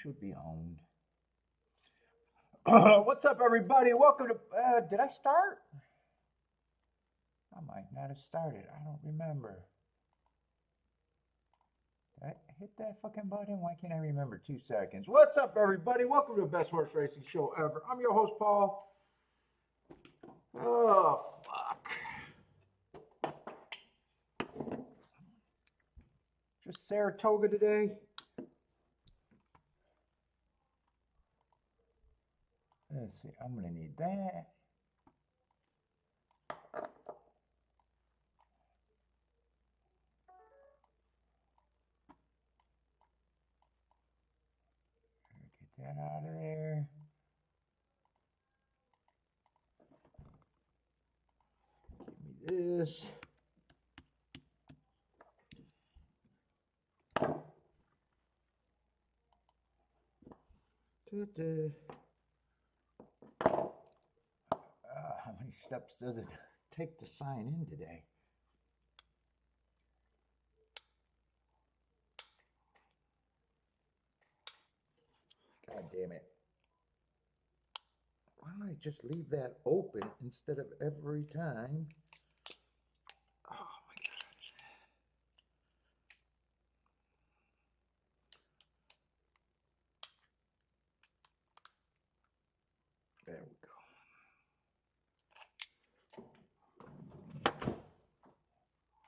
Should be owned. What's up, everybody? Welcome to. Did I start? I might not have started. I don't remember. Did I hit that fucking button? Why can't I remember? 2 seconds. What's up, everybody? Welcome to the best horse racing show ever. I'm your host, Paul. Oh, fuck. Just Saratoga today. Let's see. I'm going to need that. Get that out of there. Give me this. How many steps does it take to sign in today? God damn it. Why don't I just leave that open instead of every time? Oh my God. There we go.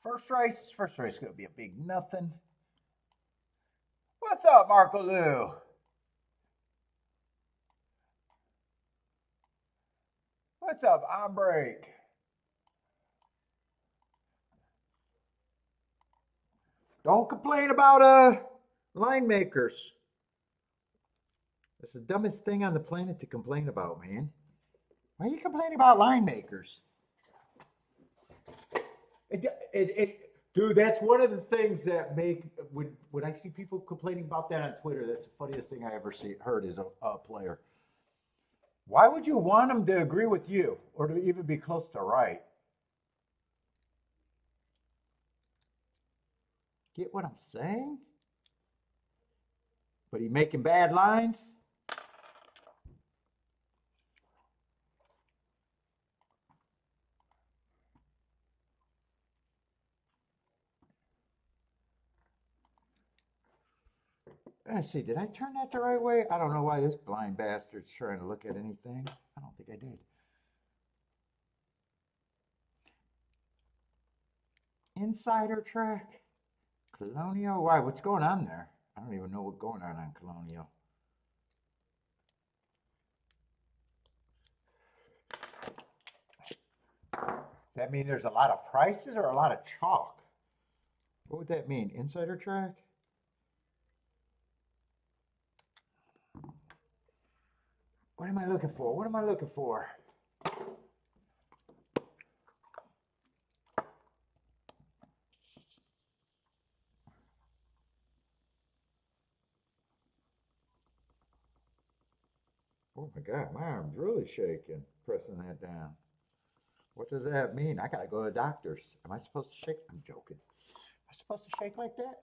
First race is going to be a big nothing. What's up, Marco Lou? What's up, on break? Don't complain about line makers. It's the dumbest thing on the planet to complain about, man. Why are you complaining about line makers? Dude, that's one of the things that make when I see people complaining about that on Twitter. That's the funniest thing I ever heard as a player. Why would you want them to agree with you or to even be close to right? Get what I'm saying? But he making bad lines? Let's see, did I turn that the right way? I don't know why this blind bastard's trying to look at anything. I don't think I did. Insider track? Colonial? Why? What's going on there? I don't even know what's going on Colonial. Does that mean there's a lot of prices or a lot of chalk? What would that mean? Insider track? What am I looking for? What am I looking for? Oh my God, my arm's really shaking, pressing that down. What does that mean? I gotta go to the doctor's. Am I supposed to shake? I'm joking. Am I supposed to shake like that?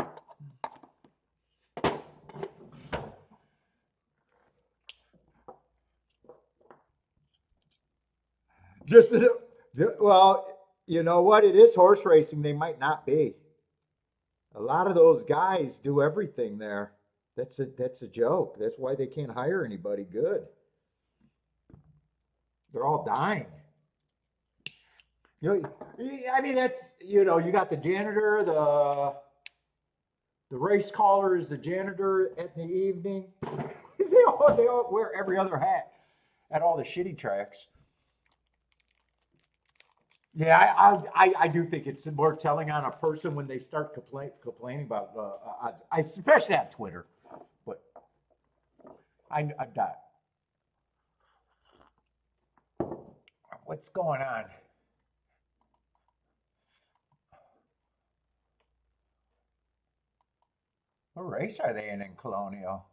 Just, well, you know what? It is horse racing. They might not be. A lot of those guys do everything there. That's a joke. That's why they can't hire anybody good. They're all dying. I mean, that's, you got the janitor, the race callers, the janitor at the evening. they all wear every other hat at all the shitty tracks. Yeah, I do think it's more telling on a person when they start complaining about, especially on Twitter. But I'm not. What's going on? What race are they in Colonial?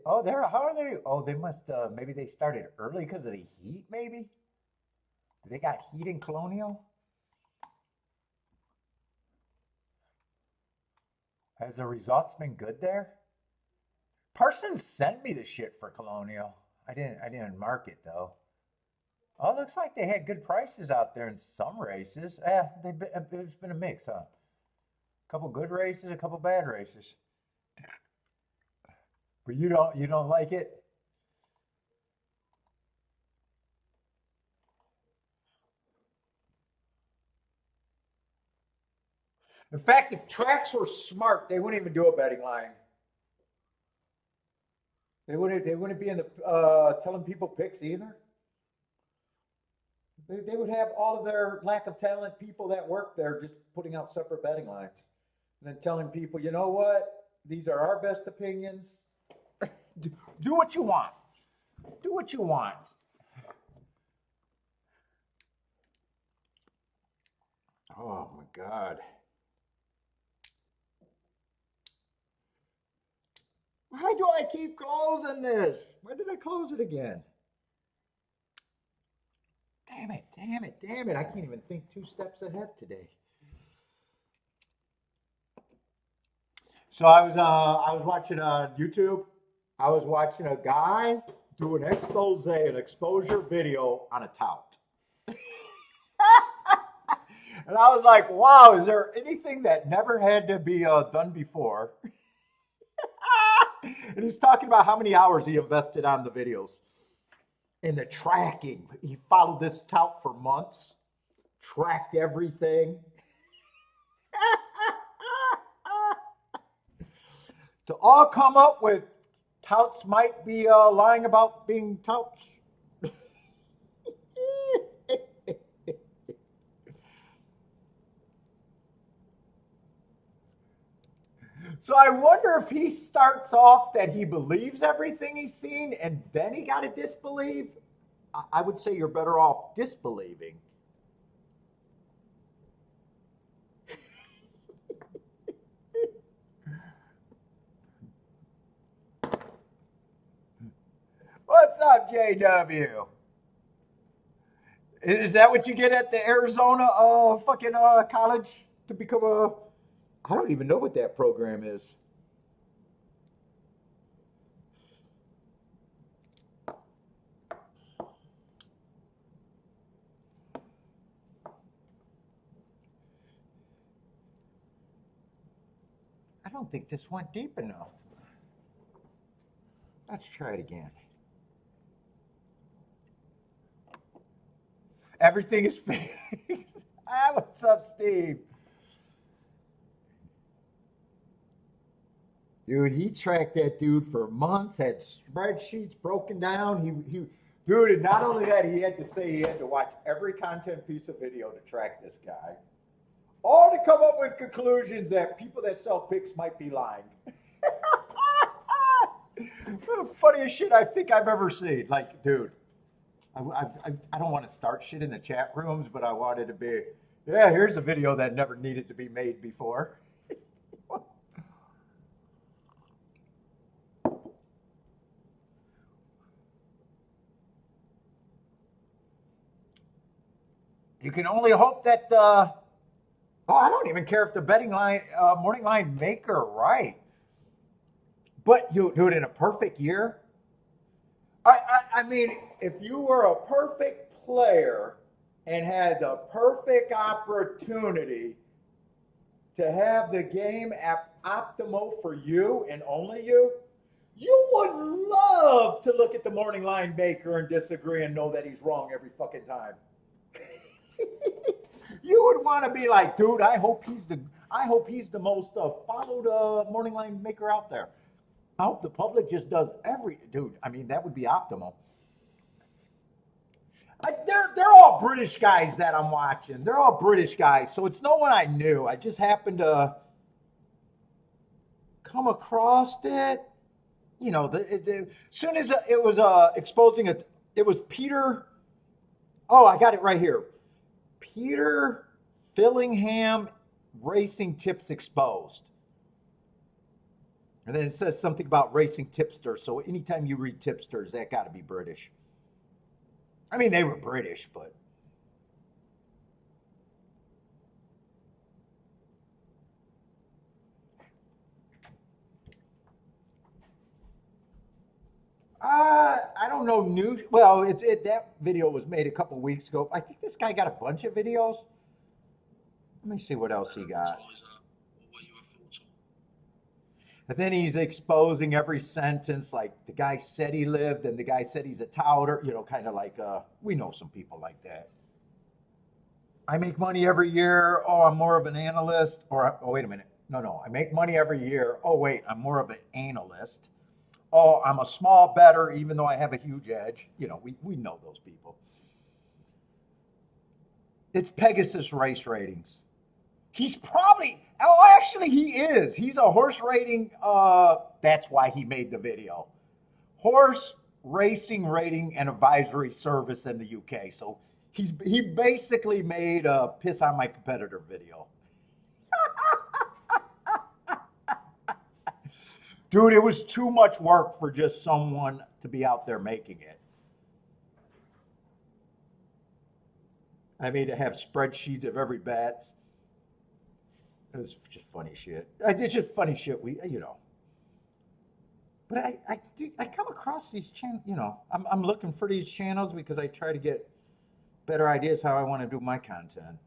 How are they? Oh, they must, maybe they started early because of the heat, maybe? They got heat in Colonial? Has the results been good there? Parsons sent me the shit for Colonial. I didn't mark it though. Oh, it looks like they had good prices out there in some races. It's been a mix, huh? A couple good races, a couple bad races. But you don't like it? In fact, if tracks were smart, they wouldn't even do a betting line. They wouldn't be in the telling people picks either. They would have all of their lack of talent people that work there just putting out separate betting lines. And then telling people, you know what? These are our best opinions. Do what you want. Do what you want. Oh my God. Why do I keep closing this? Why did I close it again? Damn it, damn it, damn it. I can't even think 2 steps ahead today. So I was watching YouTube. I was watching a guy do an exposure video on a tout. And I was like, wow, is there anything that never had to be done before? And he's talking about how many hours he invested on the videos and the tracking. He followed this tout for months, tracked everything. To all come up with touts might be lying about being touts. So I wonder if he starts off that he believes everything he's seen and then he got to disbelieve. I would say you're better off disbelieving. What's up, JW? Is that what you get at the Arizona fucking college to become a... I don't even know what that program is. I don't think this went deep enough. Let's try it again. Everything is fixed. What's up, Steve? Dude, he tracked that dude for months, had spreadsheets broken down. Dude, and not only that, he had to say he had to watch every content piece of video to track this guy. All to come up with conclusions that people that sell picks might be lying. Funniest shit I think I've ever seen. Like, dude, I don't want to start shit in the chat rooms, but I wanted to be, yeah, here's a video that never needed to be made before. You can only hope that I don't even care if the betting line, morning line maker right. But you do it in a perfect year. I mean, if you were a perfect player and had the perfect opportunity to have the game optimal for you and only you would love to look at the morning line maker and disagree and know that he's wrong every fucking time. You would want to be like, dude, I hope he's the most followed morning line maker out there. I hope the public just does dude. I mean, that would be optimal. They're all British guys that I'm watching. They're all British guys, so it's no one I knew. I just happened to come across it. You know, as soon as it was exposing it, it was Peter. Oh, I got it right here. Peter Fillingham Racing Tips Exposed. And then it says something about racing tipsters. So anytime you read tipsters, that got to be British. I mean, they were British, but. don't know news. Well, that video was made a couple weeks ago. I think this guy got a bunch of videos. Let me see what else he got. And then he's exposing every sentence, like the guy said he lived and the guy said he's a touter, you know, kind of like, we know some people like that. I make money every year. Oh, I'm more of an analyst. Or, oh, wait a minute. No, I make money every year. Oh, wait, I'm more of an analyst. Oh, I'm a small bettor, even though I have a huge edge. You know, we know those people. It's Pegasus race ratings. He's probably, oh, actually he is. He's a horse rating, that's why he made the video. Horse racing rating and advisory service in the UK. So he basically made a piss on my competitor video. Dude, it was too much work for just someone to be out there making it. I made to have spreadsheets of every bet. It was just funny shit. It's just funny shit. You know. But I come across these channels. You know, I'm looking for these channels because I try to get better ideas how I want to do my content.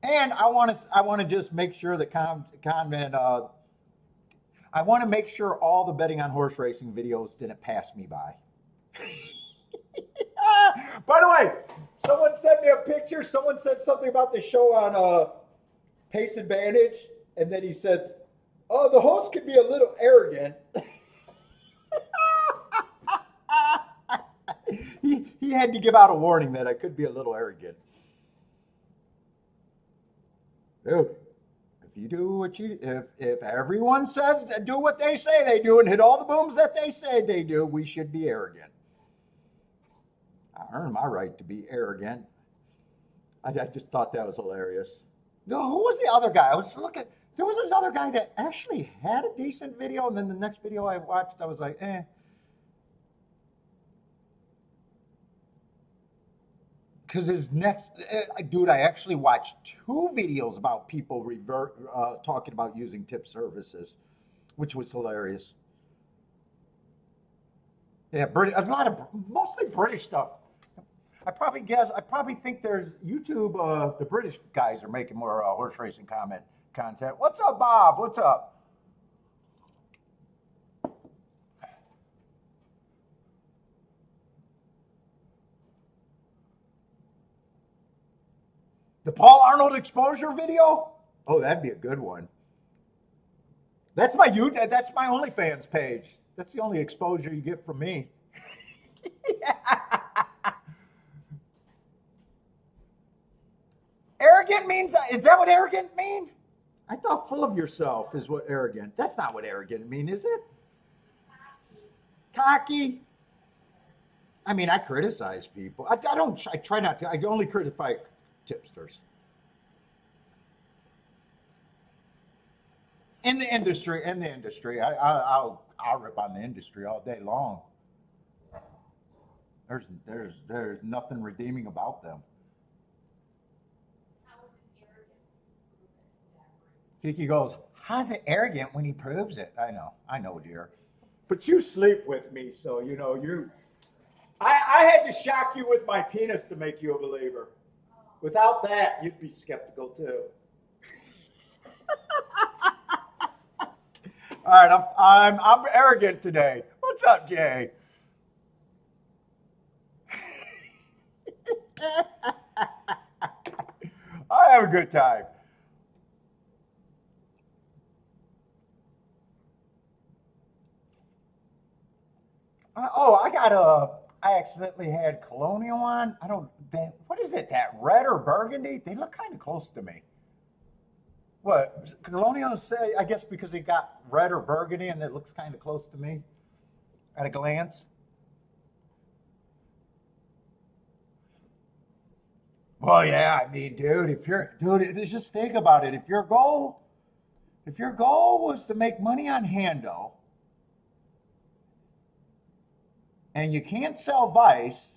And I want to just make sure the comment. I want to make sure all the betting on horse racing videos didn't pass me by. By the way, someone sent me a picture. Someone said something about the show on Pace Advantage, and then he said, "Oh, the host could be a little arrogant." he had to give out a warning that I could be a little arrogant. Dude, if you do what if everyone says do what they say they do and hit all the booms that they say they do, we should be arrogant. I earned my right to be arrogant. I just thought that was hilarious. No, who was the other guy? I was looking. There was another guy that actually had a decent video, and then the next video I watched, I was like, eh. Because his next, dude, I actually watched 2 videos about people talking about using tip services, which was hilarious. Yeah, a lot of, mostly British stuff. I probably think there's YouTube, the British guys are making more horse racing content. What's up, Bob? What's up? The Paul Arnold exposure video? Oh, that'd be a good one. That's my OnlyFans page. That's the only exposure you get from me. Arrogant means, is that what arrogant mean? I thought full of yourself is what arrogant. That's not what arrogant mean, is it? Cocky. I mean, I criticize people. I try not to. I only criticize tipsters. In the industry, I'll rip on the industry all day long. There's nothing redeeming about them. Kiki goes, how's it arrogant when he proves it? I know, dear. But you sleep with me, so you know I had to shock you with my penis to make you a believer. Without that, you'd be skeptical too. All right, I'm arrogant today. What's up, Jay? I have a good time. I accidentally had Colonial on. What is it, that red or burgundy? They look kind of close to me. What, Colonial say, I guess because it got red or burgundy and it looks kind of close to me at a glance. Well, yeah, I mean, dude, just think about it. If your goal was to make money on Hando, and you can't sell Vice,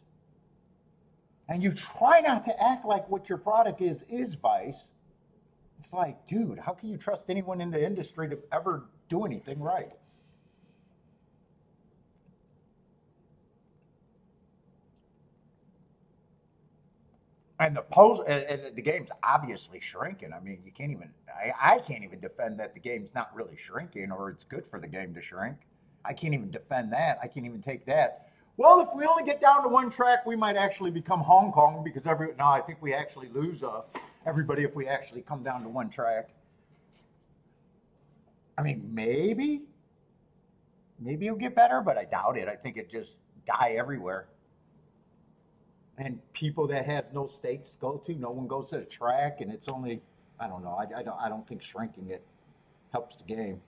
and you try not to act like what your product is Vice, it's like, dude, how can you trust anyone in the industry to ever do anything right? And and the game's obviously shrinking. I mean, you can't even, I can't even defend that the game's not really shrinking or it's good for the game to shrink. I can't even defend that. I can't even take that. Well, if we only get down to one track, we might actually become Hong Kong because no, I think we actually lose everybody if we actually come down to one track. I mean, maybe it'll get better, but I doubt it. I think it just die everywhere. And people that has no stakes go to, no one goes to the track, and it's only, I don't know. I don't think shrinking it helps the game.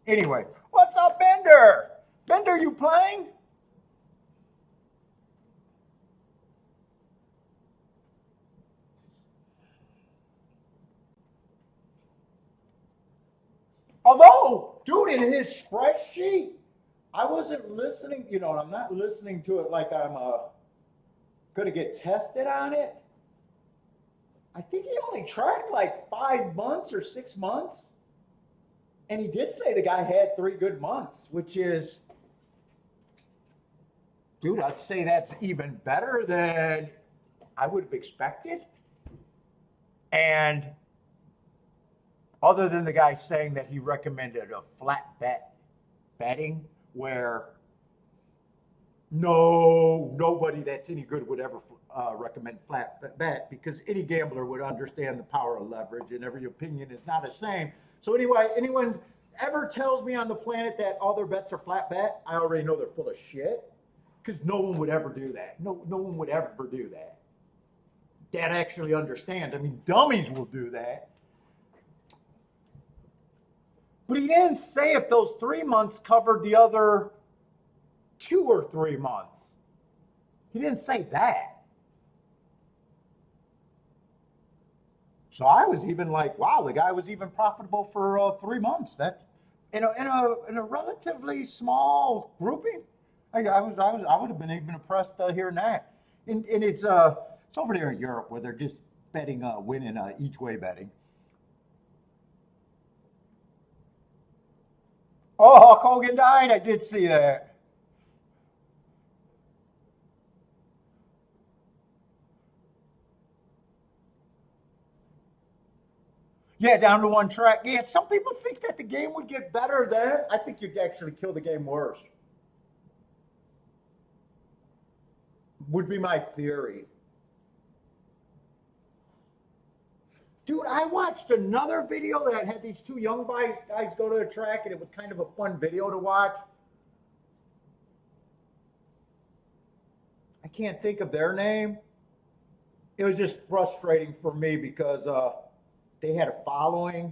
Anyway, what's up, Bender? Bender, you playing? Although, dude, in his spreadsheet, I wasn't listening, I'm not listening to it like I'm going to get tested on it. I think he only tracked like 5 months or 6 months. And he did say the guy had 3 good months, which is, dude, I'd say that's even better than I would have expected. And other than the guy saying that he recommended a flat betting where nobody that's any good would ever recommend flat bet because any gambler would understand the power of leverage and every opinion is not the same. So anyway, anyone ever tells me on the planet that all their bets are flat bet, I already know they're full of shit because no one would ever do that. No one would ever do that. That actually understands. I mean, dummies will do that. But he didn't say if those 3 months covered the other 2 or 3 months. He didn't say that. So I was even like, wow, the guy was even profitable for 3 months. That in a relatively small grouping, I would have been even impressed hearing that. And it's over there in Europe where they're just betting winning each way betting. Oh, Hulk Hogan died. I did see that. Yeah, down to one track. Yeah, some people think that the game would get better then. I think you'd actually kill the game worse. Would be my theory. Dude, I watched another video that had these 2 young guys go to the track, and it was kind of a fun video to watch. I can't think of their name. It was just frustrating for me because they had a following,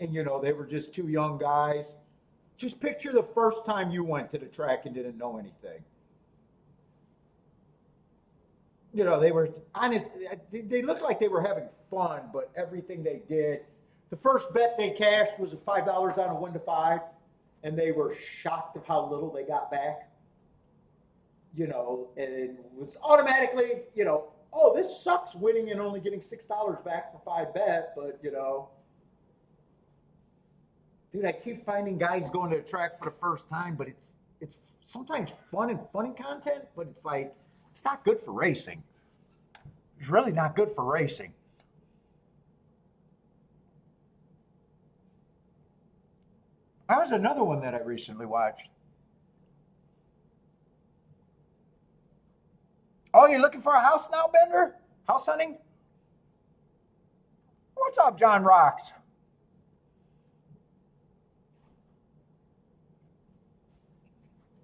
and they were just 2 young guys. Just picture the first time you went to the track and didn't know anything. They were honest. They looked like they were having fun, but everything they did, the first bet they cashed was $5 on a 1 to 5, and they were shocked of how little they got back. And it was automatically, oh, this sucks winning and only getting $6 back for 5 bet, but dude, I keep finding guys going to the track for the first time, but it's sometimes fun and funny content, but it's like, it's not good for racing. It's really not good for racing. That was another one that I recently watched. Oh, you're looking for a house now, Bender? House hunting? What's up, John Rocks?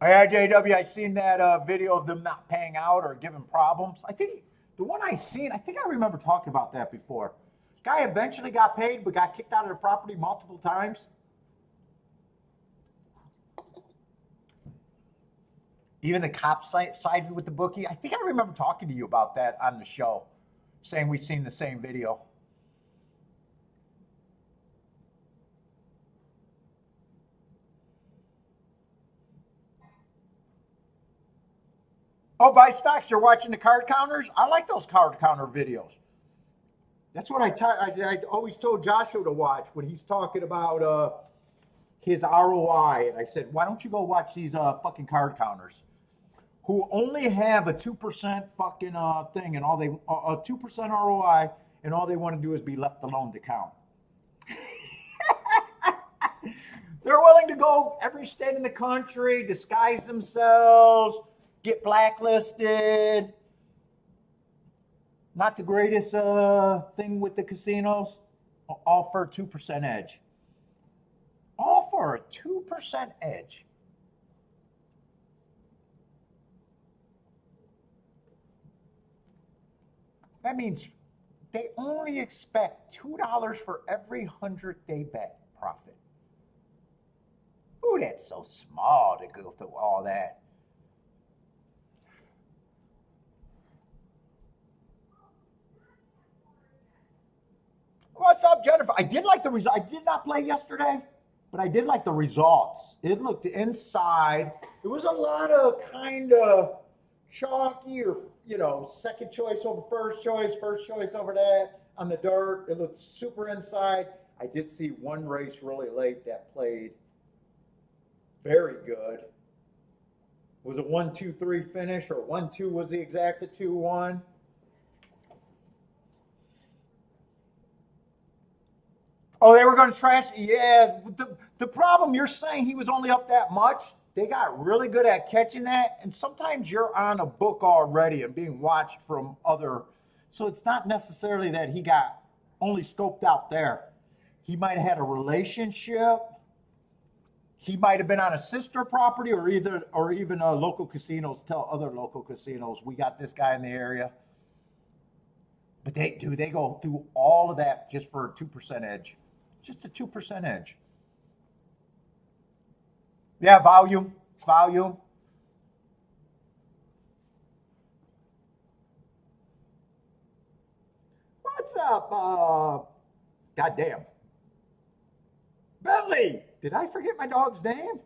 Yeah, JW, I seen that video of them not paying out or giving problems. I think the one I seen, I think I remember talking about that before. Guy eventually got paid, but got kicked out of the property multiple times. Even the cops sided with the bookie. I think I remember talking to you about that on the show, saying we'd seen the same video. Oh, buy stocks, you're watching the card counters? I like those card counter videos. That's what I always told Joshua to watch when he's talking about his ROI. And I said, why don't you go watch these fucking card counters? who only have a 2% fucking thing and all they a 2% ROI and all they want to do is be left alone to count. They're willing to go every state in the country, disguise themselves, get blacklisted. Not the greatest thing with the casinos. All for a 2% edge. All for a 2% edge. That means they only expect $2 for every 100-day bet profit. Ooh, that's so small to go through all that. What's up, Jennifer? I did like the result. I did not play yesterday, but I did like the results. It looked inside. There was a lot of kind of chalky or, you know, second choice over first choice over that on the dirt. It looked super inside. I did see one race really late that played very good. Was it 1-2-3 finish, or 1-2 was the exact 2-1? Oh, they were going to trash. Yeah, the problem, you're saying he was only up that much. They got really good at catching that, and sometimes you're on a book already and being watched from other. So it's not necessarily that he got only scoped out there. He might have had a relationship. He might have been on a sister property, or even local casinos tell other local casinos, we got this guy in the area. But they go through all of that just for a 2% edge. Just a 2% edge. Yeah, volume. What's up? Goddamn. Bentley, did I forget my dog's name?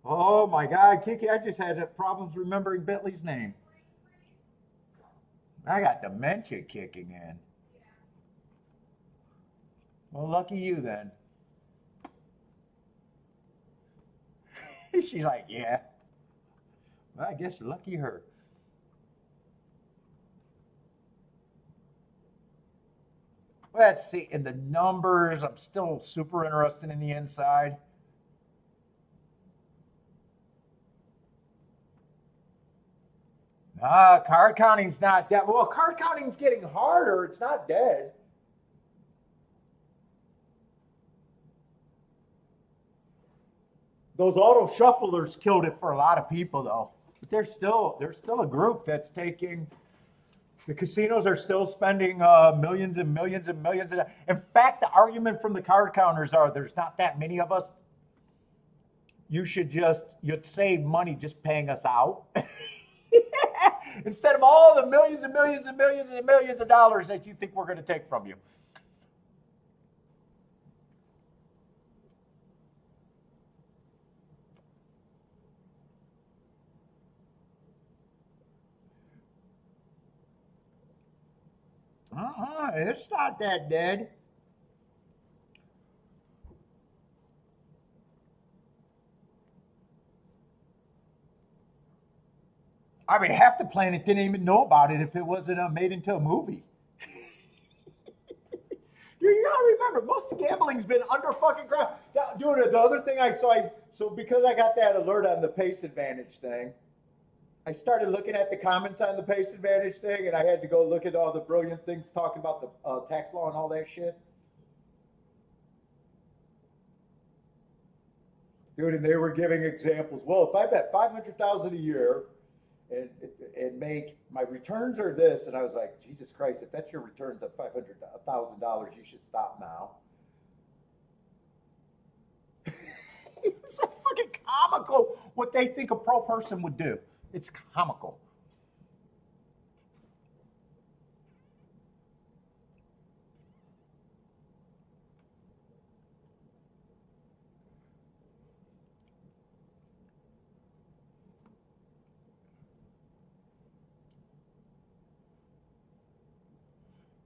Oh my God, Kiki, I just had problems remembering Bentley's name. I got dementia kicking in. Well, lucky you then. She's like, yeah. Well, I guess lucky her. Let's see, in the numbers, I'm still super interested in the inside. Card counting's not dead. Well, card counting's getting harder. It's not dead. Those auto shufflers killed it for a lot of people, though. But there's still a group that's taking. The casinos are still spending millions and millions and millions. In fact, the argument from the card counters are there's not that many of us. You'd save money just paying us out. Instead of all the millions and millions and millions and millions of dollars that you think we're going to take from you. It's not that dead. I mean, half the planet didn't even know about it if it wasn't made into a movie. You gotta remember, most of gambling's been under fucking ground. Dude, the other thing I saw, so because I got that alert on the Pace Advantage thing, I started looking at the comments on the Pace Advantage thing, and I had to go look at all the brilliant things talking about the tax law and all that shit. Dude, and they were giving examples. Well, if I bet $500,000 a year and make my returns are this, and I was like, Jesus Christ, if that's your returns of $500,000, you should stop now. It's like fucking comical what they think a pro person would do. It's comical.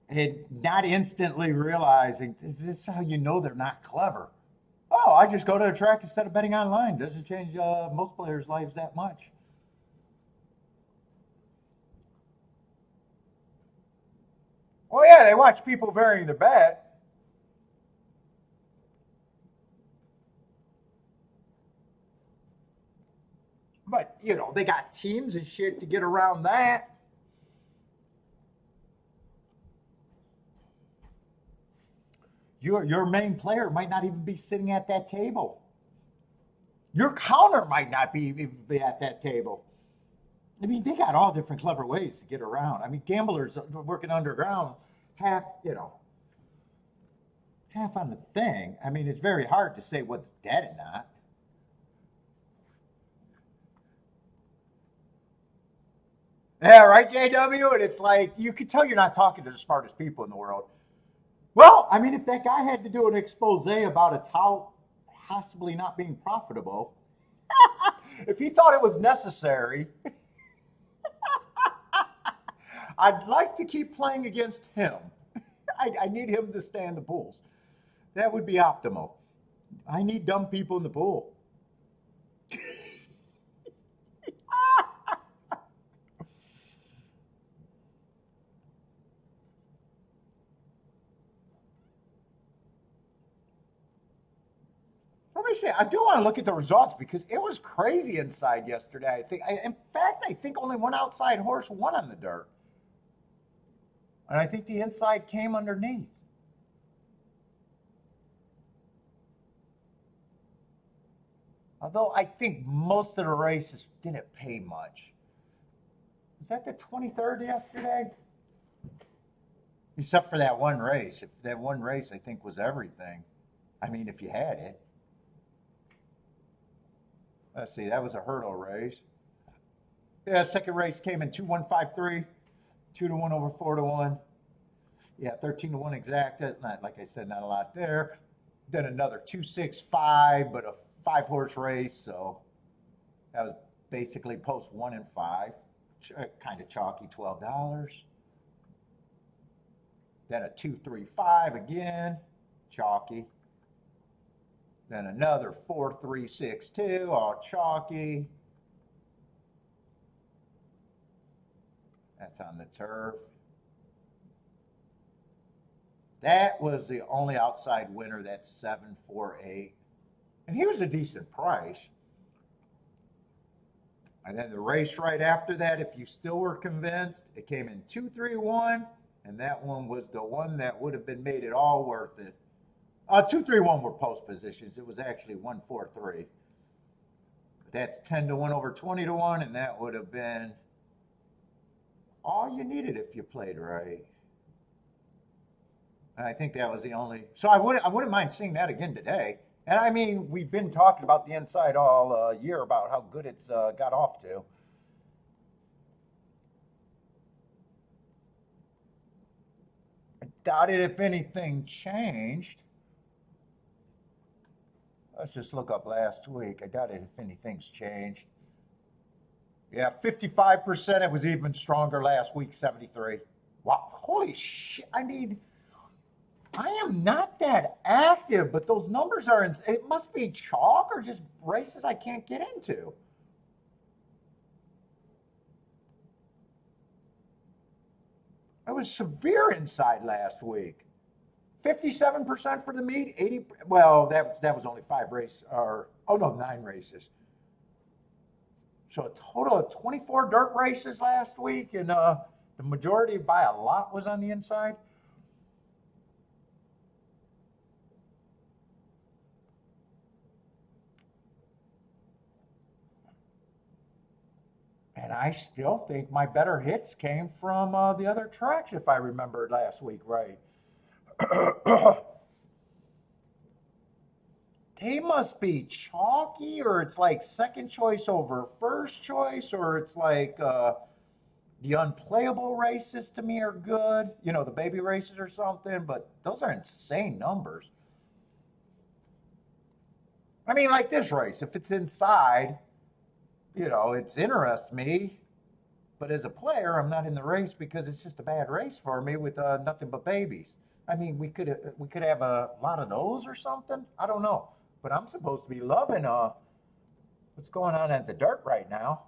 And not instantly realizing, this is how you know they're not clever. Oh, I just go to a track instead of betting online. Doesn't change most players' lives that much. Well, yeah, they watch people varying their bet. But, you know, they got teams and shit to get around that. Your main player might not even be sitting at that table. Your counter might not be at that table. I mean, they got all different clever ways to get around. I mean, gamblers working underground, half, you know, half on the thing. I mean, it's very hard to say what's dead and not. Yeah, right, JW? And it's like, you could tell you're not talking to the smartest people in the world. Well, I mean, if that guy had to do an expose about a tout possibly not being profitable, if he thought it was necessary, I'd like to keep playing against him. I need him to stay in the pools. That would be optimal. I need dumb people in the pool. Let me see. I do want to look at the results because it was crazy inside yesterday. In fact, I think only one outside horse won on the dirt, and I think the inside came underneath. Although I think most of the races didn't pay much. Was that the 23rd yesterday? Except for that one race. If that one race, I think, was everything. I mean, if you had it. Let's see, that was a hurdle race. Yeah, second race came in 2-1-5-3, 2-1 over 4-1. Yeah, 13-1 exacta. Not, like I said, not a lot there. Then another 2-6-5, but a 5-horse race. So that was basically post 1 and 5. Kind of chalky, $12. Then a 2-3-5 again, chalky. Then another 4-3-6-2, all chalky. That's on the turf. That was the only outside winner. That's 7-4-8. And he was a decent price. And then the race right after that, if you still were convinced, it came in 2-3-1. And that one was the one that would have been made it all worth it. 2-3-1 were post positions. It was actually 1-4-3. That's 10-1 over 20-1, and that would have been all you needed if you played right. And I think that was the only. So I wouldn't mind seeing that again today. And I mean, we've been talking about the inside all year about how good it's got off to. I doubt it if anything changed. Let's just look up last week. I doubt it if anything's changed. Yeah, 55%. It was even stronger last week, 73. Wow, holy shit. I mean, I am not that active, but those numbers are, it must be chalk or just races I can't get into. I was severe inside last week. 57% for the meet, 80. Well, that was only 5 races, or oh no, 9 races. So a total of 24 dirt races last week, and the majority by a lot was on the inside. And I still think my better hits came from the other tracks, if I remember last week right. They must be chalky, or it's like second choice over first choice, or it's like the unplayable races to me are good. You know, the baby races or something, but those are insane numbers. I mean, like this race, if it's inside, you know, it's interests me. But as a player, I'm not in the race because it's just a bad race for me with nothing but babies. I mean, we could have a lot of those or something. I don't know, but I'm supposed to be loving what's going on at the dirt right now.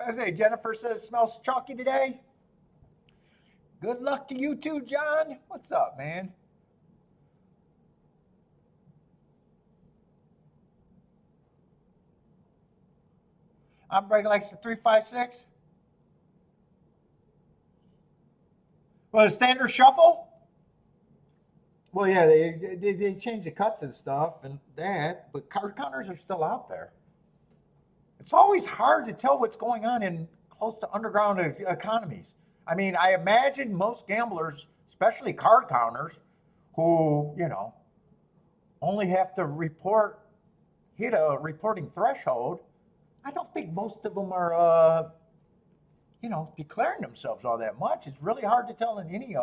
I say, Jennifer says, smells chalky today. Good luck to you too, John. What's up, man? I'm breaking like the 356. Well, the standard shuffle? Well, yeah, they changed the cuts and stuff and that, but card counters are still out there. It's always hard to tell what's going on in close to underground economies. I mean, I imagine most gamblers, especially card counters, who, you know, only have to hit a reporting threshold. I don't think most of them are, you know, declaring themselves all that much. It's really hard to tell in any.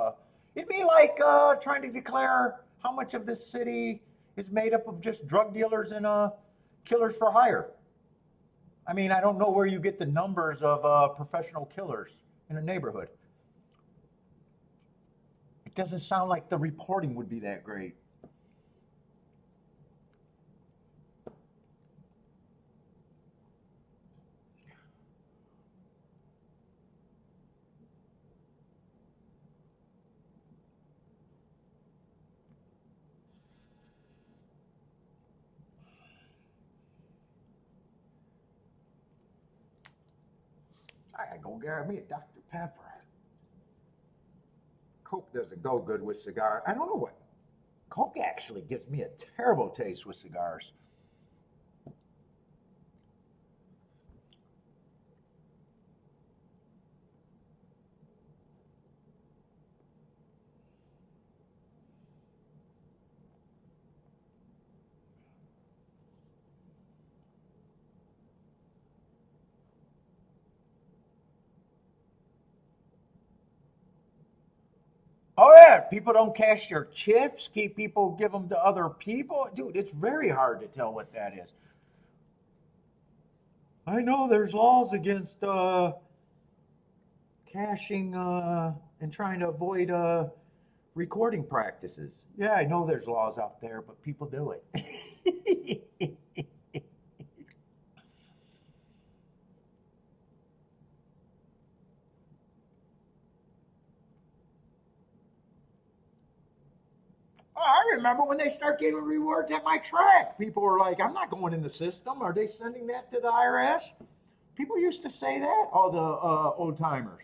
It'd be like trying to declare how much of this city is made up of just drug dealers and killers for hire. I mean, I don't know where you get the numbers of professional killers in a neighborhood. It doesn't sound like the reporting would be that great. I gotta go grab me a Dr. Pepper. Coke doesn't go good with cigars. I don't know what. Coke actually gives me a terrible taste with cigars. Oh yeah, people don't cash their chips. Keep people give them to other people. Dude, it's very hard to tell what that is. I know there's laws against caching and trying to avoid recording practices. Yeah, I know there's laws out there, but people do it. Oh, I remember when they start giving rewards at my track. People were like, I'm not going in the system. Are they sending that to the IRS? People used to say that, all the old timers.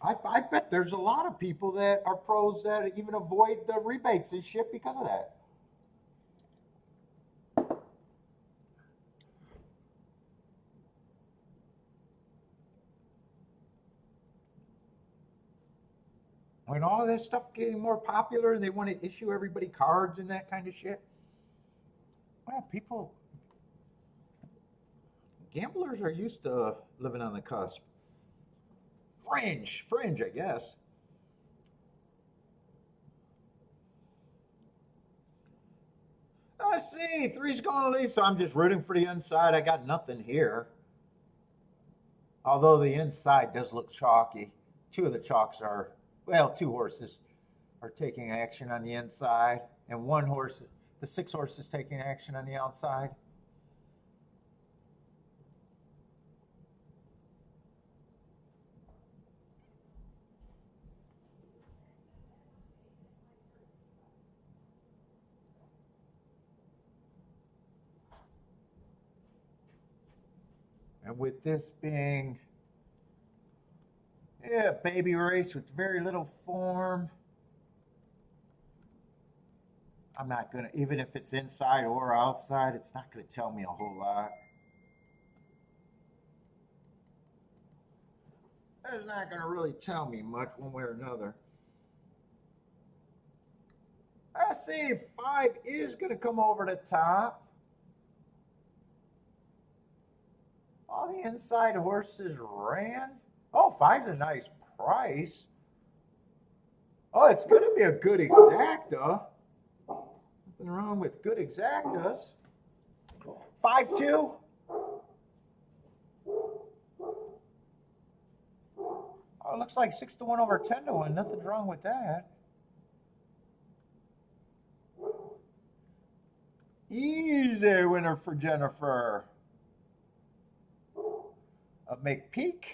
I bet there's a lot of people that are pros that even avoid the rebates and shit because of that. When all of this stuff getting more popular and they want to issue everybody cards and that kind of shit, well, people, gamblers are used to living on the cusp. Fringe, I guess. Let's see, three's going to lead, so I'm just rooting for the inside. I got nothing here. Although the inside does look chalky. Two of the chalks are, well, two horses are taking action on the inside, and one horse, the 6 horse is taking action on the outside. And with this being, yeah, baby race with very little form, I'm not going to, even if it's inside or outside, it's not going to tell me a whole lot. It's not going to really tell me much one way or another. I see 5 is going to come over the top. All the inside horses ran. Oh, 5's a nice price. Oh, it's going to be a good exacta. Nothing wrong with good exactas. 5-2. Oh, look looks like 6-1 over 10-1. Nothing's wrong with that. Easy winner for Jennifer. A McPeak.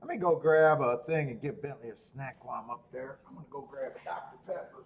Let me go grab a thing and give Bentley a snack while I'm up there. I'm going to go grab a Dr. Pepper.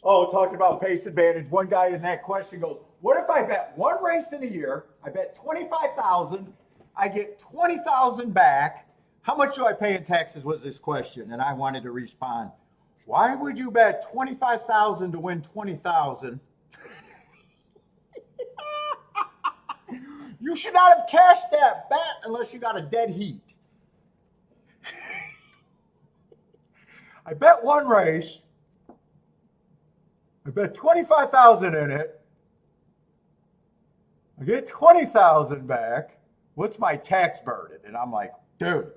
Oh, talking about pace advantage. One guy in that question goes, what if I bet one race in a year? I bet 25,000. I get 20,000 back. How much do I pay in taxes was this question. And I wanted to respond, why would you bet 25,000 to win 20,000? You should not have cashed that bet unless you got a dead heat. I bet one race. I bet 25,000 in it. I get 20,000 back. What's my tax burden? And I'm like, dude,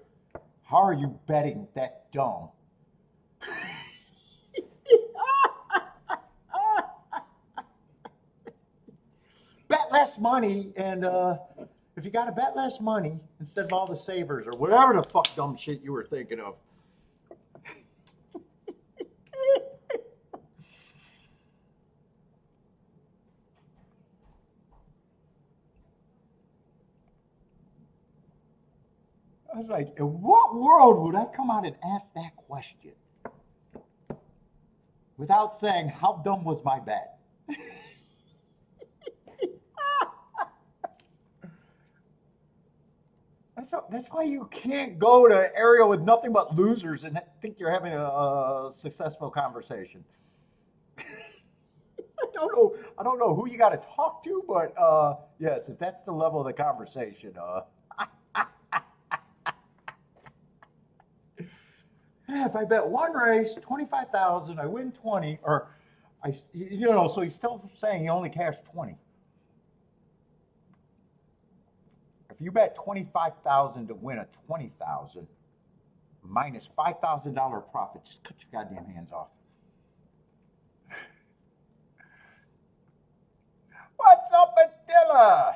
how are you betting that dumb? Bet less money, and if you got to bet less money instead of all the savers or whatever the fuck dumb shit you were thinking of. I was like, in what world would I come out and ask that question without saying, how dumb was my bet? That's why you can't go to an area with nothing but losers and think you're having a successful conversation. I don't know who you got to talk to, but yes, if that's the level of the conversation, if I bet one race, 25,000, I win 20, or so he's still saying he only cashed 20. If you bet 25,000 to win a 20,000, minus $5,000 profit, just cut your goddamn hands off. What's up, Attila?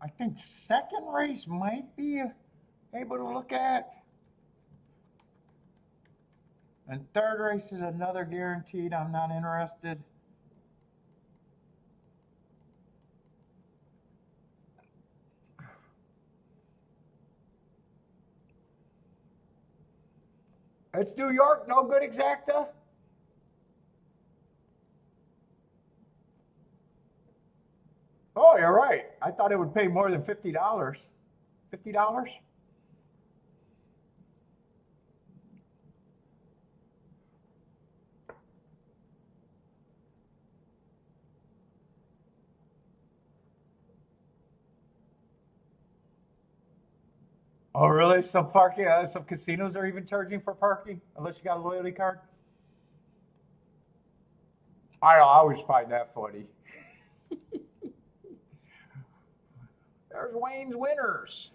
I think second race might be able to look at. And third race is another guaranteed. I'm not interested. It's New York, no good exacta. Oh, you're right. I thought it would pay more than $50. $50? Oh, really? Some parking, some casinos are even charging for parking, unless you got a loyalty card. I always find that funny. There's Wayne's winners.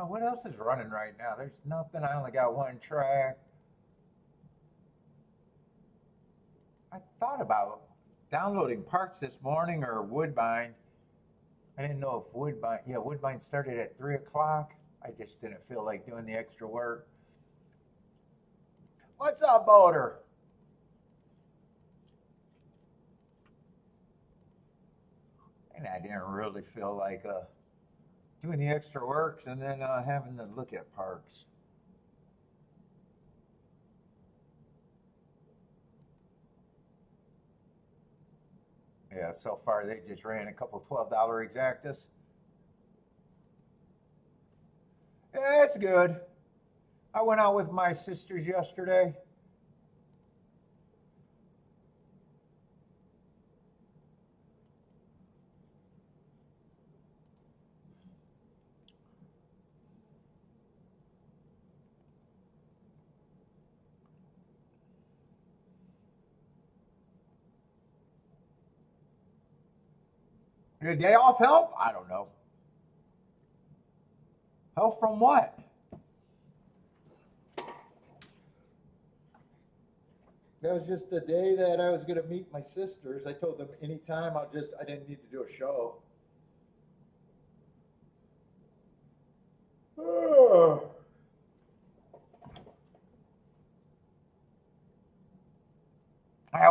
What else is running right now? There's nothing. I only got one track. I thought about downloading Parks this morning or Woodbine. I didn't know if Woodbine, yeah, Woodbine started at 3 o'clock. I just didn't feel like doing the extra work. What's up, boater? And I didn't really feel like doing the extra works and then having to look at parks. Yeah, so far they just ran a couple $12 exactas. Yeah, it's good. I went out with my sisters yesterday. Did a day off help? I don't know. Help from what? That was just the day that I was going to meet my sisters. I told them anytime I didn't need to do a show.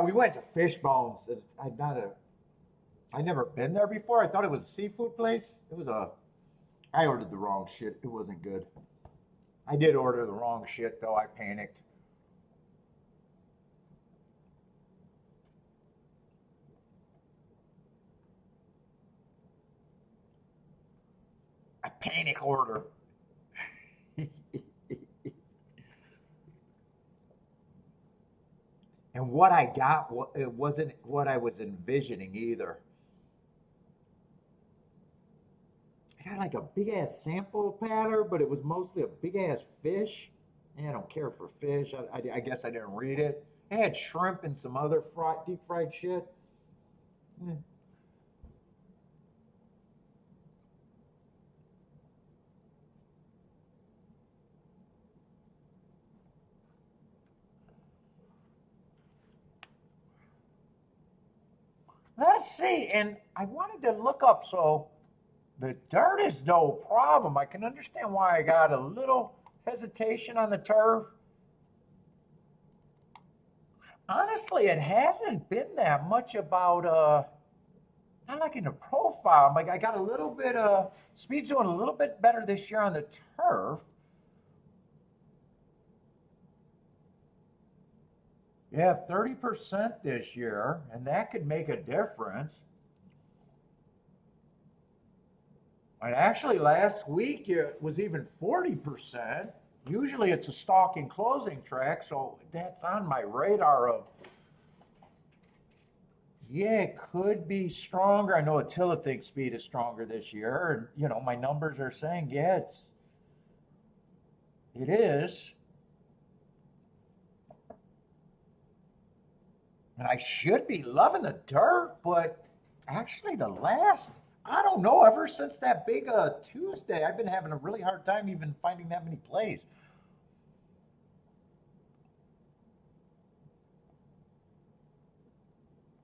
We went to Fishbones. I'd never been there before. I thought it was a seafood place. I ordered the wrong shit. It wasn't good. I did order the wrong shit though. I panicked. A panic order. And what I got, it wasn't what I was envisioning either. I got like a big ass sample platter, but it was mostly a big ass fish. And I don't care for fish. I guess I didn't read it. It had shrimp and some other deep fried shit. Let's see. And I wanted to look up, so the dirt is no problem. I can understand why I got a little hesitation on the turf. Honestly, it hasn't been that much about not like in the profile. Like I got a little bit speed's doing a little bit better this year on the turf. Yeah, 30% this year, and that could make a difference. And actually, last week it was even 40%. Usually it's a stalking closing track, so that's on my radar of, yeah, it could be stronger. I know Attila thinks speed is stronger this year, and my numbers are saying, yeah, it is. And I should be loving the dirt, but actually I don't know, ever since that big Tuesday, I've been having a really hard time even finding that many plays.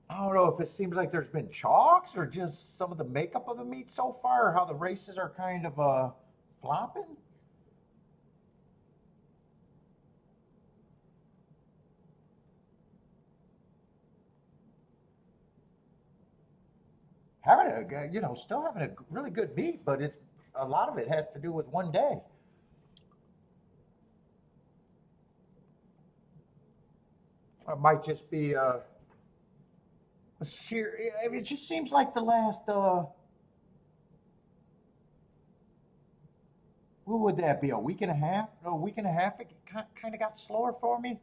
I don't know if it seems like there's been chalks or just some of the makeup of the meet so far, or how the races are kind of flopping. Still having a really good meet, but a lot of it has to do with one day. It might just be a series. It just seems like the last what would that be? A week and a half? No, a week and a half. It kind of got slower for me.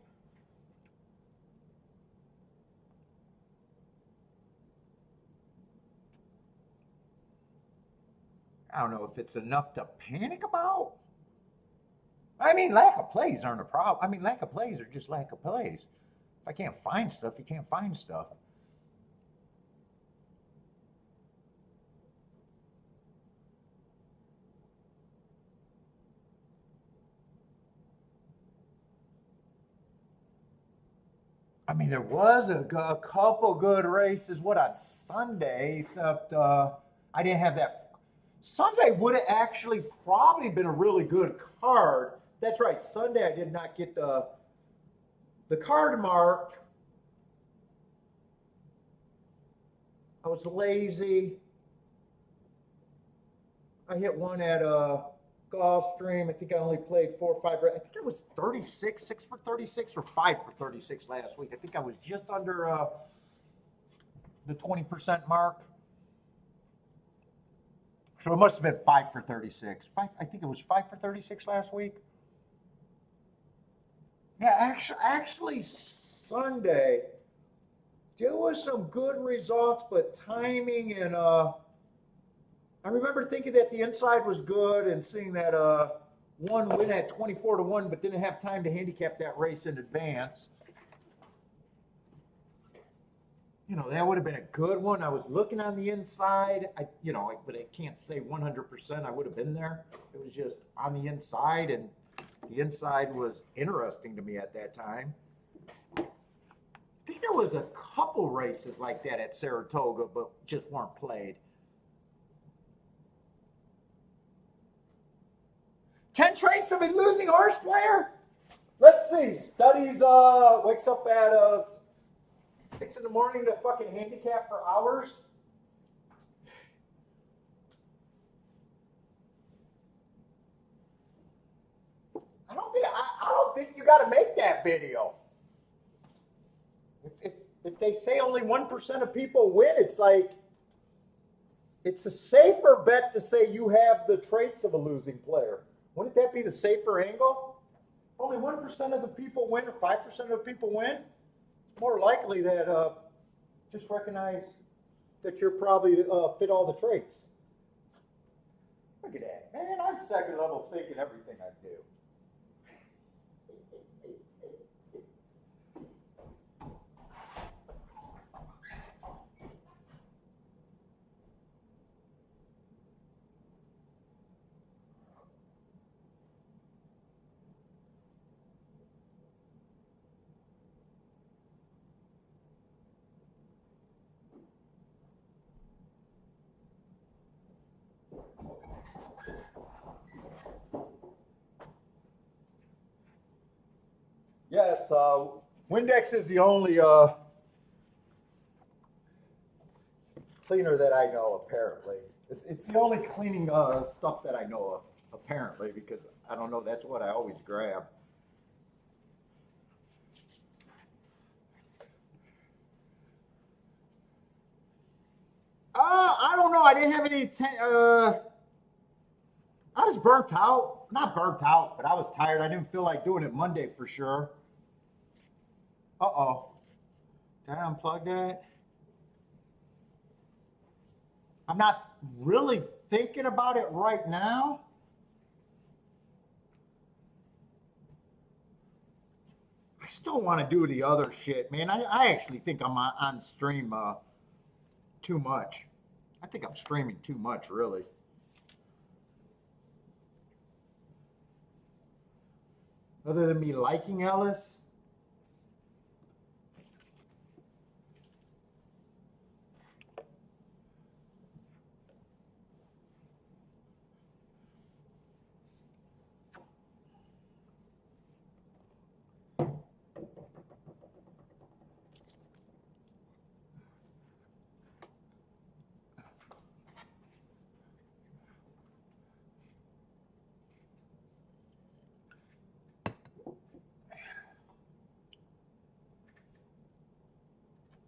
I don't know if it's enough to panic about. I mean, lack of plays aren't a problem. I mean, lack of plays are just lack of plays. If I can't find stuff, you can't find stuff. I mean, there was a couple good races. What, on Sunday? Except I didn't have that. Sunday would have actually probably been a really good card. That's right. Sunday I did not get the card marked. I was lazy. I hit one at Gulfstream. I think I only played 4 or 5. I think it was 36, 6 for 36 or 5 for 36 last week. I think I was just under the 20% mark. So it must have been 5 for 36. I think it was 5 for 36 last week. Yeah, actually Sunday, there was some good results, but timing and I remember thinking that the inside was good and seeing that one win at 24-1, but didn't have time to handicap that race in advance. You know, that would have been a good one. I was looking on the inside, but I can't say 100% I would have been there. It was just on the inside, and the inside was interesting to me at that time. I think there was a couple races like that at Saratoga, but just weren't played. 10 traits of a losing horse player? Let's see. Studies, wakes up at 6 in the morning to fucking handicap for hours. I don't think you got to make that video. If they say only 1% of people win, it's like, it's a safer bet to say you have the traits of a losing player. Wouldn't that be the safer angle? Only 1% of the people win or 5% of the people win. It's more likely that just recognize that you're probably fit all the traits. Look at that. Man, I'm second level thinking everything I do. Yes, Windex is the only cleaner that I know, apparently. It's the only cleaning stuff that I know of, apparently, because I don't know, that's what I always grab. I don't know. I didn't have any. I was burnt out. Not burnt out, but I was tired. I didn't feel like doing it Monday for sure. Uh-oh. Did I unplug that? I'm not really thinking about it right now. I still want to do the other shit, man. I actually think I'm on stream too much. I think I'm streaming too much, really. Other than me liking Ellis.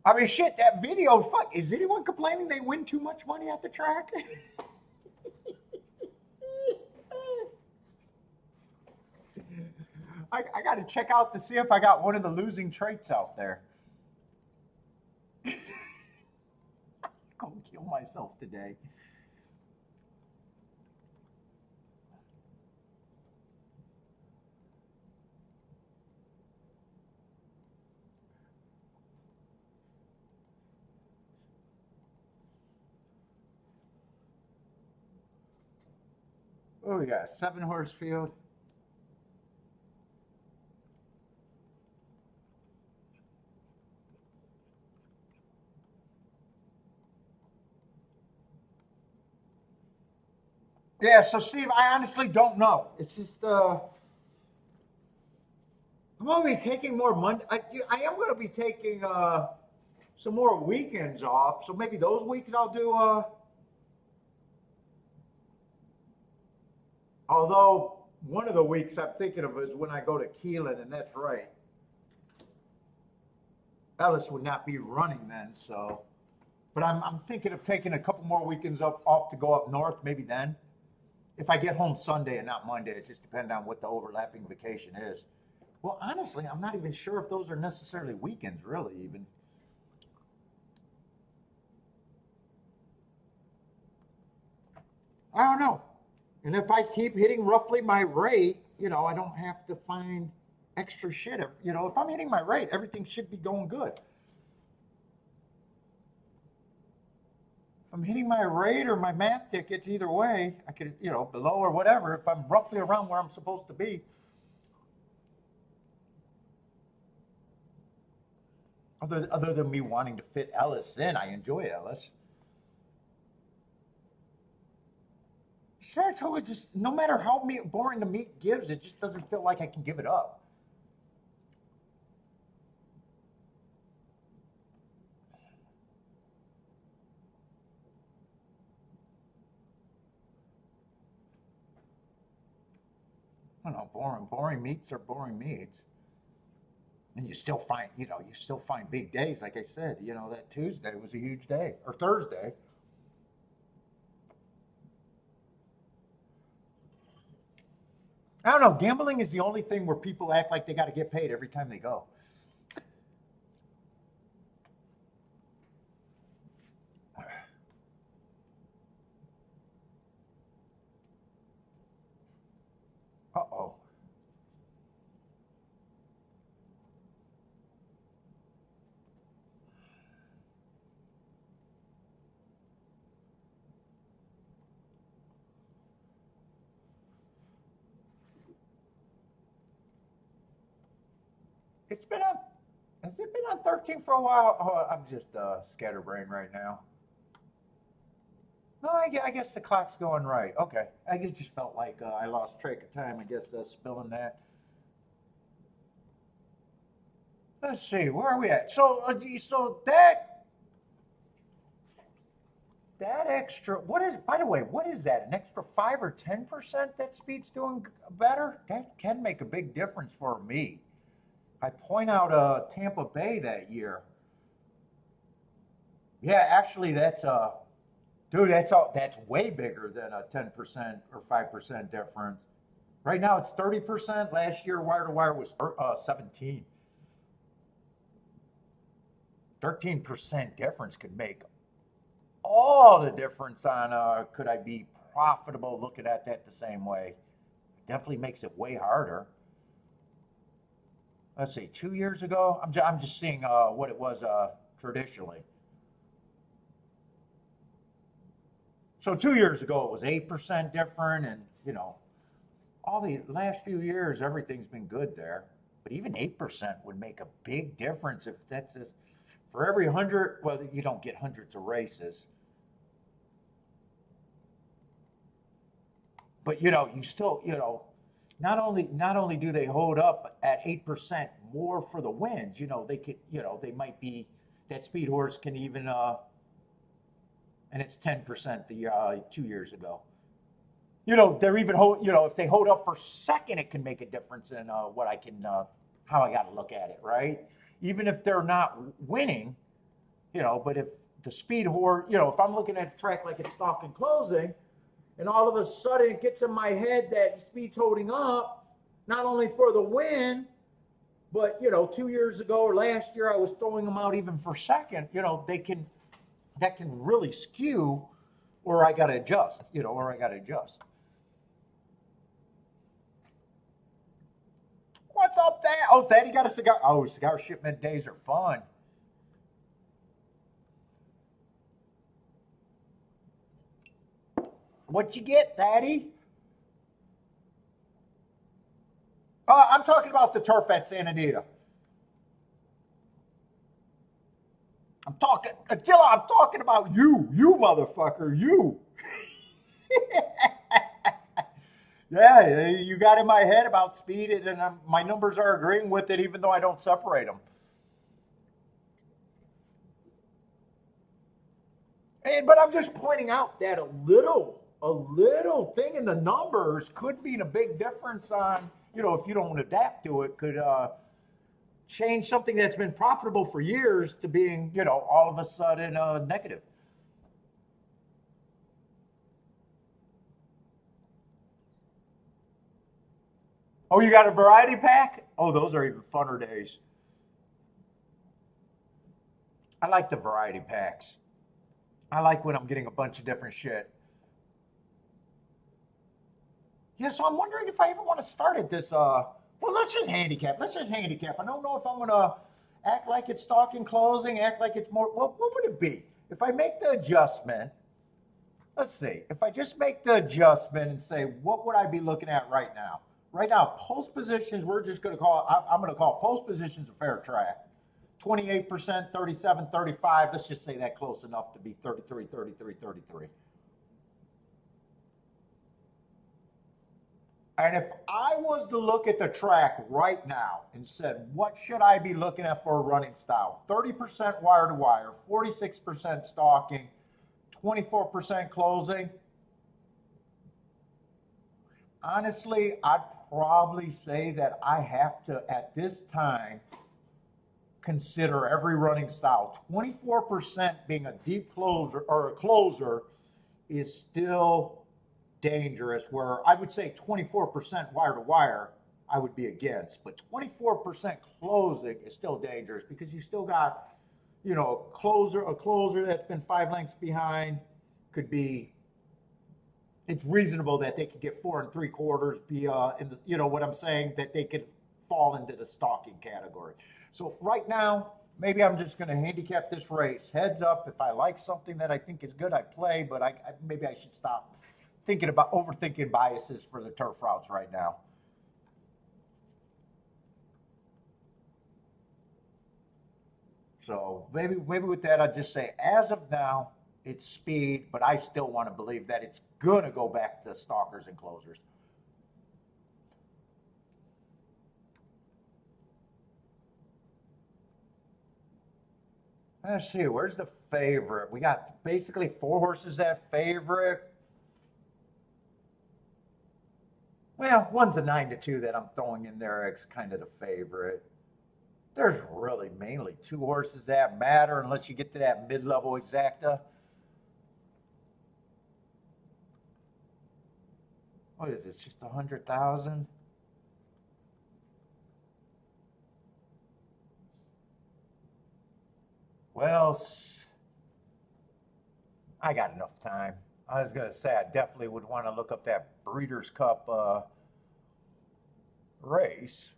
I mean, shit, that video, fuck, is anyone complaining they win too much money at the track? I got to check out to see if I got one of the losing traits out there. I'm going to kill myself today. Oh, we got a 7-horse field. Yeah, so Steve, I honestly don't know. It's just I'm gonna be taking more Monday. I am gonna be taking some more weekends off. So maybe those weeks I'll do although one of the weeks I'm thinking of is when I go to Keelan, and that's right. Ellis would not be running then, so but I'm thinking of taking a couple more weekends off to go up north, maybe then. If I get home Sunday and not Monday, it just depends on what the overlapping vacation is. Well, honestly, I'm not even sure if those are necessarily weekends, really, even. I don't know. And if I keep hitting roughly my rate, I don't have to find extra shit. If I'm hitting my rate, everything should be going good. If I'm hitting my rate or my math tickets, either way, I could, below or whatever, if I'm roughly around where I'm supposed to be. Other than me wanting to fit Ellis in, I enjoy Ellis. Saratoga just, no matter how boring the meet gives, it just doesn't feel like I can give it up. I don't know, boring meets are boring meets. And you still find big days. Like I said, that Tuesday was a huge day, or Thursday. I don't know. Gambling is the only thing where people act like they got to get paid every time they go. Uh-oh. It's been on. Has it been on 13 for a while? Oh, I'm just scatterbrained right now. No, I guess the clock's going right. Okay. I just felt like I lost track of time. I guess spilling that. Let's see, where are we at? So that extra, what is, by the way, what is that? An extra 5 or 10% that speed's doing better? That can make a big difference for me. I point out Tampa Bay that year. Yeah, actually, dude, that's way bigger than a 10% or 5% difference. Right now, it's 30%. Last year, wire to wire was 17. 13% difference could make all the difference on could I be profitable looking at that the same way. Definitely makes it way harder. Let's see, 2 years ago, I'm just seeing what it was traditionally. So 2 years ago, it was 8% different, and all the last few years, everything's been good there. But even 8% would make a big difference if for every 100. Well, you don't get hundreds of races, but you still not only do they hold up at 8% more for the wins, they could, they might be that speed horse can even and it's 10% the 2 years ago. They're even if they hold up for second, it can make a difference in what I can how I got to look at it, right? Even if they're not winning, but if the speed horse, if I'm looking at a track like it's stock and closing, and all of a sudden it gets in my head that speed's holding up, not only for the win, but 2 years ago or last year I was throwing them out even for second. That can really skew, or I got to adjust. What's up, Dad? Oh, Daddy got a cigar. Oh, cigar shipment days are fun. What you get, Daddy? I'm talking about the turf at Santa Anita. Attila, I'm talking about you motherfucker, you. Yeah, you got in my head about speed, and my numbers are agreeing with it, even though I don't separate them. But I'm just pointing out that a little thing in the numbers could mean a big difference on, if you don't adapt to it, could change something that's been profitable for years to being, all of a sudden negative. Oh, you got a variety pack? Oh, those are even funner days. I like the variety packs. I like when I'm getting a bunch of different shit. Yeah, so I'm wondering if I even want to start at this. Well, let's just handicap. Let's just handicap. I don't know if I'm gonna act like it's stalking closing, act like it's more. Well, what would it be if I make the adjustment? Let's see. If I just make the adjustment and say, what would I be looking at right now? Right now, post positions. We're just gonna call. I'm gonna call post positions a fair track. 28%, 37, 35. Let's just say that close enough to be 33, 33, 33. And if I was to look at the track right now and said, what should I be looking at for a running style? 30% wire to wire, 46% stalking, 24% closing. Honestly, I'd probably say that I have to, at this time, consider every running style. 24% being a deep closer or a closer is still dangerous, where I would say 24% wire to wire I would be against, but 24% closing is still dangerous because you still got, a closer that's been 5 lengths behind could be, it's reasonable that they could get 4 3/4, be in the, what I'm saying, that they could fall into the stalking category. So right now, maybe I'm just going to handicap this race. Heads up, if I like something that I think is good, I play, but maybe I should stop thinking about overthinking biases for the turf routes right now. So maybe with that, I'd just say, as of now, it's speed, but I still want to believe that it's going to go back to stalkers and closers. Let's see, where's the favorite? We got basically 4 horses that favorite. Well, one's a 9-2 that I'm throwing in there as kind of the favorite. There's really mainly 2 horses that matter unless you get to that mid-level exacta. What is it? Just 100,000? Well, I got enough time. I was gonna say I definitely would want to look up that Breeders' Cup race.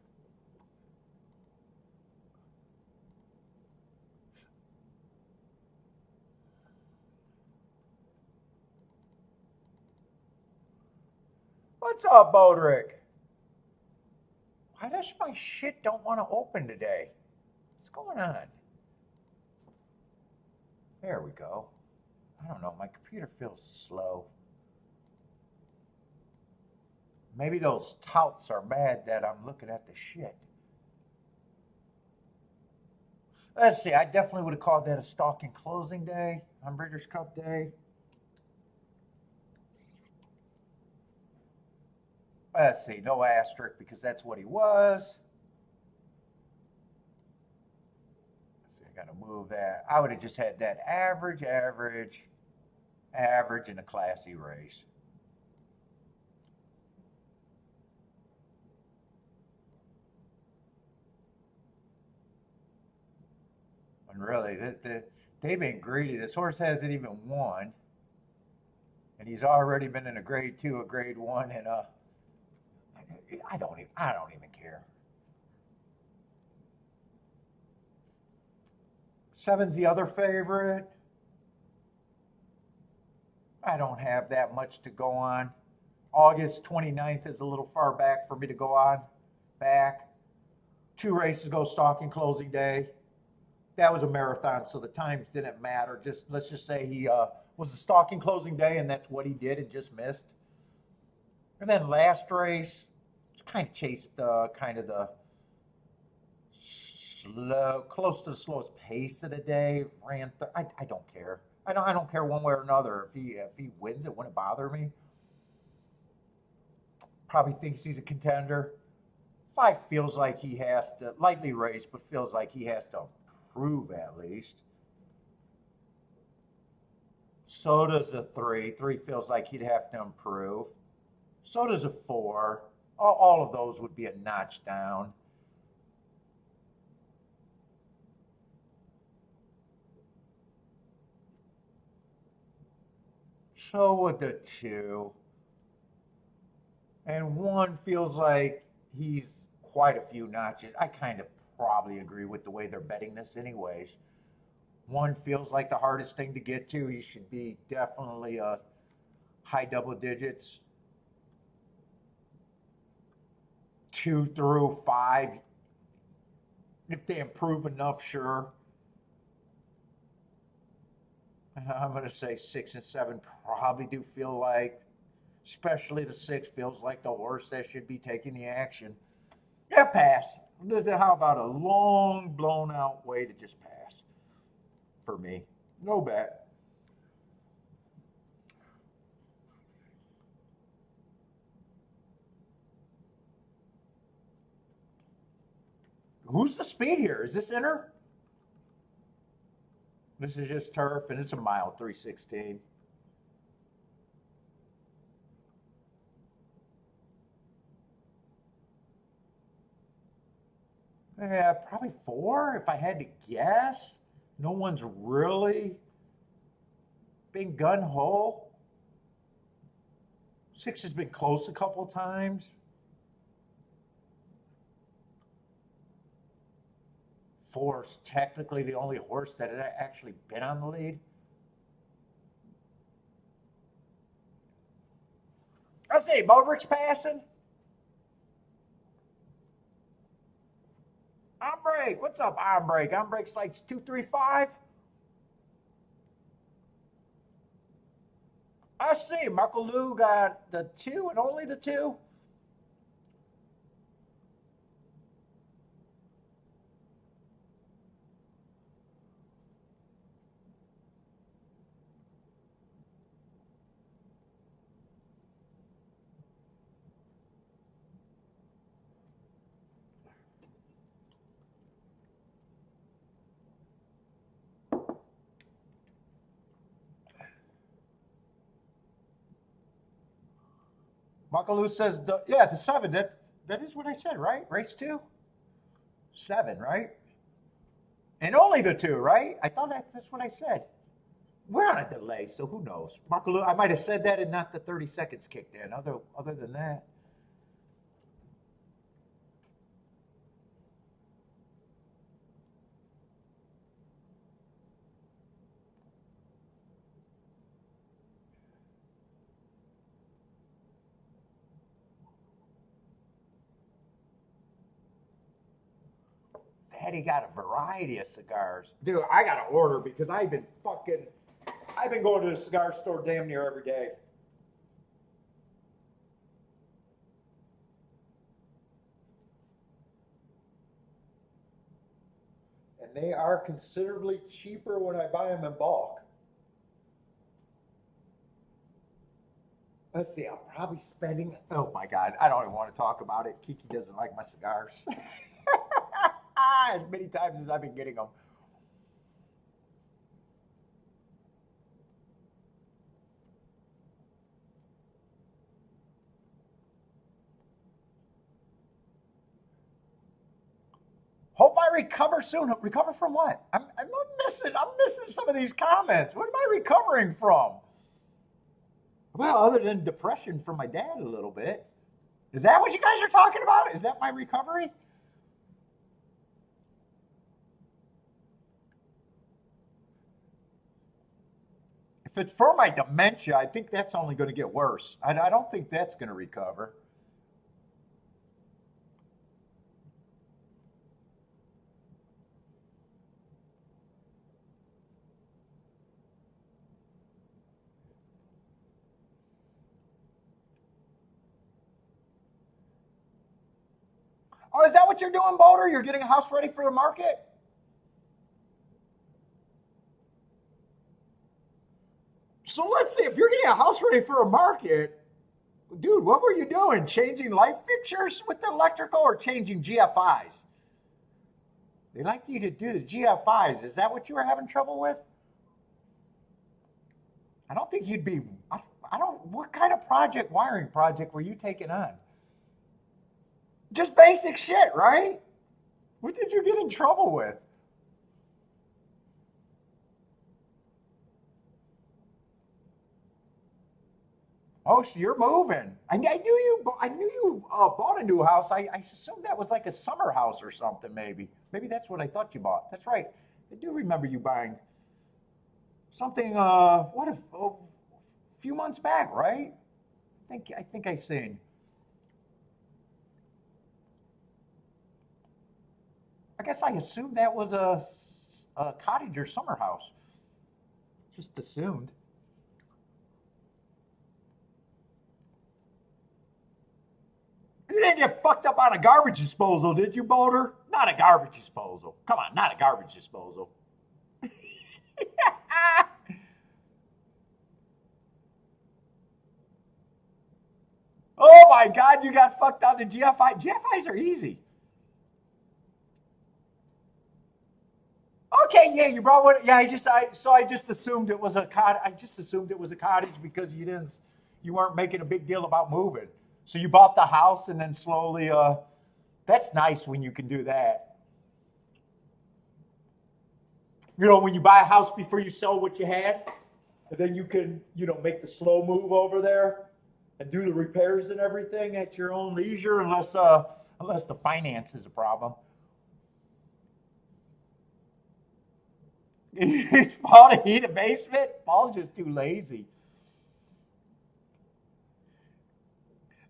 What's up, Bodrick? Why does my shit don't want to open today? What's going on? There we go. I don't know. My computer feels slow. Maybe those touts are mad that I'm looking at the shit. Let's see. I definitely would have called that a stalking closing day on Breeders' Cup Day. Let's see. No asterisk because that's what he was. Let's see. I got to move that. I would have just had that average in a classy race. And really, they've been greedy. This horse hasn't even won, and he's already been in a grade 2, a grade 1, and I don't even care. 7's the other favorite. I don't have that much to go on. August 29th is a little far back for me to go on back. 2 races ago, stalking closing day. That was a marathon, so the times didn't matter. Let's just say he was a stalking closing day, and that's what he did and just missed. And then last race, kind of chased kind of the slow, close to the slowest pace of the day. I don't care. I don't care one way or another. If he wins, it wouldn't bother me. Probably thinks he's a contender. 5 feels like he has to lightly raced, but feels like he has to prove at least. So does a 3. 3 feels like he'd have to improve. So does a 4. All of those would be a notch down. So would the 2. And 1 feels like he's quite a few notches. I kind of probably agree with the way they're betting this anyways. 1 feels like the hardest thing to get to. He should be definitely a high double digits. 2 through 5, if they improve enough, sure. I'm going to say 6 and 7 probably do feel like, especially the 6 feels like the horse that should be taking the action. Yeah, pass. How about a long, blown out way to just pass? For me, no bet. Who's the speed here? Is this inner? This is just turf, and it's a mile 316. Yeah, probably 4 if I had to guess. No one's really been gun ho. 6 has been close a couple times. 4's technically the only horse that had actually been on the lead. I say Modric's passing. On break. What's up, on break? On break sites 235. I see. Marco Lou got the 2 and only the 2. Marco Lou says, yeah, the 7. That is what I said, right? Race 2? 7, right? And only the 2, right? I thought that's what I said. We're on a delay, so who knows? Marco Lou, I might have said that and not the 30 seconds kicked in. Other than that. Daddy got a variety of cigars. Dude, I got to order because I've been going to the cigar store damn near every day. And they are considerably cheaper when I buy them in bulk. Let's see, I'm probably spending, oh my God, I don't even want to talk about it. Kiki doesn't like my cigars. As many times as I've been getting them. Hope I recover soon. Recover from what? I'm missing some of these comments. What am I recovering from? Well, other than depression from my dad a little bit. Is that what you guys are talking about? Is that my recovery? If it's for my dementia, I think that's only going to get worse. I don't think that's going to recover. Oh, is that what you're doing, Boulder? You're getting a house ready for the market? So let's see, if you're getting a house ready for a market, dude, what were you doing? Changing light fixtures with the electrical or changing GFIs? They like you to do the GFIs. Is that what you were having trouble with? I don't think you'd be, I don't, what kind of wiring project were you taking on? Just basic shit, right? What did you get in trouble with? Oh, so you're moving. I knew you. I knew you bought a new house. I assumed that was like a summer house or something. Maybe that's what I thought you bought. That's right. I do remember you buying something. A few months back, right? I think I seen. I guess I assumed that was a cottage or summer house. Just assumed. You didn't get fucked up on a garbage disposal, did you, Boulder? Not a garbage disposal. Come on, not a garbage disposal. Oh my God, you got fucked on the GFI. GFIs are easy. Okay, yeah, you brought one. Yeah, I just assumed it was a cottage. I just assumed it was a cottage because you weren't making a big deal about moving. So you bought the house and then slowly. That's nice when you can do that. You know, when you buy a house before you sell what you had, and then you can, make the slow move over there and do the repairs and everything at your own leisure, unless the finance is a problem. Paul to heat a basement? Paul's just too lazy.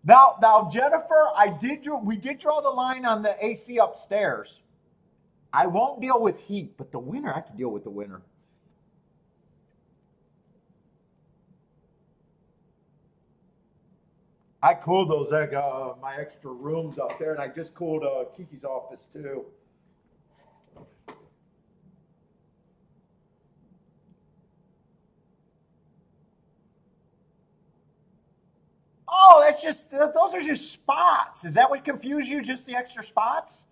Now, Jennifer, we did draw the line on the AC upstairs. I won't deal with heat, but the winter, I can deal with the winter. I cooled those my extra rooms up there, and I just cooled Kiki's office too. Oh, those are just spots. Is that what confused you? Just the extra spots?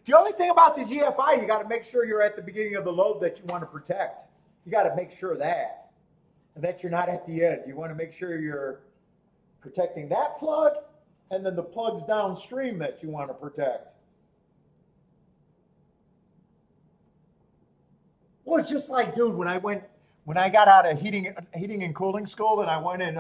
The only thing about the GFI, you got to make sure you're at the beginning of the load that you want to protect. You got to make sure that, and that you're not at the end. You want to make sure you're protecting that plug, and then the plugs downstream that you want to protect. Well, it's just like, dude, when I got out of heating and cooling school, and I went in.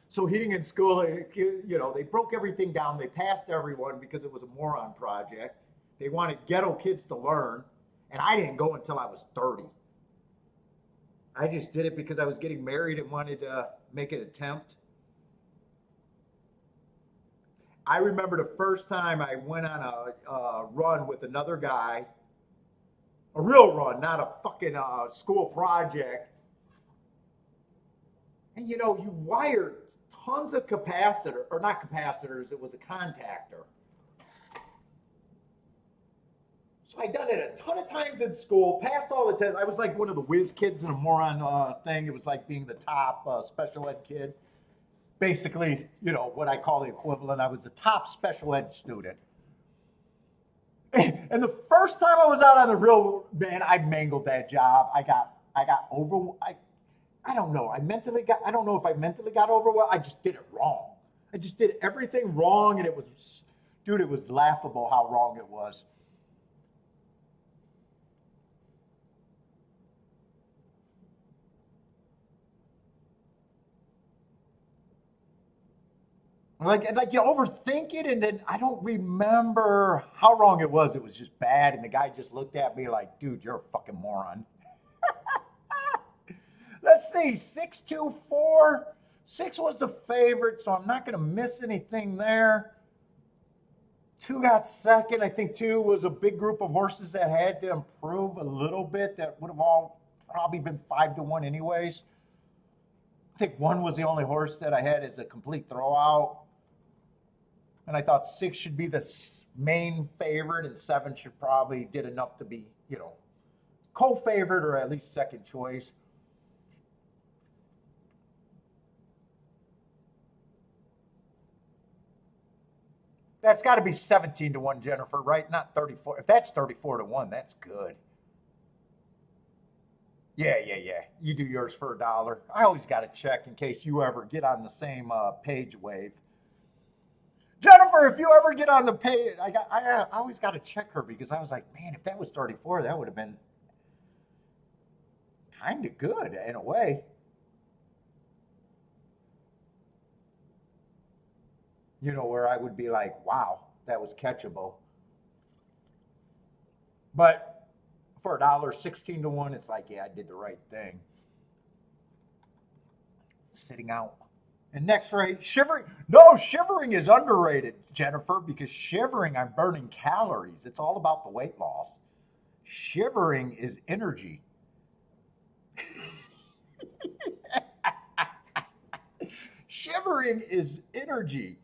So heating and school, they broke everything down. They passed everyone because it was a moron project. They wanted ghetto kids to learn, and I didn't go until I was 30. I just did it because I was getting married and wanted to make an attempt. I remember the first time I went on a run with another guy, a real run, not a fucking school project. And you wired tons of capacitor, or not capacitors, it was a contactor. So I done it a ton of times in school, passed all the tests. I was like one of the whiz kids in a moron thing. It was like being the top special ed kid. Basically, what I call the equivalent. I was the top special ed student. And the first time I was out on the real, man, I mangled that job. I got over. I don't know. I don't know if I mentally got overwhelmed. I just did it wrong. I just did everything wrong, and it was laughable how wrong it was. Like you overthink it, and then I don't remember how wrong it was. It was just bad, and the guy just looked at me like, dude, you're a fucking moron. Let's see, 624. 6 was the favorite, so I'm not going to miss anything there. 2 got second. I think 2 was a big group of horses that had to improve a little bit. That would have all probably been 5-1 anyways. I think 1 was the only horse that I had as a complete throwout. And I thought 6 should be the main favorite, and 7 should probably did enough to be, co-favorite or at least second choice. That's got to be 17 to 1, Jennifer, right? Not 34. If that's 34 to 1, that's good. Yeah. You do yours for $1. I always got to check in case you ever get on the same page wave. Jennifer, if you ever get on the page, I always got to check her because I was like, man, if that was 34, that would have been kind of good in a way. Where I would be like, wow, that was catchable. But for $1, 16 to 1, it's like, yeah, I did the right thing. Sitting out. And next rate, shivering. No, shivering is underrated, Jennifer, because shivering, I'm burning calories. It's all about the weight loss. Shivering is energy. Shivering is energy.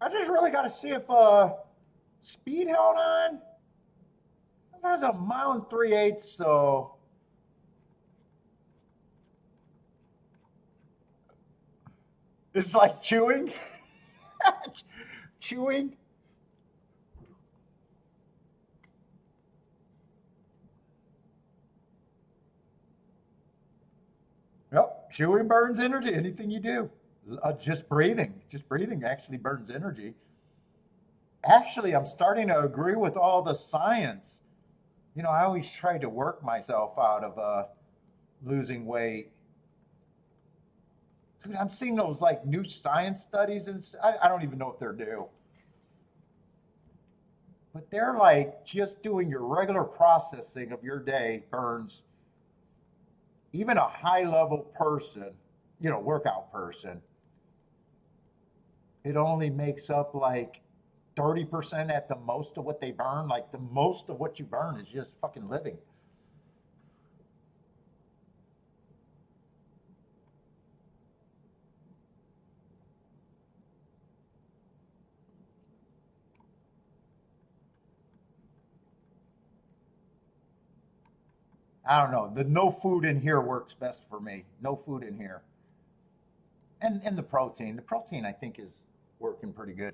I just really got to see if speed held on. That was a 1 3/8, so it's like chewing. Chewing. Yep, chewing burns energy. Anything you do. Just breathing actually burns energy. Actually, I'm starting to agree with all the science. I always try to work myself out of losing weight. Dude, I'm seeing those like new science studies, and I don't even know if they're new. But they're like just doing your regular processing of your day burns. Even a high level person, workout person, it only makes up like 30% at the most of what they burn. Like the most of what you burn is just fucking living. I don't know. The no food in here works best for me. No food in here. And the protein. The protein I think is working pretty good.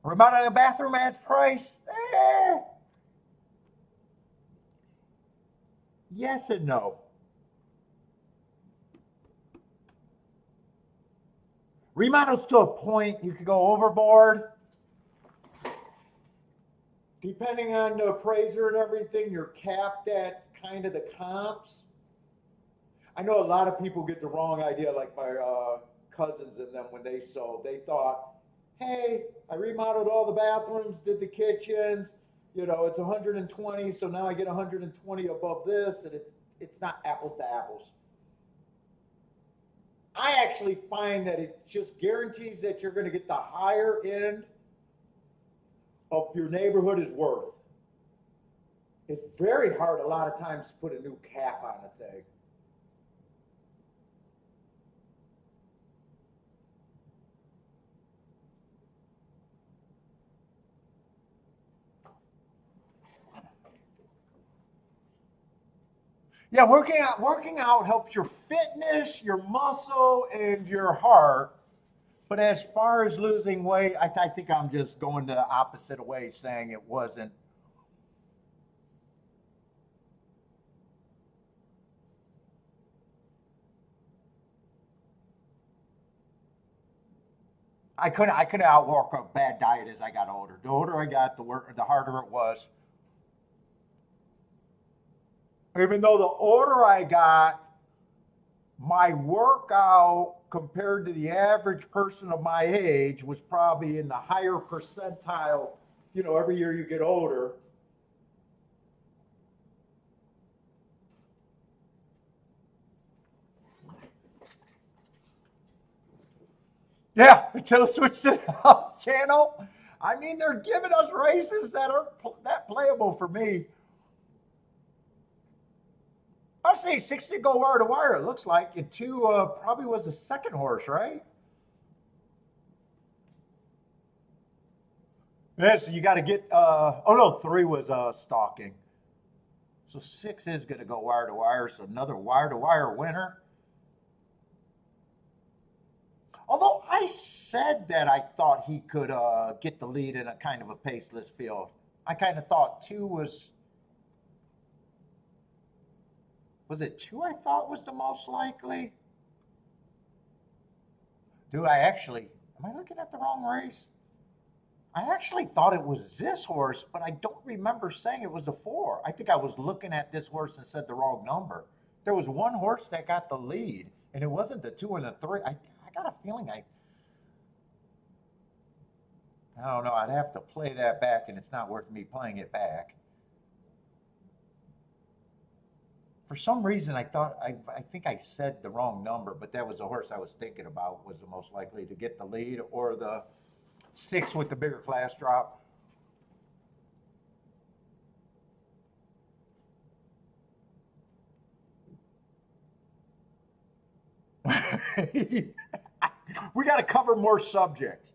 Remodeling a bathroom adds price? Yes and no. Remodels to a point, you could go overboard. Depending on the appraiser and everything, you're capped at kind of the comps. I know a lot of people get the wrong idea, like my cousins and them when they sold. They thought, hey, I remodeled all the bathrooms, did the kitchens, it's 120, so now I get 120 above this, and it's not apples to apples. I actually find that it just guarantees that you're going to get the higher end of your neighborhood is worth. It's very hard a lot of times to put a new cap on a thing. Yeah, working out helps your fitness, your muscle, and your heart. But as far as losing weight, I think I'm just going the opposite way, saying it wasn't. I couldn't outwork a bad diet as I got older. The older I got, the harder it was. Even though the older I got, my workout compared to the average person of my age was probably in the higher percentile. You know, every year you get older. Yeah, until switch to the health channel. I mean, they're giving us races that are that playable for me. I'll say 60 go wire to wire. It looks like and two probably was the second horse, right? Yeah, so you got to get. Oh no, three was stalking. So six is going to go wire to wire. So another wire to wire winner. Although I said that I thought he could get the lead in a kind of a paceless field. I kind of thought two was it two I thought was the most likely? Dude, am I looking at the wrong race? I actually thought it was this horse, but I don't remember saying it was the four. I think I was looking at this horse and said the wrong number. There was one horse that got the lead, and it wasn't the two and the three. I got a feeling I don't know. I'd have to play that back, and it's not worth me playing it back. For some reason, I think I said the wrong number, but that was the horse I was thinking about was the most likely to get the lead, or the six with the bigger class drop. We got to cover more subjects.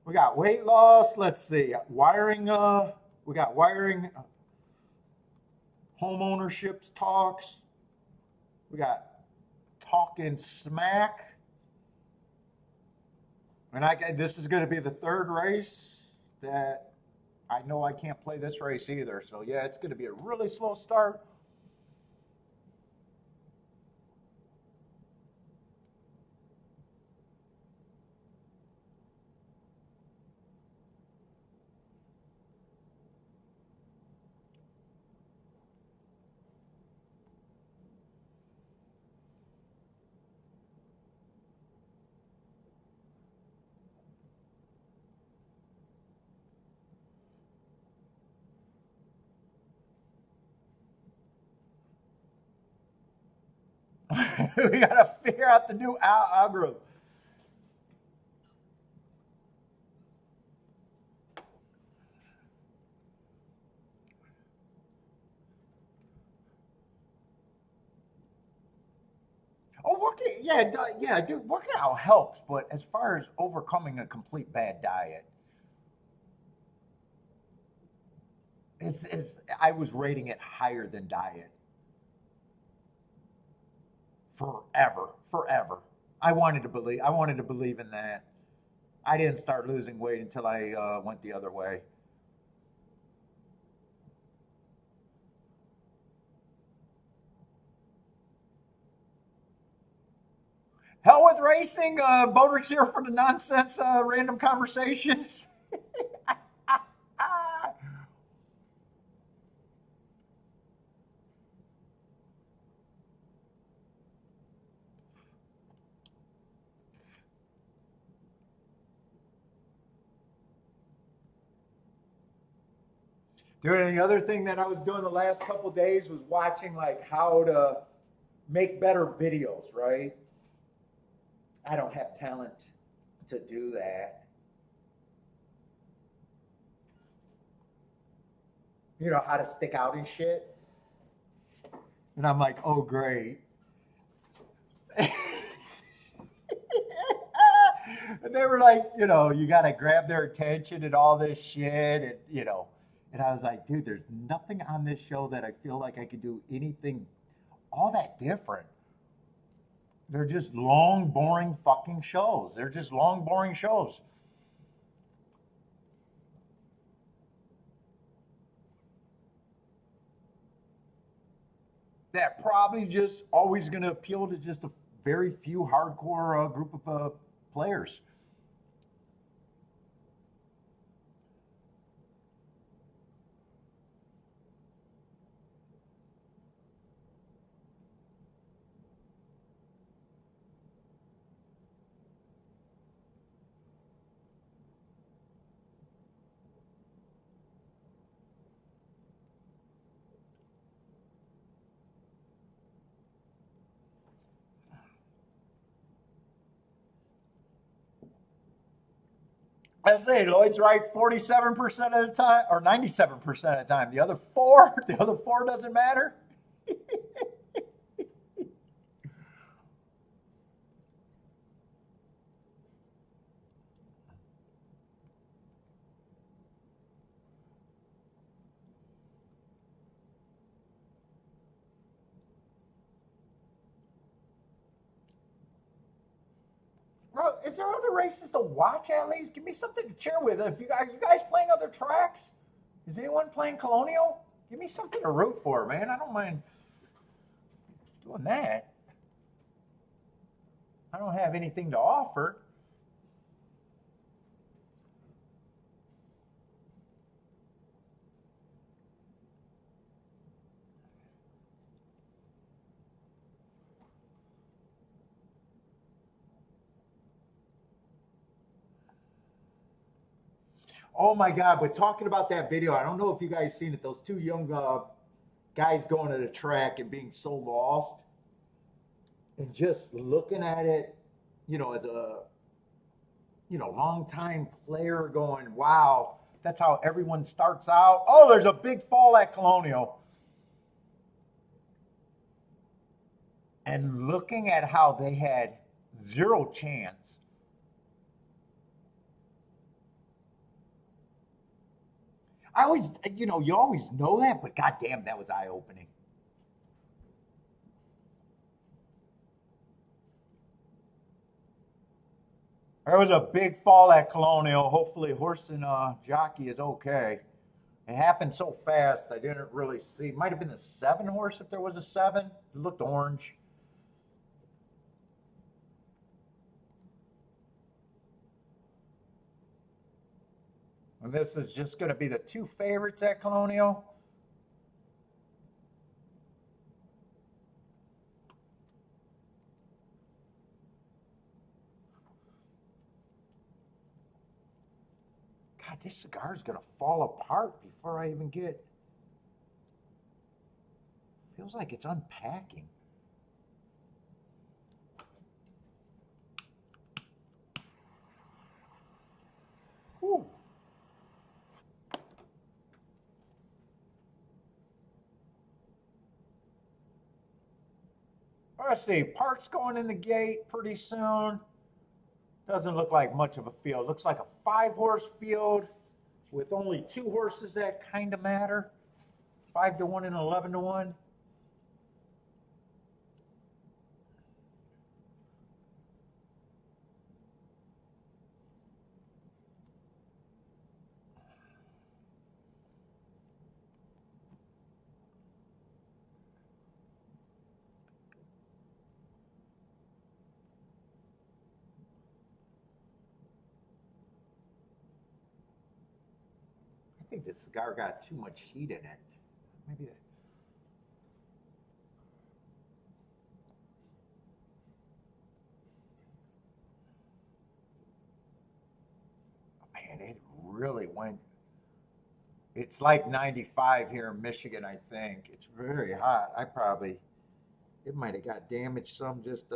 We got weight loss. Let's see, wiring. We got wiring. Home ownership talks. We got talking smack. And this is going to be the third race that I know I can't play this race either. So yeah, it's going to be a really slow start. We got to figure out the new algorithm. Oh, yeah, dude. Working out helps, but as far as overcoming a complete bad diet, it's. I was rating it higher than diet forever, forever. I wanted to believe in that. I didn't start losing weight until I went the other way. Hell with racing. Bodrick's here for the nonsense, random conversations. Dude, and the other thing that I was doing the last couple of days was watching like how to make better videos, right? I don't have talent to do that. You know, how to stick out and shit. And I'm like, oh, great. And they were like, you know, you got to grab their attention and all this shit. And, you know, and I was like, dude, there's nothing on this show that I feel like I could do anything all that different. They're just long, boring fucking shows. They're just long, boring shows. That probably just always going to appeal to just a very few hardcore group of players. I say Lloyd's right 47% of the time, or 97% of the time. The other four doesn't matter. Bro, is there other races to watch at least? Give me something to cheer with. If you guys playing other tracks? Is anyone playing Colonial? Give me something to root for, man. I don't mind doing that. I don't have anything to offer. Oh my God, we're talking about that video. I don't know if you guys seen it. Those two young guys going to the track and being so lost and just looking at it, as a, long time player going, wow, that's how everyone starts out. Oh, there's a big fall at Colonial. And looking at how they had zero chance. I always, you always know that, but goddamn, that was eye-opening. There was a big fall at Colonial. Hopefully, horse and jockey is okay. It happened so fast, I didn't really see. It might have been the 7 horse if there was a 7. It looked orange. And this is just going to be the 2 favorites at Colonial. God, this cigar is going to fall apart before I even get. Feels like it's unpacking. Whew. Let's see, Park's going in the gate pretty soon. Doesn't look like much of a field. Looks like a 5-horse field with only 2 horses that kind of matter. 5-1 and 11-1. I think this cigar got too much heat in it. Maybe that. Man, it really went. It's like 95 here in Michigan, I think. It's very hot. It might have got damaged some just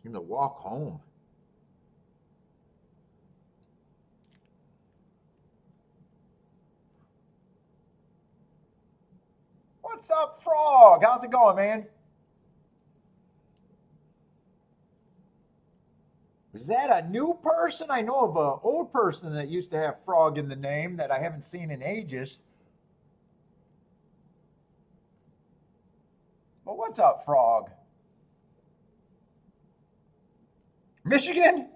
in the walk home. What's up, Frog? How's it going, man? Is that a new person? I know of an old person that used to have Frog in the name that I haven't seen in ages. Well, what's up, Frog? Michigan?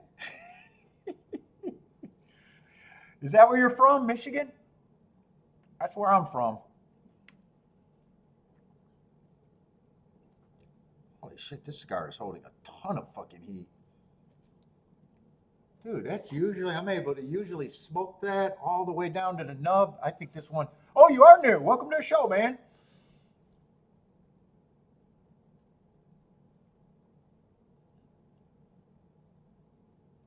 Is that where you're from, Michigan? That's where I'm from. Holy shit, this cigar is holding a ton of fucking heat. Dude, I'm able to usually smoke that all the way down to the nub. I think this one, oh, you are new. Welcome to the show, man.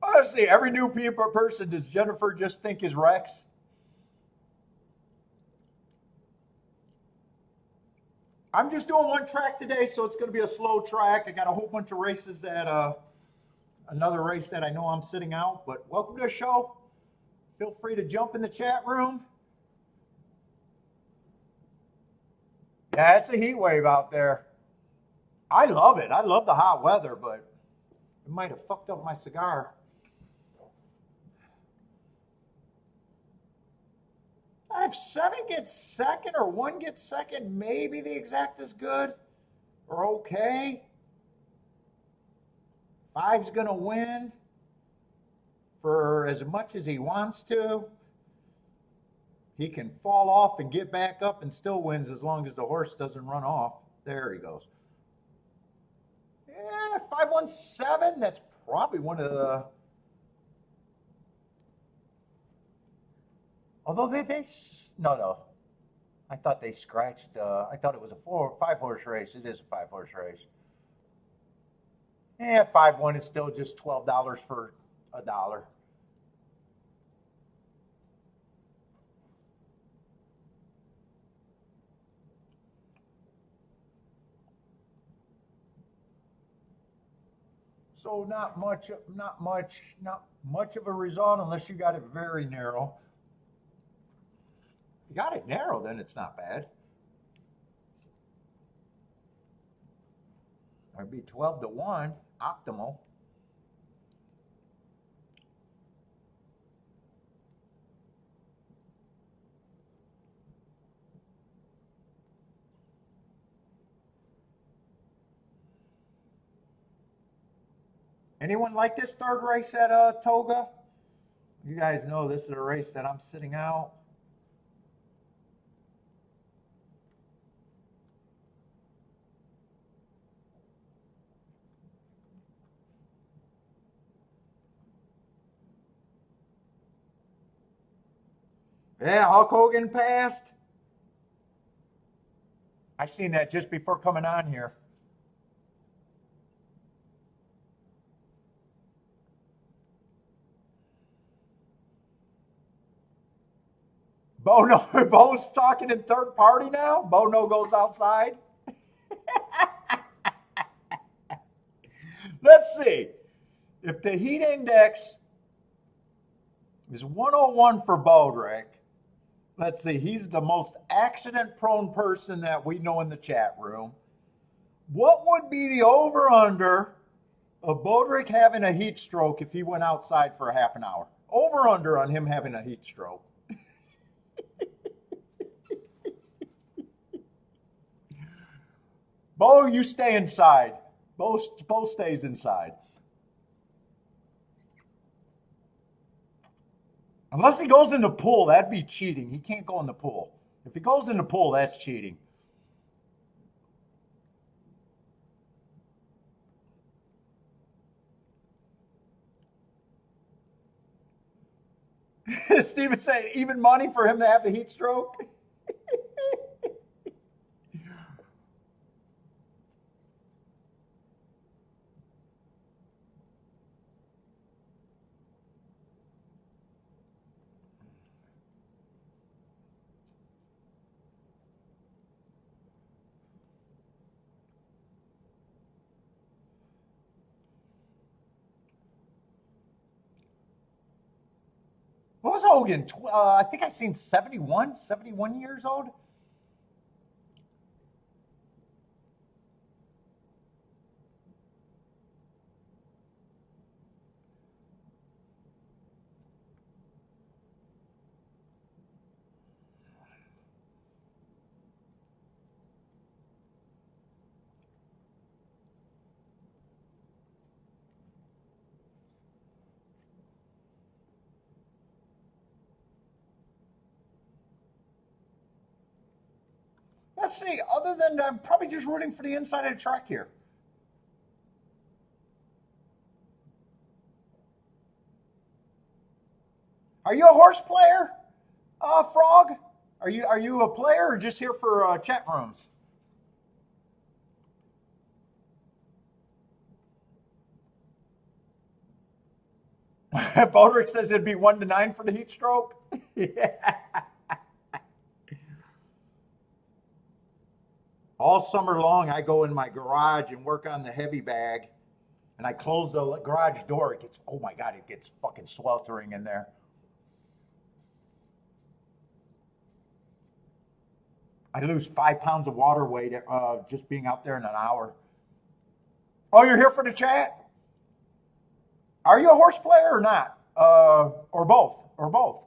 Honestly, every new person, does Jennifer just think is Rex? I'm just doing one track today, so it's going to be a slow track. I got a whole bunch of races that another race that I know I'm sitting out, but welcome to the show. Feel free to jump in the chat room. Yeah, it's a heat wave out there. I love it. I love the hot weather, but it might have fucked up my cigar. If 7 gets second or 1 gets second, maybe the exact is good or okay. 5's going to win for as much as he wants to. He can fall off and get back up and still wins as long as the horse doesn't run off. There he goes. Yeah, 517, that's probably one of the... Although no. I thought they scratched, I thought it was a 4 or 5 horse race. It is a 5 horse race. Yeah, 5-1 is still just $12 for $1. So not much of a result unless you got it very narrow. If you got it narrow, then it's not bad. It'd be 12-1, optimal. Anyone like this third race at Toga? You guys know this is a race that I'm sitting out. Yeah, Hulk Hogan passed. I seen that just before coming on here. Bo's talking in third party now. Bono goes outside. Let's see. If the heat index is 101 for Bodrick, let's see, he's the most accident-prone person that we know in the chat room. What would be the over-under of Bodrick having a heat stroke if he went outside for a half an hour? Over-under on him having a heat stroke. Bo, you stay inside. Bo stays inside. Unless he goes in the pool, that'd be cheating. He can't go in the pool. If he goes in the pool, that's cheating. Steven say, even money for him to have the heat stroke? What was Hogan? I think I seen 71 years old. Let's see, other than I'm probably just rooting for the inside of the track here. Are you a horse player, Frog? Are you a player or just here for chat rooms? Bodrick says it'd be 1-9 for the heat stroke. Yeah. All summer long, I go in my garage and work on the heavy bag. and I close the garage door, it gets, oh my God, it gets fucking sweltering in there. I lose 5 pounds of water weight just being out there in an hour. Oh, you're here for the chat? Are you a horse player or not? Or both? Or both?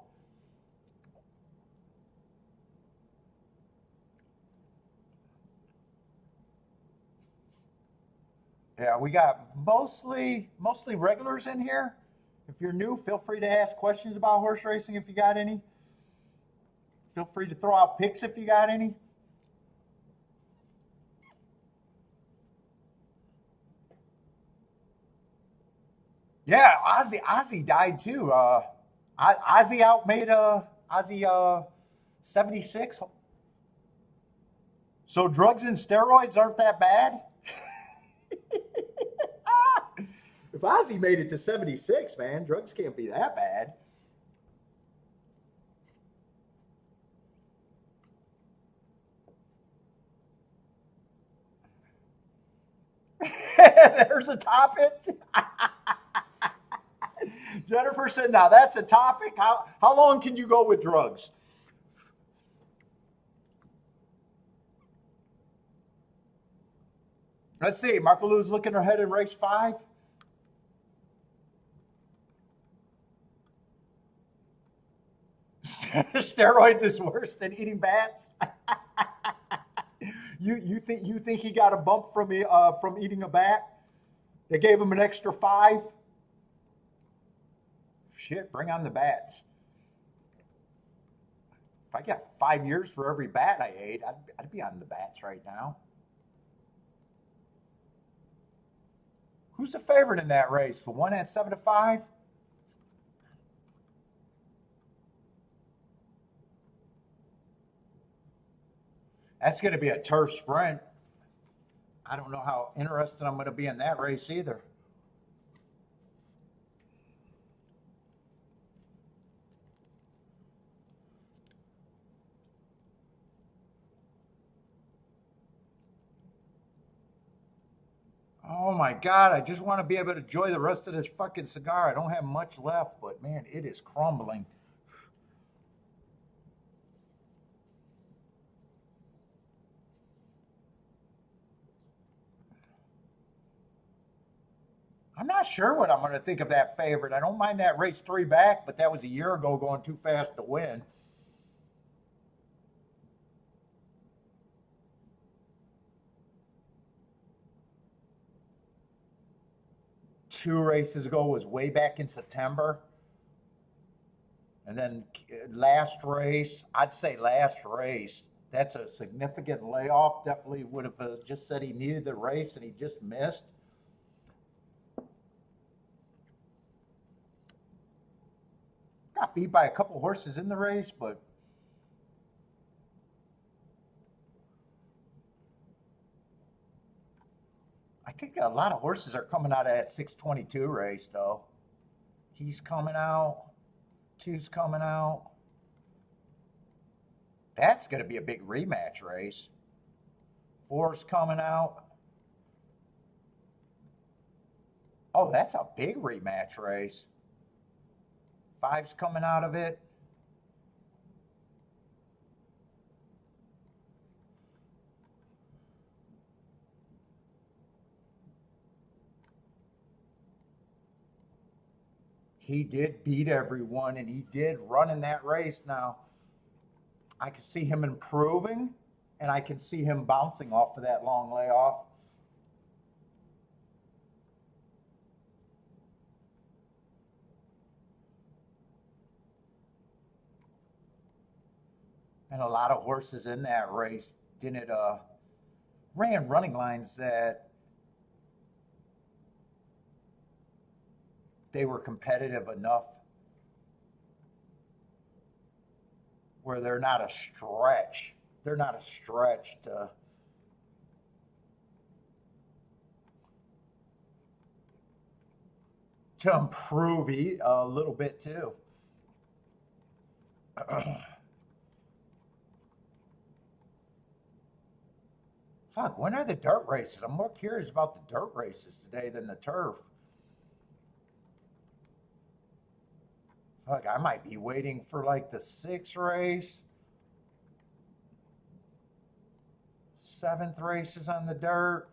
Yeah, we got mostly regulars in here. If you're new, feel free to ask questions about horse racing if you got any. Feel free to throw out picks if you got any. Yeah, Ozzy died too. Ozzy outmade Ozzy 76. So drugs and steroids aren't that bad? If Ozzy made it to 76, man, drugs can't be that bad. There's a topic. Jennifer said, now that's a topic. How long can you go with drugs? Let's see. Marco Lou's looking ahead in race 5. Steroids is worse than eating bats. You think he got a bump from eating a bat? They gave him an extra 5. Shit, bring on the bats. If I got 5 years for every bat I ate, I'd be on the bats right now. Who's the favorite in that race? The one at 7-5? That's going to be a turf sprint. I don't know how interested I'm going to be in that race either. Oh my God, I just want to be able to enjoy the rest of this fucking cigar. I don't have much left, but man, it is crumbling. I'm not sure what I'm going to think of that favorite. I don't mind that race 3 back, but that was a year ago going too fast to win. Two races ago was way back in September. And then last race, I'd say last race, that's a significant layoff. Definitely would have just said he needed the race and he just missed. Got beat by a couple horses in the race, but I think a lot of horses are coming out of that 622 race, though. He's coming out. 2's coming out. That's going to be a big rematch race. 4's coming out. Oh, that's a big rematch race. 5's coming out of it. He did beat everyone, and he did run in that race. Now, I can see him improving, and I can see him bouncing off of that long layoff. And a lot of horses in that race didn't ran running lines that they were competitive enough where they're not a stretch. They're not a stretch to improve a little bit too. Fuck, when are the dirt races? I'm more curious about the dirt races today than the turf. Fuck, I might be waiting for like the sixth race. Seventh races on the dirt.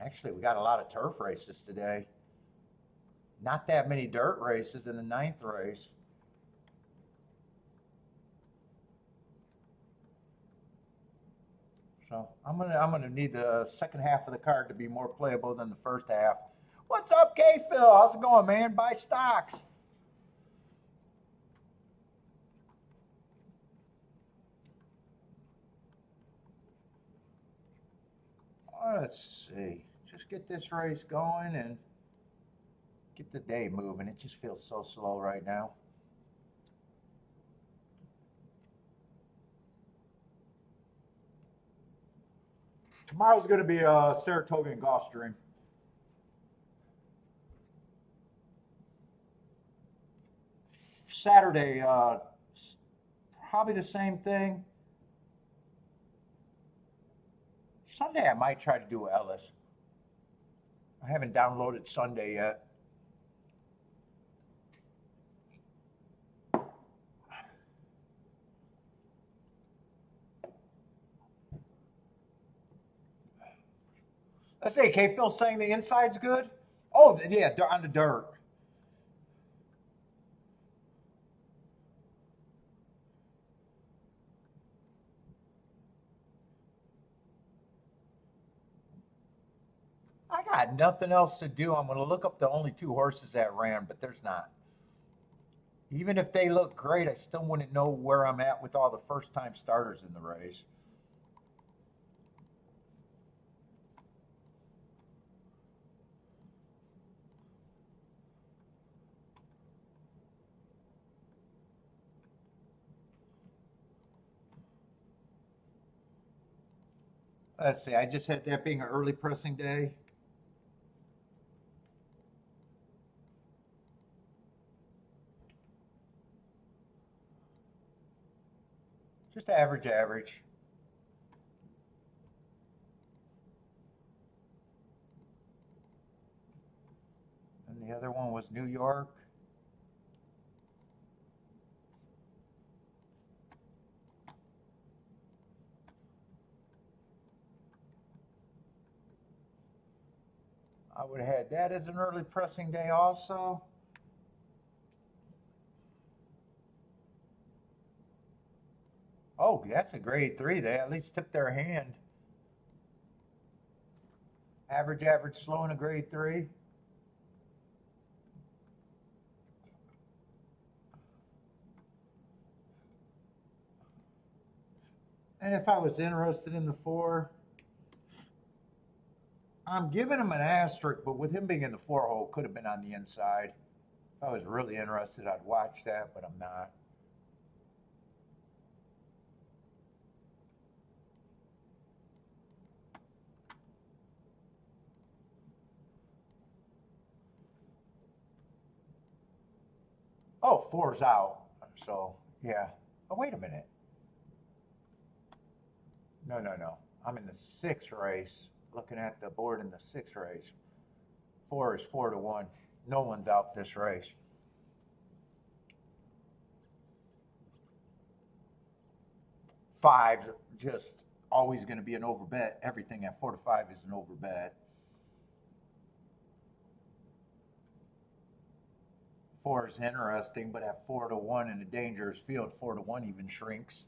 Actually, we got a lot of turf races today. Not that many dirt races in the ninth race. So I'm gonna need the second half of the card to be more playable than the first half. What's up, K Phil? How's it going, man? Buy stocks. Let's see. Just get this race going and get the day moving. It just feels so slow right now. Tomorrow's going to be Saratoga and Gulfstream. Saturday, probably the same thing. Sunday, I might try to do Ellis. I haven't downloaded Sunday yet. Let's say K Phil saying the inside's good. Oh, yeah, on the dirt. I got nothing else to do. I'm going to look up the only two horses that ran, but there's not. Even if they look great, I still wouldn't know where I'm at with all the first-time starters in the race. Let's see, I just had that being an early pressing day. Just average. And the other one was New York. I would have had that as an early pressing day also. Oh, that's a grade 3. They at least tipped their hand. Average, slow in a grade 3. And if I was interested in the 4, I'm giving him an asterisk, but with him being in the 4 hole, could have been on the inside. If I was really interested, I'd watch that, but I'm not. Oh, 4's out. So, yeah. Oh, wait a minute. No. I'm in the 6th race. Looking at the board in the 6th race. 4 is 4-1. No one's out this race. Five's just always going to be an overbet. Everything at 4-5 is an overbet. 4 is interesting, but at 4-1 in a dangerous field, 4-1 even shrinks.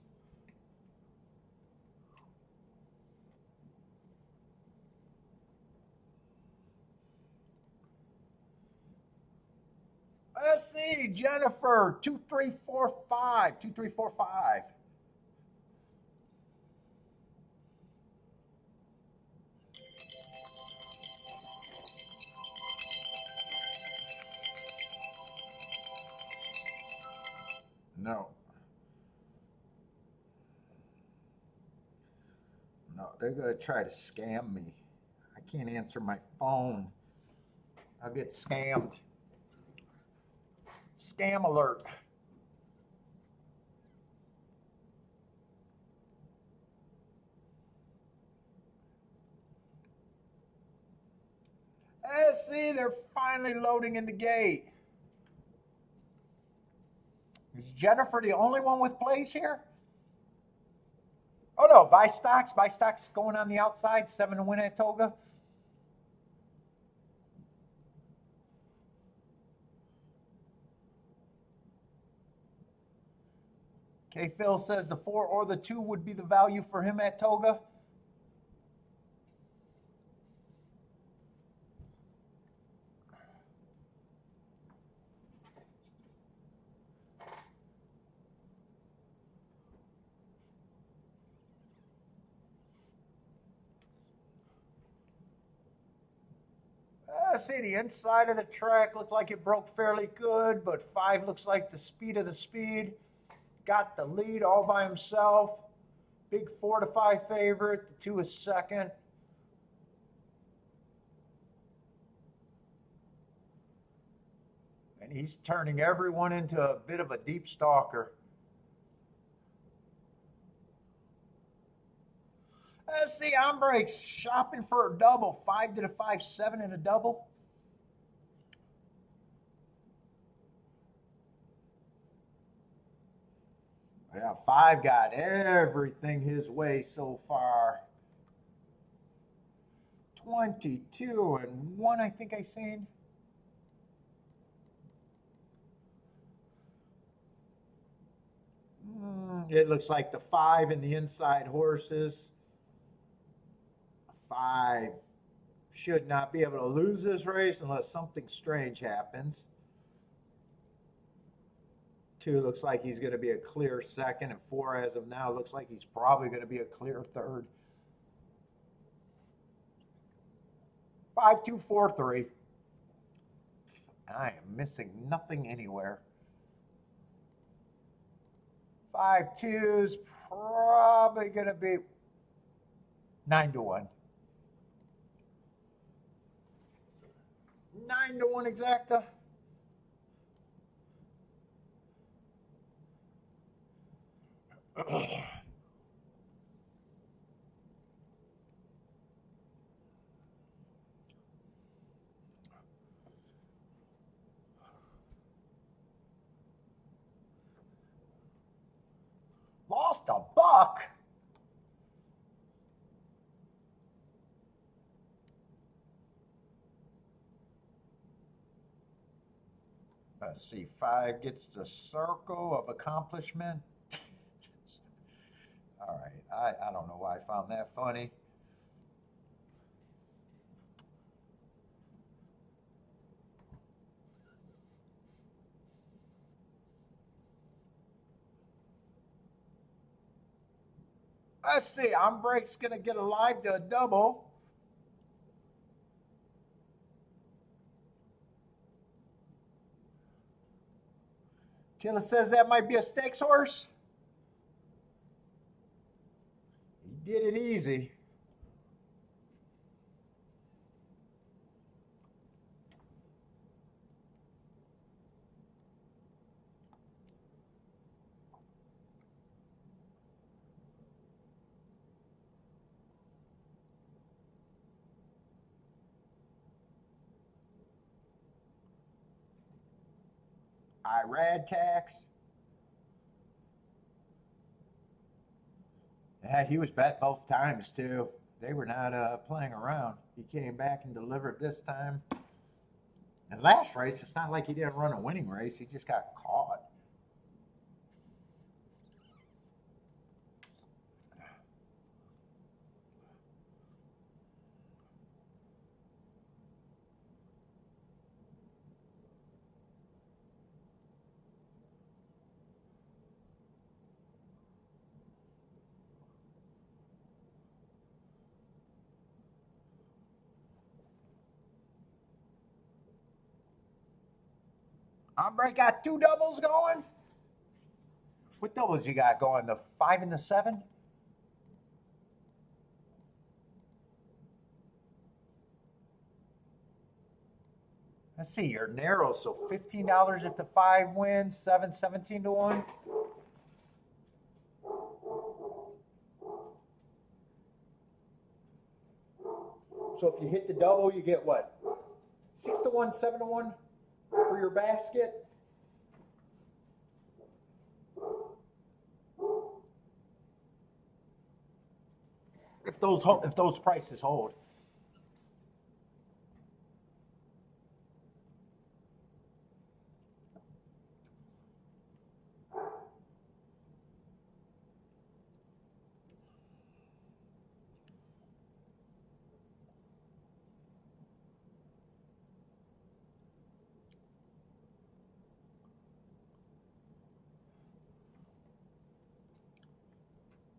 Let's see, Jennifer, 2345, 2345. No. No, they're going to try to scam me. I can't answer my phone. I'll get scammed. Scam alert. I Let's see, they're finally loading in the gate. Is Jennifer the only one with plays here? Oh no, buy stocks. Buy stocks going on the outside. 7 to win at Toga. Okay, Phil says the 4 or the 2 would be the value for him at Toga. See, the inside of the track looked like it broke fairly good, but 5 looks like the speed of the speed. Got the lead all by himself. Big 4 to 5 favorite. The 2 is second. And he's turning everyone into a bit of a deep stalker. Let's see, Ombre's shopping for a double. 5 to the 5, 7 in a double. Yeah, 5 got everything his way so far. 22 and 1, I think I seen. It looks like the 5 and the inside horses. 5 should not be able to lose this race unless something strange happens. 2 looks like he's going to be a clear second, and 4 as of now looks like he's probably going to be a clear third. 5, 2, 4, 3. I am missing nothing anywhere. 5, 2's probably going to be 9 to 1. 9 to 1 exacta. Lost a buck. Let's see, 5 gets the circle of accomplishment. All right, I don't know why I found that funny. Let's see, Ombre's going to get alive to a double. Tilla says that might be a stakes horse. He did it easy. Irad tax. Yeah, he was bet both times too. They were not playing around. He came back and delivered this time. And last race, it's not like he didn't run a winning race. He just got caught. Ombre got 2 doubles going. What doubles you got going? The 5 and the 7? Let's see, you're narrow, so $15 if the 5 wins, 7, 17 to 1. So if you hit the double, you get what? 6-1, 7-1 for your basket. If those prices hold.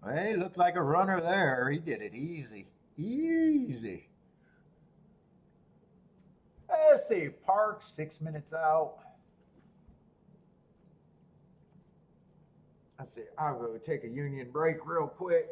Hey, looked like a runner there. He did it easy. Easy. Let's see. Park, 6 minutes out. Let's see. I'll go take a union break real quick.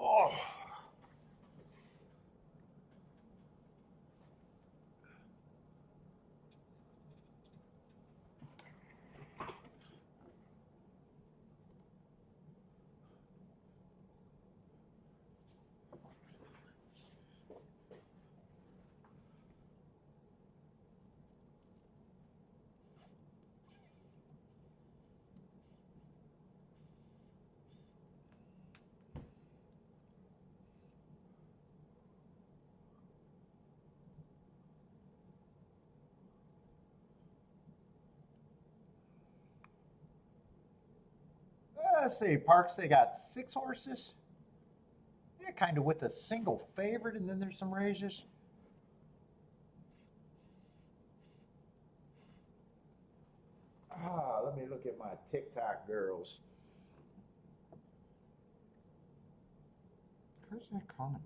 Oh. Let's see. Parks, they got 6 horses. Yeah, kind of with a single favorite, and then there's some races. Let me look at my TikTok girls. Where's the economy?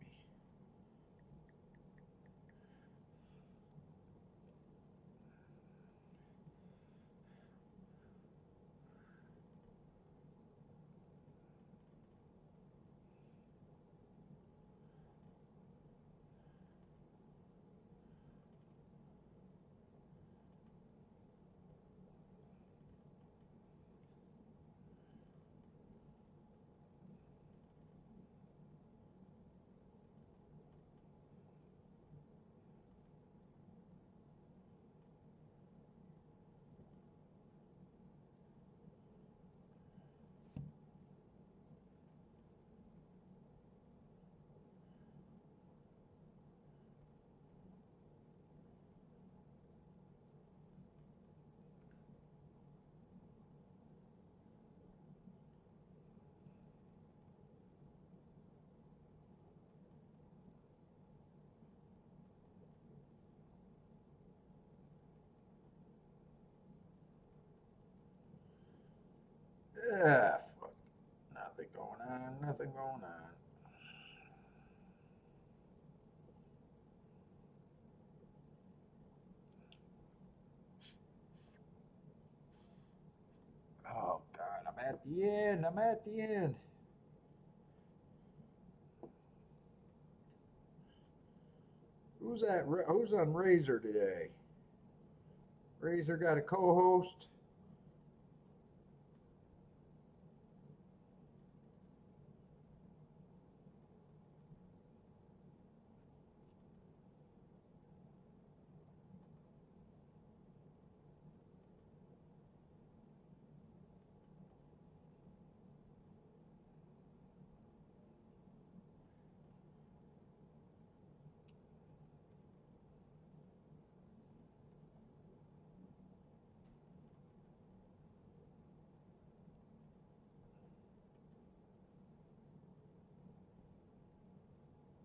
Fuck. Nothing going on. Nothing going on. at the end. I'm at the end. Who's that? Who's on Razor today? Razor got a co-host.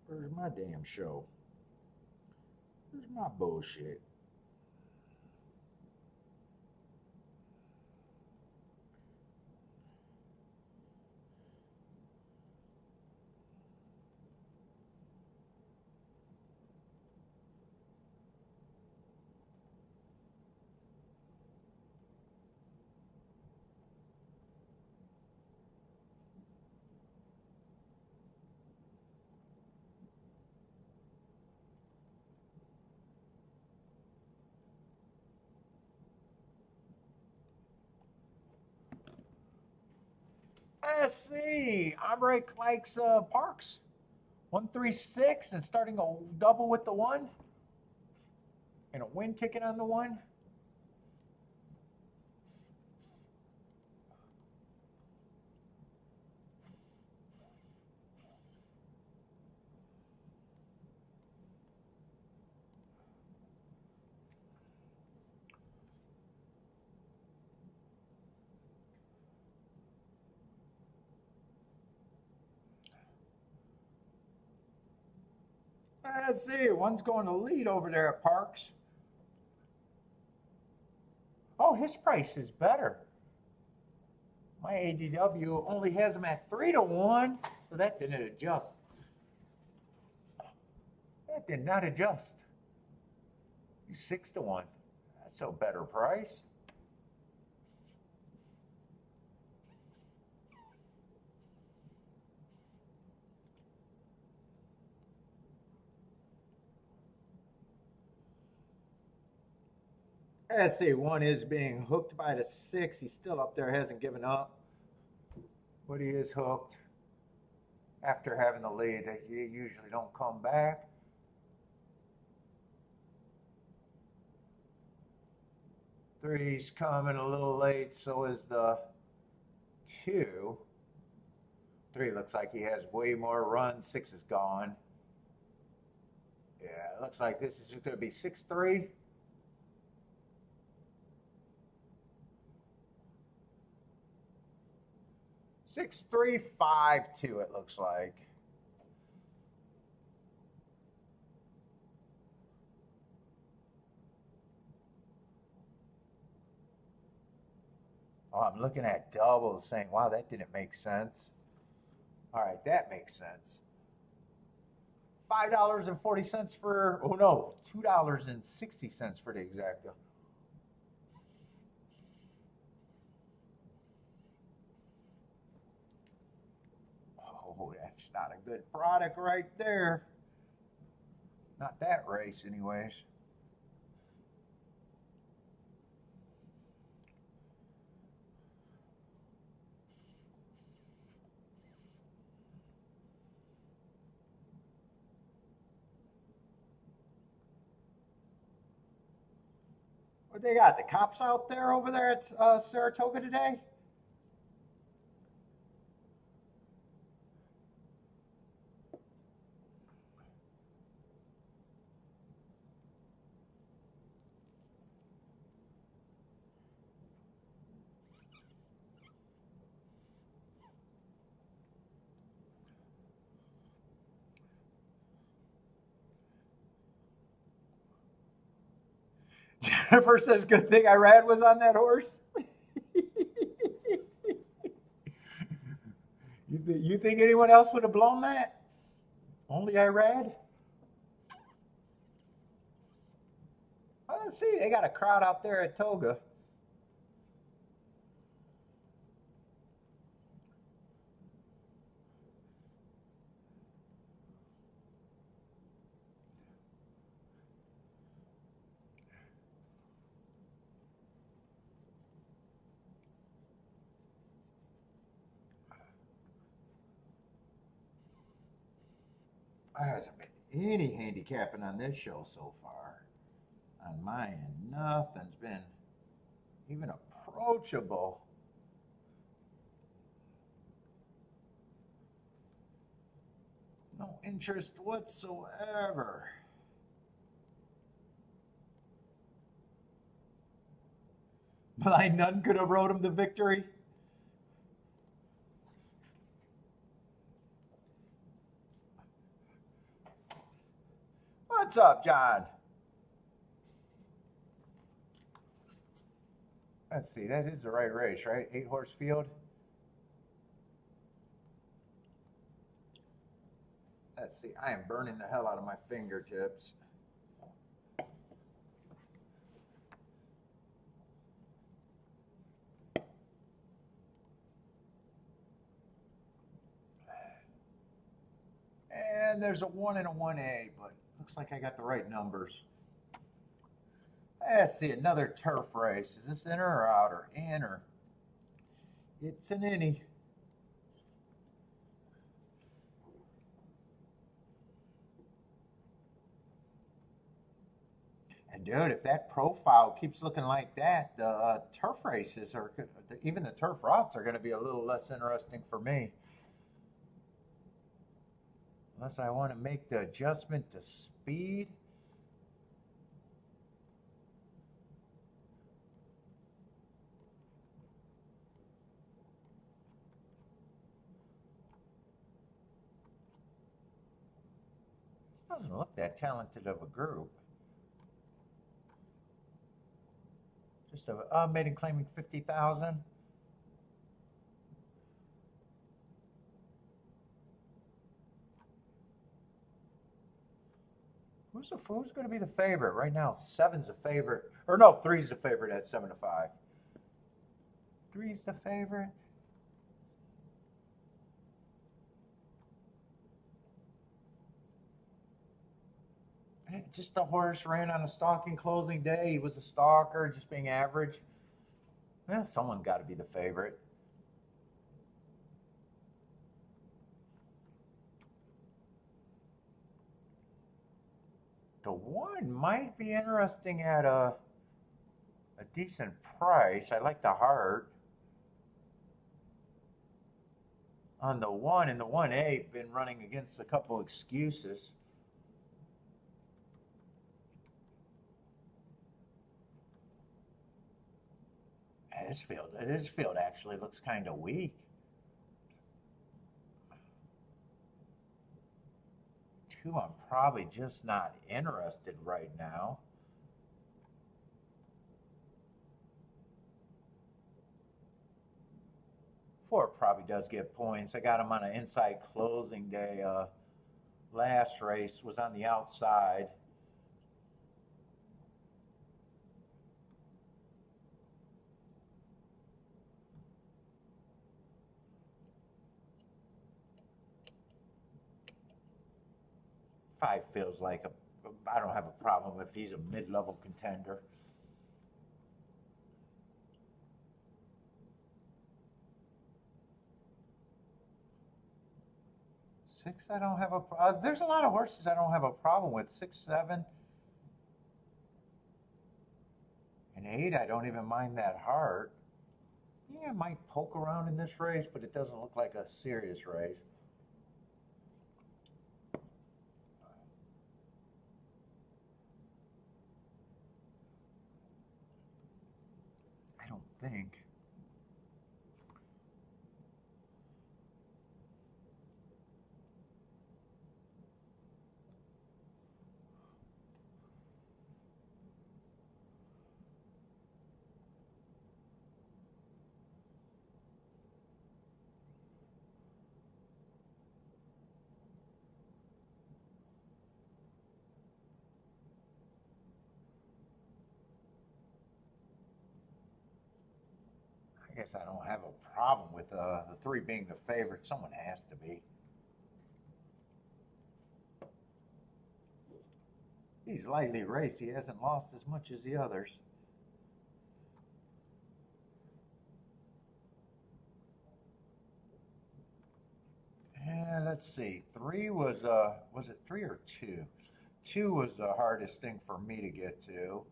Where's my damn show? Where's my bullshit? Let's see. Ombre likes Parks. 136 and starting a double with the one. And a win ticket on the one. Let's see. One's going to lead over there at Parks. Oh, his price is better. My ADW only has him at 3-1, so that didn't adjust. That did not adjust. He's 6-1. That's a better price. Let's see, one is being hooked by the 6. He's still up there, hasn't given up. But he is hooked. After having the lead, they usually don't come back. Three's coming a little late, so is the 2. 3 looks like he has way more runs. 6 is gone. Yeah, it looks like this is just going to be 6-3. Six, 3, 5, 2, it looks like. Oh, I'm looking at doubles saying, wow, that didn't make sense. All right, that makes sense. $5.40 for, oh no, $2.60 for the exacta. Oh, that's not a good product right there. Not that race, anyways. What they got? The cops out there over there at Saratoga today? Jennifer says, good thing Irad was on that horse. You think anyone else would have blown that? Only Irad? Well, let's see. They got a crowd out there at Toga. there hasn't been any handicapping on this show so far. On my end, nothing's been even approachable. No interest whatsoever. Blind Nun could have rode him to victory. What's up, John? Let's see, that is the right race, right? 8-horse field. Let's see, I am burning the hell out of my fingertips. And there's a 1 and a 1A, but looks like I got the right numbers. Let's see, another turf race. Is this inner or outer? Inner. It's an innie. And dude, if that profile keeps looking like that, the turf races are, even the turf routes are going to be a little less interesting for me. Unless I want to make the adjustment to speed. This doesn't look that talented of a group. Just a maiden claiming 50,000. Who's going to be the favorite right now? 7's the favorite, or no, 3's the favorite at 7 to 5. 3's the favorite. Just a horse ran on a stalking closing day. He was a stalker, just being average. Well, someone's got to be the favorite. The 1 might be interesting at a decent price. I like the heart. On the 1 and the 1A, been running against a couple excuses. This field actually looks kind of weak. 2, I'm probably just not interested right now. Four probably does get points. I got him on an inside closing day. Last race was on the outside. Five feels like I don't have a problem if he's a mid-level contender. Six, I don't have a there's a lot of horses I don't have a problem with. 6, 7, and 8, I don't even mind that heart. Yeah, I might poke around in this race, but it doesn't look like a serious race. I don't think. I guess I don't have a problem with the 3 being the favorite. Someone has to be. He's lightly raced. He hasn't lost as much as the others. Yeah, let's see. Three was it three or two? Two was the hardest thing for me to get to.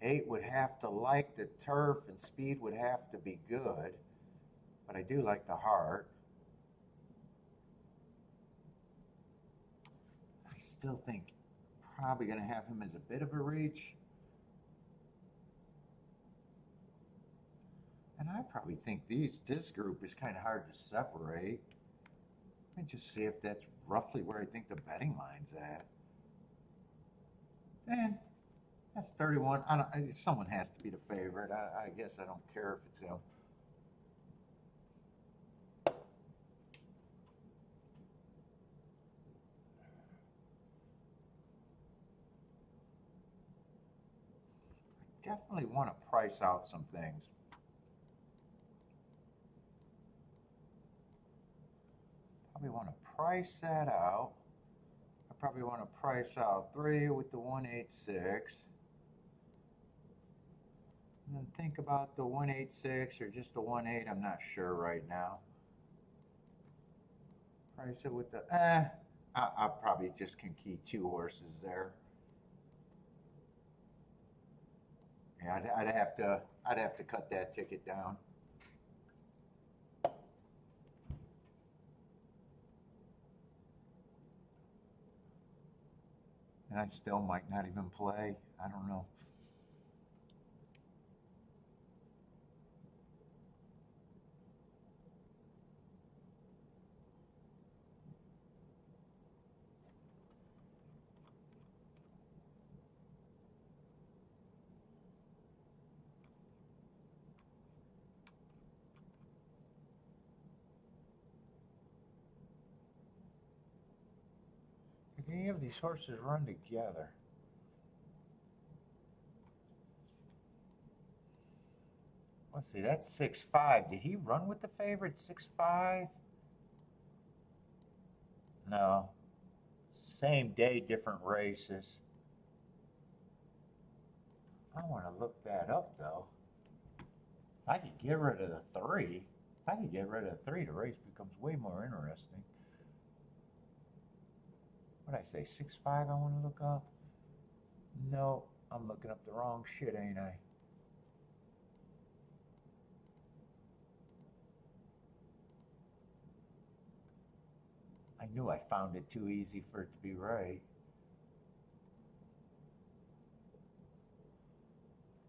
Eight would have to like the turf and speed would have to be good, but I do like the heart. I still think probably going to have him as a bit of a reach. And I probably think this group is kind of hard to separate. Let me just see if that's roughly where I think the betting line's at. And that's 31. Someone has to be the favorite. I guess I don't care if it's him. I definitely want to price out some things. Probably want to price that out. I probably want to price out 3 with the 186. And then think about the 186 or just the 18. I'm not sure right now. Price it with the I probably just can key 2 horses there. Yeah, I'd have to cut that ticket down. And I still might not even play. I don't know. Did any of these horses run together? Let's see, that's 6-5. Did he run with the favorite 6-5? No. Same day, different races. I want to look that up though. If I could get rid of the 3, if I could get rid of the 3, the race becomes way more interesting. What did I say? 6-5 I want to look up? No, I'm looking up the wrong shit, ain't I? I knew I found it too easy for it to be right.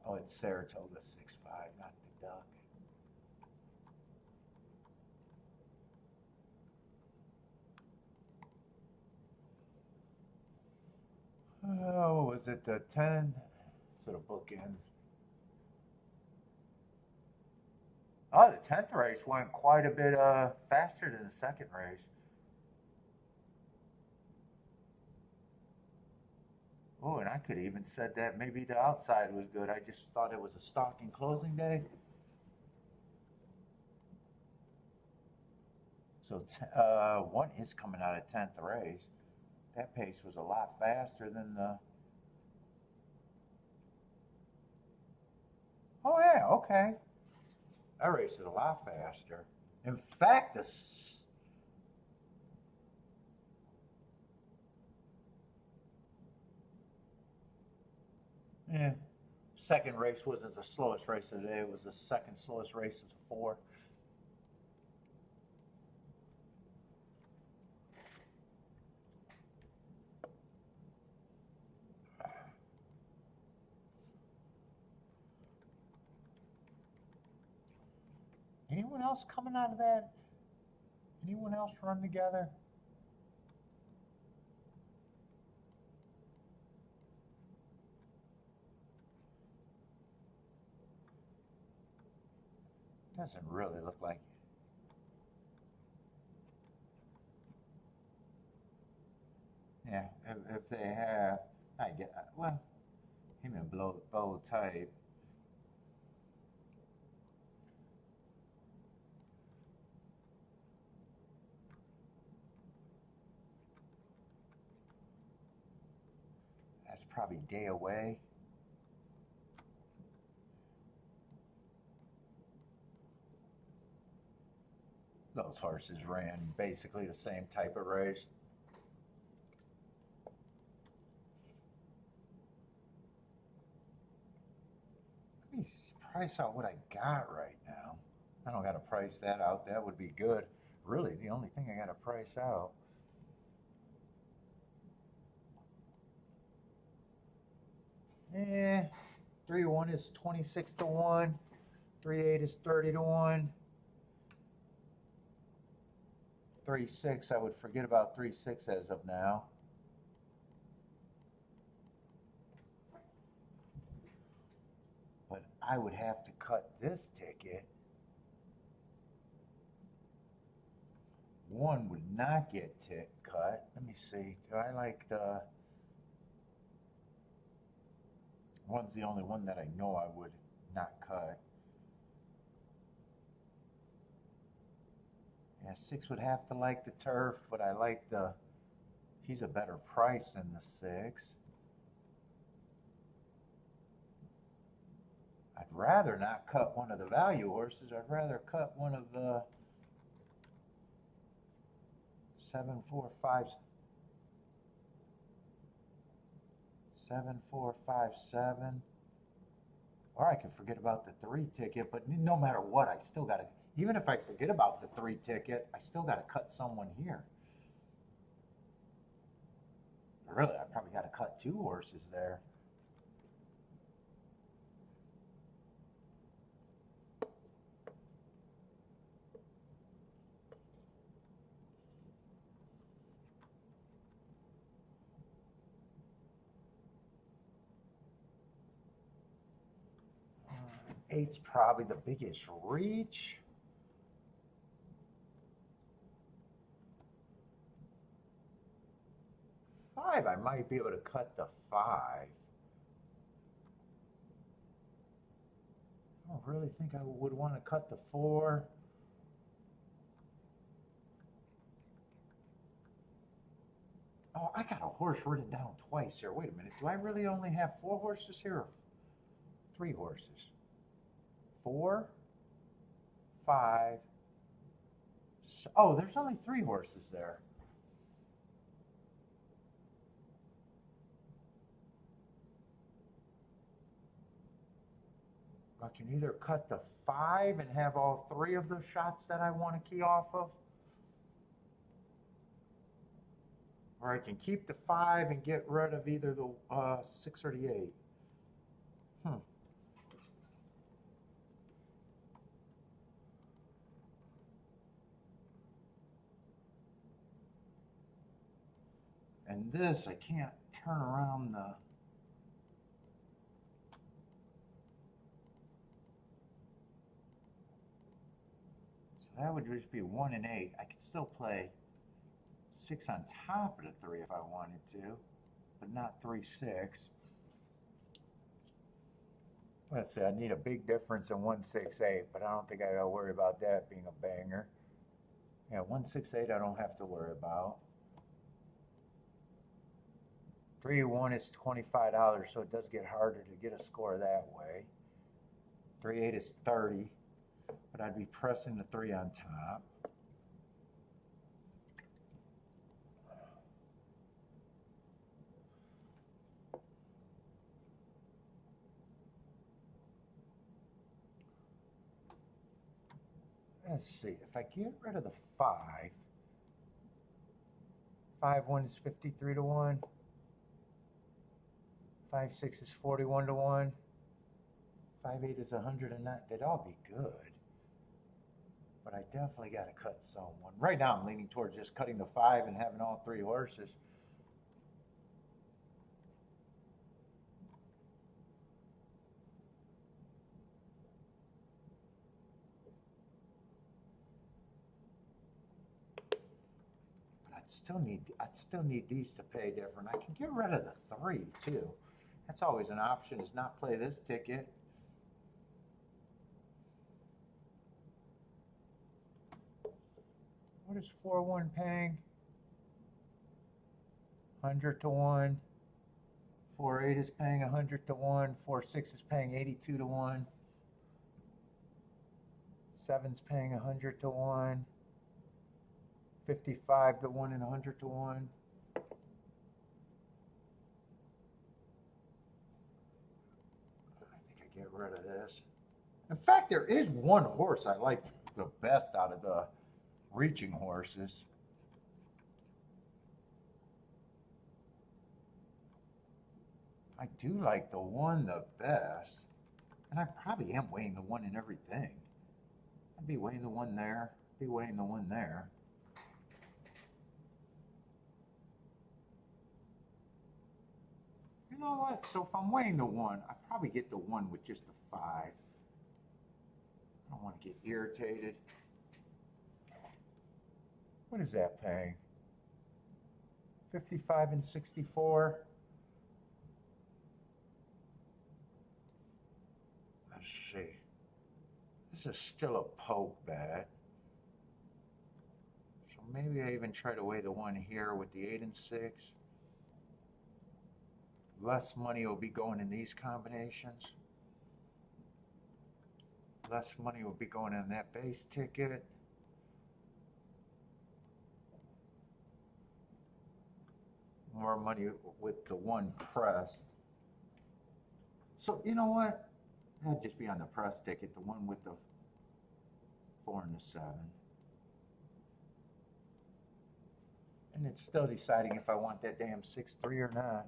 Oh, it's Saratoga 6-5, not the duck. Oh, was it the 10? Sort of bookend. Oh, the 10th race went quite a bit faster than the second race. Oh, and I could have even said that maybe the outside was good. I just thought it was a stocking closing day. So 1 is coming out of 10th race. That pace was a lot faster than the... Oh, yeah, okay. That race is a lot faster. In fact, yeah, second race wasn't the slowest race of the day. It was the second slowest race of the 4. Anyone else coming out of that? Anyone else run together? Doesn't really look like it. Yeah, if they have, I get, well, him and bow type. That's probably day away. Those horses ran basically the same type of race. Let me price out what I got right now. I don't got to price that out. That would be good. Really, the only thing I got to price out. Eh, 3-1 is 26 to 1. 3-8 is 30 to 1. 3-6, I would forget about 3-6 as of now. But I would have to cut this ticket. One would not get cut. Let me see. Do I like the... One's the only one that I know I would not cut. Yeah, 6 would have to like the turf, but I like the... He's a better price than the 6. I'd rather not cut one of the value horses. I'd rather cut one of the 7, 4, 5, 7, 4, 5, 7. Or I can forget about the 3 ticket, but no matter what, I still got to, even if I forget about the 3 ticket, I still got to cut someone here. Really, I probably got to cut 2 horses there. Eight's probably the biggest reach. Five, I might be able to cut the 5. I don't really think I would want to cut the 4. Oh, I got a horse written down twice here. Wait a minute. Do I really only have 4 horses here? Or 3 horses? 4, 5. Oh, there's only 3 horses there. I can either cut the 5 and have all 3 of the shots that I want to key off of, or I can keep the 5 and get rid of either the 6 or the 8. And this, I can't turn around the... So that would just be 1 and 8. I could still play 6 on top of the 3 if I wanted to, but not 3, 6. Let's see, I need a big difference in 1, 6, 8, but I don't think I gotta worry about that being a banger. Yeah, 1, 6, 8 I don't have to worry about. 3, 1 is $25, so it does get harder to get a score that way. 3, 8 is 30, but I'd be pressing the 3 on top. Let's see, if I get rid of the 5, 5, 1 is 53 to 1. 5, 6 is 41 to 1. 5, 8 is 109. They'd all be good. But I definitely got to cut someone. Right now I'm leaning towards just cutting the 5 and having all 3 horses. But I'd still need these to pay different. I can get rid of the 3 too. That's always an option, is not play this ticket. What is 4-1 paying? 100 to 1. 4-8 is paying 100 to 1. 4-6 is paying 82 to 1. 7's paying 100 to 1. 55 to 1 and 100 to 1. I think I get rid of this. In fact, there is one horse I like the best out of the reaching horses. I do like the one the best. And I probably am weighing the one in everything. I'd be weighing the one there. Be weighing the one there. You know what? So if I'm weighing the one, I probably get the one with just the 5. I don't want to get irritated. What is that paying? 55 and 64. Let's see. This is still a poke bet. So maybe I even try to weigh the one here with the 8 and 6. Less money will be going in these combinations. Less money will be going in that base ticket. More money with the one pressed. So you know what? That'd just be on the press ticket, the one with the 4 and the 7. And it's still deciding if I want that damn 6-3 or not.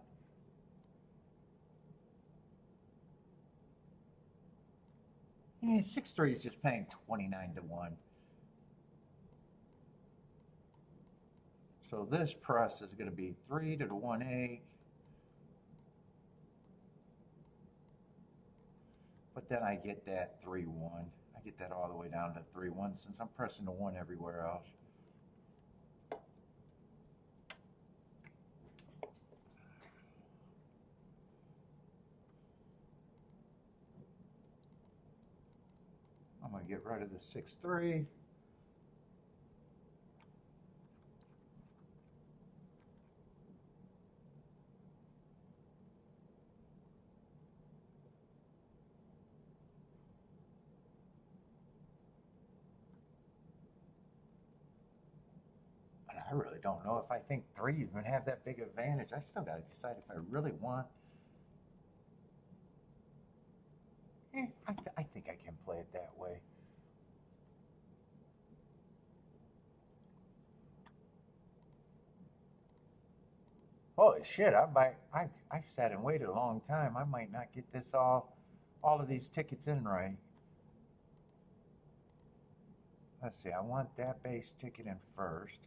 Yeah, 6-3 is just paying 29 to 1. So this press is going to be 3 to the 1-8. But then I get that 3-1. I get that all the way down to 3-1 since I'm pressing the 1 everywhere else. I'm going to get rid of the 6-3. And I really don't know if I think 3 is going to have that big advantage. I still got to decide if I really want. I think I can play it that way. Holy shit, I sat and waited a long time. I might not get this all of these tickets in right. Let's see, I want that base ticket in first.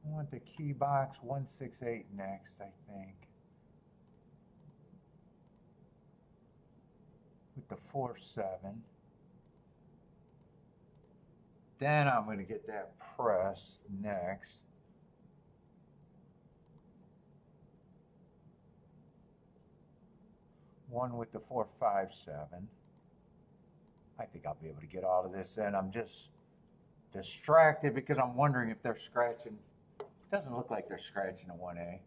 I want the key box 168 next, I think. With the 4-7. Then I'm going to get that press next. One with the 4-5-7. I think I'll be able to get all of this in. I'm just distracted because I'm wondering if they're scratching. It doesn't look like they're scratching a 1A.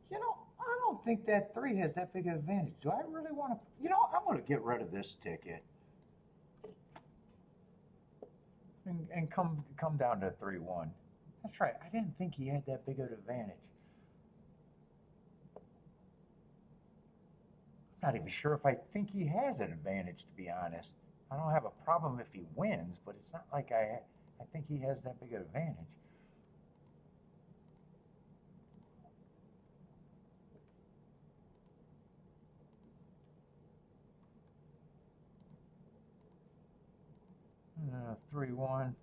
You know, I don't think that 3 has that big an advantage. Do I really want to? You know, I'm going to get rid of this ticket and come down to 3-1. That's right. I didn't think he had that big of an advantage. I'm not even sure if I think he has an advantage, to be honest. I don't have a problem if he wins, but it's not like I think he has that big of an advantage. Uh, 3-1.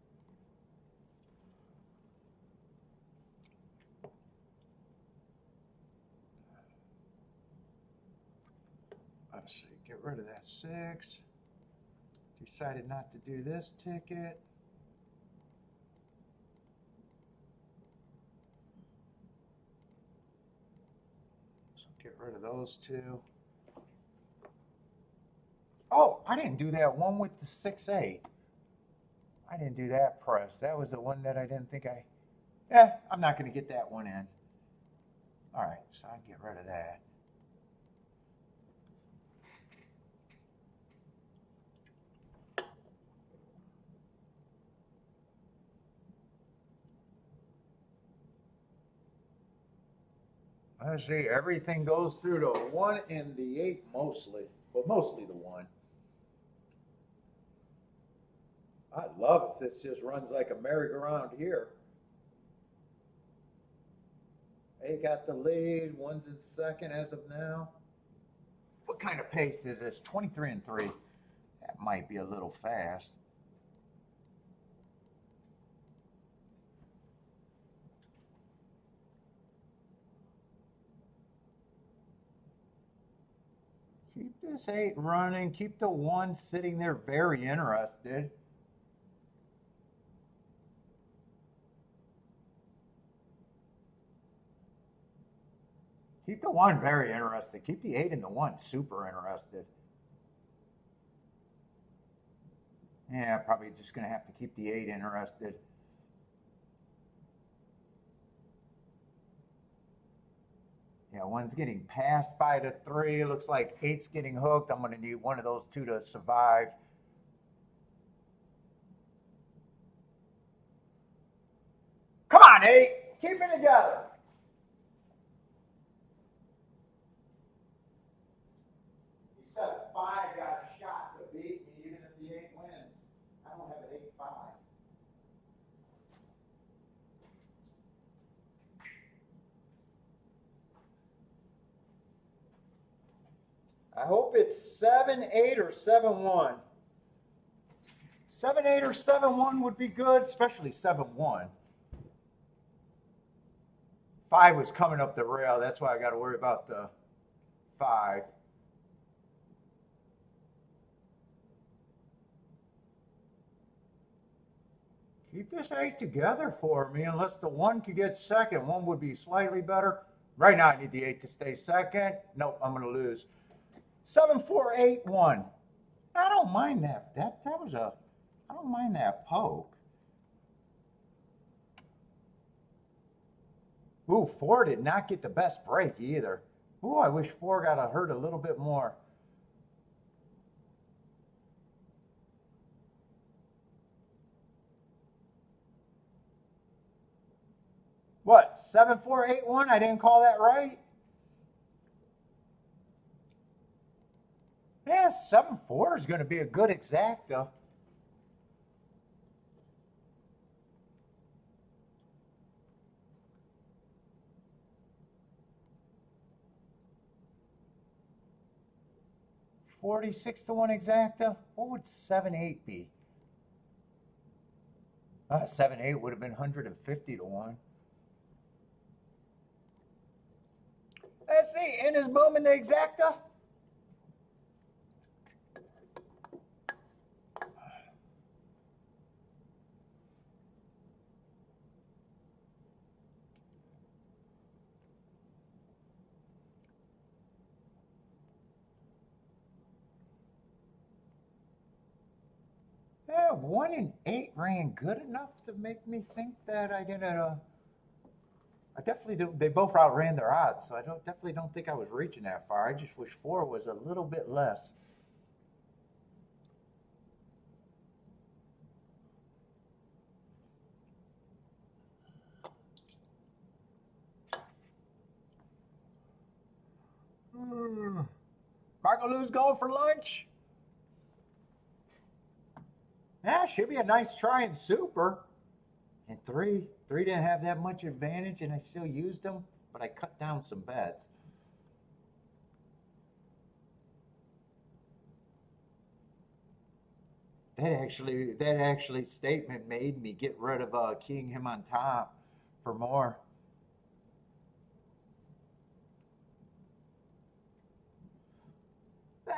Let's see, get rid of that 6. Decided not to do this ticket. So get rid of those 2. I didn't do that one with the 6-8. I didn't do that press. That was the one that I didn't think I'm not going to get that one in. All right, so I get rid of that. Let's see, everything goes through the 1 and the 8 mostly. Well, mostly the 1. I love if this just runs like a merry-go-round here. 8 got the lead, 1's in second as of now. What kind of pace is this? 23 and 3. That might be a little fast. Keep this 8 running. Keep the 1 sitting there very interested. Keep the 1 very interested. Keep the 8 and the 1 super interested. Yeah, probably just going to have to keep the 8 interested. Yeah, 1's getting passed by the 3. It looks like 8's getting hooked. I'm going to need one of those 2 to survive. Come on, 8. Keep it together. He said 5 got a shot to beat me even if the 8 wins. I don't have an 8-5. I hope it's 7-8 or 7-1. 7-8 or 7-1 would be good, especially 7-1. 5 was coming up the rail. That's why I got to worry about the 5. Keep this 8 together for me, unless the 1 could get second. 1 would be slightly better. Right now, I need the 8 to stay second. Nope, I'm going to lose. 7-4-8-1. I don't mind that. I don't mind that poke. Ooh, 4 did not get the best break either. Ooh, I wish 4 got hurt a little bit more. What, 7-4-8-1? I didn't call that right? Yeah, 7-4 is going to be a good exacta. $46-1 exacta. What would 7-8 be? 7-8 would have been $150-1. Let's see, in his boom in the exacta. Yeah, 1 and 8 ran good enough to make me think that I didn't. I definitely do. They both outran their odds, so I definitely don't think I was reaching that far. I just wish 4 was a little bit less. Marco Lou's going for lunch. Yeah, should be a nice try in super. And 3 didn't have that much advantage, and I still used them, but I cut down some bets. That actually statement made me get rid of keying him on top for more.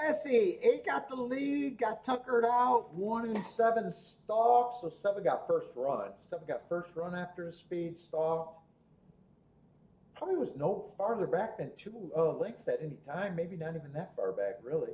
Let's see, 8 got the lead, got tuckered out, 1 and 7 stalked, so 7 got first run. 7 got first run after the speed, stalked. Probably was no farther back than 2 lengths at any time, maybe not even that far back, really.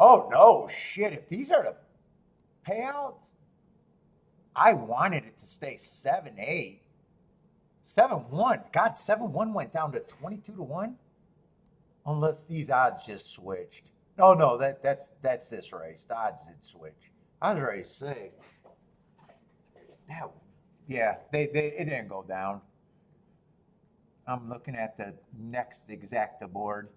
Oh no, shit! If these are the payouts, I wanted it to stay 7-8, 7-1. God, 7-1 went down to 22-1. Unless these odds just switched. Oh no, that's this race. The odds did switch. I was ready to say, that, yeah, they it didn't go down. I'm looking at the next exacta board.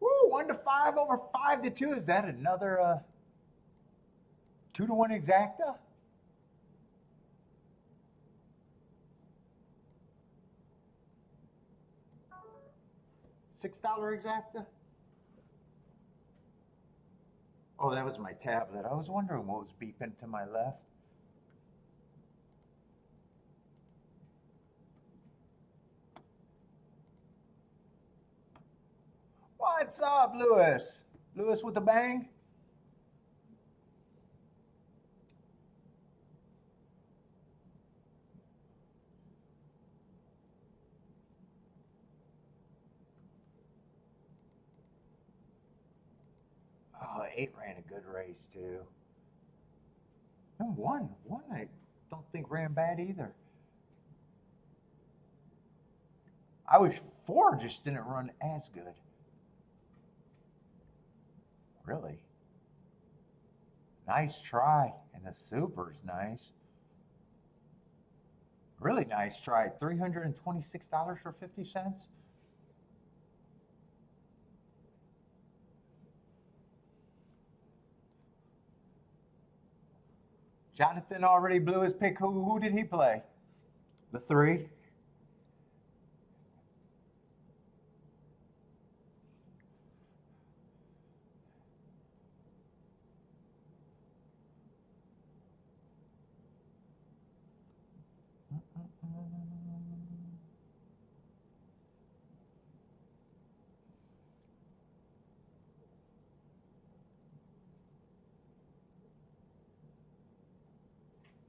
Woo, 1-5 over 5-2. Is that another 2-1 exacta? $6 exacta? Oh, that was my tablet. I was wondering what was beeping to my left. What's up, Lewis? Lewis with the bang? Oh, 8 ran a good race too. And one I don't think ran bad either. I wish 4 just didn't run as good. Really? Nice try. And the super's nice. Really nice try. $326.50. Jonathan already blew his pick. Who did he play? The 3?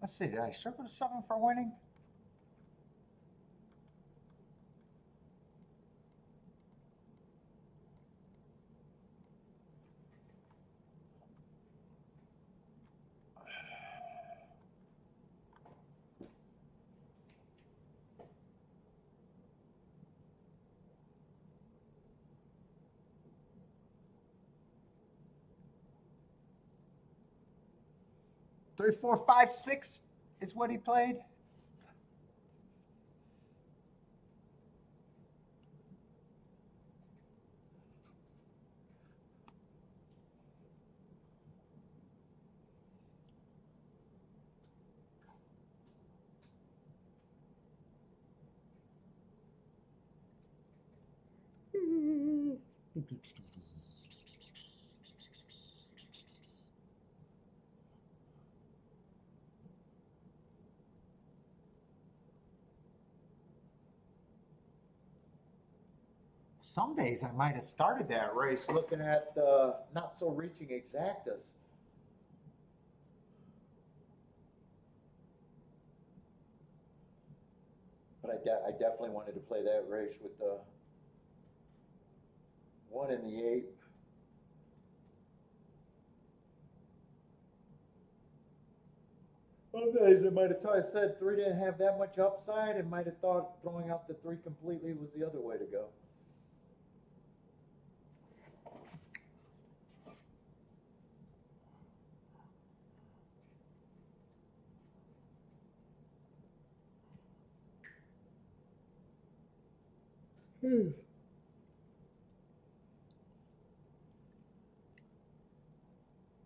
Let's see, did I circle the 7 for winning? Three, 4, 5, 6 is what he played. Some days I might have started that race looking at the not so reaching exactas. But I definitely wanted to play that race with the 1 and the 8. Some days I might have said 3 didn't have that much upside and might have thought throwing out the 3 completely was the other way to go.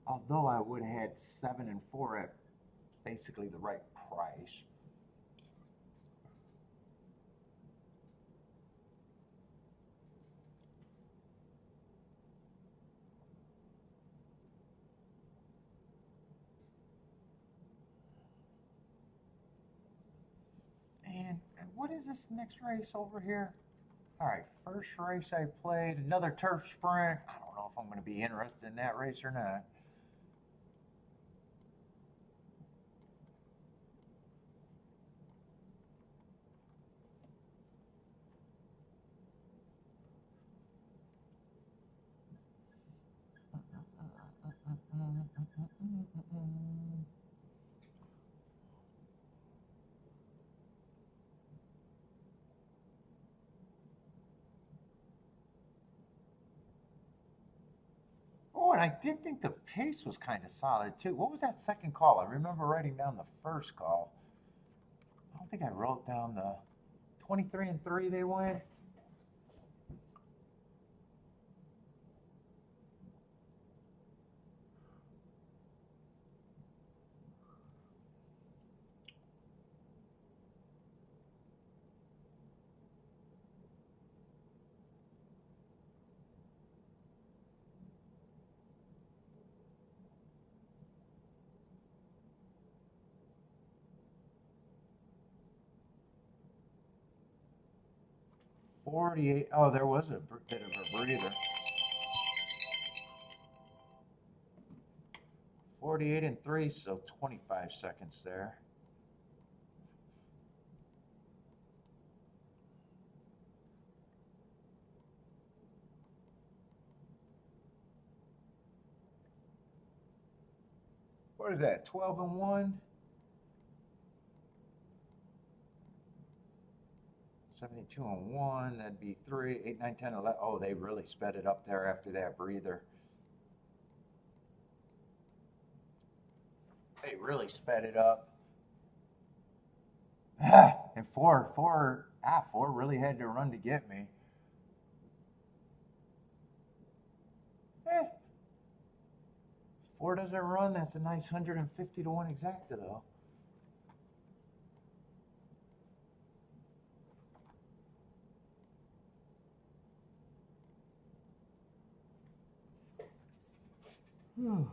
Although I would have had 7 and 4 at basically the right price. is this next race over here? All right, first race I played, another turf sprint. I don't know if I'm going to be interested in that race or not. Oh, and I did think the pace was kind of solid too. What was that second call? I remember writing down the first call. I don't think I wrote down the 23-3 they went. '48. Oh, there was a bit of a breather. 48-3, so 25 seconds there. What is that? 12-1. 72-1. That'd be 3, 8, 9, 10, 11. Oh, they really sped it up there after that breather. They really sped it up. And four really had to run to get me. Four doesn't run. That's a nice 150-1 exacta though. Oh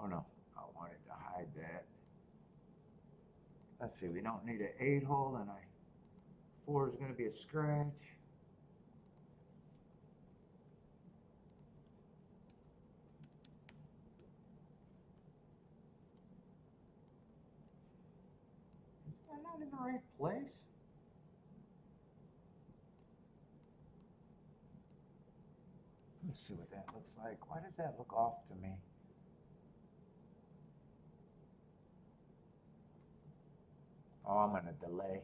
no, I wanted to hide that. Let's see, we don't need an 8-hole, and 4 is going to be a scratch. Is that not in the right place? Let me see what that looks like. Why does that look off to me? Oh, I'm gonna delay.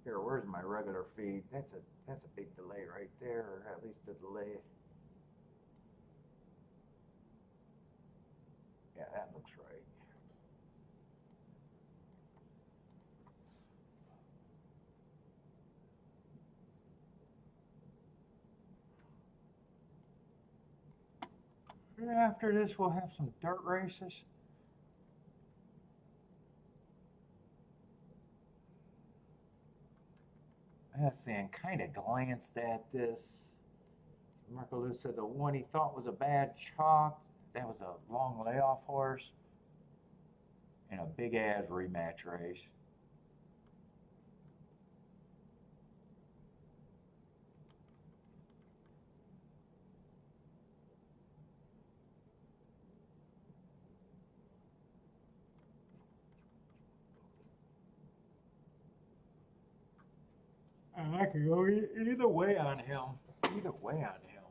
Here, where's my regular feed? That's a big delay right there, or at least a delay. Yeah, that looks right. After this, we'll have some dirt races. Let's see, and kind of glanced at this. Marco Lou said the one he thought was a bad chalk, that was a long layoff horse in a big ass rematch race. And I could go either way on him. Either way on him.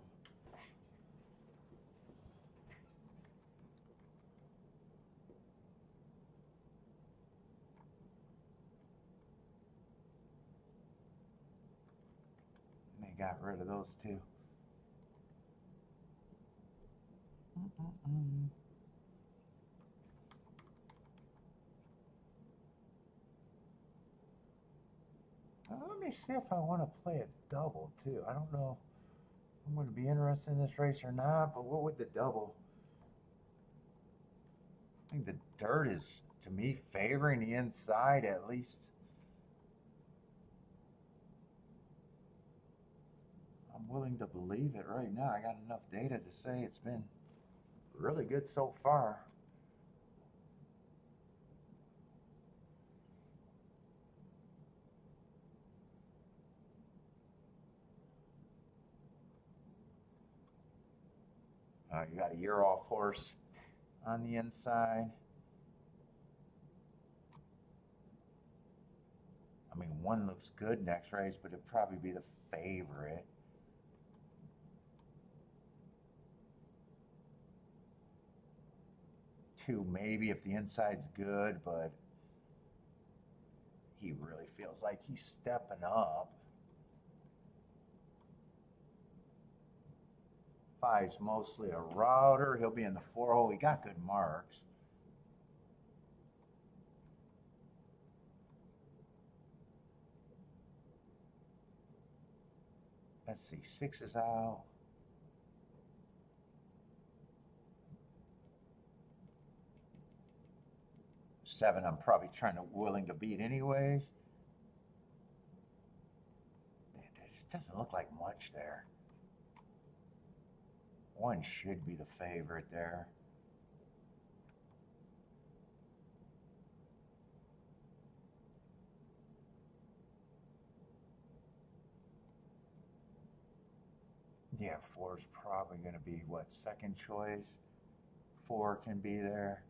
And they got rid of those two. Let me see if I want to play a double too. I don't know if I'm going to be interested in this race or not, but what would the double? I think the dirt is, to me, favoring the inside at least. I'm willing to believe it right now. I got enough data to say it's been really good so far. You got a year off horse on the inside. I mean, 1 looks good next race, but it'd probably be the favorite. Two, maybe if the inside's good, but he really feels like he's stepping up. 5's mostly a router. He'll be in the 4-hole. He got good marks. Let's see, 6 is out. 7, I'm probably willing to beat anyways. There just doesn't look like much there. 1 should be the favorite there. Yeah, 4 is probably going to be what, second choice? 4 can be there.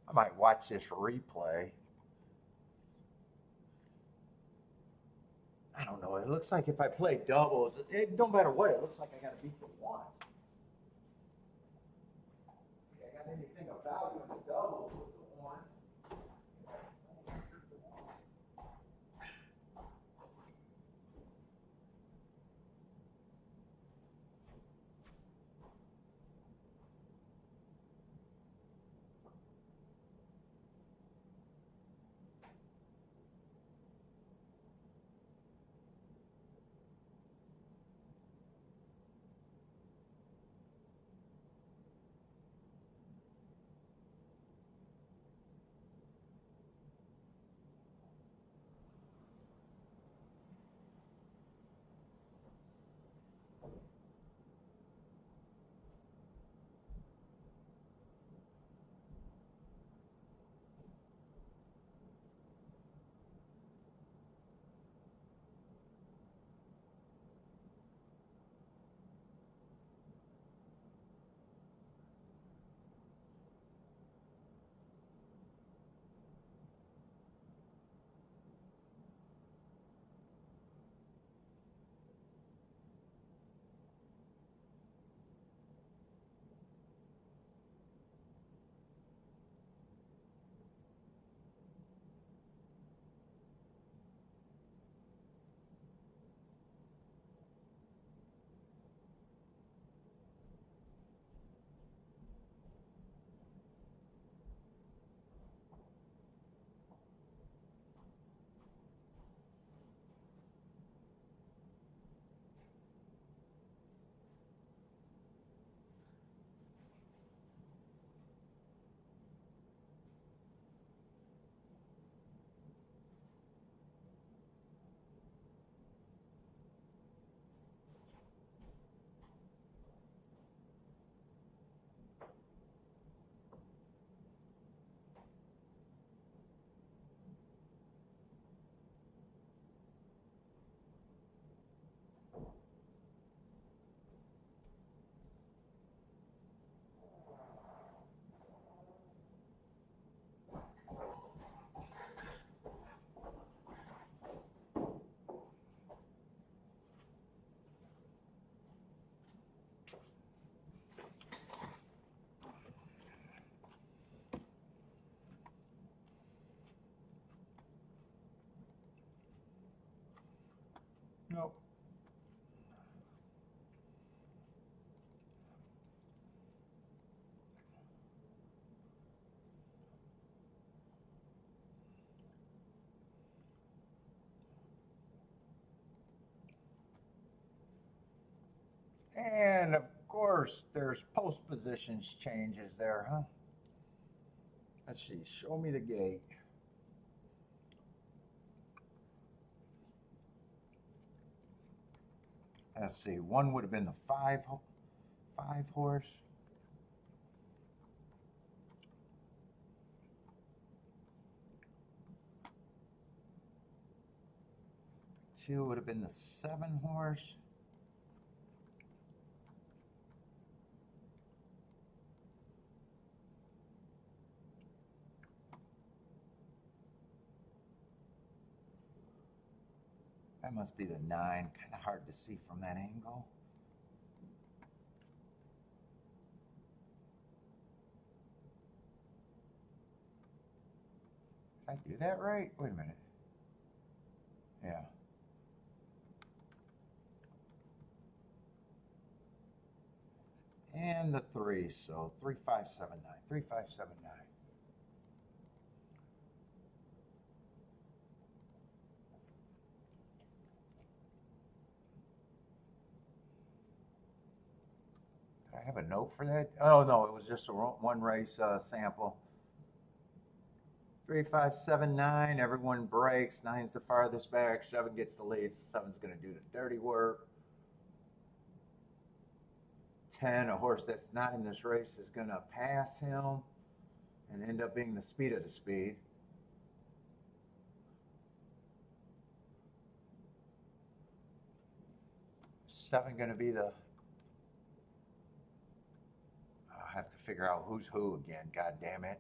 I might watch this replay. I don't know. It looks like if I play doubles, no matter what, it looks like I got to beat the 1. If I got anything of value in the doubles with the 1. Nope. And of course, there's post positions changes there, huh? Let's see, show me the gate. Let's see, 1 would have been the 5 horse. 2 would have been the 7 horse. That must be the 9. Kind of hard to see from that angle. Did I do that right? Wait a minute. Yeah. And the 3, so 3579. 3579. Did I have a note for that? Oh no, it was just a one race sample. 3579. Everyone breaks. 9's the farthest back. 7 gets the lead. So 7's going to do the dirty work. 10, a horse that's not in this race, is going to pass him and end up being the speed of the speed. Seven going to be the... I'll have to figure out who's who again. God damn it.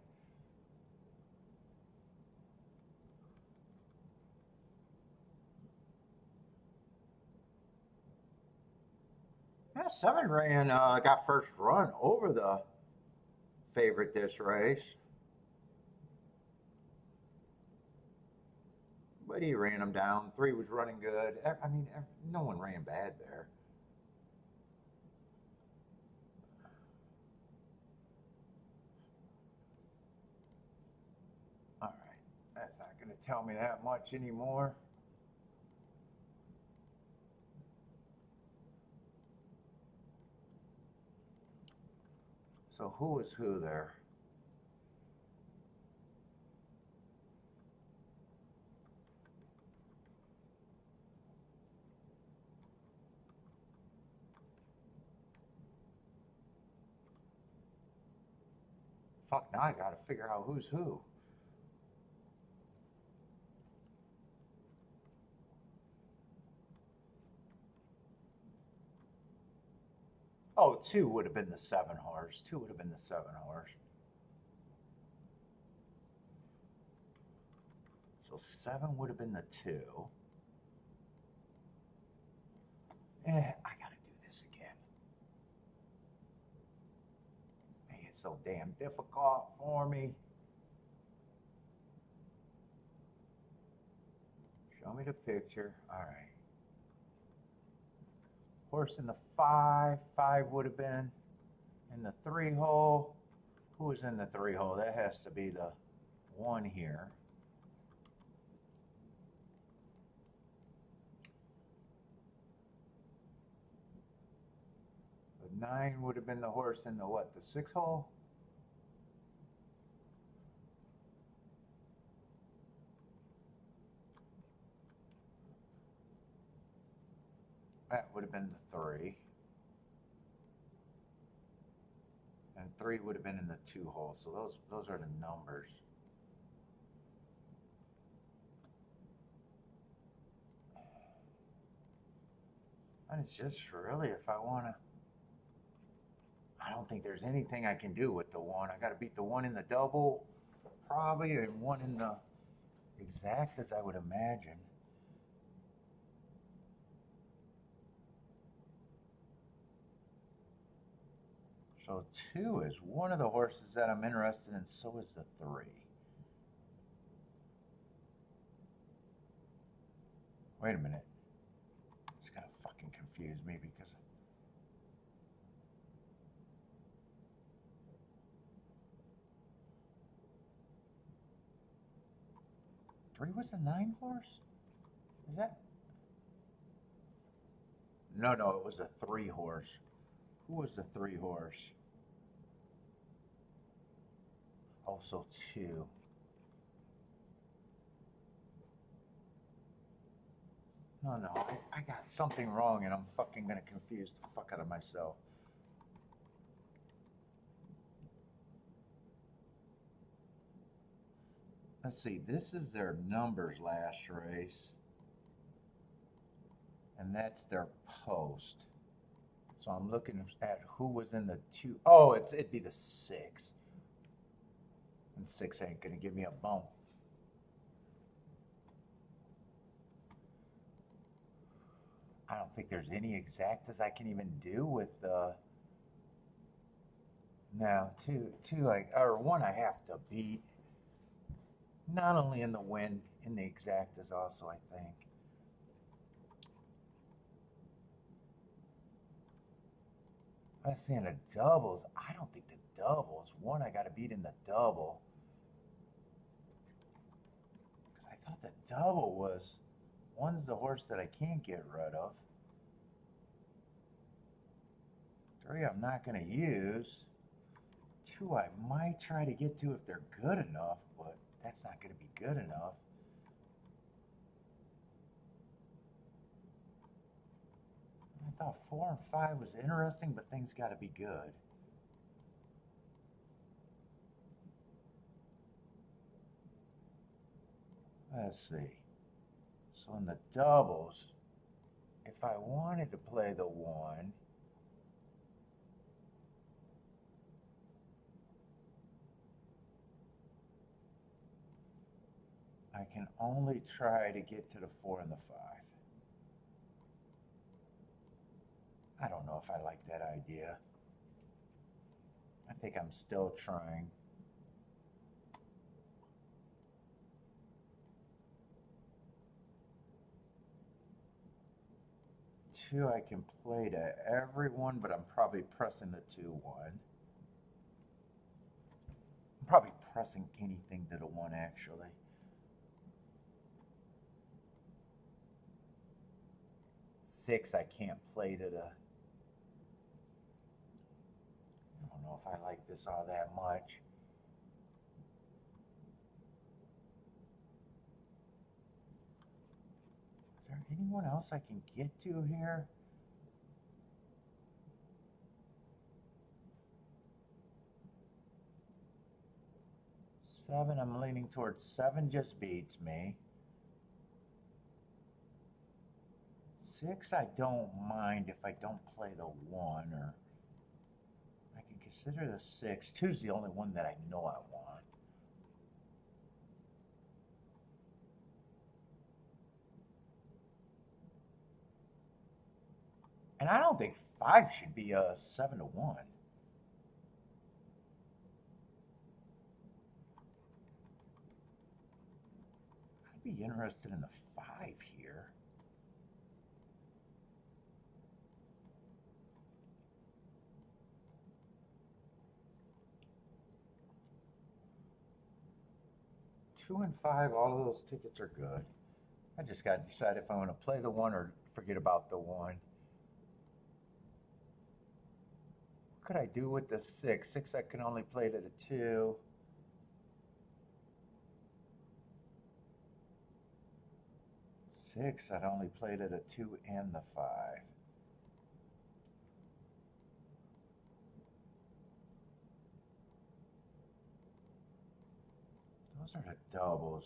Yeah, 7 ran, got first run over the favorite this race. But he ran him down. 3 was running good. I mean, no one ran bad there. All right, that's not going to tell me that much anymore. So who is who there? Fuck, now I gotta figure out who's who. Oh, 2 would have been the 7 horse. 2 would have been the 7 horse. So 7 would have been the 2. I gotta do this again. Make it so damn difficult for me. Show me the picture. All right. Horse in the 5. 5 would have been in the 3 hole. Who is in the 3 hole? That has to be the 1 here. The 9 would have been the horse in the what? The 6 hole? That would have been the 3. And 3 would have been in the 2 hole. So those are the numbers. And it's just really, if I want to, I don't think there's anything I can do with the 1. I got to beat the 1 in the double, probably, and 1 in the exact, as I would imagine. So 2 is one of the horses that I'm interested in, so is the 3. Wait a minute. It's gonna fucking confuse me because three was the 9 horse? Is that? No, it was a 3 horse. Who was the 3 horse? Also 2. No, I got something wrong and I'm fucking gonna confuse the fuck out of myself. Let's see, this is their numbers last race. and that's their post. So I'm looking at who was in the 2. Oh, it'd be the 6. And 6 ain't gonna give me a bump. I don't think there's any exactas I can even do with the. No, or 1 I have to beat. Not only in the win, in the exactas also, I think. I was saying the doubles. I don't think the doubles. 1 I got to beat in the double. I thought the double was 1's the horse that I can't get rid of. 3 I'm not going to use. 2 I might try to get to if they're good enough, but that's not going to be good enough. I thought 4 and 5 was interesting, but things got to be good. Let's see. So in the doubles, if I wanted to play the 1, I can only try to get to the 4 and the 5. I don't know if I like that idea. I think I'm still trying. Two, I can play to everyone, but I'm probably pressing the 2-1. I'm probably pressing anything to the 1, actually. Six, I can't play to the. I don't know if I like this all that much. Is there anyone else I can get to here? Seven, I'm leaning towards 7 just beats me. 6, I don't mind if I don't play the 1, or I can consider the 6. 2's the only one that I know I want. And I don't think 5 should be a 7-1. I'd be interested in the 5 here. Two and 5, all of those tickets are good. I just got to decide if I want to play the 1 or forget about the 1. What could I do with the 6? 6, I can only play to the 2. 6, I'd only play to the 2 and the 5. Those are the doubles.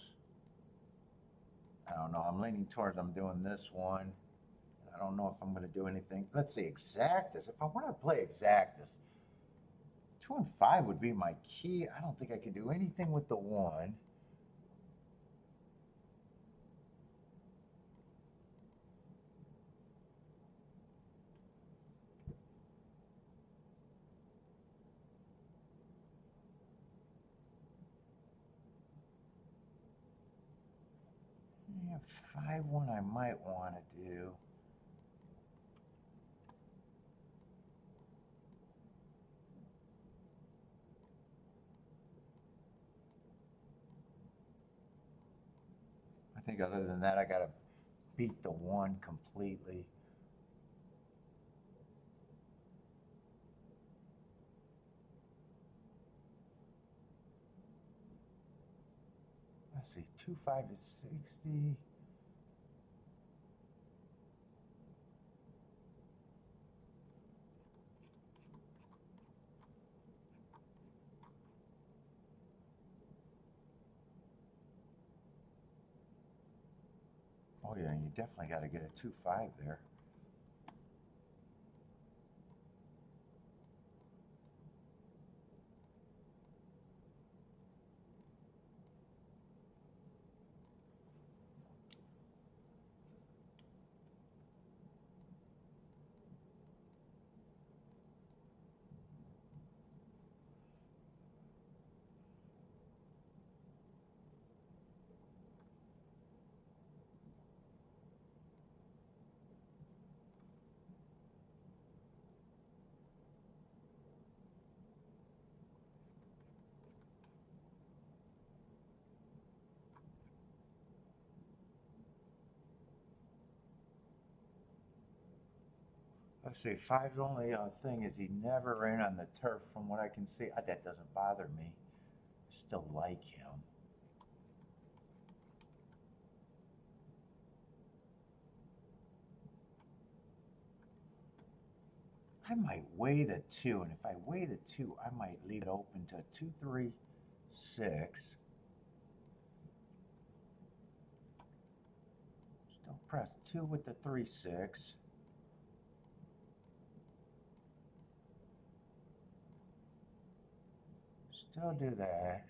I don't know. I'm leaning towards I'm doing this one. I don't know if I'm going to do anything. Let's see, exactas. If I want to play exactas, 2 and 5 would be my key. I don't think I can do anything with the 1. Yeah, 5-1 I might want to do. I think other than that, I got to beat the 1 completely. Let's see, 2-5 is 60. Oh yeah, you definitely got to get a 2-5 there. Let's see, five's only thing is he never ran on the turf from what I can see. That doesn't bother me. I still like him. I might weigh the 2, and if I weigh the 2, I might leave it open to 2, 3, 6. Still press 2 with the 3, 6. Still do that.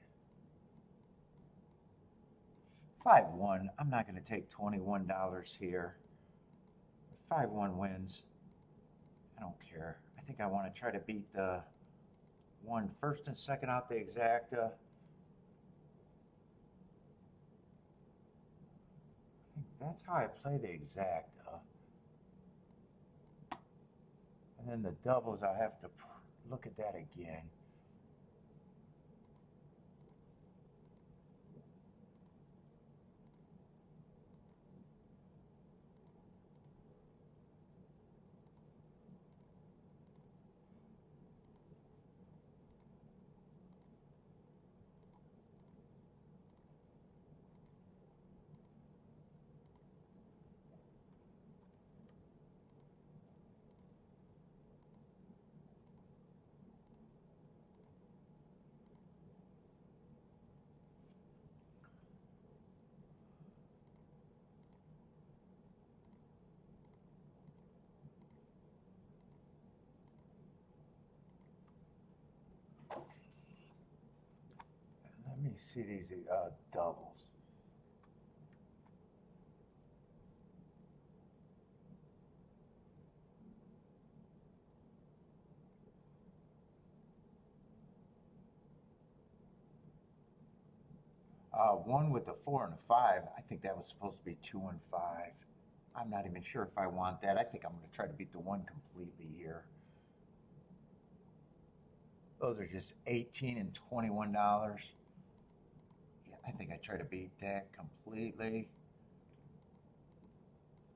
5-1. I'm not going to take $21 here. If 5-1 wins, I don't care. I think I want to try to beat the one first and second out the exacta. I think that's how I play the exacta. And then the doubles, I'll have to look at that again. Let me see these doubles. One with the 4 and a 5. I think that was supposed to be 2 and 5. I'm not even sure if I want that. I think I'm going to try to beat the one completely here. Those are just $18 and $21. Yeah, I think I try to beat that completely.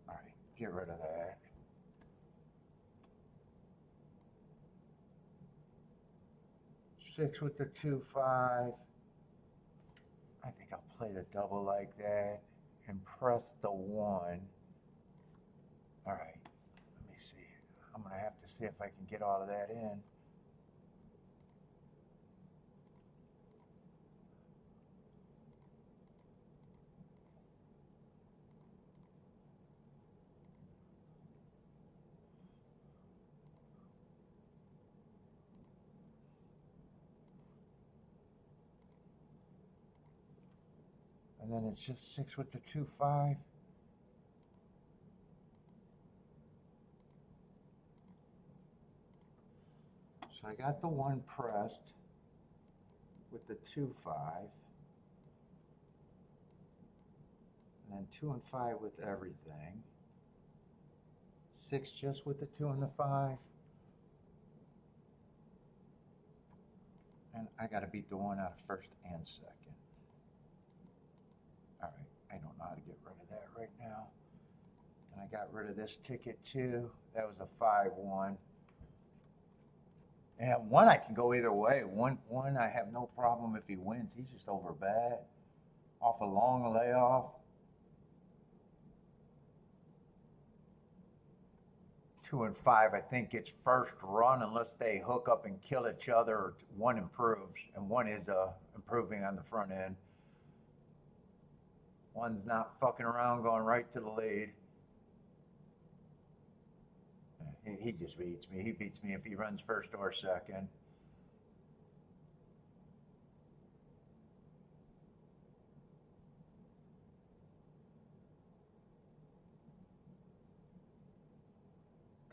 All right, get rid of that. Six with the 2, 5. I think I'll play the double like that and press the 1. All right, let me see. I'm going to have to see if I can get all of that in. And then it's just 6 with the 2, 5. So I got the 1 pressed with the 2, 5. And then 2 and 5 with everything. 6 just with the 2 and the 5. And I got to beat the 1 out of first and second. All right, I don't know how to get rid of that right now. And I got rid of this ticket too. That was a 5-1. And 1 I can go either way. 1 I have no problem if he wins. He's just over bad. Off a long layoff. 2 and 5 I think gets first run unless they hook up and kill each other. Or 1 improves, and 1 is improving on the front end. One's not fucking around, going right to the lead. He just beats me. He beats me if he runs first or second.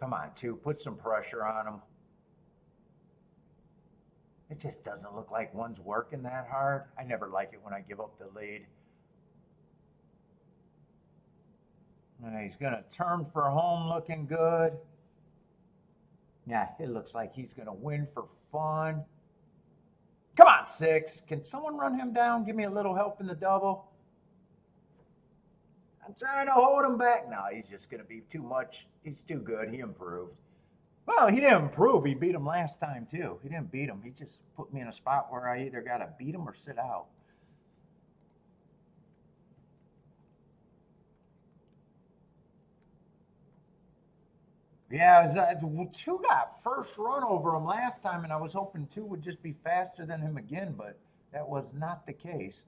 Come on, two. Put some pressure on him. It just doesn't look like one's working that hard. I never like it when I give up the lead. He's going to turn for home looking good. Yeah, it looks like he's going to win for fun. Come on, 6. Can someone run him down? Give me a little help in the double. I'm trying to hold him back. No, he's just going to be too much. He's too good. He improved. Well, he didn't improve. He beat him last time, too. He didn't beat him. He just put me in a spot where I either got to beat him or sit out. Yeah, 2 got first run over him last time, and I was hoping 2 would just be faster than him again, but that was not the case.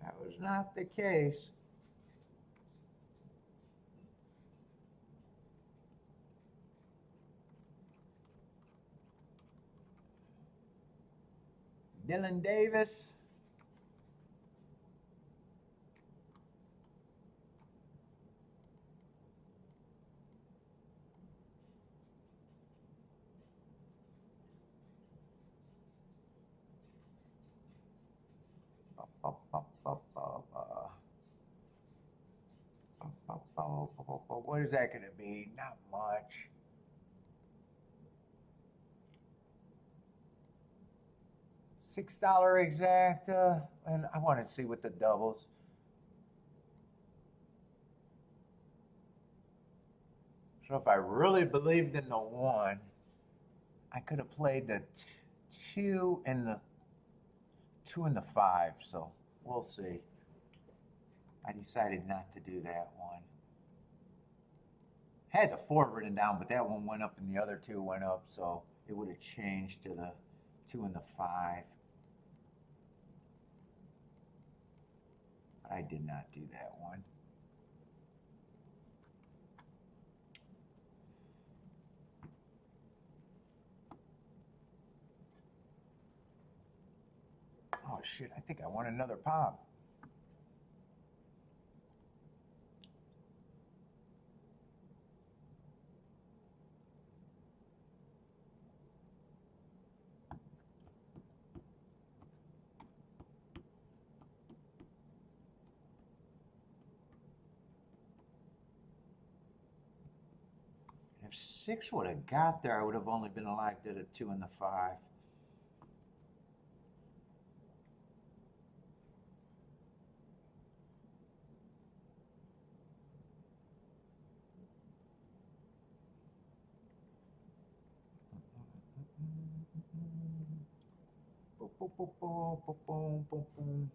That was not the case. Dylan Davis. What is that going to be? Not much. $6 exacta, and I want to see what the doubles. So if I really believed in the 1, I could have played the 2 and the 5. So we'll see. I decided not to do that one. I had the 4 written down, but that one went up and the other 2 went up, so it would have changed to the 2 and the 5. But I did not do that one. Oh shit, I think I want another pop. If 6 would have got there, I would have only been alive to the 2 and the 5. Boom, boom, boom, boom, boom, boom, boom.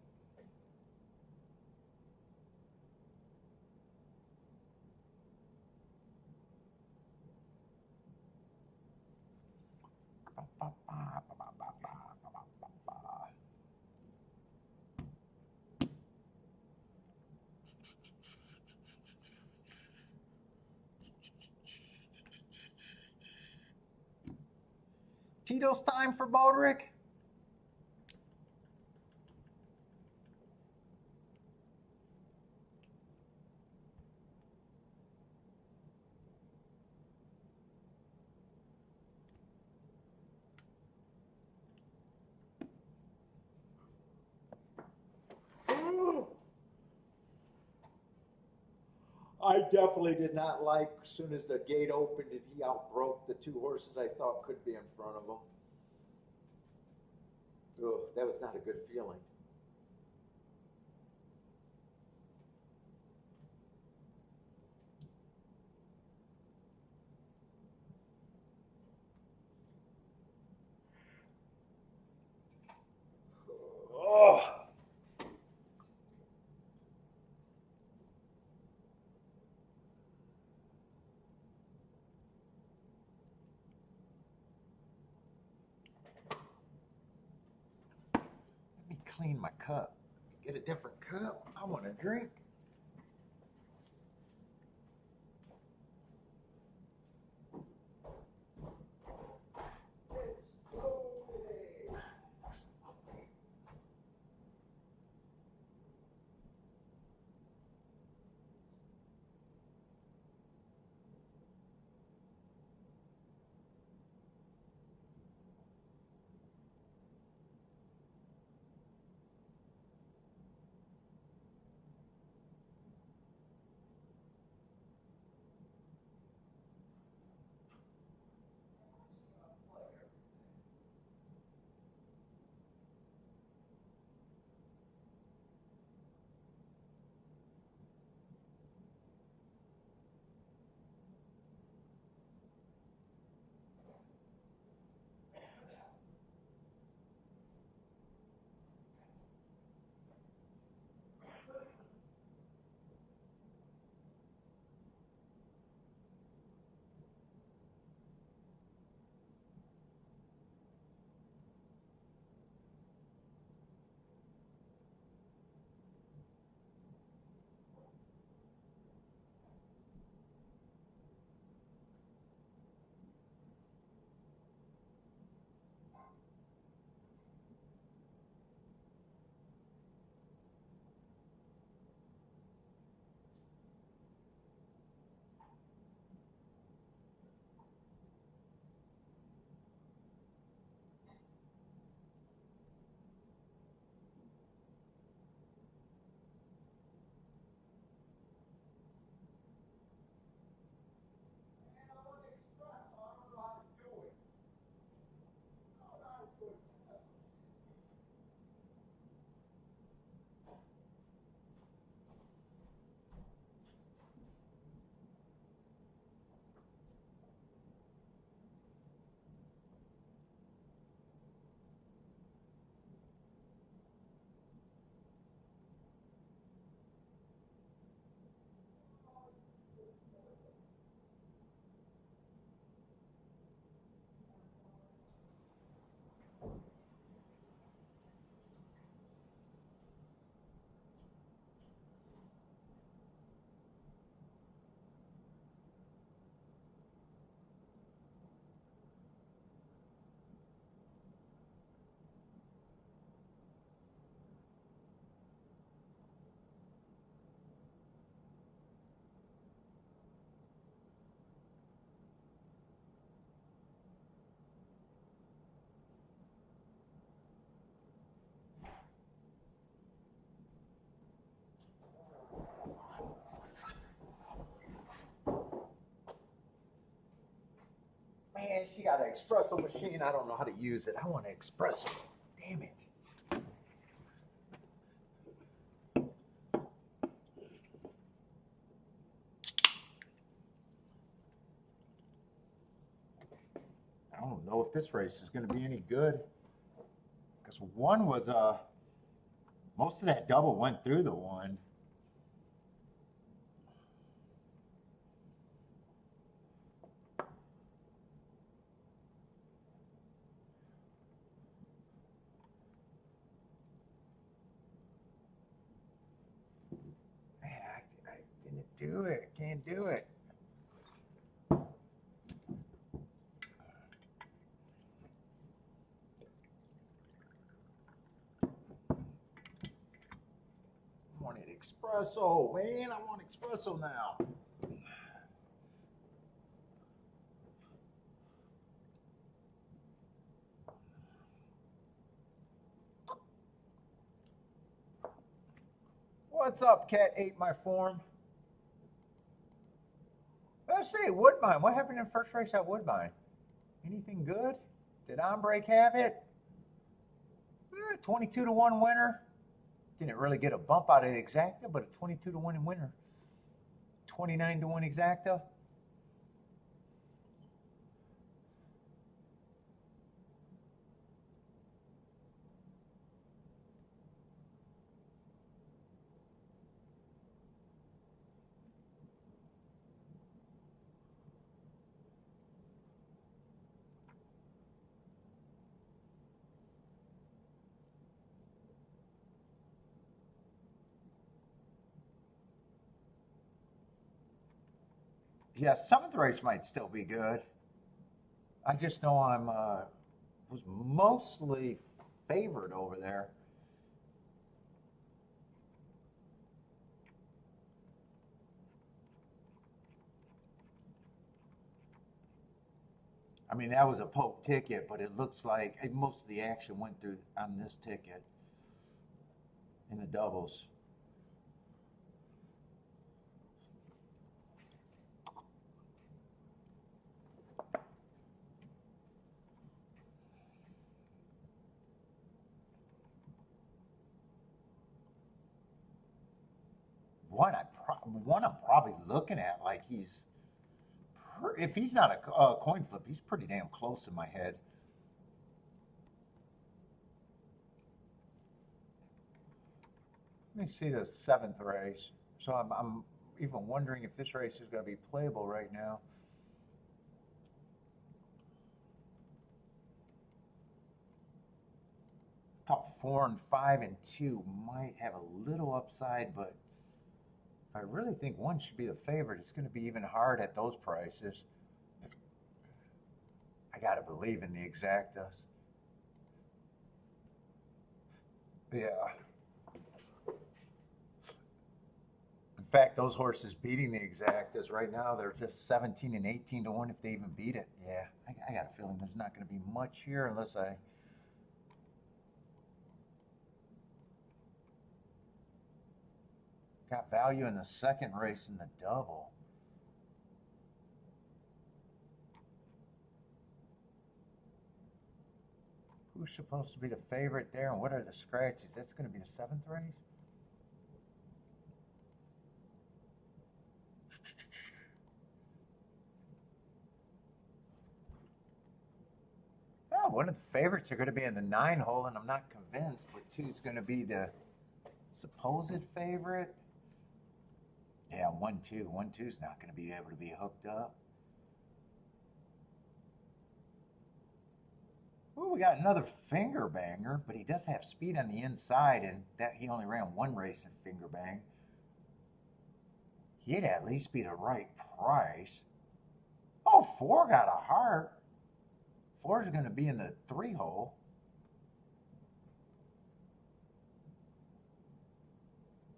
Tito's time for Boderick. I definitely did not like as soon as the gate opened and he outbroke the 2 horses I thought could be in front of him. Ugh, that was not a good feeling. Oh. clean my cup. Get a different cup. I want to drink. Man, she got an espresso machine. I don't know how to use it. I want an espresso. Damn it. I don't know if this race is going to be any good. Because one was, most of that double went through the one. I didn't do it. Can't do it. I wanted espresso, man. I want espresso now. What's up, Cat Ate My Form? Let's see, Woodbine. What happened in the first race at Woodbine? Anything good? Did Ombrake have it? 22 to 1 winner. Didn't really get a bump out of the exacta, but a 22 to 1 winner. 29 to 1 exacta. Yeah, seventh race might still be good. I just know I'm was mostly favored over there. I mean, that was a poke ticket, but it looks like most of the action went through on this ticket in the doubles. One I'm probably looking at like if he's not a coin flip, he's pretty damn close in my head. Let me see the seventh race. So I'm even wondering if this race is going to be playable right now. Top 4 and 5 and 2 might have a little upside, but I really think one should be the favorite. It's going to be even hard at those prices. I got to believe in the exactas. Yeah. In fact, those horses beating the exactas right now, they're just 17 and 18 to 1 if they even beat it. Yeah, I got a feeling there's not going to be much here unless I. Got value in the second race in the double. Who's supposed to be the favorite there, and what are the scratches? That's going to be the seventh race? Yeah, one of the favorites are going to be in the 9 hole, and I'm not convinced, but 2's going to be the supposed favorite. Yeah, 1-2. 1-2's not going to be able to be hooked up. Ooh, we got another finger banger, but he does have speed on the inside, and that he only ran one race in finger bang. He'd at least be the right price. Oh, 4 got a heart. 4 is going to be in the 3 hole.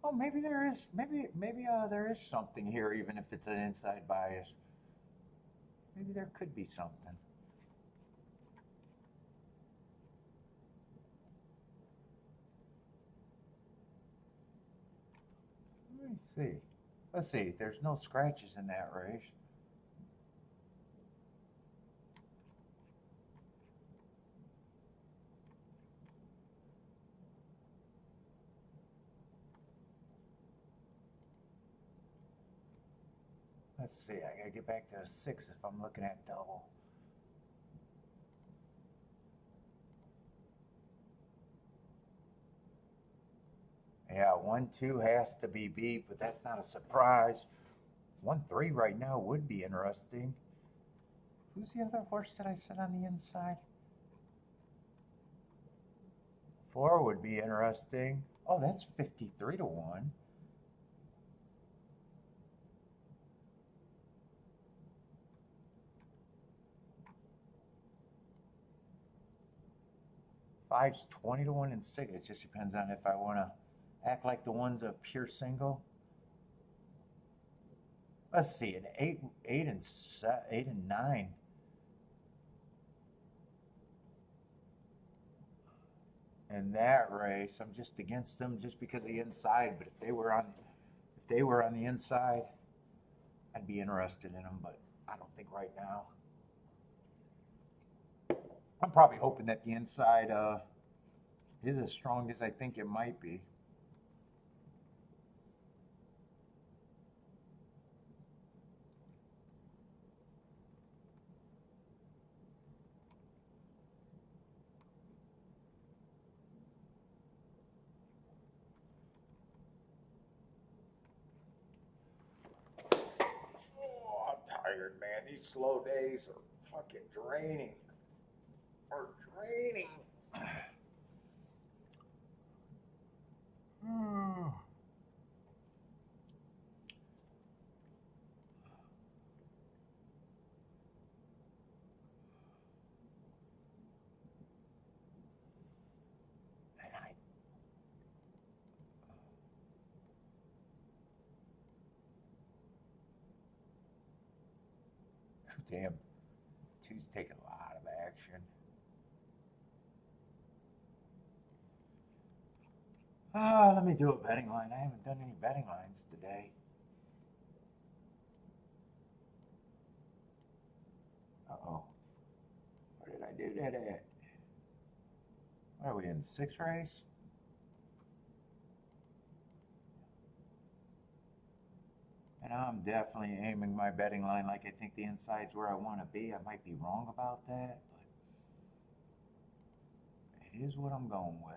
Oh, maybe there is there is something here, even if it's an inside bias. Maybe there could be something. Let me see. Let's see. There's no scratches in that race. Let's see. I gotta get back to a 6 if I'm looking at double. Yeah, 1-2 has to be beat, but that's not a surprise. 1-3 right now would be interesting. Who's the other horse that I said on the inside? 4 would be interesting. Oh, that's 53 to 1. Five's 20 to 1 and 6. It just depends on if I want to act like the one's a pure single. Let's see, an 8 and 9. In that race, I'm just against them just because of the inside. But if they were on the inside, I'd be interested in them. But I don't think right now. I'm probably hoping that the inside is as strong as I think it might be. Oh, I'm tired, man. These slow days are fucking draining. Are draining. Damn, two's taking a lot of action. Let me do a betting line. I haven't done any betting lines today. Uh-oh. Where did I do that at? What are we in, the sixth race? And I'm definitely aiming my betting line like I think the inside's where I want to be. I might be wrong about that, but it is what I'm going with.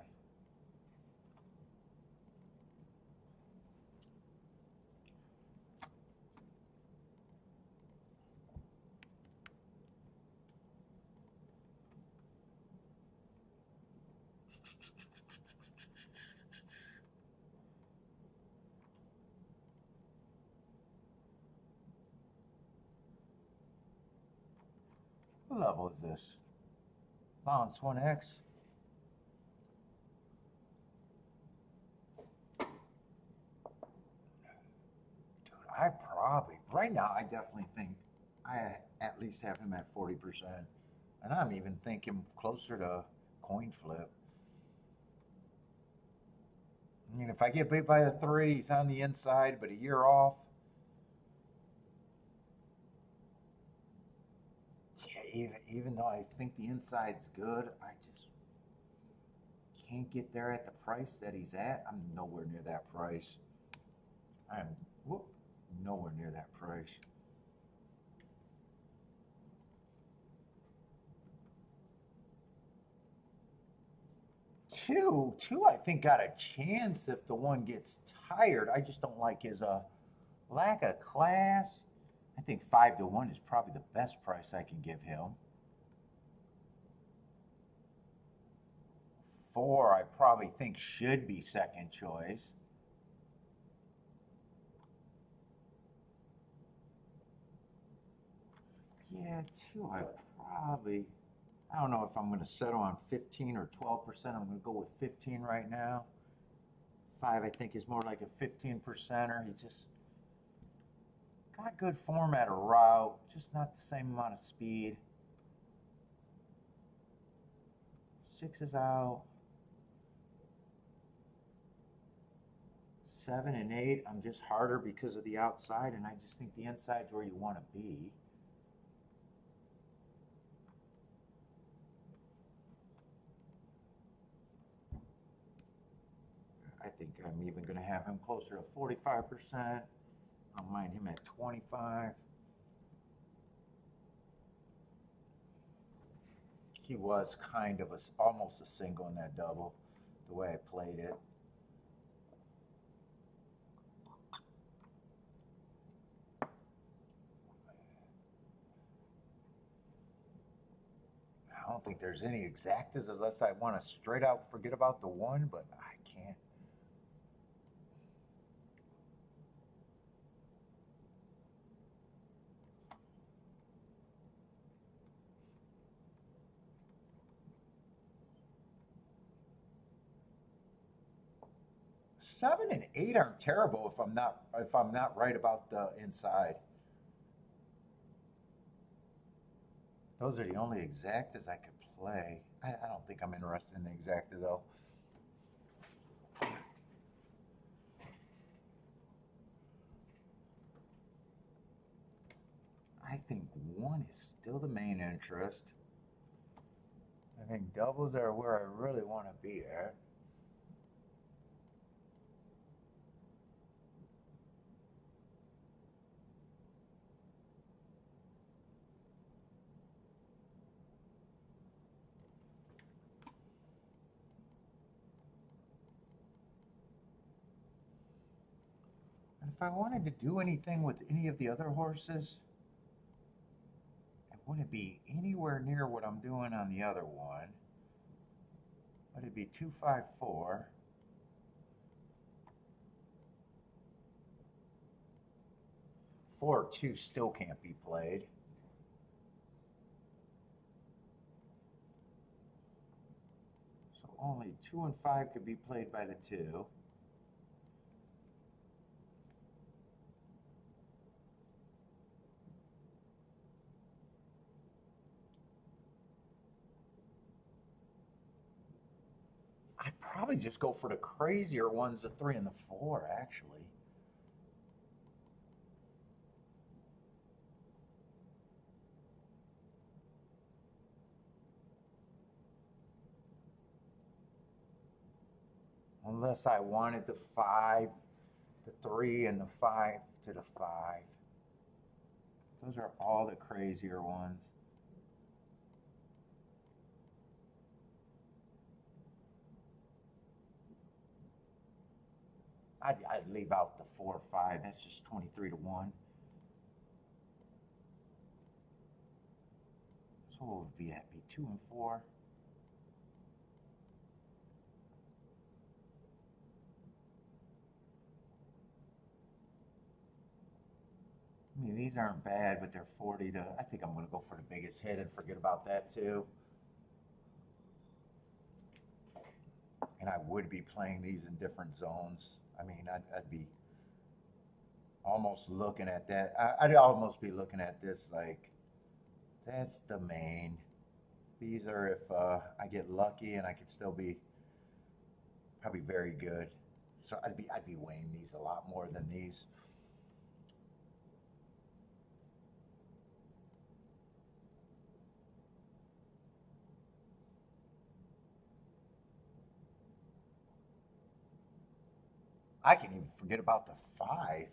What level is this? Balance 1X. I probably, right now, I definitely think I at least have him at 40%. And I'm even thinking closer to coin flip. I mean, if I get beat by the 3, he's on the inside, but a year off. Yeah, even though I think the inside's good, I just can't get there at the price that he's at. I'm nowhere near that price. I'm nowhere near that price. Two, I think got a chance if the one gets tired. I just don't like his lack of class. I think 5-1 is probably the best price I can give him. 4, I probably think should be second choice. Yeah, 2, I don't know if I'm going to settle on 15 or 12%. I'm going to go with 15 right now. 5, I think, is more like a 15%er. He just got good form at a route, just not the same amount of speed. 6 is out. 7 and 8, I'm just harder because of the outside, and I just think the inside's where you want to be. I think I'm even going to have him closer to 45%. I'll mind him at 25. He was kind of almost a single in that double, the way I played it. I don't think there's any exactas unless I want to straight out forget about the 1, but I can't. Seven and 8 aren't terrible if I'm not right about the inside. Those are the only exactas I could play. I don't think I'm interested in the exacta though. I think 1 is still the main interest. I think doubles are where I really want to be at. And if I wanted to do anything with any of the other horses, it wouldn't be anywhere near what I'm doing on the other one. But it'd be 2, 5, 4. 4, 2 still can't be played. So only 2 and 5 could be played by the 2. probably just go for the crazier ones, the 3 and the 4, actually. Unless I wanted the 5, the 3, and the 5 to the 5. Those are all the crazier ones. I'd leave out the 4 or 5. That's just 23 to 1. So what would be that? Be 2 and 4. I mean, these aren't bad, but they're 40 to. I think I'm going to go for the biggest hit and forget about that too. And I would be playing these in different zones. I mean, I'd be almost looking at that. I'd almost be looking at this like, that's the main. These are if I get lucky and I could still be probably very good. So I'd be weighing these a lot more than these. I can even forget about the 5.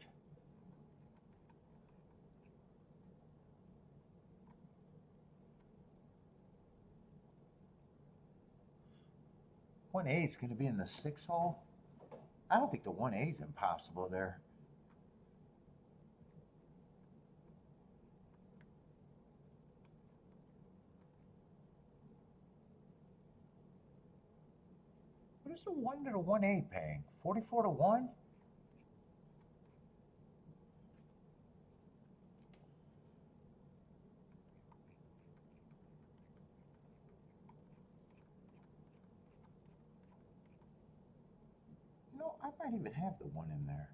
One A is going to be in the 6 hole. I don't think the 1A is impossible there. What is the 1 to the 1A paying? 44 to 1? No, I might even have the 1 in there.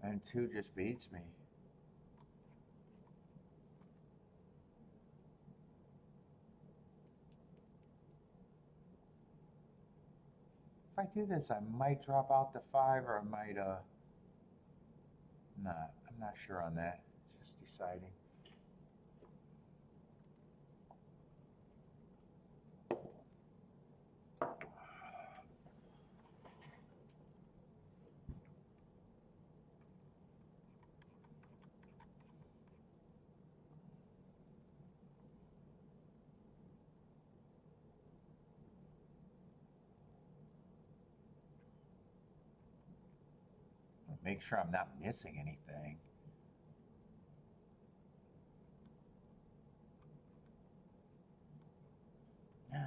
And 2 just beats me. If I do this, I might drop out the 5, or I might, not. I'm not sure on that. Just deciding. Make sure I'm not missing anything. Yeah,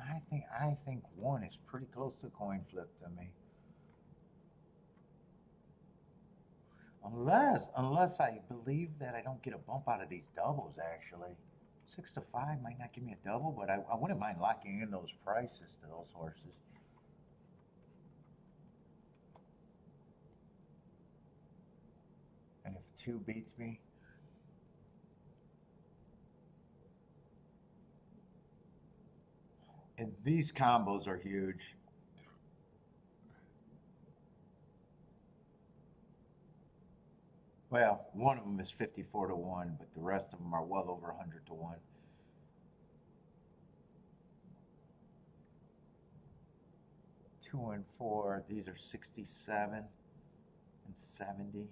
I think 1 is pretty close to coin flip to me. Unless I believe that I don't get a bump out of these doubles, actually. 6 to 5 might not give me a double, but I wouldn't mind locking in those prices to those horses. And if 2 beats me, and these combos are huge. Well, one of them is 54 to 1, but the rest of them are well over 100 to 1. Two and 4, these are 67 and 70.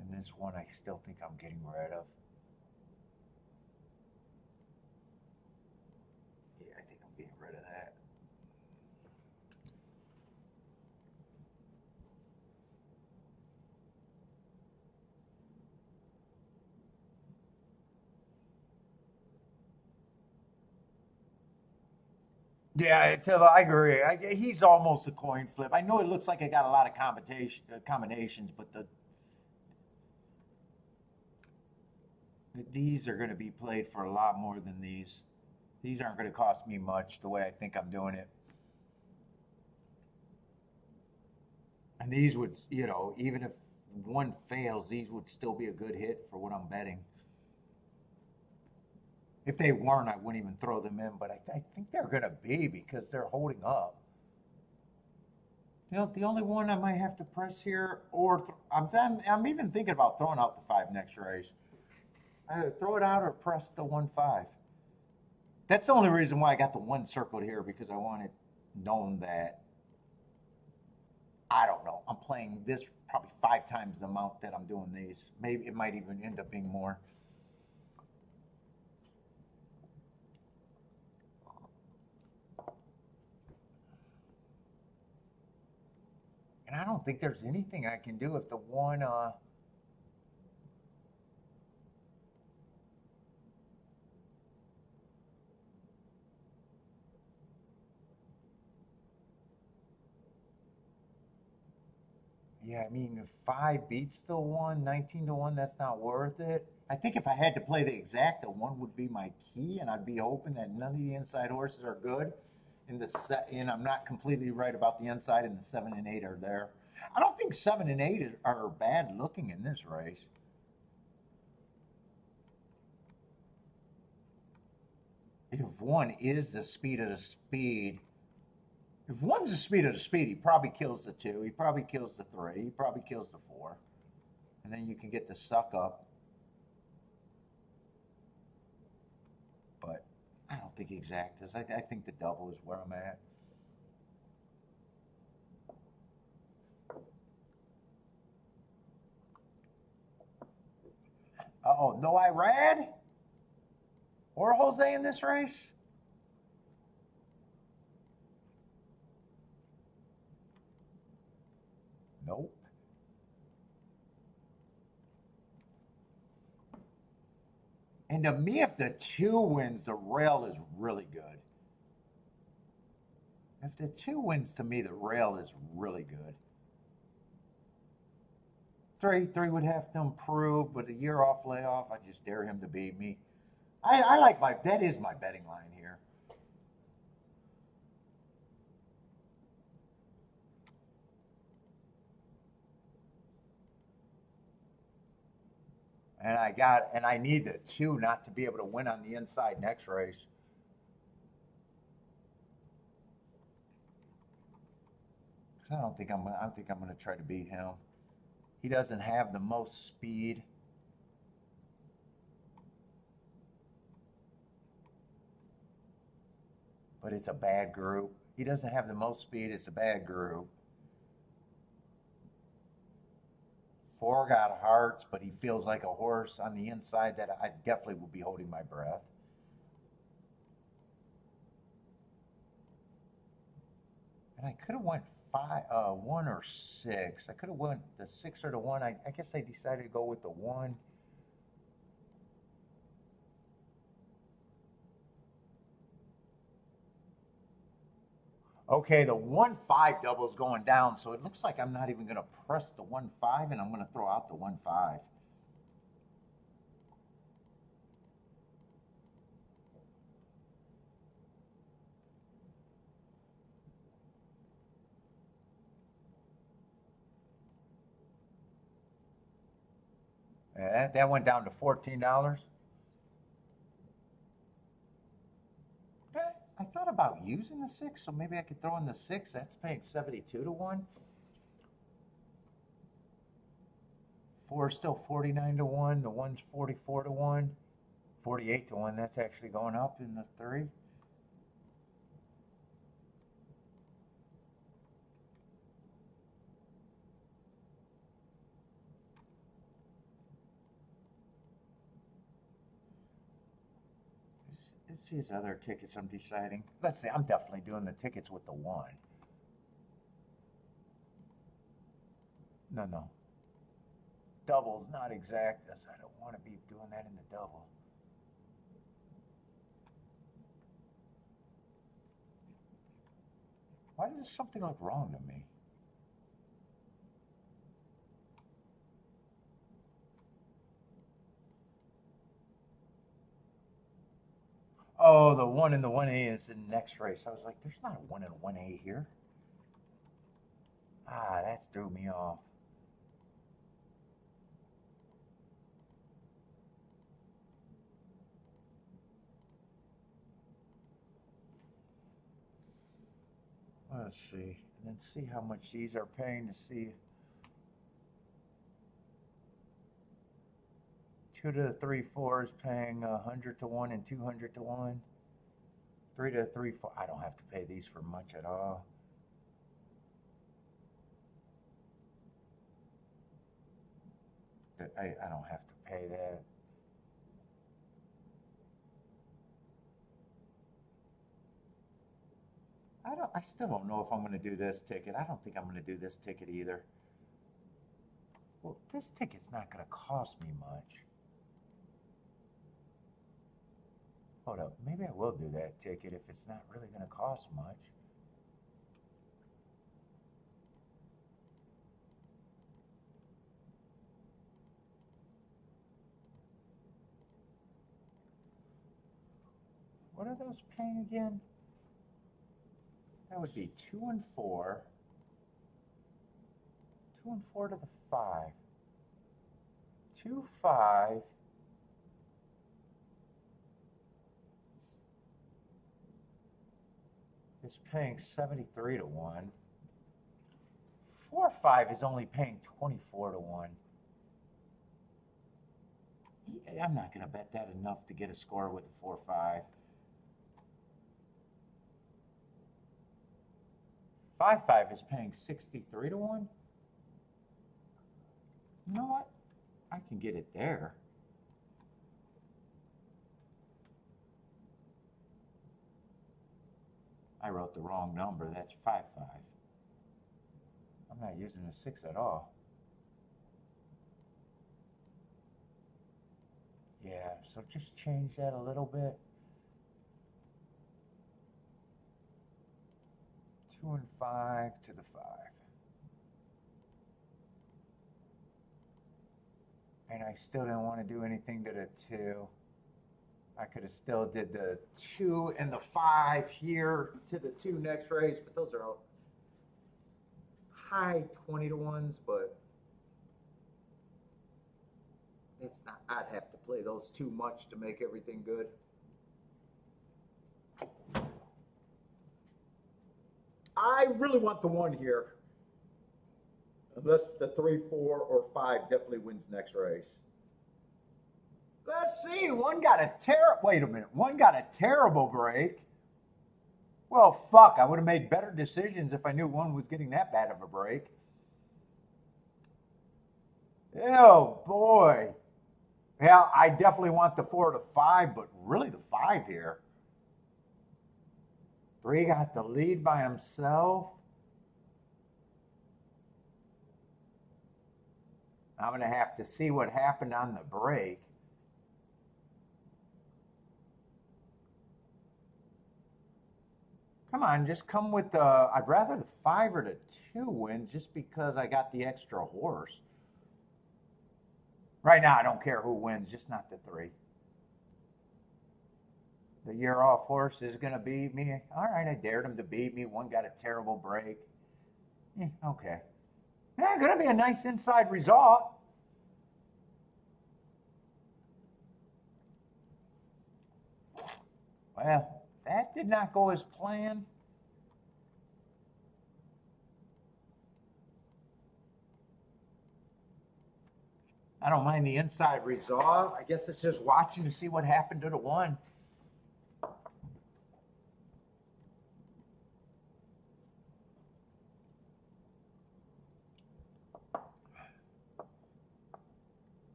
And this one I still think I'm getting rid of. Yeah, I think I'm getting rid of that. Yeah, I agree. He's almost a coin flip. I know it looks like I got a lot of combinations, but these are going to be played for a lot more than these. These aren't going to cost me much the way I think I'm doing it. And these would, even if one fails, these would still be a good hit for what I'm betting. If they weren't, I wouldn't even throw them in, but I think they're going to be because they're holding up. You know, the only one I might have to press here, or I'm even thinking about throwing out the 5 next race. Either throw it out or press the 1-5. That's the only reason why I got the 1 circled here, because I want it known that, I don't know, I'm playing this probably 5 times the amount that I'm doing these. Maybe it might even end up being more. And I don't think there's anything I can do if the one, yeah, I mean, if 5 beats the 1, 19-1, that's not worth it. I think if I had to play the exact, the 1 would be my key, and I'd be hoping that none of the inside horses are good. And I'm not completely right about the inside, and the 7 and 8 are there. I don't think 7 and 8 are bad looking in this race. If 1 is the speed of the speed, if 1's the speed of the speed, he probably kills the 2, he probably kills the 3, he probably kills the 4. And then you can get the suck up. But I don't think exact is. I think the double is where I'm at. Uh-oh, no Irad? Or Jose in this race? Nope. And to me, if the 2 wins, the rail is really good. If the 2 wins, to me, the rail is really good. 3 would have to improve, but a year off layoff, I just dare him to beat me. I like that is my betting line here. And I need the 2 not to be able to win on the inside next race. I think I'm going to try to beat him. He doesn't have the most speed. But it's a bad group. He doesn't have the most speed. It's a bad group. 4 got hearts, but he feels like a horse on the inside that I definitely would be holding my breath. And I could have went 1 or 6. I could have went the 6 or the 1. I guess I decided to go with the 1. Okay, the 1-5 double is going down, so it looks like I'm not even going to press the 1-5, and I'm going to throw out the 1-5. That went down to $14. I thought about using the 6, so maybe I could throw in the 6. That's paying 72 to 1. 4 is still 49 to 1. The 1's 44 to 1. 48 to 1. That's actually going up in the 3. Let's see his other tickets I'm deciding. Let's see, I'm definitely doing the tickets with the 1. No. Double's not exact, as I don't want to be doing that in the double. Why does something look wrong to me? Oh, the 1 and the 1A is in the next race. I was like, there's not a 1 and a 1A here. That threw me off. Let's see. And then see how much these are paying to see. 2 to the 3 4 is paying 100 to 1 and 200 to 1. 3 to the 3 4. I don't have to pay these for much at all. I don't have to pay that. I still don't know if I'm going to do this ticket. I don't think I'm going to do this ticket either. Well, this ticket's not going to cost me much. Hold up. Maybe I will do that ticket if it's not really going to cost much. What are those paying again? That would be 2 and 4. 2 and 4 to the 5. 2, 5. Is paying 73 to 1. 4, 5 is only paying 24 to 1. I'm not going to bet that enough to get a score with a 4, 5. 5, 5 is paying 63 to 1. You know what? I can get it there. I wrote the wrong number. That's 5, 5. I'm not using a 6 at all. Yeah, so just change that a little bit. 2 and 5 to the 5. And I still didn't want to do anything to the 2. I could have still did the 2 and the 5 here to the 2 next race, but those are all high 20 to 1s, but it's not, I'd have to play those too much to make everything good. I really want the 1 here. Unless the 3, 4, or 5 definitely wins next race. Let's see. One got a wait a minute. One got a terrible break. Well, fuck. I would have made better decisions if I knew one was getting that bad of a break. Oh, boy. Yeah, I definitely want the 4 to 5, but really the 5 here. 3 got the lead by himself. I'm going to have to see what happened on the break. Come on, just come with the, I'd rather the 5 or the 2 win just because I got the extra horse. Right now, I don't care who wins, just not the 3. The year off horse is going to beat me. All right, I dared him to beat me. One got a terrible break. Okay. Yeah, going to be a nice inside result. Well, that did not go as planned. I don't mind the inside result. I guess it's just watching to see what happened to the 1.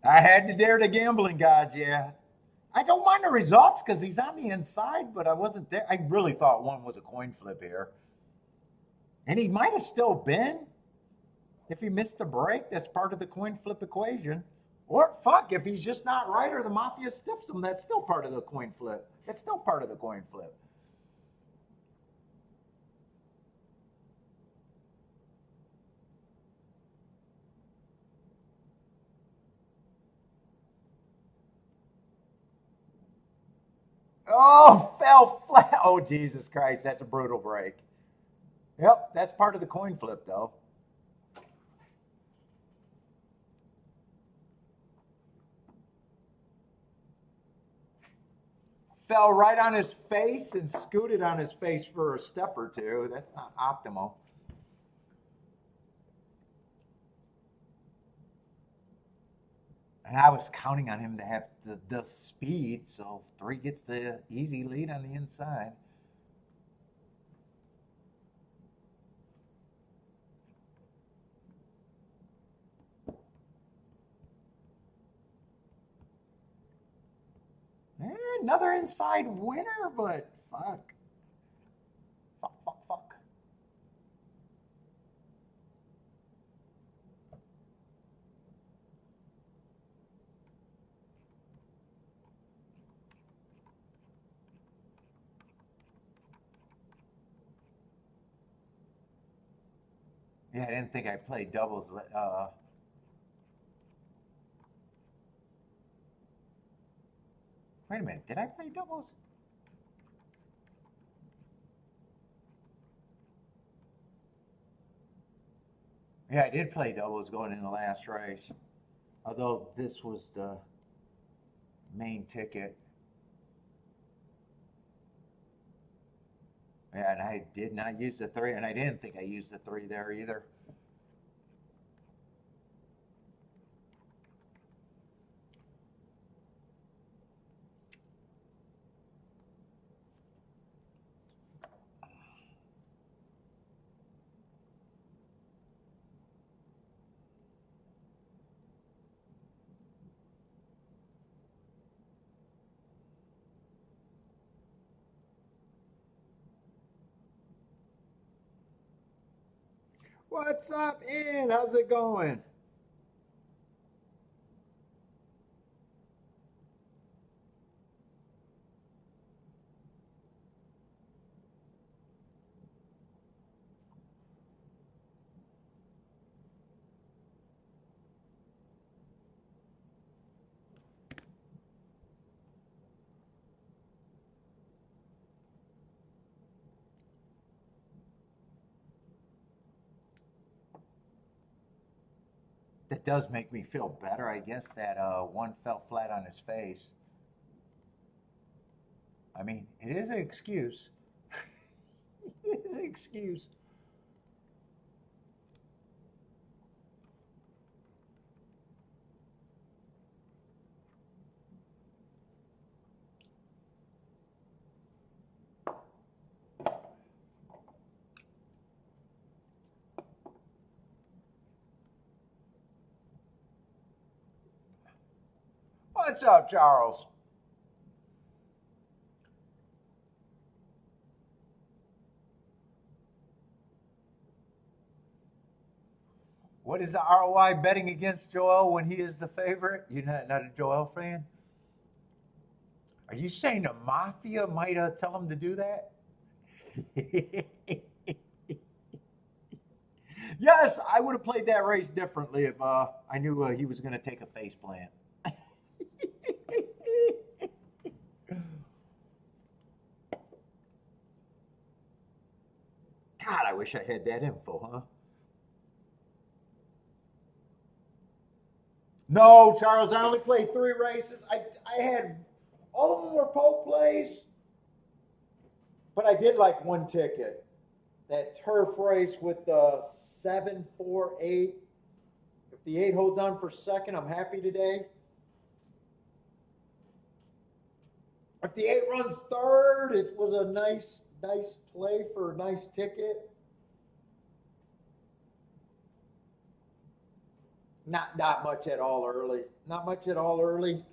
I had to dare the gambling gods, yeah. I don't mind the results because he's on the inside, but I wasn't there. I really thought 1 was a coin flip here. And he might have still been. If he missed a break, that's part of the coin flip equation. Or, fuck, if he's just not right or the Mafia stiffs him, that's still part of the coin flip. It's still part of the coin flip. Oh, fell flat. Oh, Jesus Christ, that's a brutal break. Yep, that's part of the coin flip, though. fell right on his face and scooted on his face for a step or two. That's not optimal. And I was counting on him to have the speed, so 3 gets the easy lead on the inside. Another inside winner, but fuck. Fuck. Yeah, I didn't think I played doubles. Wait a minute, did I play doubles? Yeah, I did play doubles going in the last race. Although this was the main ticket. Yeah, and I did not use the 3, and I didn't think I used the 3 there either. What's up, Ian? How's it going? That does make me feel better. I guess that one fell flat on his face. I mean, it is an excuse. It is an excuse. What's up, Charles? What is the ROI betting against Joel when he is the favorite? You're not a Joel fan? Are you saying the Mafia might tell him to do that? Yes, I would have played that race differently if I knew he was going to take a face plant. God, I wish I had that info, huh? No, Charles, I only played 3 races. I had all of them were poke plays, but I did like one ticket. That turf race with the 7-4-8. If the 8 holds on for second, I'm happy today. If the 8 runs third, it was a nice play for a nice ticket. Not much at all early. Not much at all early.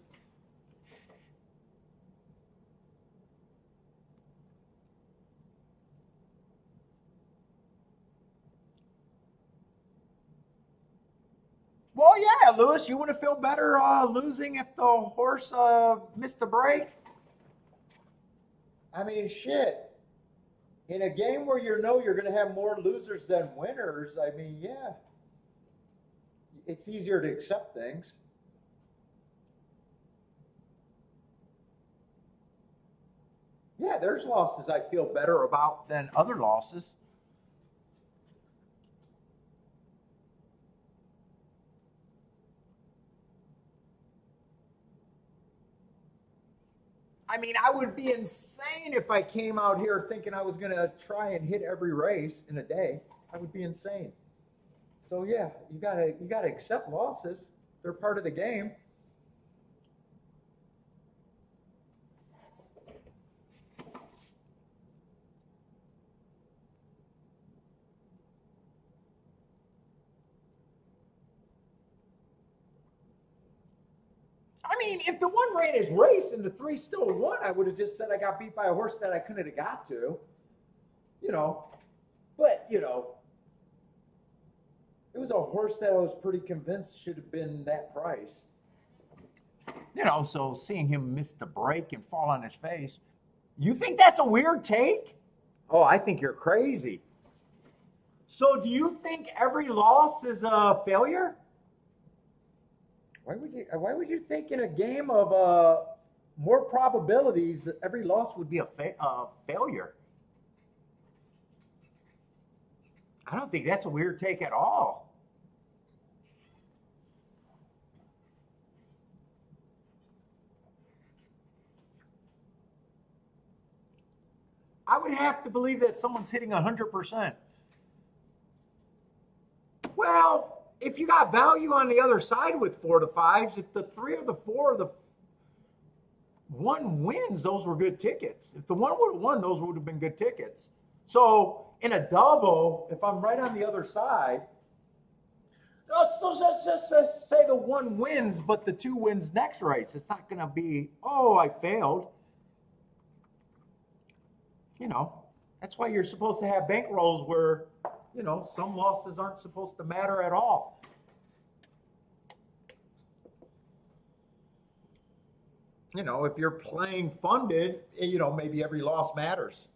Well, yeah, Lewis, you want to feel better losing if the horse missed a break? I mean, shit. In a game where you know you're going to have more losers than winners, I mean, yeah, it's easier to accept things. Yeah, there's losses I feel better about than other losses. I mean, I would be insane if I came out here thinking I was going to try and hit every race in a day. I would be insane. So yeah, you gotta accept losses. They're part of the game. I mean, if the one ran his race and the three still won, I would have just said I got beat by a horse that I couldn't have got to. You know, but it was a horse that I was pretty convinced should have been that price. So seeing him miss the break and fall on his face, you think that's a weird take? Oh, I think you're crazy. So do you think every loss is a failure? Why would you think in a game of more probabilities every loss would be a failure? I don't think that's a weird take at all. I would have to believe that someone's hitting 100%. Well, if you got value on the other side with 4 to 5s, if the 3 or the 4 or the 1 wins, those were good tickets. If the 1 would have won, those would have been good tickets. So in a double, if I'm right on the other side, so just say the 1 wins, but the 2 wins next race. It's not going to be, oh, I failed. That's why you're supposed to have bankrolls where, some losses aren't supposed to matter at all. If you're playing funded, maybe every loss matters.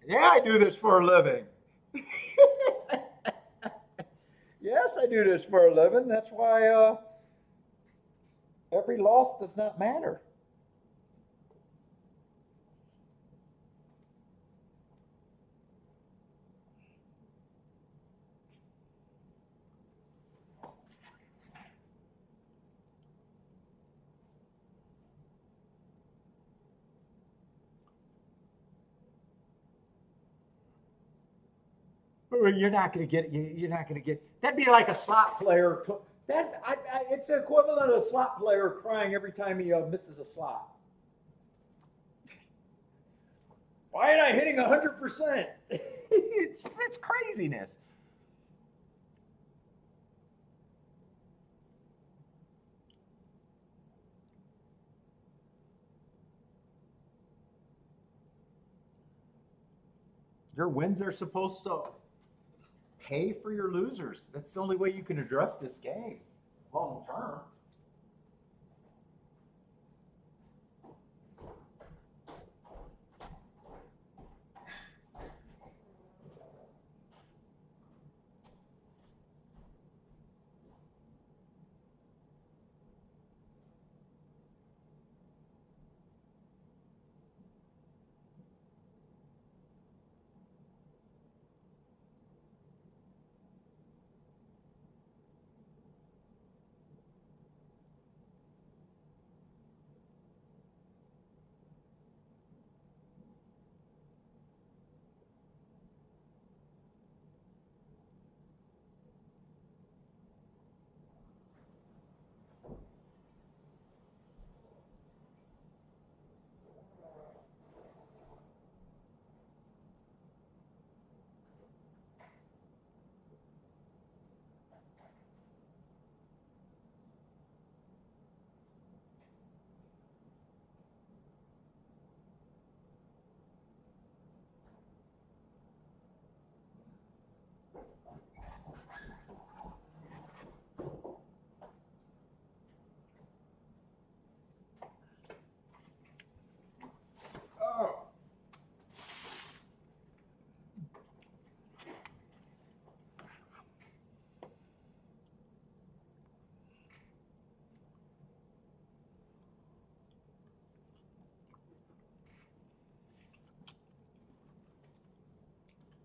Yeah, I do this for a living. Yes, I do this for a living. That's why every loss does not matter. You're not going to get. You're not going to get. That'd be like a slot player. It's equivalent of a slot player crying every time he misses a slot. Why am I hitting 100%? It's craziness. Your wins are supposed to pay for your losers. That's the only way you can address this game long term.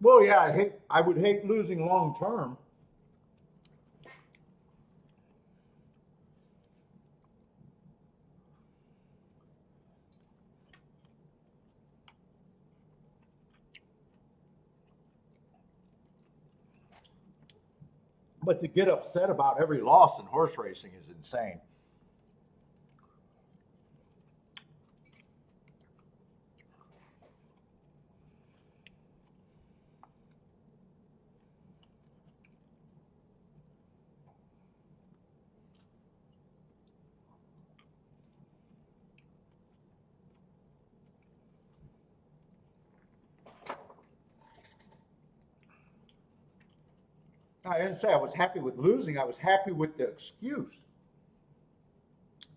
Well, yeah, I would hate losing long term. But to get upset about every loss in horse racing is insane. I didn't say I was happy with losing. I was happy with the excuse.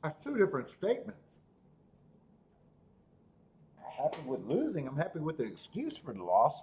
That's two different statements. I'm happy with losing. I'm happy with the excuse for the loss.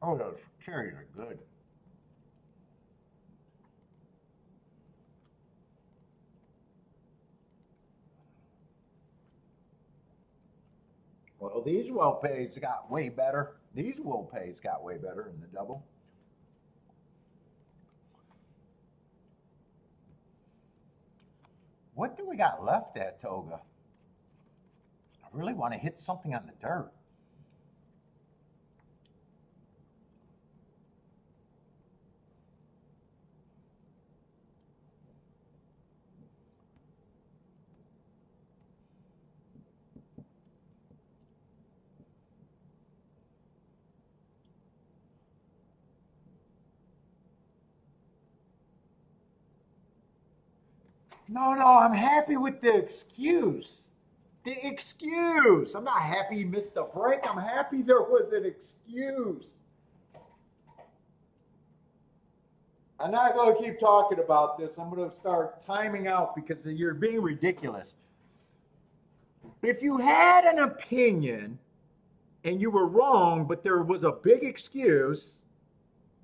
Oh, those cherries are good. Well, these well pays got way better. These well pays got way better in the double. What do we got left at Toga? I really want to hit something on the dirt. No, I'm happy with the excuse. The excuse. I'm not happy he missed a break. I'm happy there was an excuse. I'm not going to keep talking about this. I'm going to start timing out because you're being ridiculous. If you had an opinion and you were wrong, but there was a big excuse,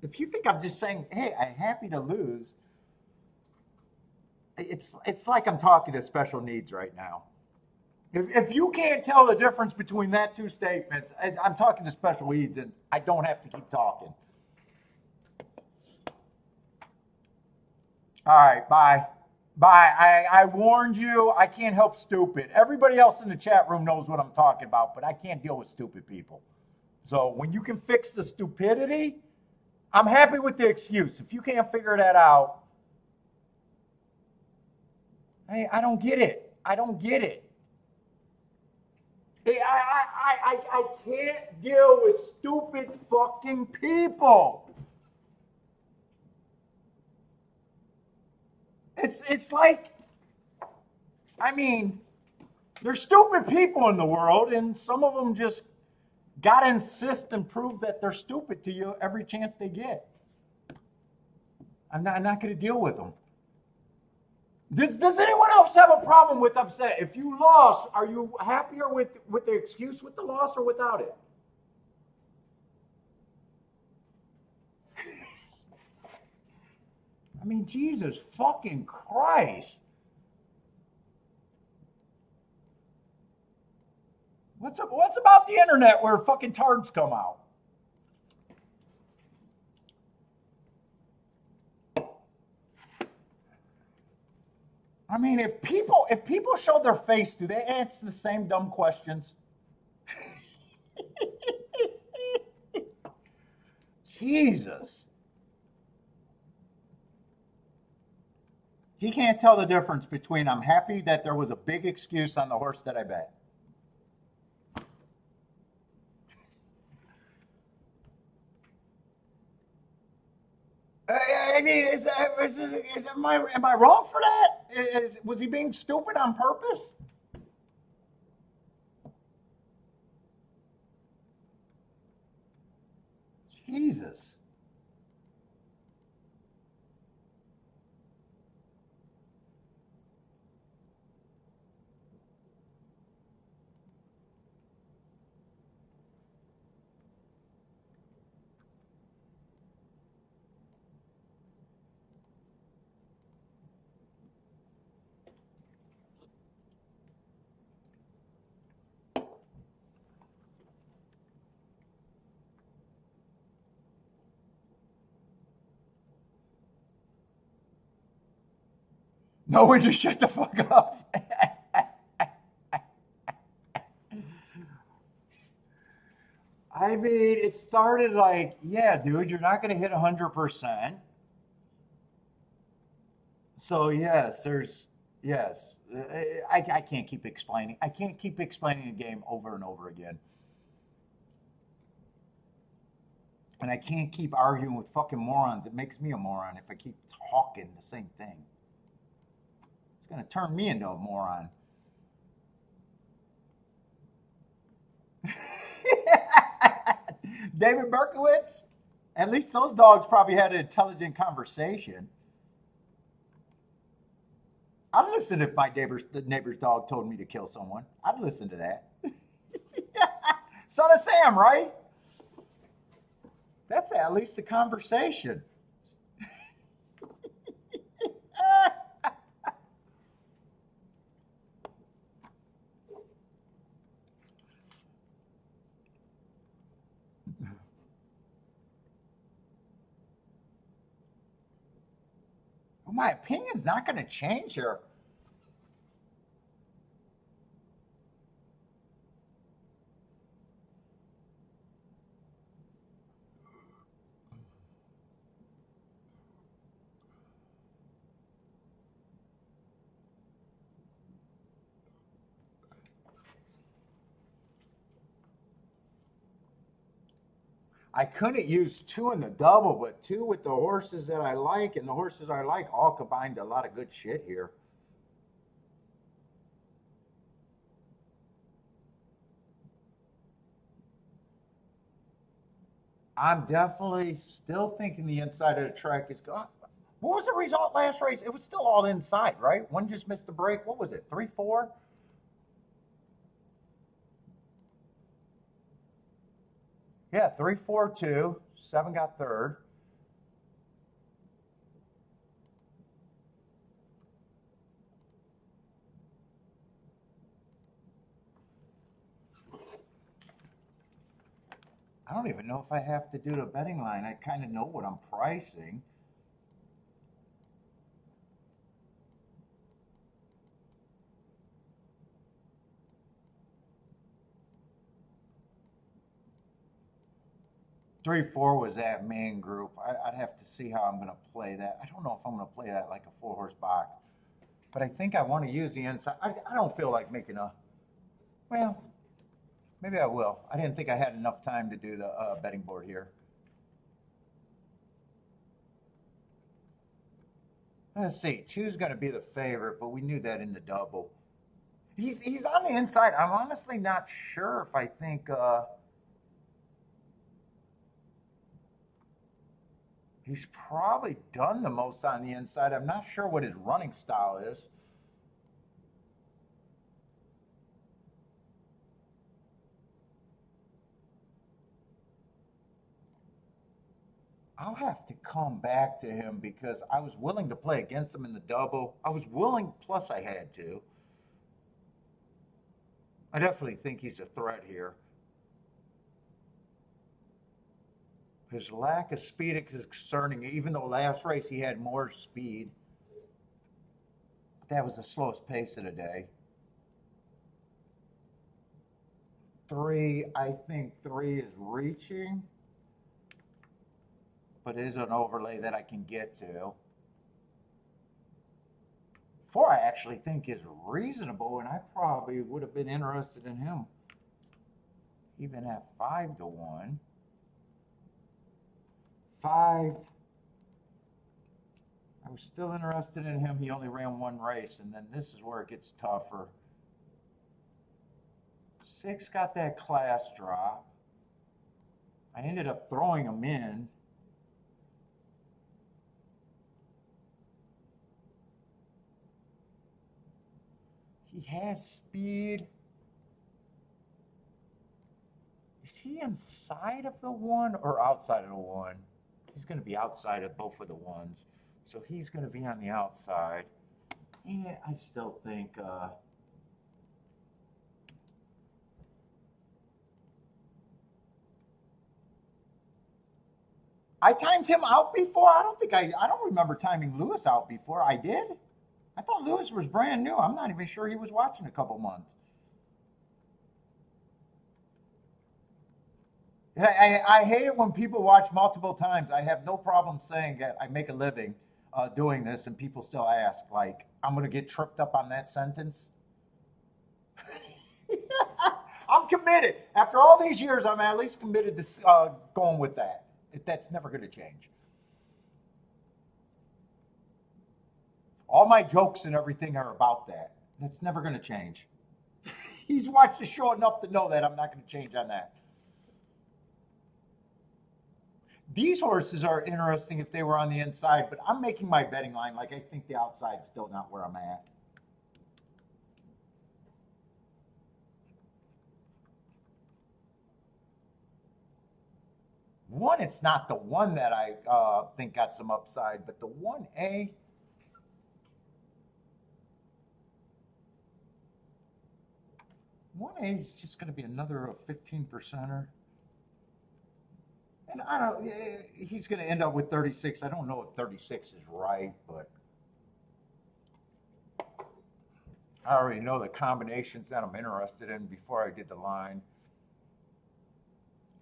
if you think I'm just saying, hey, I'm happy to lose, it's like I'm talking to special needs right now. If you can't tell the difference between that two statements, I'm talking to special needs and I don't have to keep talking. All right, bye. Bye. I warned you, I can't help stupid. Everybody else in the chat room knows what I'm talking about, but I can't deal with stupid people. So when you can fix the stupidity, I'm happy with the excuse. If you can't figure that out, hey, I don't get it. I don't get it. I can't deal with stupid fucking people. It's like, I mean, there's stupid people in the world, and some of them just gotta insist and prove that they're stupid to you every chance they get. I'm not gonna deal with them. Does anyone else have a problem with upset? If you lost, are you happier with the excuse with the loss or without it? I mean, Jesus fucking Christ. What's about the internet where fucking tards come out? I mean, if people show their face, do they answer the same dumb questions? Jesus. He can't tell the difference between I'm happy that there was a big excuse on the horse that I bet. I mean, am I wrong for that? Was he being stupid on purpose? Jesus. No, we just shut the fuck up. I mean, it started like, yeah, dude, you're not going to hit 100%. So yes, yes. I can't keep explaining. I can't keep explaining the game over and over again. And I can't keep arguing with fucking morons. It makes me a moron if I keep talking the same thing. It's going to turn me into a moron. David Berkowitz? At least those dogs probably had an intelligent conversation. I'd listen if the neighbor's dog told me to kill someone. I'd listen to that. Son of Sam, right? That's at least a conversation. Well, my opinion's not going to change here. I couldn't use two in the double, but two with the horses that I like, and the horses I like all combined a lot of good shit here. I'm definitely still thinking the inside of the track is gone. What was the result last race? It was still all inside, right? One just missed the break. What was it? 3-4? Yeah, 3-4-2. 7 got third. I don't even know if I have to do the betting line. I kind of know what I'm pricing. Three, four was that main group. I'd have to see how I'm going to play that. I don't know if I'm going to play that like a 4-horse box, but I think I want to use the inside. I don't feel like making a, well, maybe I will. I didn't think I had enough time to do the betting board here. Let's see. Two's going to be the favorite, but we knew that in the double. He's on the inside. I'm honestly not sure if I think he's probably done the most on the inside. I'm not sure what his running style is. I'll have to come back to him because I was willing to play against him in the double. I was willing, plus I had to. I definitely think he's a threat here. His lack of speed is concerning, even though last race he had more speed. That was the slowest pace of the day. 3, I think 3 is reaching, but it is an overlay that I can get to. 4, I actually think is reasonable, and I probably would have been interested in him even at 5-1. 5, I was still interested in him. He only ran one race, and then this is where it gets tougher. 6 got that class drop. I ended up throwing him in. He has speed. Is he inside of the 1 or outside of the 1? He's going to be outside of both of the 1s. So he's going to be on the outside. Yeah, I still think I timed him out before. I don't remember timing Lewis out before. I did. I thought Lewis was brand new. I'm not even sure he was watching a couple months. I hate it when people watch multiple times. I have no problem saying that I make a living doing this, and people still ask, like, I'm going to get tripped up on that sentence. I'm committed. After all these years, I'm at least committed to going with that. That's never going to change. All my jokes and everything are about that. That's never going to change. He's watched the show enough to know that I'm not going to change on that. These horses are interesting if they were on the inside, but I'm making my betting line like I think the outside's still not where I'm at. One, it's not the one that I think got some upside, but the 1A. One A is just going to be another 15%er. And I don't, he's going to end up with 36. I don't know if 36 is right, but I already know the combinations that I'm interested in before I did the line.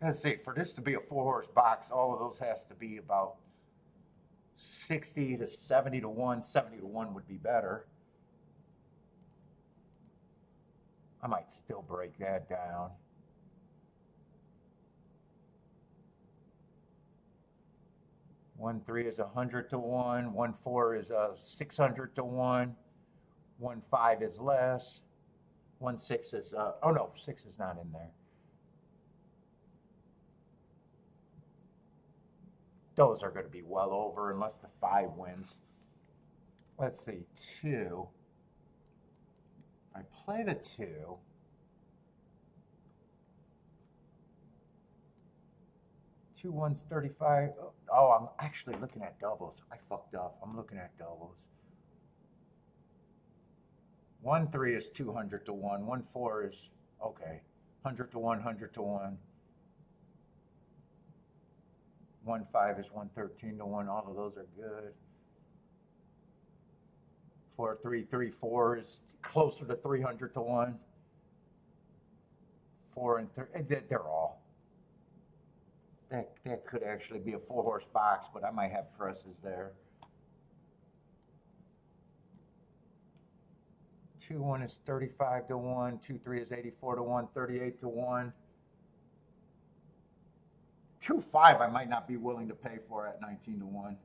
Let's see, for this to be a 4-horse box, all of those has to be about 60 to 70 to 1. 70 to 1 would be better. I might still break that down. One 3 is 100 to 1. 1 4 is 600 to 1. 1 5 is less. 1 6 is oh no, 6 is not in there. Those are going to be well over unless the 5 wins. Let's see, 2. I play the 2. Two ones 35. Oh, I'm actually looking at doubles. I fucked up. I'm looking at doubles. 1 3 is 200 to 1. 1 4 is okay. 100 to 1, 100 to 1. 1 5 is 113 to 1. All of those are good. 4 3 3 4 is closer to 300 to 1. 4 and 3, they're all. That could actually be a 4-horse box, but I might have presses there. 2 1 is 35 to 1. 2 3 is 84 to 1. 38 to 1. 2 5 I might not be willing to pay for at 19 to 1.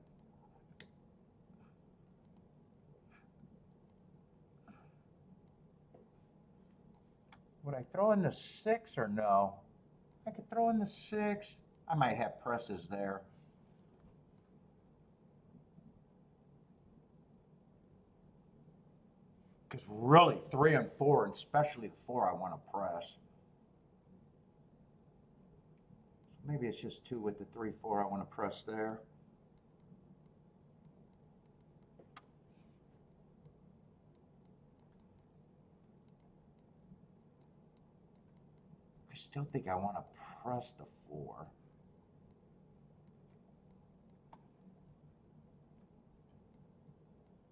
Would I throw in the 6 or no? I could throw in the 6. I might have presses there. Because really, 3 and 4, and especially the 4, I want to press. Maybe it's just 2 with the 3 4 I want to press there. I still think I want to press the 4.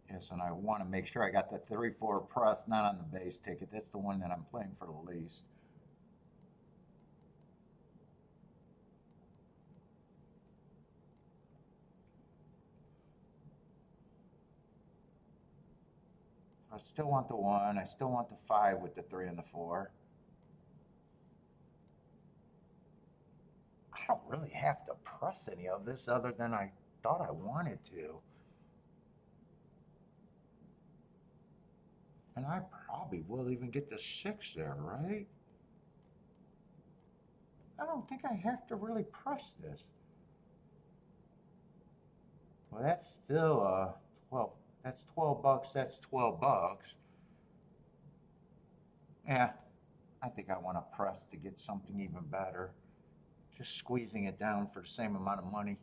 Yes, and I want to make sure I got that 3 4 pressed, not on the base ticket. That's the one that I'm playing for the least. I still want the 1. I still want the 5 with the 3 and the 4. I don't really have to press any of this other than I thought I wanted to. And I probably will even get the 6 there, right? I don't think I have to really press this. Well, that's still 12. That's 12 bucks. That's 12 bucks. Yeah, I think I want to press to get something even better. Just squeezing it down for the same amount of money.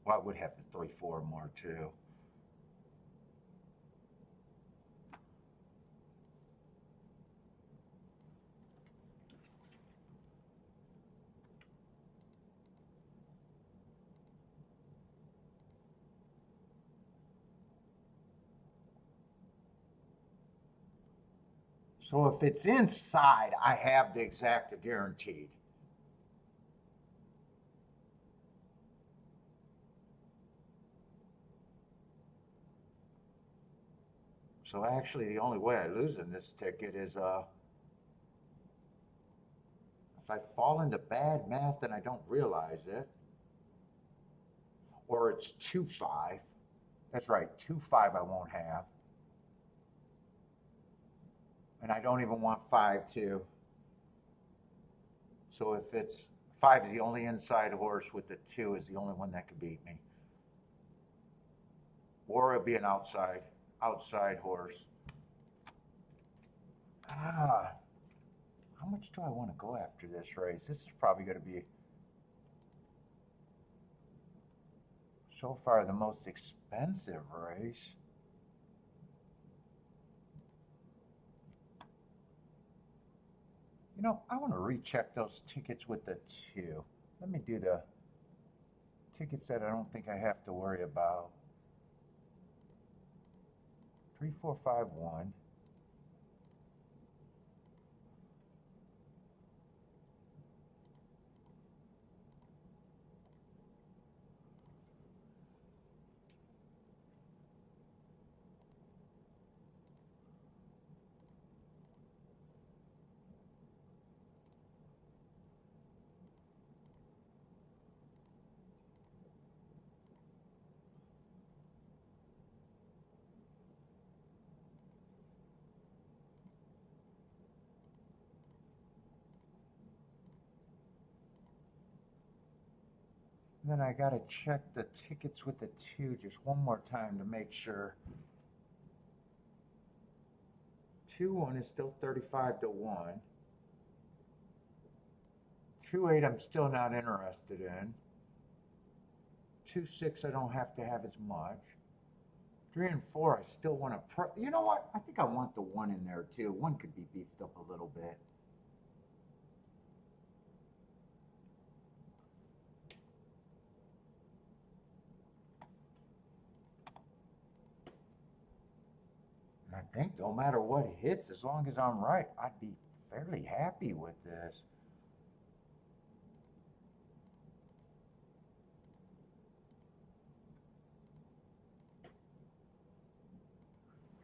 Well, I would have the 3-4 more too. So if it's inside, I have the exact guaranteed. So actually, the only way I lose in this ticket is if I fall into bad math and I don't realize it, or it's 2-5. That's right, 2-5 I won't have. And I don't even want 5-2. So if it's 5 is the only inside horse with the 2 is the only one that could beat me. Or it'll be an outside horse. How much do I want to go after this race? This is probably going to be so far the most expensive race. You know, I want to recheck those tickets with the 2. Let me do the tickets that I don't think I have to worry about. 3, 4, 5, 1. And then I got to check the tickets with the 2 just one more time to make sure. 2-1 is still 35-1. 2-8 I'm still not interested in. 2-6 I don't have to have as much. 3 and 4 I still want to. You know what? I think I want the 1 in there too. 1 could be beefed up a little bit. And I think no matter what hits, as long as I'm right, I'd be fairly happy with this.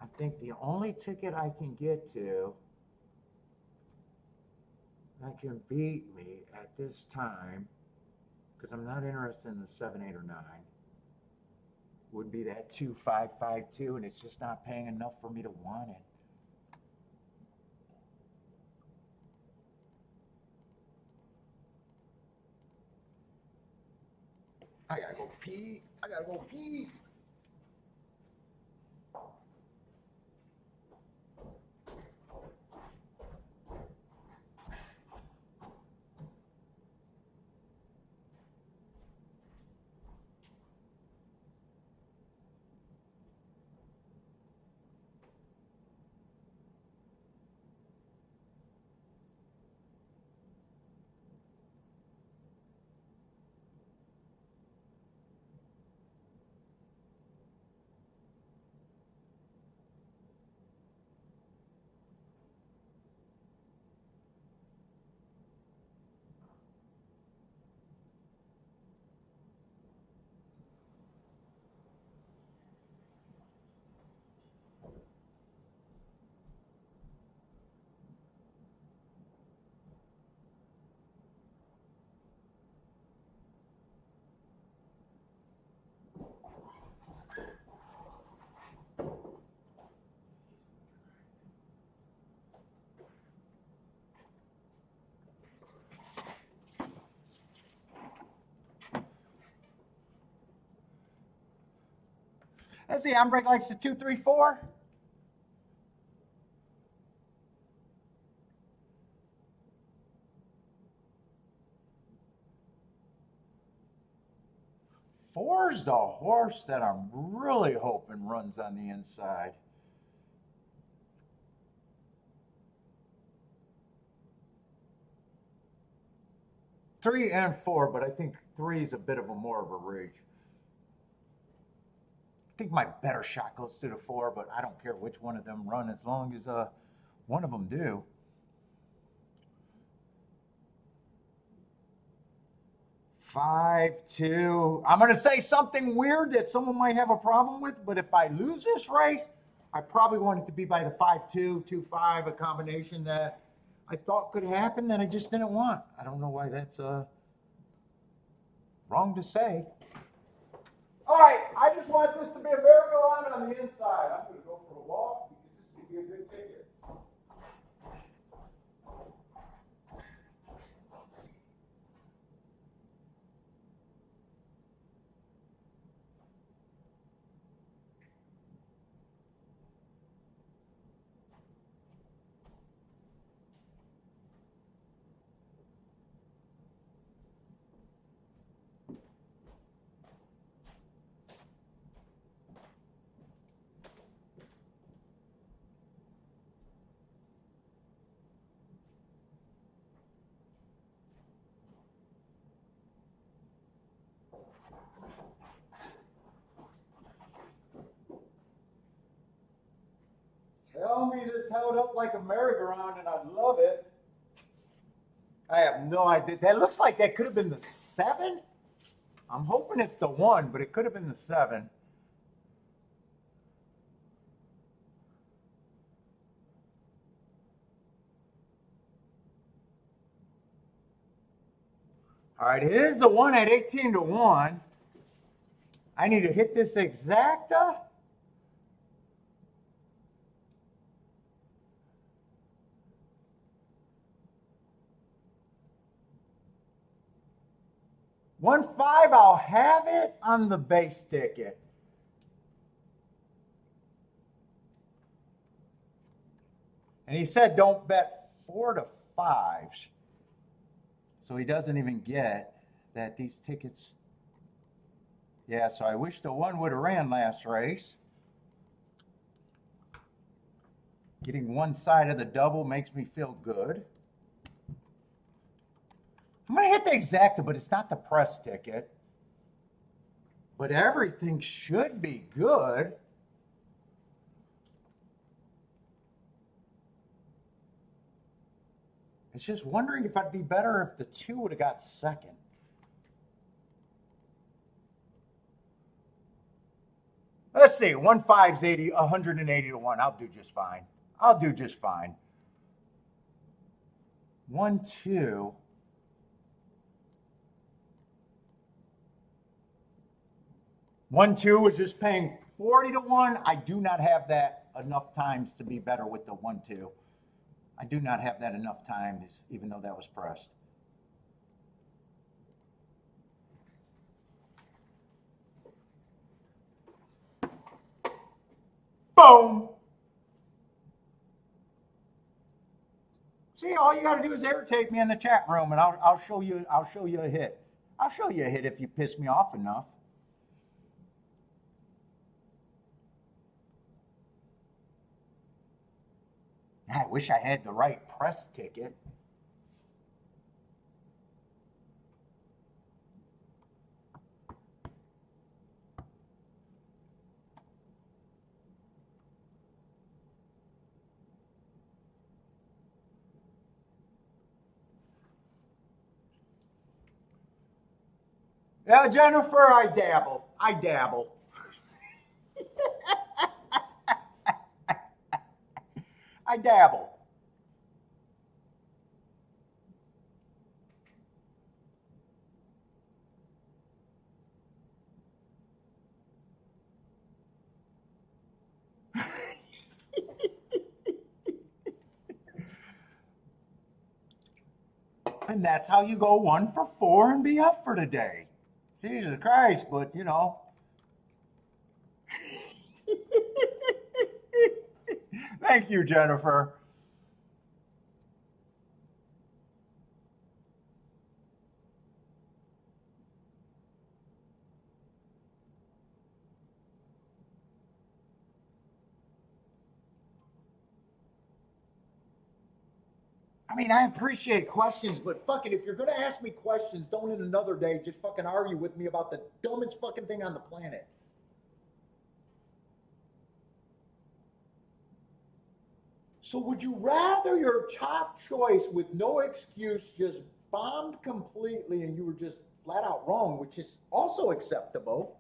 I think the only ticket I can get to that can beat me at this time, because I'm not interested in the 7, 8, or 9, would be that 2-5-5-2, and it's just not paying enough for me to want it. I gotta go pee. I gotta go pee. Let's see, Hamburg likes the 2, 3, 4. Four's the horse that I'm really hoping runs on the inside. Three and 4, but I think 3 is a bit of a more of a reach. I think my better shot goes to the 4, but I don't care which one of them run as long as one of them do. 5, 2. I'm going to say something weird that someone might have a problem with, but if I lose this race, I probably want it to be by the 5, 2, 2, 5, a combination that I thought could happen that I just didn't want. I don't know why that's wrong to say. All right, I just want this to be a merry-go-round on the inside. I'm going to go for a walk because this could be a good ticket. Tell me this held up like a merry-go-round and I'd love it. I have no idea. That looks like that could have been the 7. I'm hoping it's the 1, but it could have been the 7. All right, it is the 1 at 18 to 1. I need to hit this exacta. $1.5, I'll have it on the base ticket. And he said don't bet 4 to 5s. So he doesn't even get that these tickets. Yeah, so I wish the 1 would have ran last race. Getting one side of the double makes me feel good. I'm going to hit the exacta, but it's not the press ticket. But everything should be good. It's just wondering if I'd be better if the 2 would have got second. Let's see, 1.5's 80, 180 to 1. I'll do just fine. I'll do just fine. 1, 2. 1, 2 was just paying 40 to 1. I do not have that enough times to be better with the 1, 2. I do not have that enough times, even though that was pressed. Boom. See, all you got to do is irritate me in the chat room, and I'll show you a hit. I'll show you a hit if you piss me off enough. I wish I had the right press ticket. Yeah, Jennifer, I dabble. I dabble. I dabble. And that's how you go 1 for 4 and be up for the day. Jesus Christ, but you know. Thank you, Jennifer. I mean, I appreciate questions, but fucking, if you're gonna ask me questions, don't in another day just fucking argue with me about the dumbest fucking thing on the planet. So would you rather your top choice with no excuse just bombed completely and you were just flat out wrong, which is also acceptable,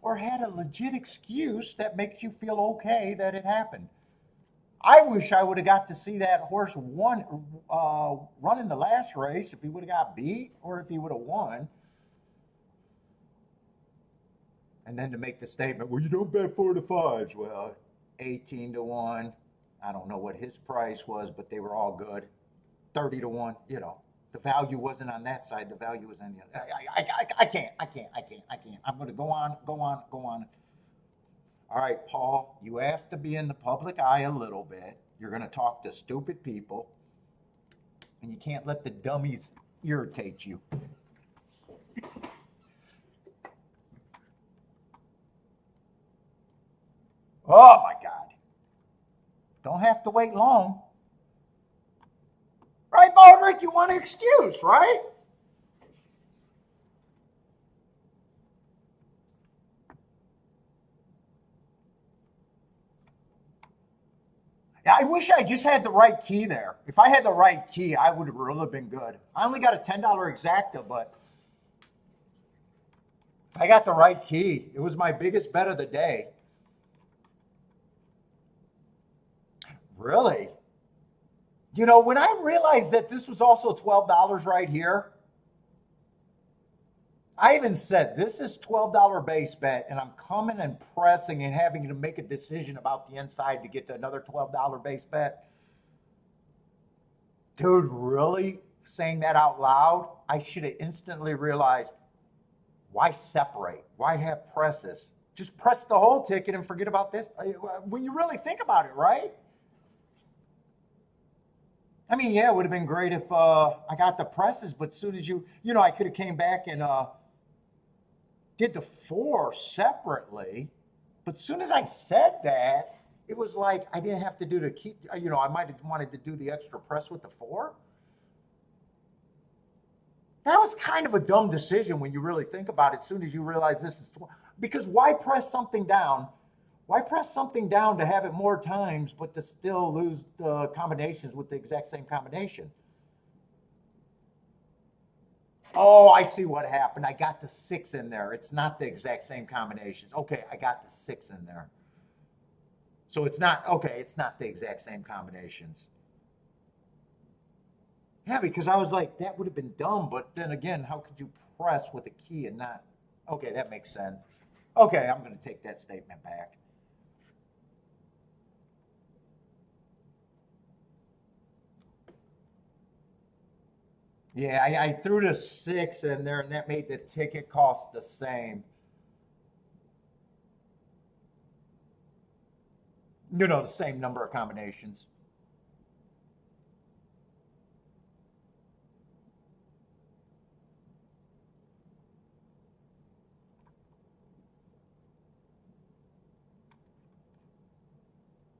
or had a legit excuse that makes you feel okay that it happened? I wish I would have got to see that horse run in the last race if he would have got beat or if he would have won. And then to make the statement, well, you don't bet 4 to 5s. Well, 18 to 1. I don't know what his price was, but they were all good. 30 to 1, you know. The value wasn't on that side. The value was on the other. I can't. I'm going to go on. All right, Paul, you asked to be in the public eye a little bit. You're going to talk to stupid people, and you can't let the dummies irritate you. Oh, my God. Don't have to wait long. Right, Baldrick? You want an excuse, right? I wish I just had the right key there. If I had the right key, I would have really been good. I only got a $10 exacta, but if I got the right key, it was my biggest bet of the day. Really? You know, when I realized that this was also $12 right here, I even said, this is $12 base bet, and I'm coming and pressing and having to make a decision about the inside to get to another $12 base bet. Dude, really? Saying that out loud, I should have instantly realized, why separate? Why have presses? Just press the whole ticket and forget about this. When you really think about it, right? I mean, yeah, it would have been great if I got the presses, but as soon as I could have came back and did the 4 separately. But as soon as I said that, it was like I didn't have to do the key. I might have wanted to do the extra press with the 4. That was kind of a dumb decision when you really think about it. As soon as you realize this is because why press something down? Why press something down to have it more times, but to still lose the combinations with the exact same combination? Oh, I see what happened. I got the 6 in there. It's not the exact same combinations. Okay, I got the 6 in there. So it's not the exact same combinations. Yeah, because I was like, that would have been dumb, but then again, how could you press with a key and not? Okay, that makes sense. Okay, I'm going to take that statement back. Yeah, I threw the 6 in there, and that made the ticket cost the same. The same number of combinations.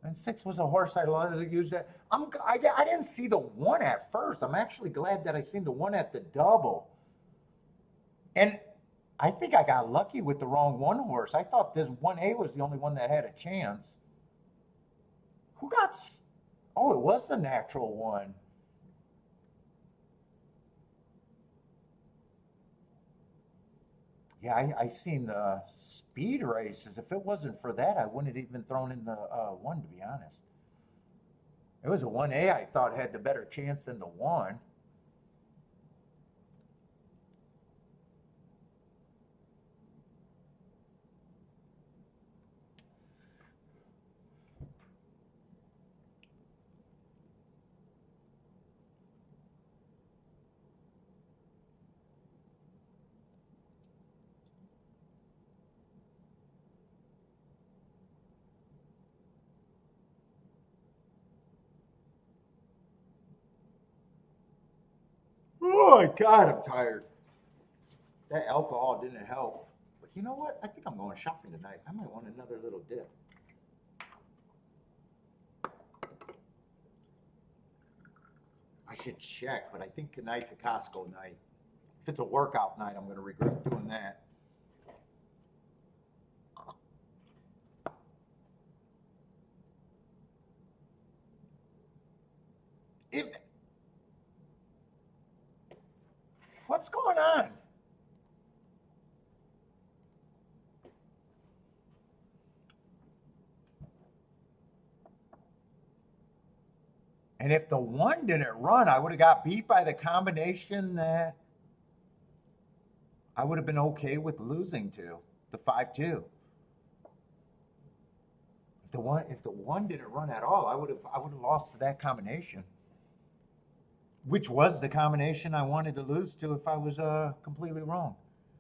And 6 was a horse I wanted to use. That I didn't see the 1 at first. I'm actually glad that I seen the 1 at the double. And I think I got lucky with the wrong 1 horse. I thought this 1A was the only one that had a chance. Who got? Oh, it was the natural one. Yeah, I seen the speed races. If it wasn't for that, I wouldn't have even thrown in the 1, to be honest. It was a 1A I thought had the better chance than the 1. Oh my God, I'm tired. That alcohol didn't help. But you know what? I think I'm going shopping tonight. I might want another little dip. I should check, but I think tonight's a Costco night. If it's a workout night, I'm going to regret doing that. If what's going on? And if the one didn't run, I would have got beat by the combination that I would have been okay with losing to the 5-2. If the one didn't run at all, I would have lost to that combination, which was the combination I wanted to lose to if I was completely wrong,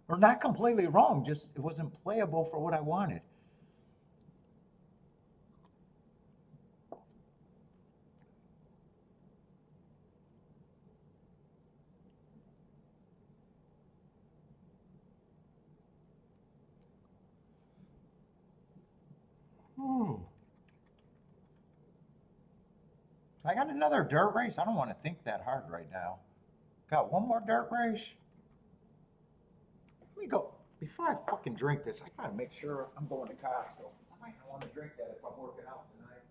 or not completely wrong, just it wasn't playable for what I wanted. Hmm. I got another dirt race. I don't want to think that hard right now. Got one more dirt race. Let me go. Before I fucking drink this, I gotta make sure I'm going to Costco. I might not want to drink that if I'm working out tonight.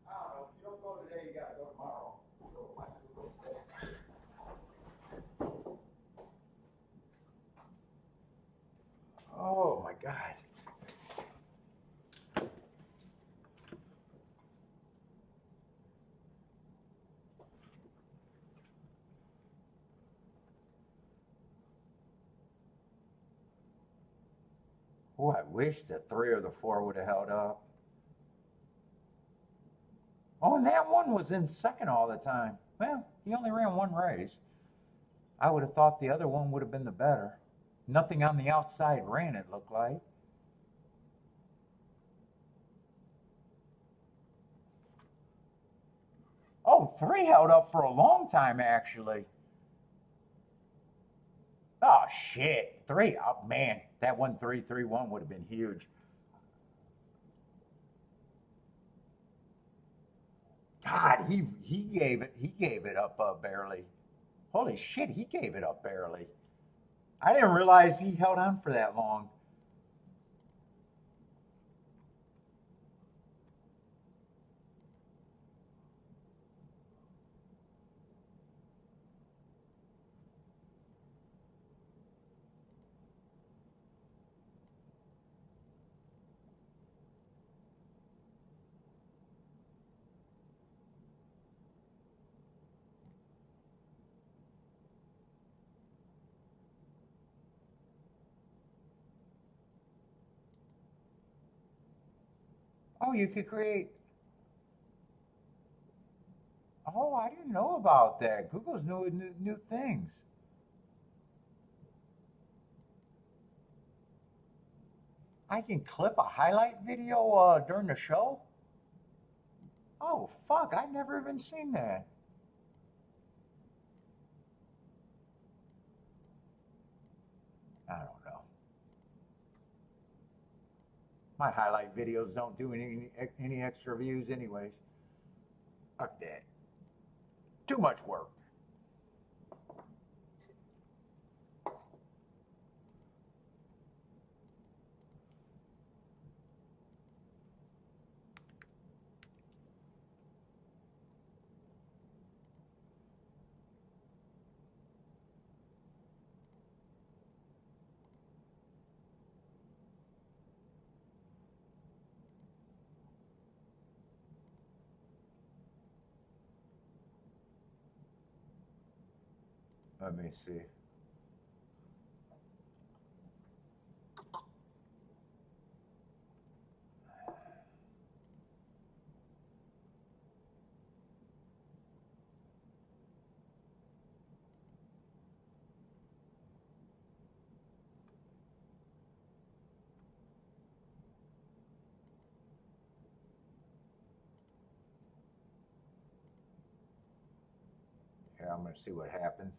I don't know. If you don't go today, you gotta go tomorrow. So I have to go today. Oh my God. Oh, I wish the 3 or the 4 would have held up. Oh, and that one was in second all the time. Well, he only ran one race. I would have thought the other one would have been the better. Nothing on the outside ran, it looked like. Oh, 3 held up for a long time, actually. Oh, shit. 3. Oh, man. That 1-3-3-1 would have been huge. God, he gave it up barely. Holy shit, he gave it up barely. I didn't realize he held on for that long. Oh, you could create. Oh, I didn't know about that. Google's new things. I can clip a highlight video during the show? Oh, fuck, I've never even seen that. I don't know. My highlight videos don't do any extra views anyways. Fuck that. Too much work. Let me see. Here, I'm going to see what happens.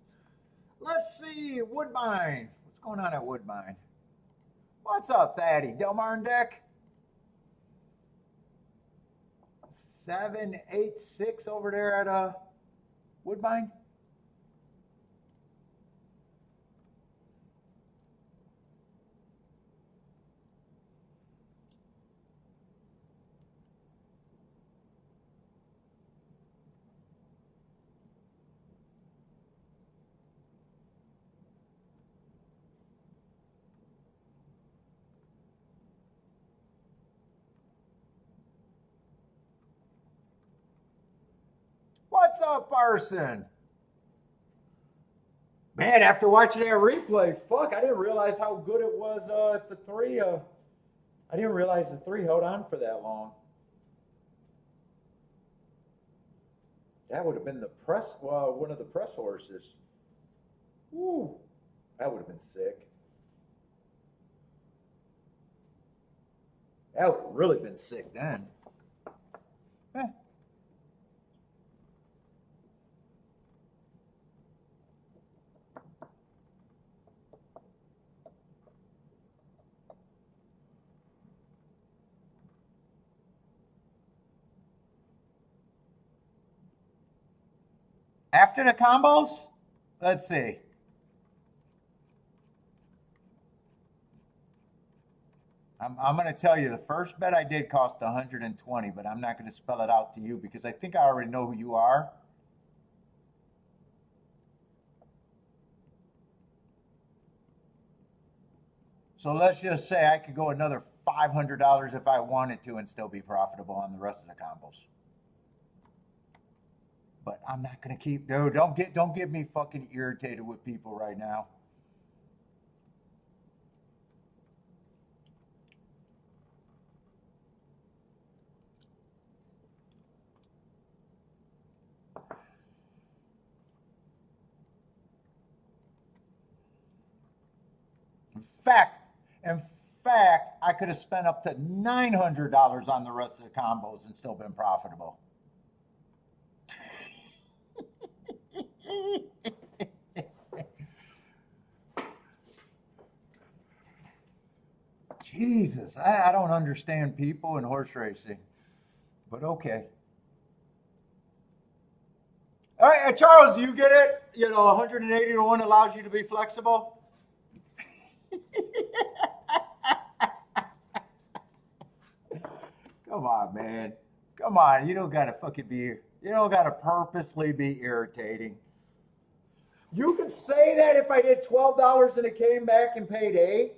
Let's see, Woodbine. What's going on at Woodbine? What's up, Thaddy? Delmarn deck? 786 over there at Woodbine? What's up, Arson? Man, after watching that replay, fuck, I didn't realize how good it was at the three. I didn't realize the three held on for that long. That would have been the press, one of the press horses. Woo, that would have been sick. That would have really been sick then. Eh. After the combos, let's see. I'm going to tell you, the first bet I did cost 120, but I'm not going to spell it out to you because I think I already know who you are. So let's just say I could go another $500 if I wanted to and still be profitable on the rest of the combos. But I'm not going to keep, no, don't get me fucking irritated with people right now. In fact, I could have spent up to $900 on the rest of the combos and still been profitable. Jesus, I don't understand people in horse racing, but okay. All right, Charles, you get it? You know, 180 to 1 allows you to be flexible. Come on, man. Come on. You don't got to fucking be, you don't got to purposely be irritating. You could say that if I did $12 and it came back and paid 8.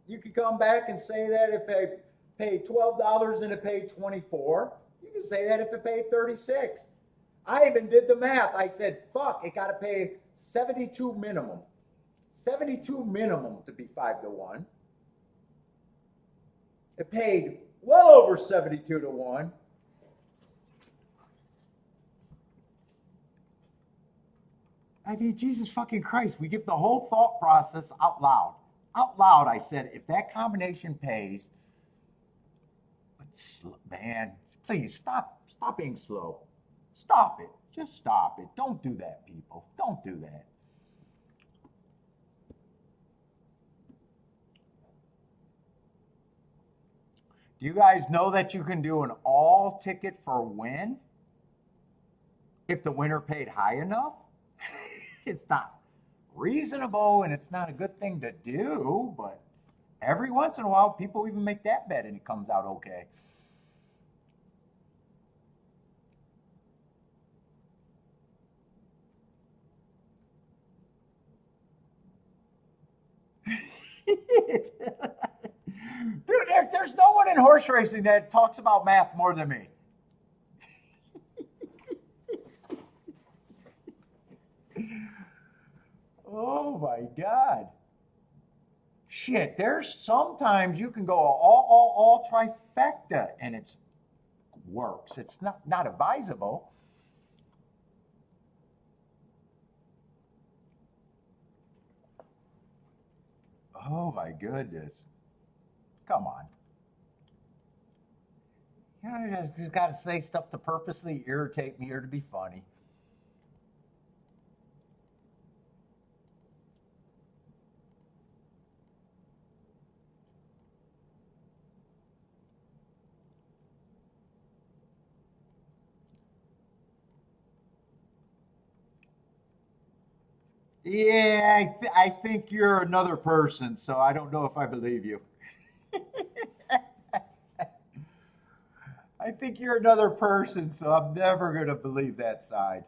You could come back and say that if I paid $12 and it paid 24. You could say that if it paid 36. I even did the math. I said, fuck, it got to pay 72 minimum. 72 minimum to be 5 to 1. It paid well over 72 to 1. I mean, Jesus fucking Christ, we give the whole thought process out loud. out loud, I said, if that combination pays, but man, please stop being slow. Stop it. Just stop it. Don't do that, people. Don't do that. Do you guys know that you can do an all ticket for win if the winner paid high enough? It's not reasonable and it's not a good thing to do, but every once in a while people even make that bet and it comes out okay. Dude, there's no one in horse racing that talks about math more than me. Oh my God. Shit, there's sometimes you can go all trifecta and it works. It's not advisable. Oh my goodness. Come on. You know, you got to say stuff to purposely irritate me or to be funny. Yeah, I think you're another person, so I don't know if I believe you. I think you're another person, so I'm never going to believe that side.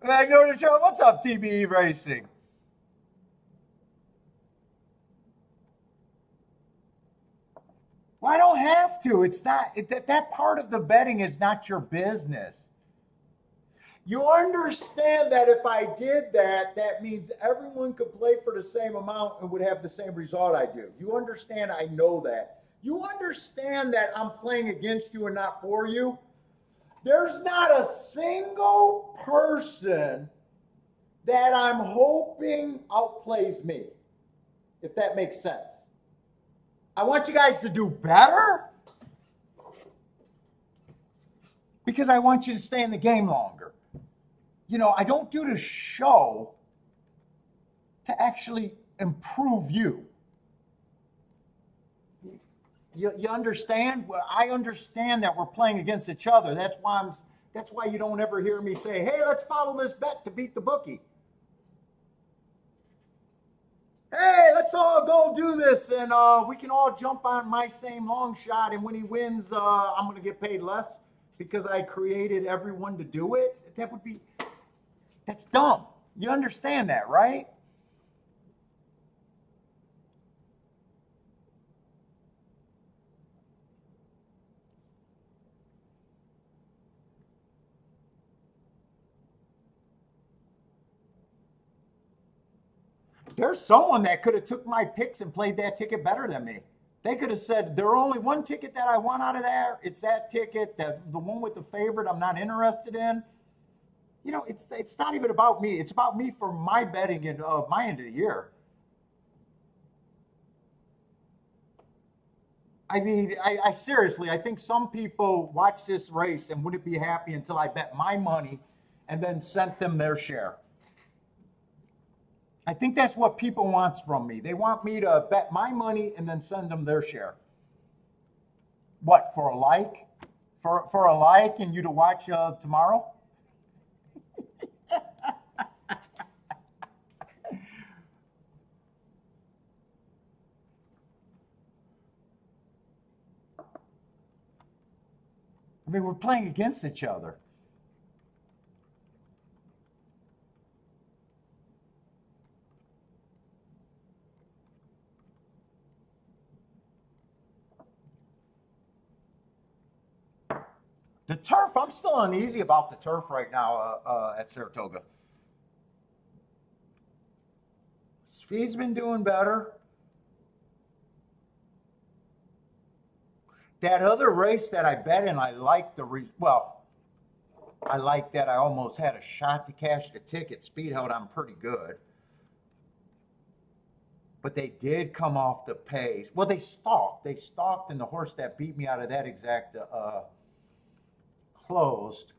I know the show. What's up, TBE Racing? Well, I don't have to. It's not that part of the betting is not your business. You understand that if I did that, that means everyone could play for the same amount and would have the same result I do. You understand? I know that. You understand that I'm playing against you and not for you? There's not a single person that I'm hoping outplays me, if that makes sense. I want you guys to do better because I want you to stay in the game longer. You know, I don't do the show to actually improve you. You understand? Well, I understand that we're playing against each other. That's why you don't ever hear me say, "Hey, let's follow this bet to beat the bookie." Hey, let's all go do this, and we can all jump on my same long shot, and when he wins, I'm going to get paid less because I created everyone to do it. That's dumb. You understand that, right? There's someone that could have took my picks and played that ticket better than me. They could have said, there's only one ticket that I want out of there. It's that ticket, the one with the favorite I'm not interested in. You know, it's not even about me. It's about me for my betting in my end of the year. I mean, I seriously, I think some people watch this race and wouldn't be happy until I bet my money and then sent them their share. I think that's what people want from me. They want me to bet my money and then send them their share. What, for a like? For a like and you to watch tomorrow? I mean, we're playing against each other. The turf, I'm still uneasy about the turf right now at Saratoga. Speed's been doing better. That other race that I bet in, I liked well, I like that. I almost had a shot to cash the ticket. Speed held on pretty good. But they did come off the pace. Well, they stalked. They stalked, and the horse that beat me out of that exact closed.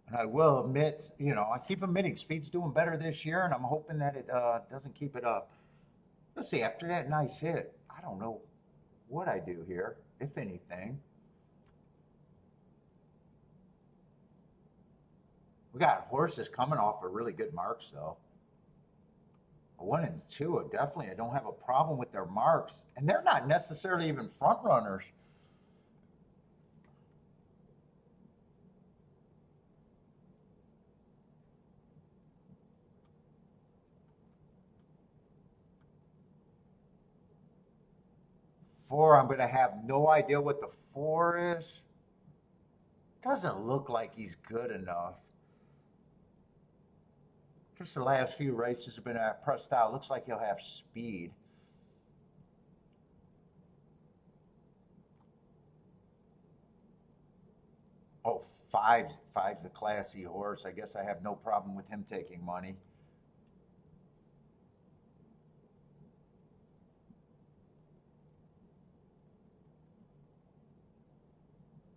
And I will admit, you know, I keep admitting Speed's doing better this year, and I'm hoping that it doesn't keep it up. Let's see, after that nice hit, I don't know what I do here, if anything. We got horses coming off of really good marks, though. 1 and 2 are definitely, I don't have a problem with their marks. And they're not necessarily even front runners. Four, I'm going to have no idea what the 4 is. Doesn't look like he's good enough. Just the last few races have been pressed out. Looks like he'll have speed. Oh, five's a classy horse. I guess I have no problem with him taking money.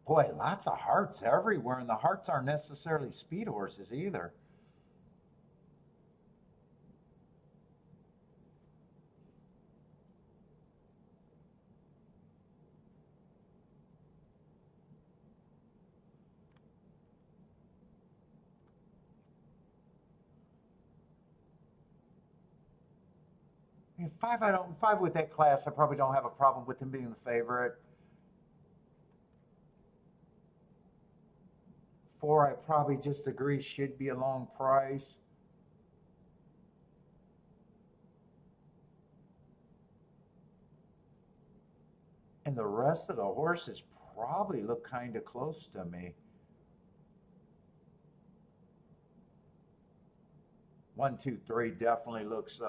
Boy, lots of hearts everywhere, and the hearts aren't necessarily speed horses either. I mean, five with that class, I probably don't have a problem with him being the favorite. 4, I probably just agree should be a long price. And the rest of the horses probably look kind of close to me. 1, 2, 3 definitely looks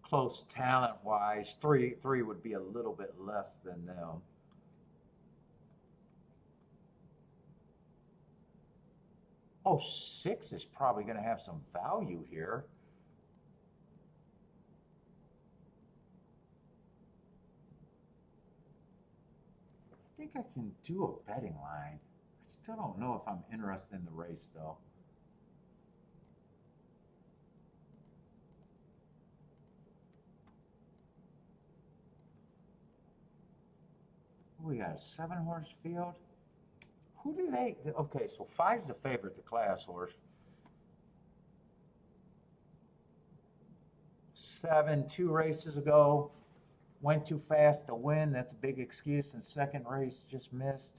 close talent wise. Three would be a little bit less than them. Oh, 6 is probably going to have some value here. I think I can do a betting line. I still don't know if I'm interested in the race though. We got a 7-horse field. Who do they? Okay, so 5's the favorite, the class horse. 7, 2 races ago, went too fast to win. That's a big excuse. And second race, just missed.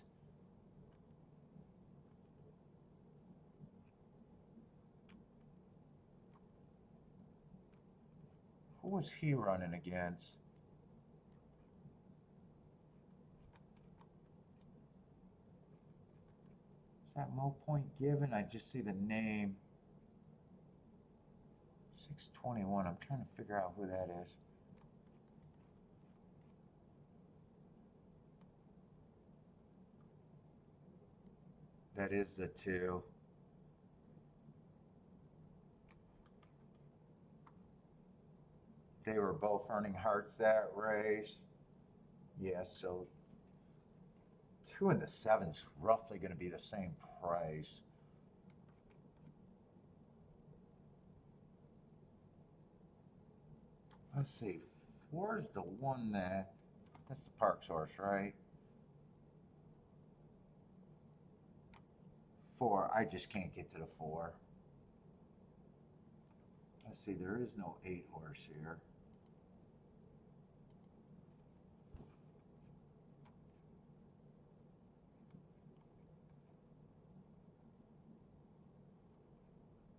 Who was he running against? Is that Mo Point given? I just see the name. 621. I'm trying to figure out who that is. That is the 2. They were both earning hearts that race. Yeah, so 2 and the 7's roughly going to be the same price. Let's see. 4 is the one that's the Parks horse, right? 4, I just can't get to the 4. Let's see, there is no 8 horse here.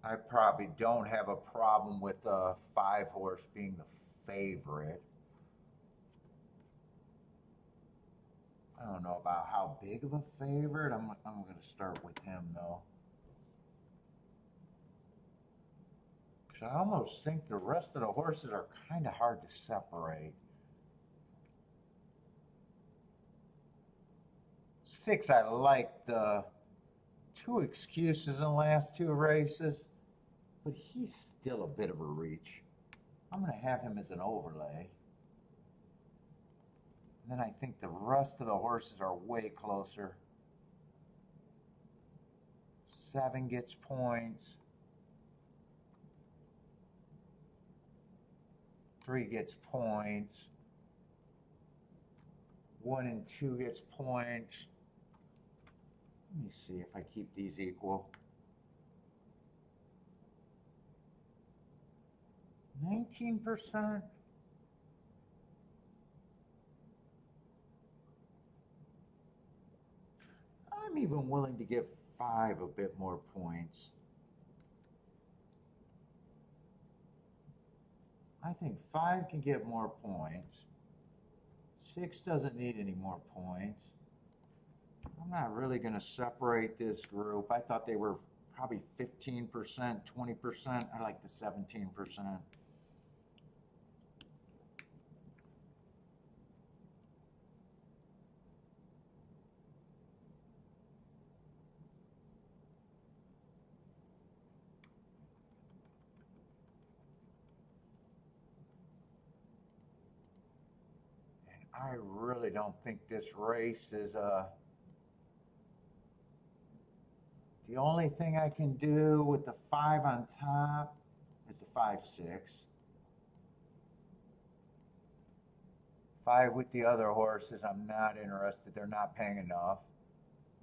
I probably don't have a problem with the 5 horse being the favorite. I don't know about how big of a favorite. I'm going to start with him though. 'Cause I almost think the rest of the horses are kind of hard to separate. 6, I like the 2 excuses in the last 2 races, but he's still a bit of a reach. I'm going to have him as an overlay. And then I think the rest of the horses are way closer. 7 gets points. 3 gets points. 1 and 2 gets points. Let me see if I keep these equal. 19%. I'm even willing to give 5 a bit more points. I think 5 can get more points. 6 doesn't need any more points. I'm not really going to separate this group. I thought they were probably 15%, 20%. I like the 17%. I really don't think this race is the only thing I can do with the 5 on top is the 5-6. 5 with the other horses, I'm not interested. They're not paying enough.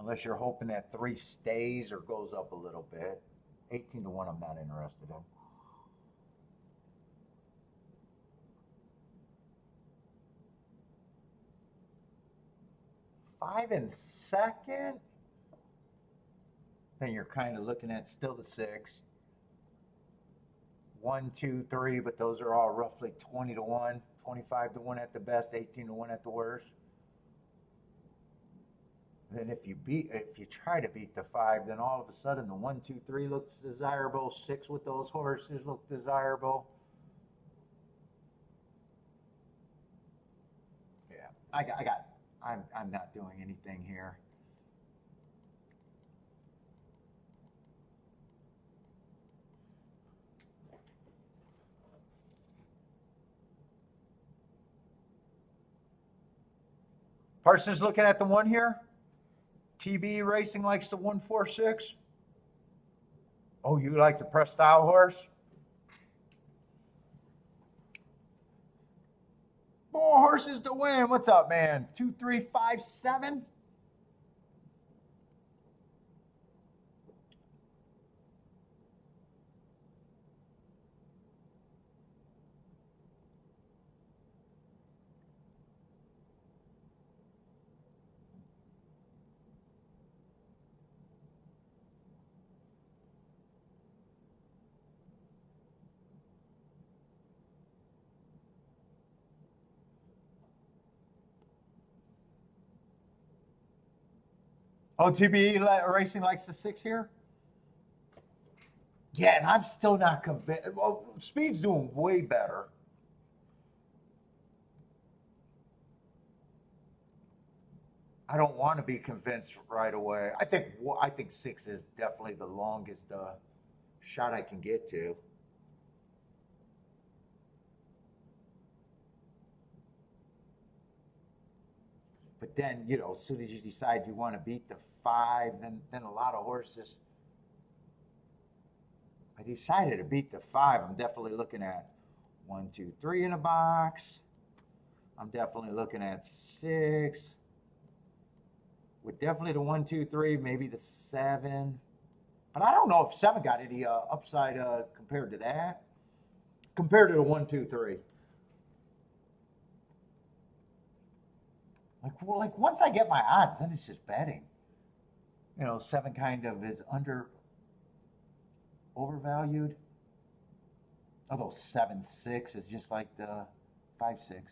Unless you're hoping that 3 stays or goes up a little bit. 18 to 1, I'm not interested in. 5 in second, then you're kind of looking at still the 6. 1, 2, 3, but those are all roughly 20 to 1, 25 to 1 at the best, 18 to 1 at the worst. Then if you try to beat the 5, then all of a sudden the 1, 2, 3 looks desirable. 6 with those horses look desirable. Yeah, I'm not doing anything here. Parsons looking at the 1 here. TB Racing likes the 146. Oh, you like the press style horse? More horses to win. What's up, man? 2, 3, 5, 7. Oh, TBE Racing likes the 6 here? Yeah, and I'm still not convinced. Well, Speed's doing way better. I don't want to be convinced right away. I think 6 is definitely the longest shot I can get to. But then, as soon as you decide you want to beat the 5, then a lot of horses. I decided to beat the 5. I'm definitely looking at 1, 2, 3 in a box. I'm definitely looking at 6. With definitely the 1, 2, 3, maybe the 7. But I don't know if 7 got any upside compared to that. Compared to the 1, 2, 3. Like once I get my odds, then it's just betting. 7 kind of is overvalued. Although 7-6 is just like the 5-6.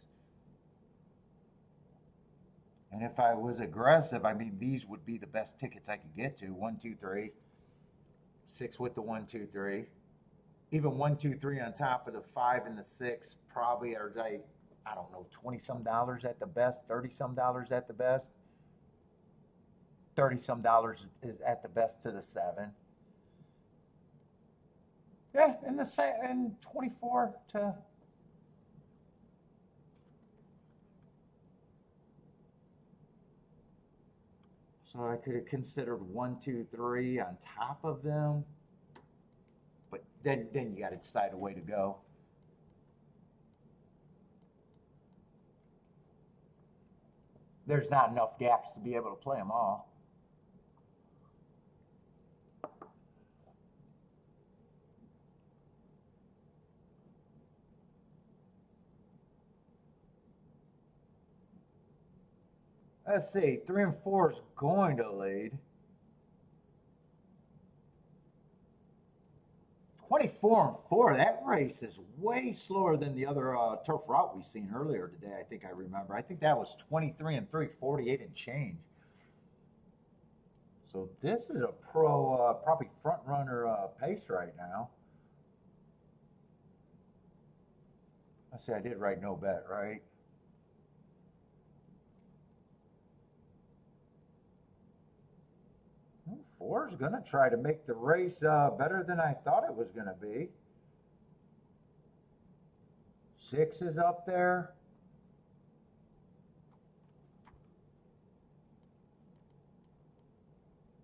And if I was aggressive, I mean, these would be the best tickets I could get to. 1, 2, 3. 6 with the 1, 2, 3. even 1, 2, 3 on top of the 5 and the 6 probably are like, I don't know, 20 some dollars at the best, 30 some dollars at the best. 30 some dollars is at the best to the 7. Yeah, and 24 to. So I could have considered 1, 2, 3 on top of them, but then you got to decide a way to go. There's not enough gaps to be able to play them all. Let's see, 3 and 4 is going to lead. 24 and 4, that race is way slower than the other turf route we've seen earlier today. I think I remember. I think that was 23 and 3, 48 and change. So this is a probably front runner pace right now. Let's see, I did write no bet, right? Well, 4 is going to try to make the race better than I thought it was going to be. 6 is up there.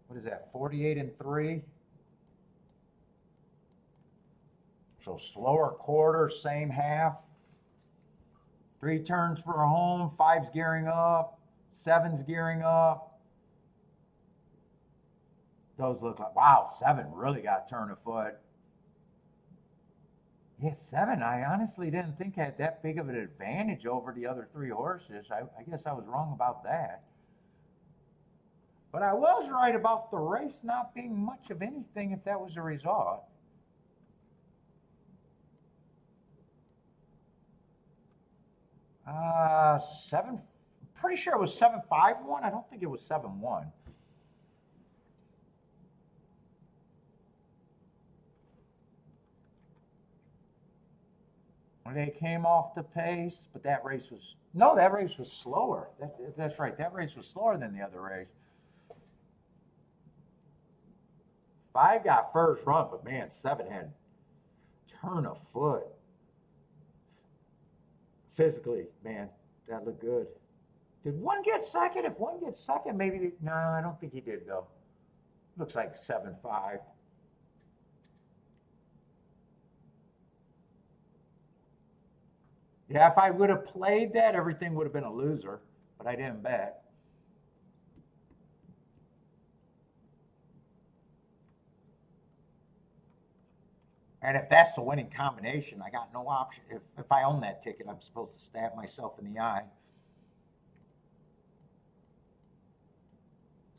What is that, 48 and 3? So slower quarter, same half. 3 turns for a home, 5's gearing up, 7's gearing up. Those look like, wow, 7 really got to turn a foot. Yeah, 7, I honestly didn't think had that big of an advantage over the other 3 horses. I guess I was wrong about that. But I was right about the race not being much of anything if that was the result. Seven, pretty sure it was 7-5-1. I don't think it was 7-1. They came off the pace, but that race was, no, that race was slower. That's right. That race was slower than the other race. 5 got first run, but man, 7 had turn a foot. Physically, man, that looked good. Did 1 get second? If 1 gets second, maybe, no, I don't think he did though. Looks like 7-5. Yeah, if I would have played that, everything would have been a loser, but I didn't bet. And if that's the winning combination, I got no option. If I own that ticket, I'm supposed to stab myself in the eye.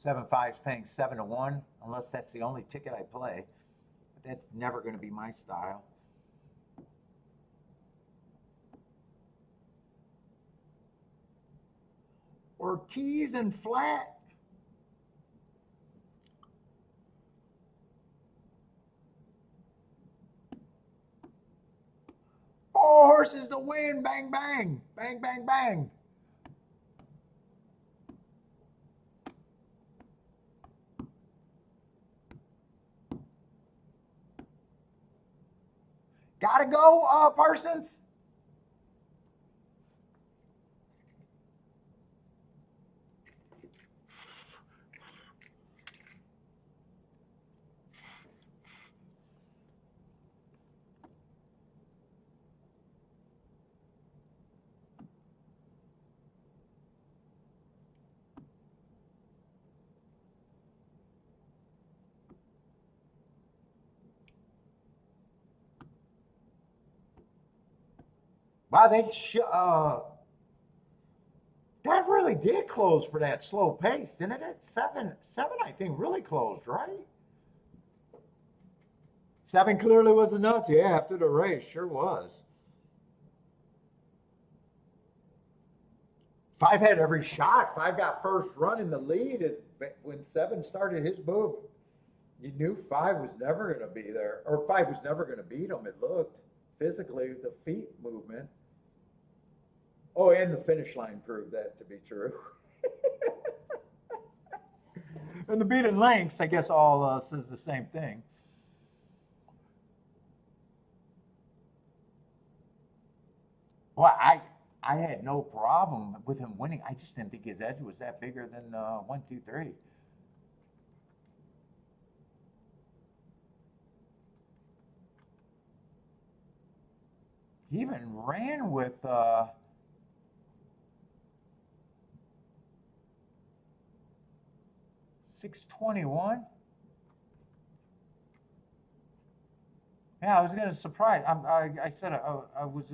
7-5 is paying 7-1, unless that's the only ticket I play. But that's never going to be my style. Ortiz and flat. Oh, horses to win. Bang, bang. Bang, bang, bang. Gotta go, Parsons. Wow, that really did close for that slow pace, didn't it? 7, I think, really closed, right? 7 clearly was enough. Yeah, after the race, sure was. 5 had every shot. 5 got first run in the lead when 7 started his move. You knew 5 was never going to be there, or 5 was never going to beat him. It looked physically, the feet movement. Oh, and the finish line proved that to be true. And the beat in lengths, I guess, all says the same thing. Well, I had no problem with him winning. I just didn't think his edge was that bigger than 1, 2, 3. He even ran with 621. Yeah, I was going to surprise. I said I was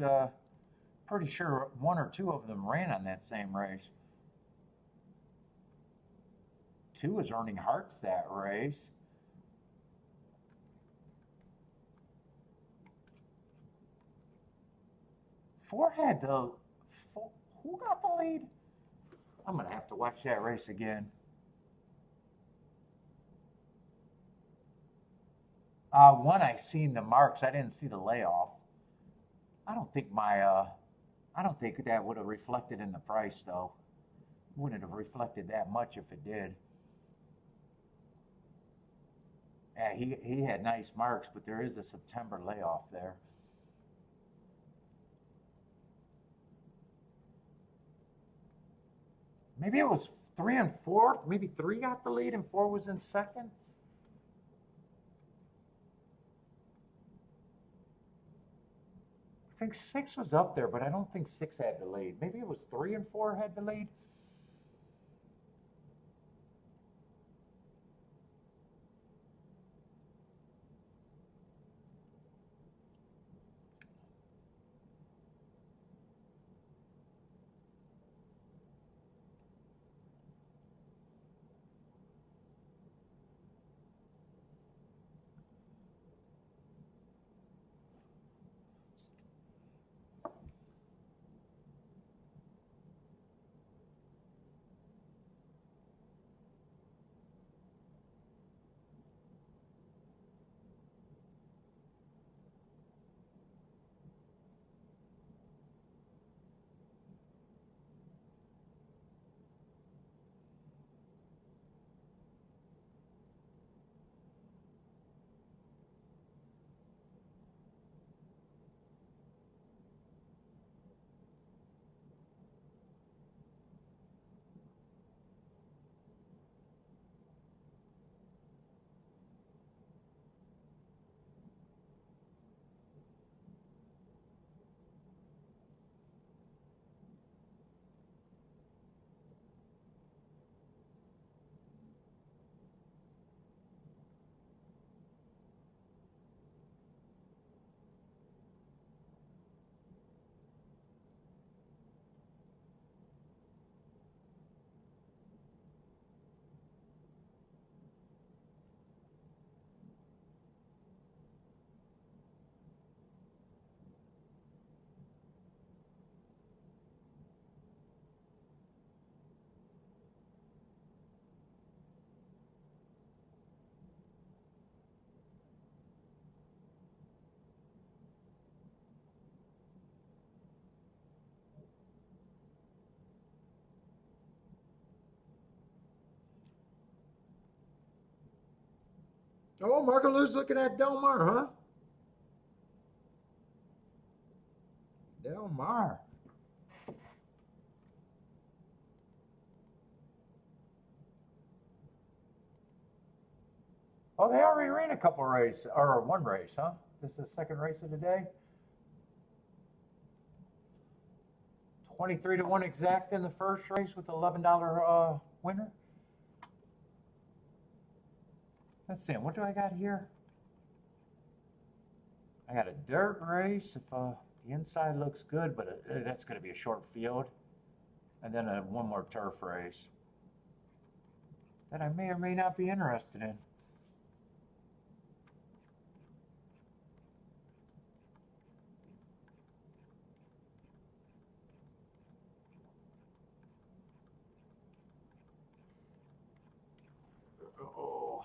pretty sure 1 or 2 of them ran on that same race. 2 was earning hearts that race. Four had the. Who got the lead? I'm going to have to watch that race again. One, I seen the marks. I didn't see the layoff. I don't think that would have reflected in the price, though. Wouldn't have reflected that much if it did. Yeah, he had nice marks, but there is a September layoff there. Maybe it was 3 and 4. Maybe 3 got the lead and 4 was in second. I think 6 was up there, but I don't think 6 had the lead. Maybe it was 3 and 4 had the lead. Oh, Marco Lou's looking at Del Mar, huh? Del Mar. Oh, they already ran a couple races, or 1 race, huh? This is the second race of the day. 23 to 1 exact in the first race with $11 winner. Let's see, what do I got here? I got a dirt race if the inside looks good, but that's going to be a short field. And then 1 more turf race that I may or may not be interested in. Oh.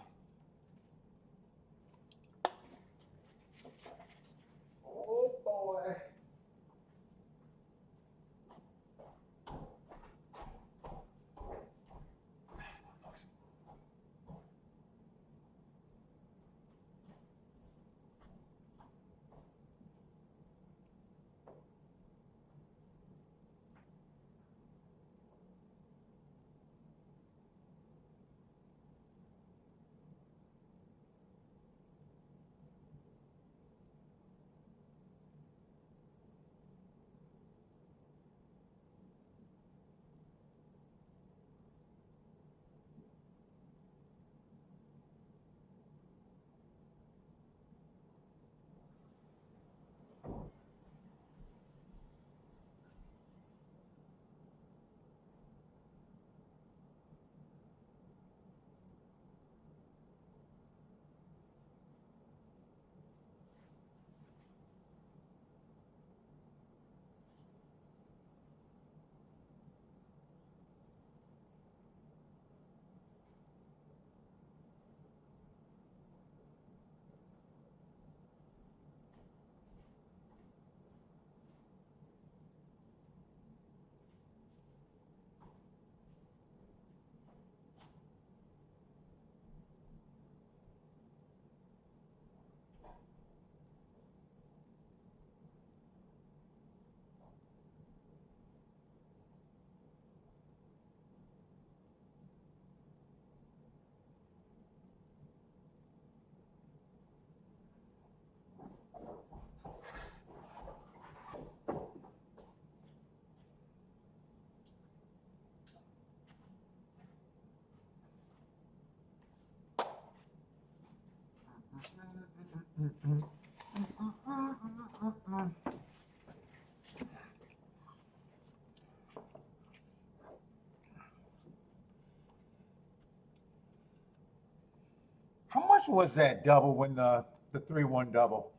How much was that double when the 3-1 double?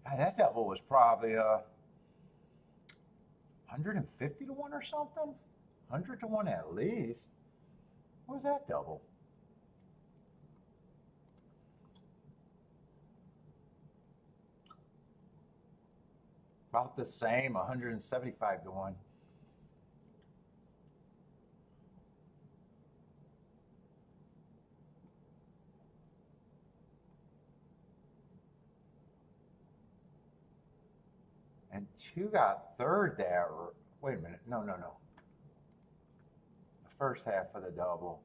God, that double was probably 150 to 1 or something? 100 to 1 at least. What was that double? About the same, 175 to 1. And 2 got third there. Wait a minute. No. The first half of the double.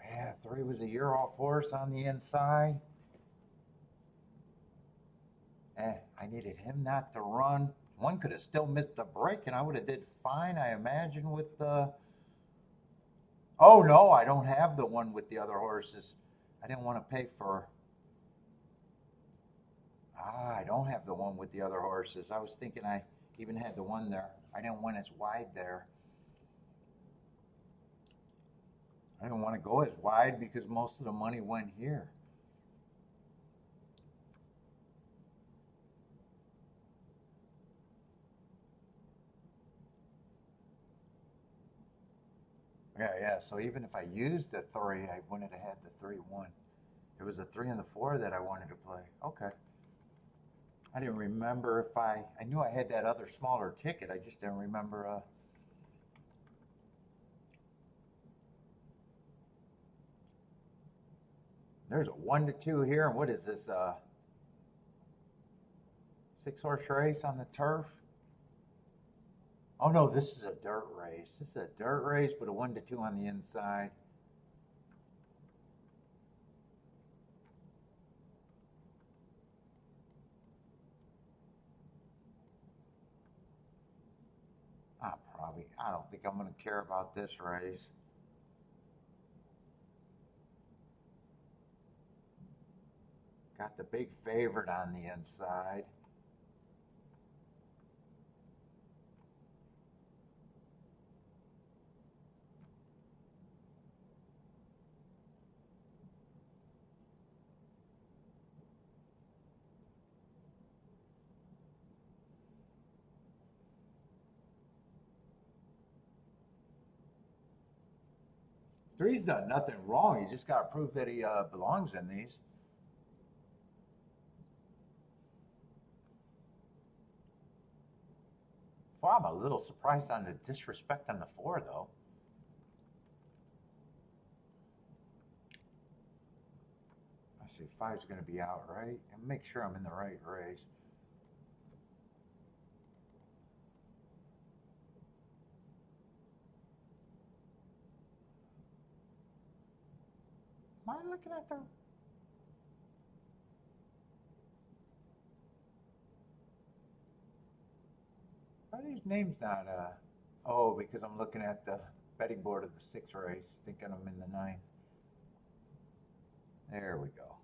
Yeah, 3 was a year off horse on the inside. I needed him not to run. 1 could have still missed the break, and I would have did fine, I imagine, with the... Oh, no, I don't have the one with the other horses. I didn't want to pay for... I don't have the one with the other horses. I was thinking I even had the one there. I didn't want as wide there. I didn't want to go as wide because most of the money went here. Yeah. So even if I used the 3, I wouldn't have had the 3-1. It was the 3 and the 4 that I wanted to play. Okay. I didn't remember if I knew I had that other smaller ticket. I just didn't remember. There's a 1 to 2 here. And what is this? 6-horse race on the turf? Oh, no, this is a dirt race. This is a dirt race, but a 1 to 2 on the inside. I don't think I'm going to care about this race. Got the big favorite on the inside. Three's done nothing wrong. You just got to prove that he belongs in these. Well, I'm a little surprised on the disrespect on the 4, though. I see 5's going to be out, right? And make sure I'm in the right race. Am I looking at the... Why are these names not... Oh, because I'm looking at the betting board of the 6th race, thinking I'm in the 9th. There we go.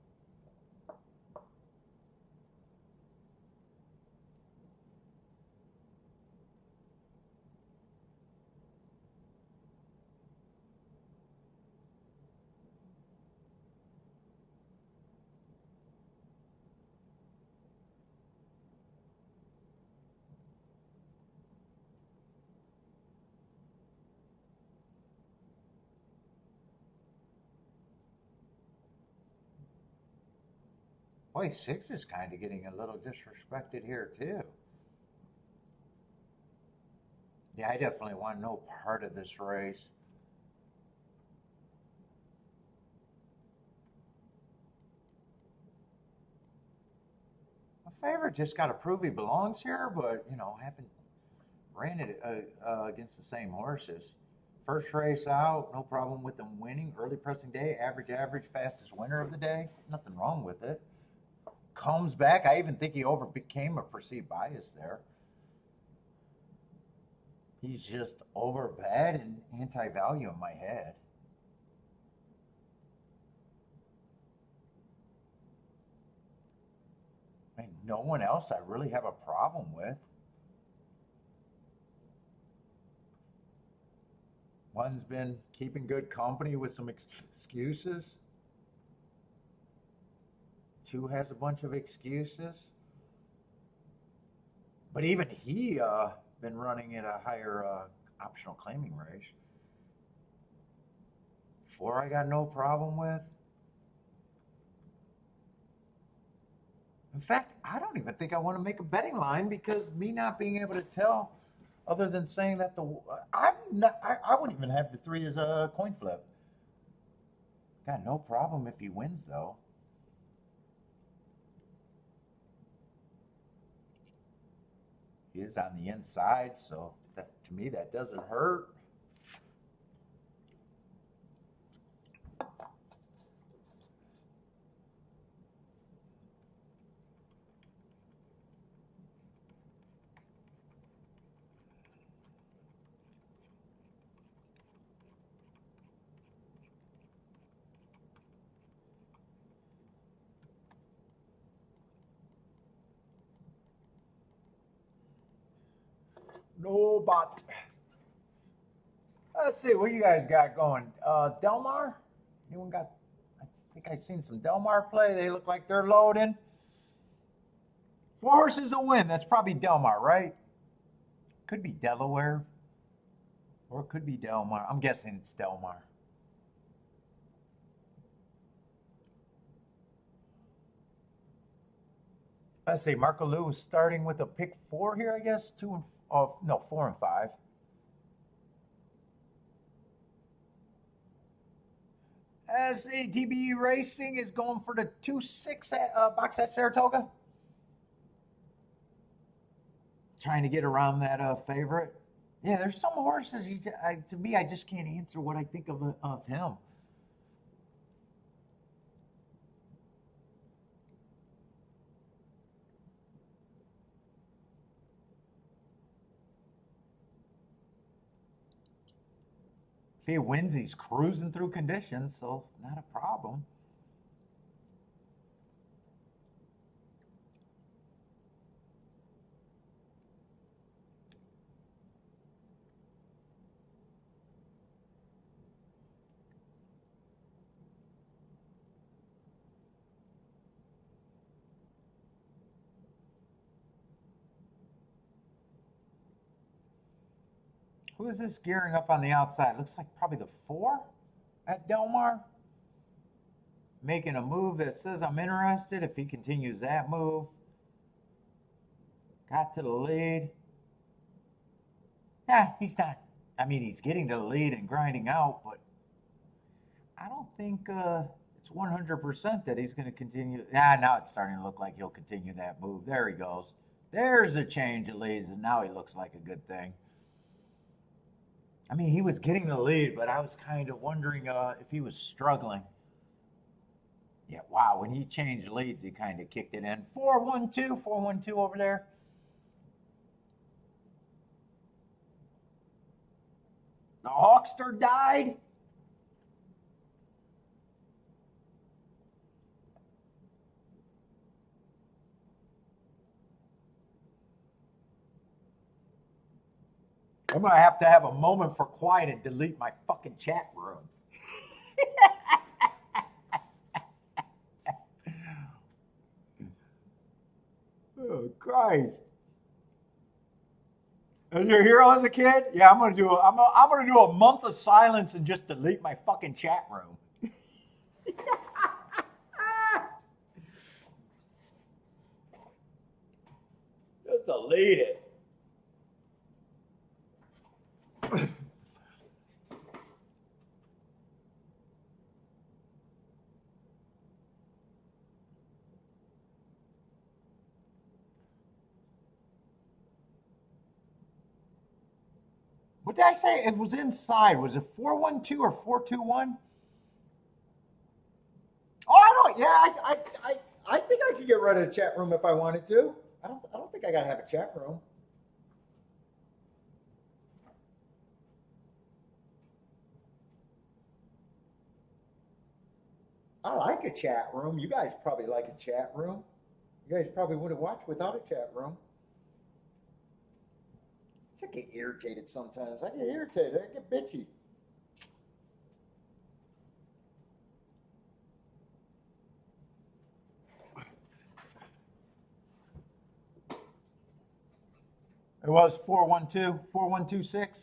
Boy, 6 is kind of getting a little disrespected here, too. Yeah, I definitely want no part of this race. A favorite just got to prove he belongs here, but, you know, haven't ran it against the same horses. First race out, no problem with them winning. Early pressing day, average, fastest winner of the day. Nothing wrong with it. Comes back. I even think he overcame a perceived bias there. He's just over bad and anti-value in my head. I mean, no one else I really have a problem with. One's been keeping good company with some excuses. Two has a bunch of excuses. But even he been running at a higher optional claiming rate. Four I got no problem with. In fact, I don't even think I want to make a betting line because me not being able to tell, other than saying that I wouldn't even have the three as a coin flip. Got no problem if he wins though. He is on the inside, so that, to me that doesn't hurt. No, but let's see what you guys got going. Delmar? Anyone got? I think I've seen some Delmar play. They look like they're loading. 4 horses a win. That's probably Delmar, right? Could be Delaware, or it could be Delmar. I'm guessing it's Delmar. Let's see. Marco Lou is starting with a pick 4 here, I guess. 4 and 5. DBE Racing is going for the 2-6 box at Saratoga. Trying to get around that favorite. Yeah, there's some horses. To me, I just can't answer what I think of him. If he wins, he's cruising through conditions, so not a problem. Who is this gearing up on the outside? Looks like probably the 4 at Delmar. Making a move that says I'm interested. If he continues that move. Got to the lead. Yeah, he's not. I mean, he's getting to the lead and grinding out, but I don't think it's 100% that he's going to continue. Now it's starting to look like he'll continue that move. There he goes. There's a change of leads, and now he looks like a good thing. I mean, he was getting the lead, but I was kind of wondering if he was struggling. Yeah, wow, when he changed leads, he kind of kicked it in. 4-1-2, 4-1-2 over there. The Hawkster died. I'm going to have a moment for quiet and delete my fucking chat room. Oh, Christ. And your hero as a kid? Yeah, I'm gonna do a month of silence and just delete my fucking chat room. Just delete it. What did I say? It was inside. Was it 4-1-2 or 4-2-1? Oh, I don't. Yeah, I think I could get rid of the chat room if I wanted to. I don't think I gotta have a chat room. I like a chat room. You guys probably like a chat room. You guys probably wouldn't watch without a chat room. I get irritated sometimes. I get irritated. I get bitchy. It was 412, 4126.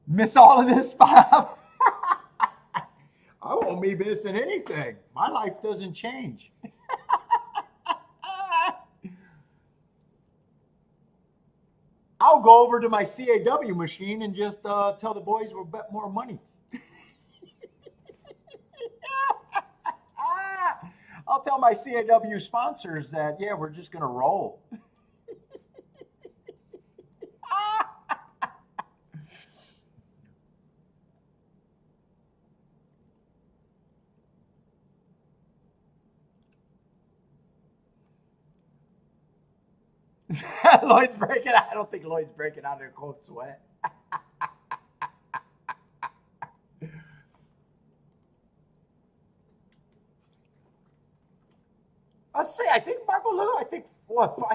Miss all of this, Bob? I won't be missing anything. My life doesn't change. I'll go over to my CAW machine and just tell the boys we'll bet more money. I'll tell my CAW sponsors that, yeah, we're just going to roll. Lloyd's breaking out. I don't think Lloyd's breaking out in a cold sweat. Let's see. I think Buckaloo. I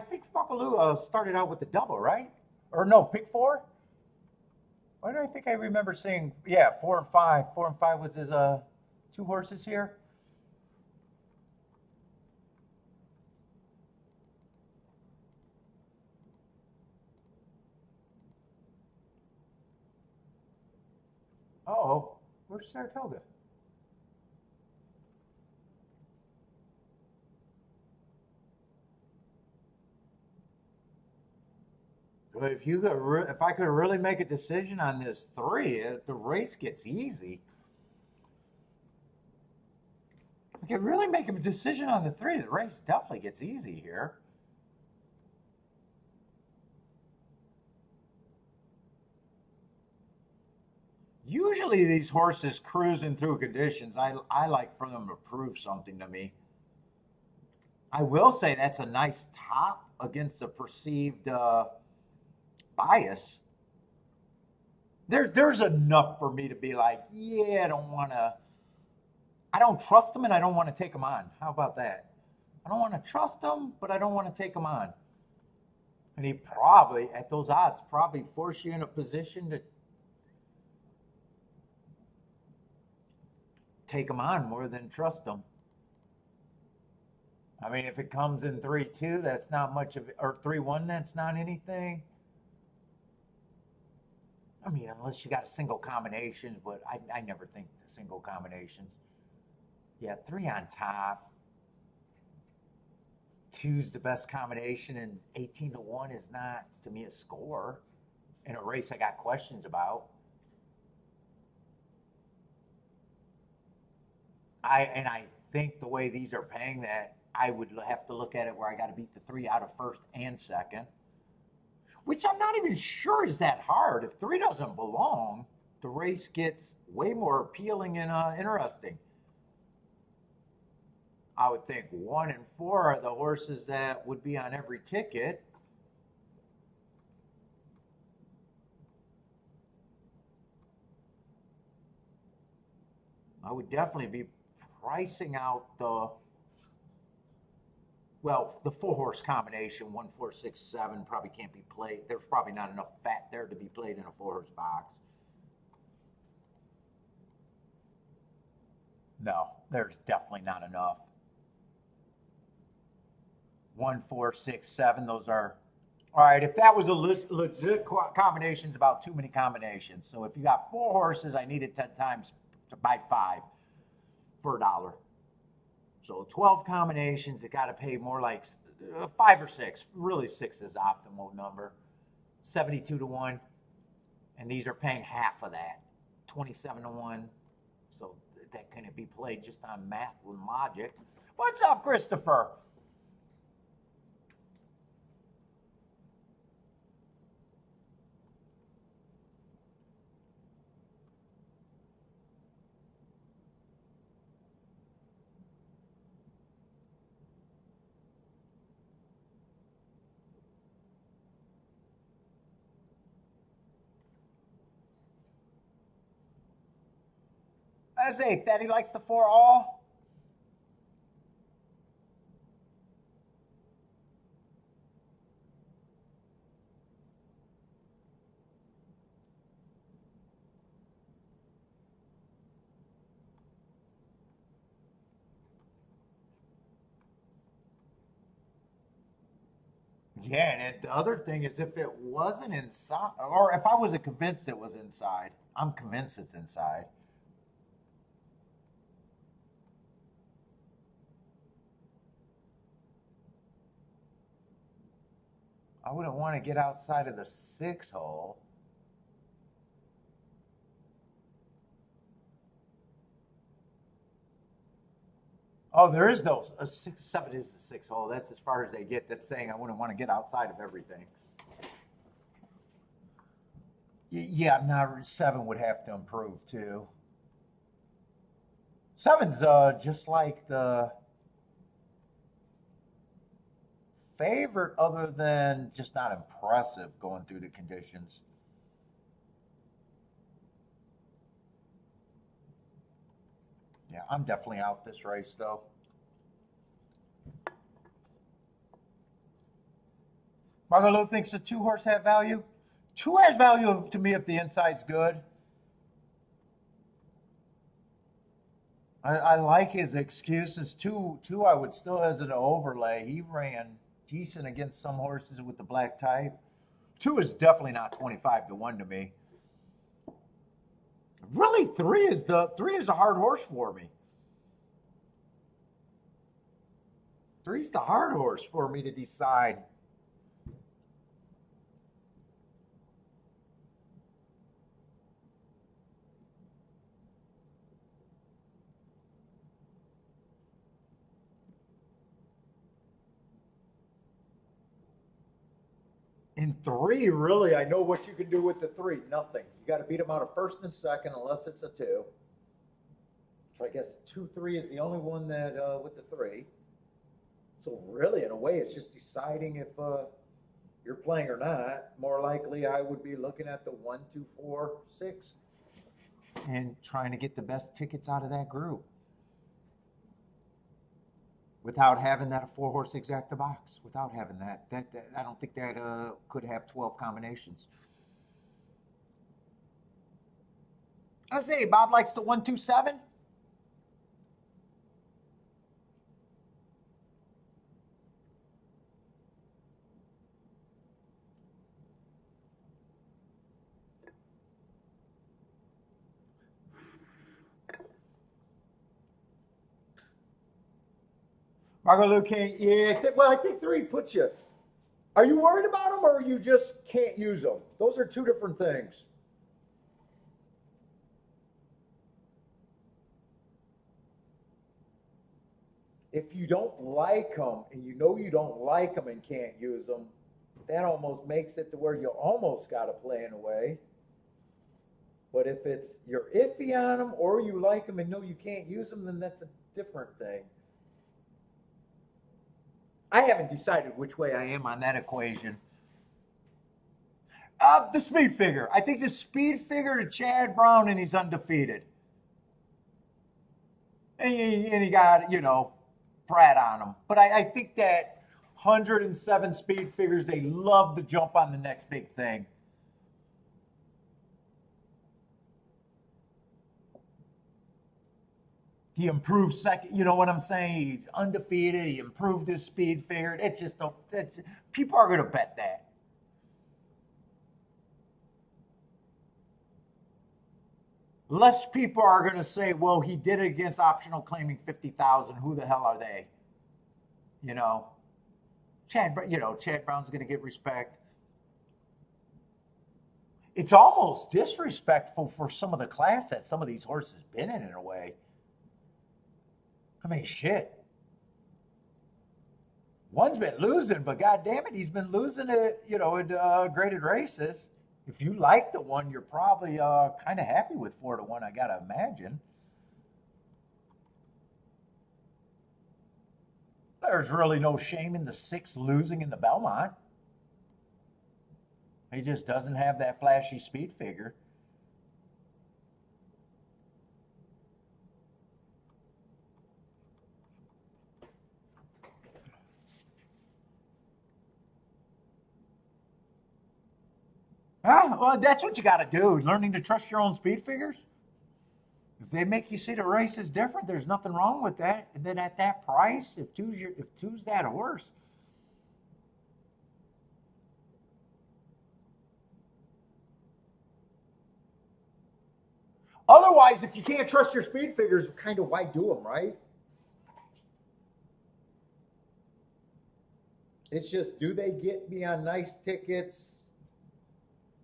think Buckaloo started out with the double, right? Or no, pick four. Why do I think I remember saying, yeah, 4 and 5. 4 and 5 was his two horses here. Uh-oh, where's Saratoga? If I could really make a decision on this 3, the race gets easy. I could really make a decision on the 3. The race definitely gets easy here. Usually these horses cruising through conditions, I like for them to prove something to me. I will say that's a nice top against the perceived bias. There's enough for me to be like, yeah, I don't trust them and I don't want to take them on. How about that? I don't want to trust them, but I don't want to take them on. And he probably, at those odds, probably force you in a position to take them on more than trust them. I mean, if it comes in 3-2, that's not much of it, or 3-1, that's not anything. I mean, unless you got a single combinations, but I never think the single combinations. Yeah, 3 on top. 2's the best combination, and 18-1 is not, to me, a score in a race I got questions about. I think the way these are paying that, I would have to look at it where I got to beat the 3 out of first and second, which I'm not even sure is that hard. If 3 doesn't belong, the race gets way more appealing and interesting. I would think 1 and 4 are the horses that would be on every ticket. I would definitely be pricing out the 4-horse combination, 1, 4, 6, 7 probably can't be played. There's probably not enough fat there to be played in a 4-horse box. No, there's definitely not enough. 1, 4, 6, 7, those are, all right, if that was a legit combination, it's about too many combinations. So if you got 4 horses, I needed 10 times to buy 5 for $1. So 12 combinations, it got to pay more like 5 or 6. Really, 6 is the optimal number. 72-1, and these are paying half of that, 27-1. So that couldn't be played just on math and logic. What's up, Christopher? I say, Thaddy likes the 4 all. Yeah, and the other thing is if it wasn't inside, or if I wasn't convinced it was inside, I'm convinced it's inside. I wouldn't want to get outside of the 6 hole. Oh, there is no a 6, 7 is the 6 hole. That's as far as they get. That's saying I wouldn't want to get outside of everything. Yeah, now 7 would have to improve too. 7's just like the favorite, other than just not impressive going through the conditions. Yeah, I'm definitely out this race though. Margot thinks the 2 horse have value. 2 has value to me if the inside's good. I like his excuses. Two, I would still as an overlay. He ran decent against some horses with the black type. 2 is definitely not 25-1 to me. Really, 3 is a hard horse for me. 3's the hard horse for me to decide. In 3, really, I know what you can do with the 3. Nothing. You got to beat them out of 1st and 2nd, unless it's a 2. So I guess 2-3 is the only one that with the 3. So really, in a way, it's just deciding if you're playing or not. More likely, I would be looking at the 1, 2, 4, 6, and trying to get the best tickets out of that group without having that 4 horse exacta box. Without having that I don't think that could have 12 combinations. I say Bob likes the 1, 2, 7. Margot Lou King, yeah. Well, I think 3 puts you. Are you worried about them, or you just can't use them? Those are 2 different things. If you don't like them, and you know you don't like them and can't use them, that almost makes it to where you almost got to play in a way. But if it's you're iffy on them, or you like them and know you can't use them, then that's a different thing. I haven't decided which way I am on that equation. The speed figure. I think the speed figure to Chad Brown, and he's undefeated. And he got, Pratt on him. But I think that 107 speed figures, they love to jump on the next big thing. He improved second. You know what I'm saying? He's undefeated. He improved his speed figure. It's just people are going to bet that. Less people are going to say, "Well, he did it against optional claiming 50,000. Who the hell are they?" Chad Brown's going to get respect. It's almost disrespectful for some of the class that some of these horses been in a way. I mean, shit. One's been losing, but God damn it, he's been losing it, in graded races. If you like the one, you're probably kind of happy with 4-1, I gotta imagine. There's really no shame in the 6 losing in the Belmont. He just doesn't have that flashy speed figure. Huh? Well, that's what you got to do. Learning to trust your own speed figures. If they make you see the race is different, there's nothing wrong with that. And then at that price, if two's that horse, otherwise, if you can't trust your speed figures, kind of why do them, right? It's just, do they get me on nice tickets?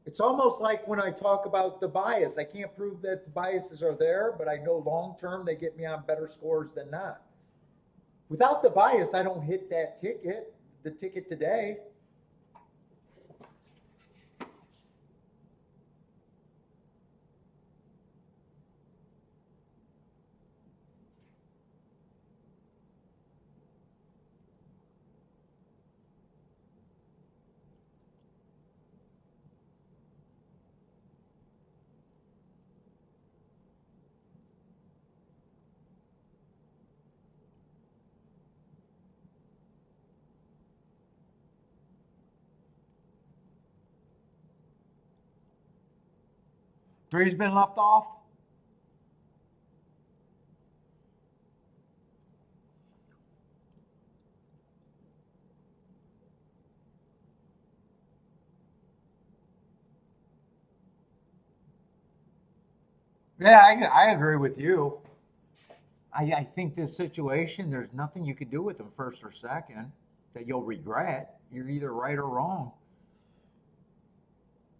It's almost like when I talk about the bias. I can't prove that the biases are there, but I know long term they get me on better scores than not. Without the bias, I don't hit that ticket, the ticket today. 3's been left off. Yeah, I agree with you. I think this situation, there's nothing you could do with them first or second that you'll regret. You're either right or wrong.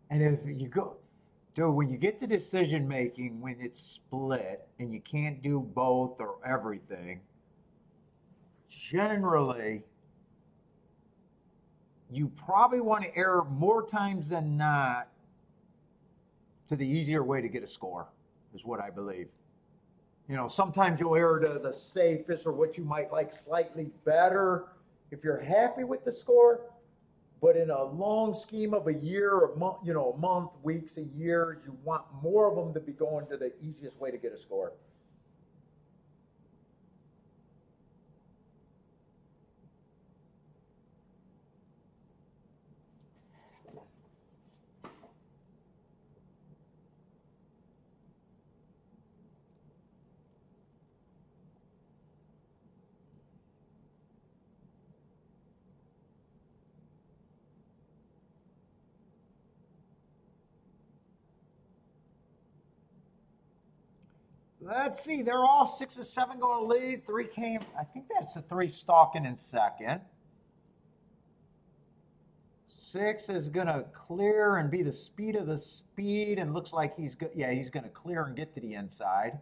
And if you go, dude, when you get to decision making, when it's split and you can't do both or everything, generally, you probably want to err more times than not to the easier way to get a score, is what I believe. You know, sometimes you'll err to the safest or what you might like slightly better if you're happy with the score. But in a long scheme of a year, a month, you know, a month, weeks, a year, you want more of them to be going to the easiest way to get a score. Let's see, they're all 6 and 7 going to lead. 3 came, I think that's a 3 stalking in second. 6 is going to clear and be the speed of the speed, and looks like he's good. Yeah, he's going to clear and get to the inside.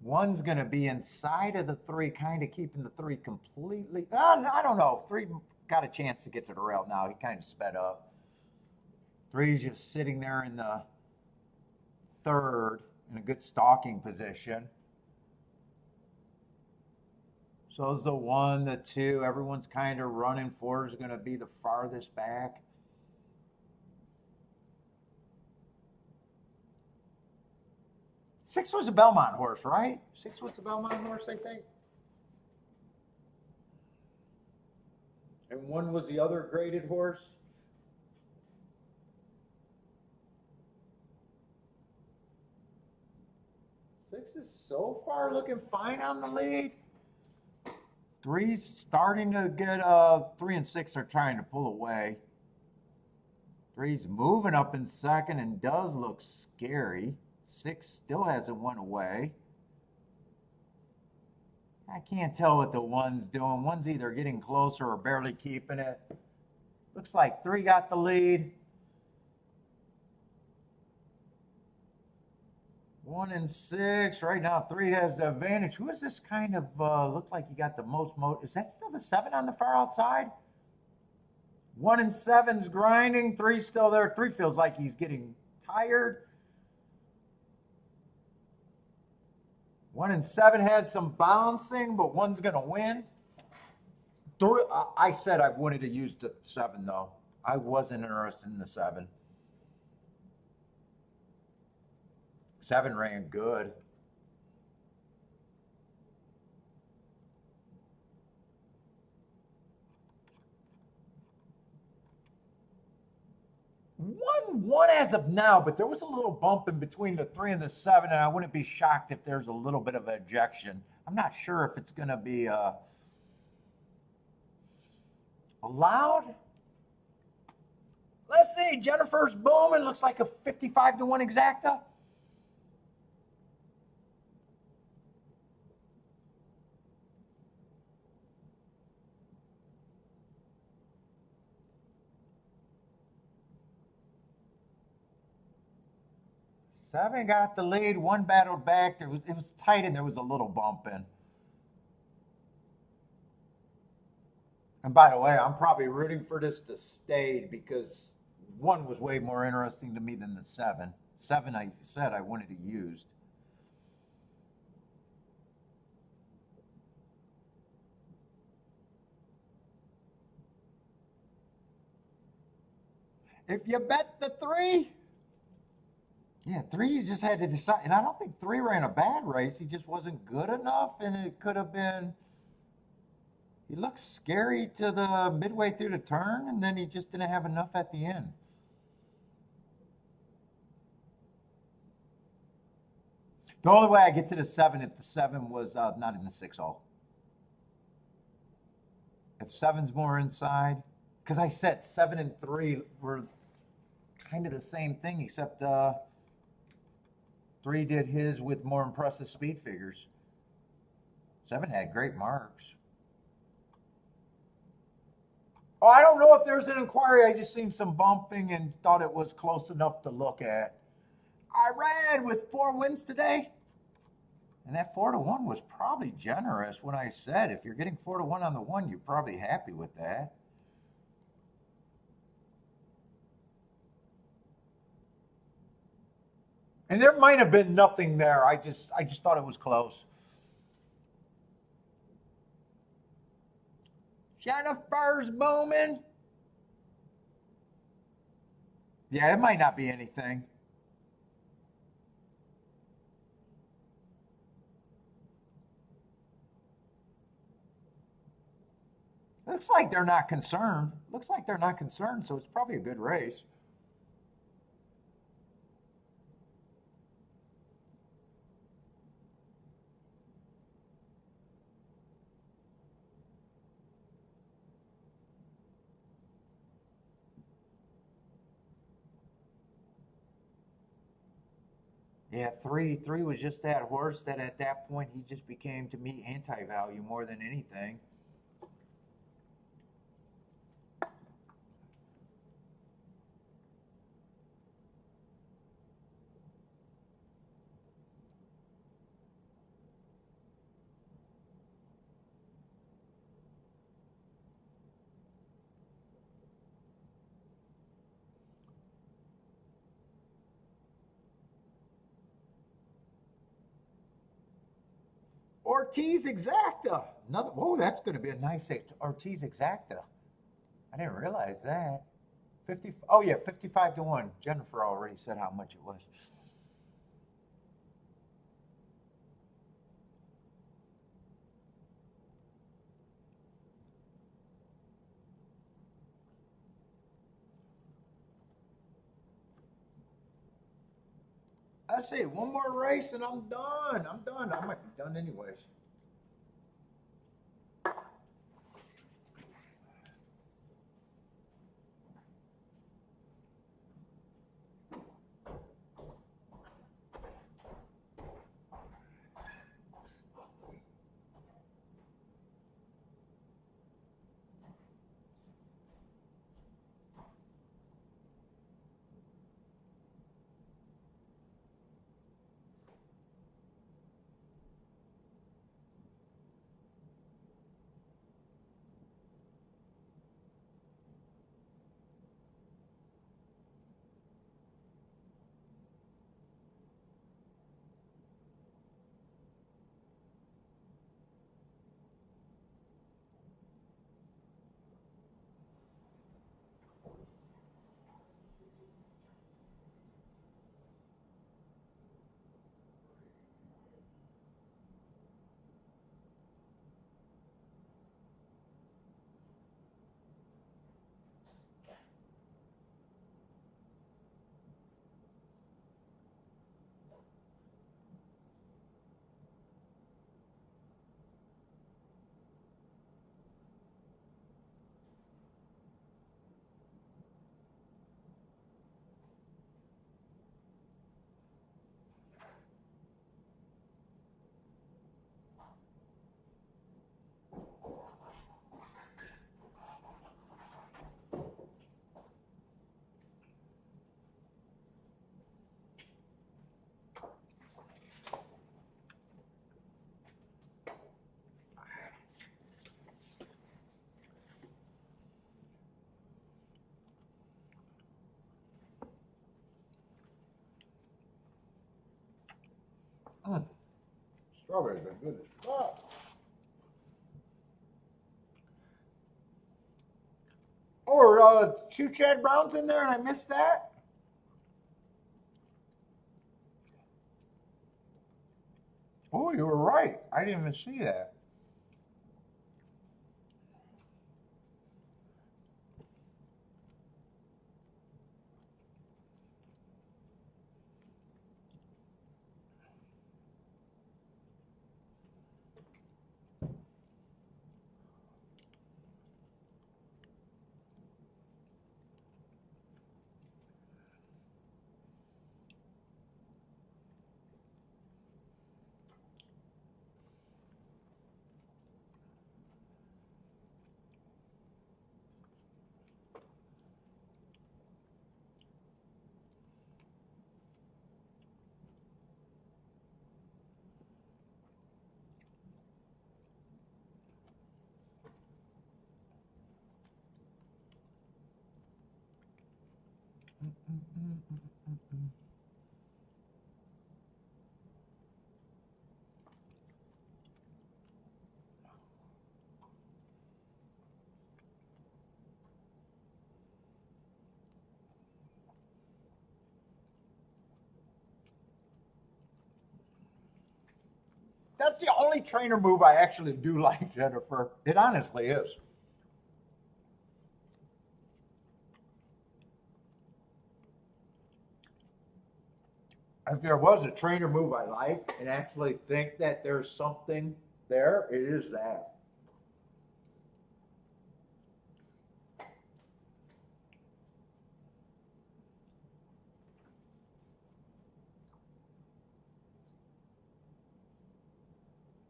1's going to be inside of the 3, kind of keeping the 3 completely. I don't know. 3 got a chance to get to the rail now. He kind of sped up. 3's just sitting there in the 3rd in a good stalking position. So is the 1, the 2. Everyone's kind of running. 4 is going to be the farthest back. Six was a Belmont horse, right? 6 was the Belmont horse, I think. And 1 was the other graded horse. Six is so far looking fine on the lead. 3's starting to get 3 and 6 are trying to pull away. 3's moving up in second and does look scary. 6 still hasn't went away. I can't tell what the 1's doing. 1's either getting closer or barely keeping it. Looks like 3 got the lead. 1 and 6. Right now, 3 has the advantage. Who is this kind of, looked like he got the most Is that still the 7 on the far outside? 1 and 7's grinding. 3's still there. 3 feels like he's getting tired. 1 and 7 had some bouncing, but 1's going to win. I said I wanted to use the 7, though. I wasn't interested in the 7. 7 ran good. one as of now, but there was a little bump in between the 3 and the 7, and I wouldn't be shocked if there's a little bit of ejection. I'm not sure if it's going to be allowed. Let's see. Jennifer's booming. Looks like a 55-1 exacta. Seven got the lead. One battled back. It was tight, and there was a little bump in. And by the way, I'm probably rooting for this to stay because 1 was way more interesting to me than the 7. 7, I said I wanted to use. If you bet the 3, yeah, 3 you just had to decide. And I don't think 3 ran a bad race. He just wasn't good enough, and it could have been. He looked scary to the midway through the turn, and then he just didn't have enough at the end. The only way I get to the 7 if the 7 was not in the 6-0. If 7's more inside, because I said 7 and 3 were kind of the same thing, except 3 did his with more impressive speed figures. 7 had great marks. Oh, I don't know if there's an inquiry. I just seen some bumping and thought it was close enough to look at. I ran with 4 wins today. And that 4-1 was probably generous when I said if you're getting 4-1 on the 1, you're probably happy with that. And there might have been nothing there. I just thought it was close. Jennifer's booming. Yeah, it might not be anything. Looks like they're not concerned. Looks like they're not concerned, so it's probably a good race. Yeah, three was just that horse that at that point he just became to me anti-value more than anything. Ortiz Exacta. Another. Oh, that's going to be a nice Ortiz Exacta. I didn't realize that. 50. Oh yeah, 55-1. Jennifer already said how much it was. I see one more race and I'm done. I'm done. I might be done anyways. Mm. Strawberries are good as fuck. Or Shoe Chad Brown's in there and I missed that. Oh, you were right. I didn't even see that. That's the only trainer move I actually do like, Jennifer. It honestly is. If there was a trainer move I like and actually think that there's something there, it is that.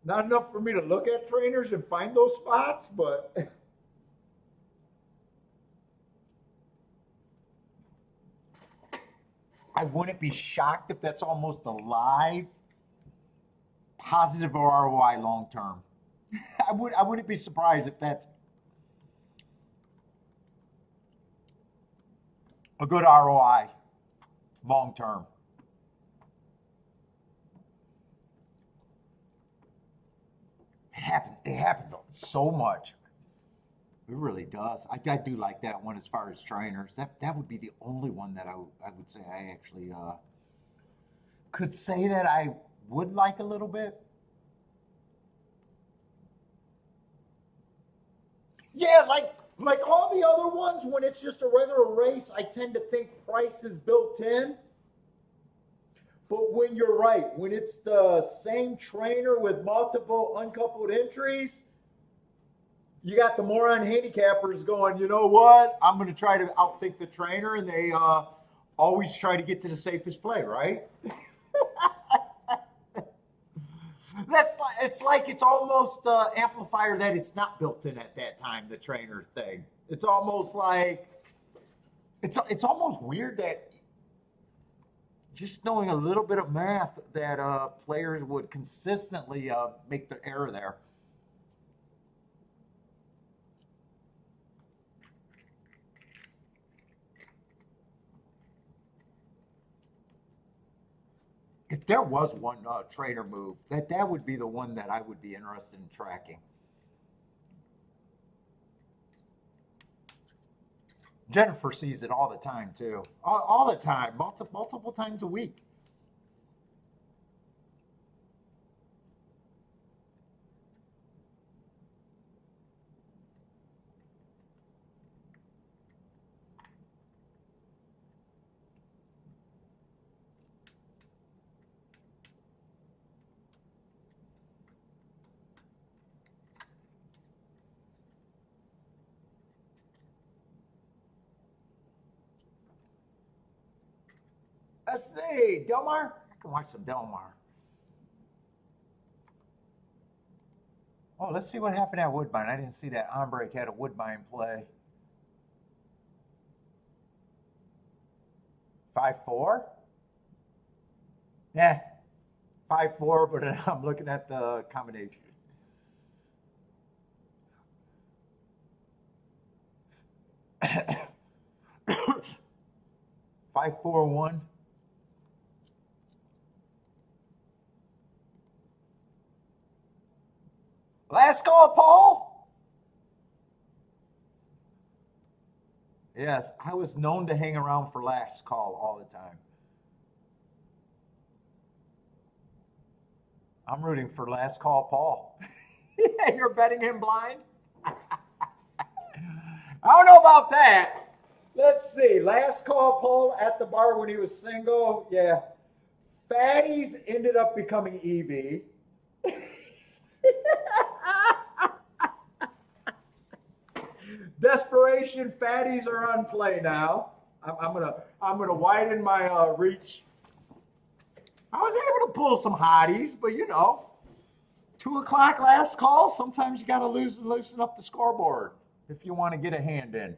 Not enough for me to look at trainers and find those spots, but I wouldn't be shocked if that's almost a live positive ROI long term. I wouldn't be surprised if that's a good ROI long term. It happens so much. It really does. I do like that one as far as trainers. That would be the only one that I would say I actually could say that I would like a little bit. Yeah, like all the other ones, when it's just a regular race, I tend to think price is built in. But when you're right, when it's the same trainer with multiple uncoupled entries, you got the moron handicappers going, you know what? I'm going to try to outthink the trainer, and they always try to get to the safest play, right? It's almost amplifier that it's not built in at that time, the trainer thing. It's almost like it's almost weird that just knowing a little bit of math that players would consistently make the error there. If there was one trainer move, that would be the one that I would be interested in tracking. Jennifer sees it all the time too, all the time, multiple times a week. Let's see, Delmar. I can watch some Delmar. Oh, let's see what happened at Woodbine. I didn't see that Ombre had a Woodbine play. 5-4. Yeah, 5-4. But I'm looking at the combination. Five, 4, 1. Last call, Paul. Yes, I was known to hang around for last call all the time. I'm rooting for last call, Paul. You're betting him blind? I don't know about that. Let's see. Last call, Paul, at the bar when he was single. Yeah. Fatties ended up becoming EV. Desperation fatties are on play now. I'm gonna widen my reach. I was able to pull some hotties, but 2 o'clock last call. Sometimes you got to loosen up the scoreboard if you want to get a hand in.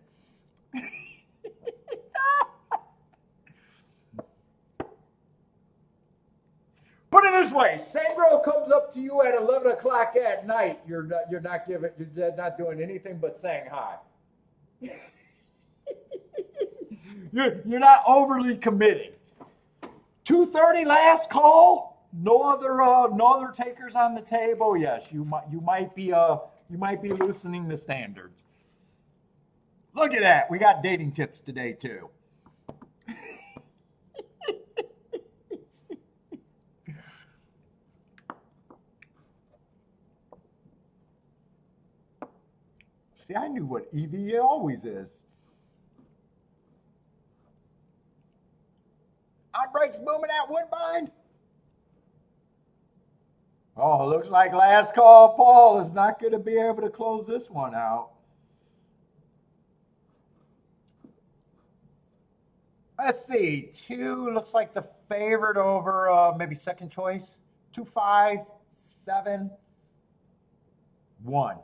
Put it this way: same girl comes up to you at 11 o'clock at night. You're not doing anything but saying hi. You're not overly committing. 2:30 last call. No other takers on the table. Yes, you might be loosening the standards. Look at that. We got dating tips today too. See, I knew what EVA always is. On breaks booming at Woodbine. Oh, looks like last call Paul is not going to be able to close this one out. Let's see. 2 looks like the favorite over maybe second choice. 2, 5, 7, 1.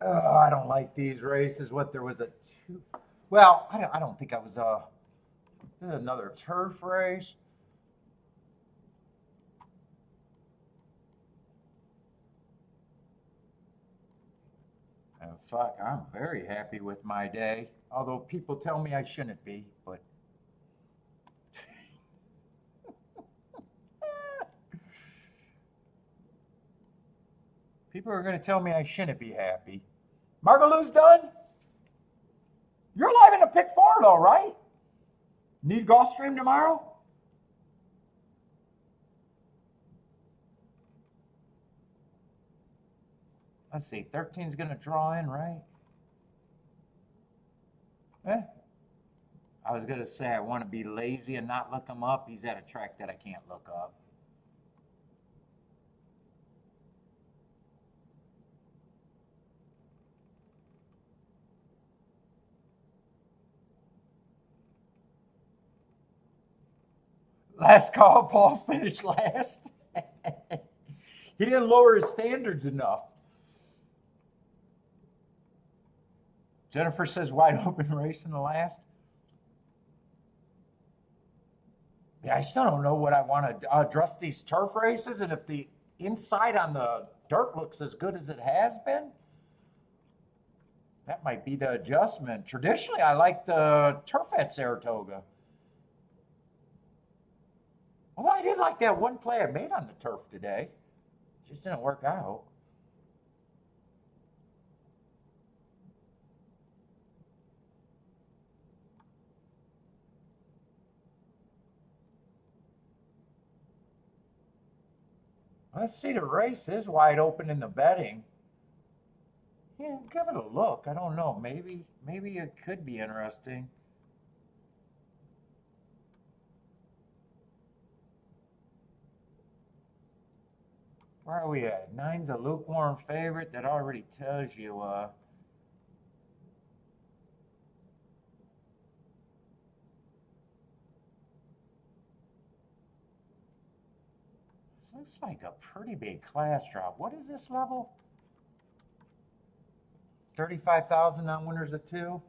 Oh, I don't like these races. What, there was a 2? Well, I don't think I was this is another turf race. Fuck, I'm very happy with my day. Although people tell me I shouldn't be, but people are going to tell me I shouldn't be happy. Margalou's done? You're live in a pick 4 though, right? Need Gulfstream tomorrow? Let's see, 13's going to draw in, right? I was going to say I want to be lazy and not look him up. He's at a track that I can't look up. Last call, Paul finished last. He didn't lower his standards enough. Jennifer says wide open race in the last. Yeah, I still don't know what I want to address these turf races, and if the inside on the dirt looks as good as it has been, that might be the adjustment. Traditionally, I like the turf at Saratoga. Although I did like that one play I made on the turf today. It just didn't work out. Let's see, the race is wide open in the betting. Yeah, give it a look. I don't know. Maybe it could be interesting. Where are we at? 9's a lukewarm favorite. That already tells you. Looks like a pretty big class drop. What is this level? 35,000 on winners of 2.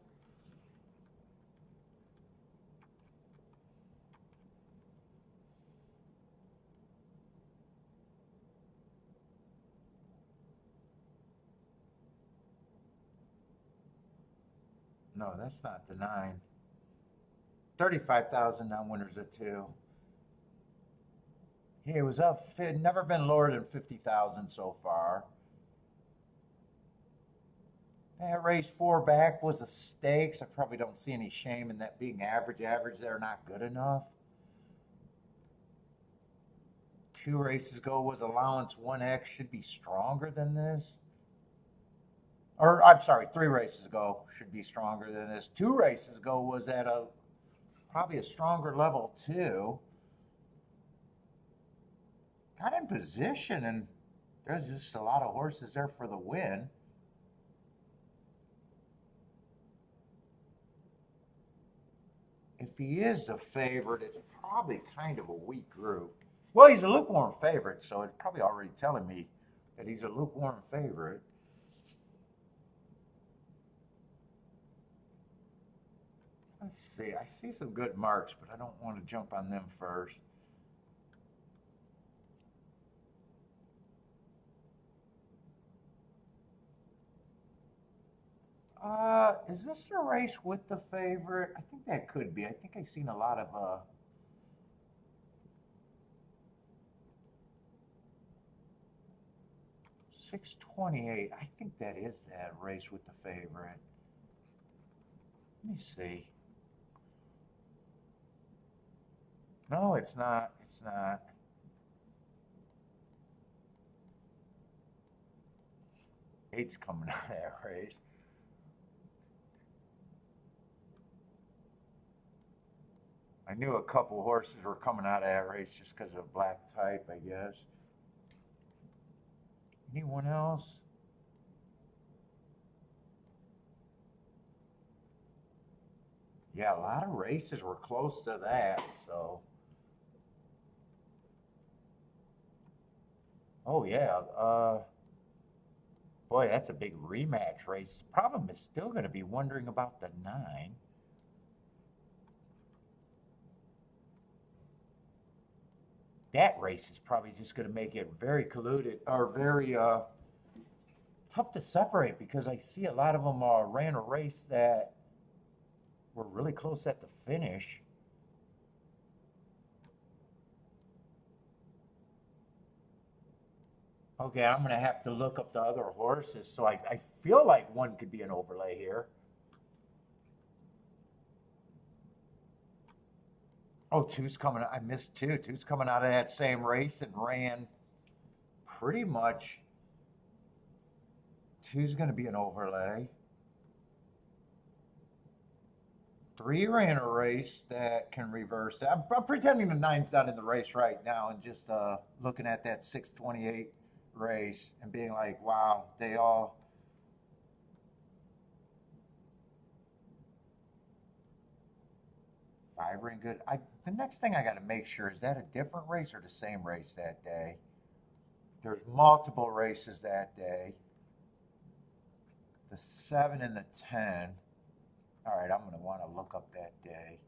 No, that's not the 9. 35,000 non-winners at 2. He was up, never been lower than 50,000 so far. That race 4 back was a stakes. I probably don't see any shame in that being average. They're not good enough. 2 races ago was allowance 1X, should be stronger than this. Or I'm sorry, 3 races ago should be stronger than this. 2 races ago was at probably a stronger level too. Got in position, and there's just a lot of horses there for the win. If he is the favorite, it's probably kind of a weak group. Well, he's a lukewarm favorite, so it's probably already telling me that he's a lukewarm favorite. Let's see. I see some good marks, but I don't want to jump on them first. Is this a race with the favorite? I think that could be. I think I've seen a lot of 628. I think that is that race with the favorite. Let me see. No, it's not. It's not. Eight's coming out of that race. I knew a couple horses were coming out of that race just because of black type, I guess. Anyone else? Yeah, a lot of races were close to that, so. Oh, yeah. Boy, that's a big rematch race. The problem is still going to be wondering about the 9. That race is probably just going to make it very colluded, or very tough to separate, because I see a lot of them ran a race that were really close at the finish. Okay, I'm going to have to look up the other horses, so I feel like one could be an overlay here. Oh, 2's coming. I missed 2. 2's coming out of that same race and ran pretty much. 2's going to be an overlay. 3 ran a race that can reverse that. I'm pretending the 9's not in the race right now and just looking at that 628 race and being like, wow, they all. Ran good. The next thing I got to make sure, is that a different race or the same race that day? There's multiple races that day. The 7 and the 10. All right, I'm going to want to look up that day.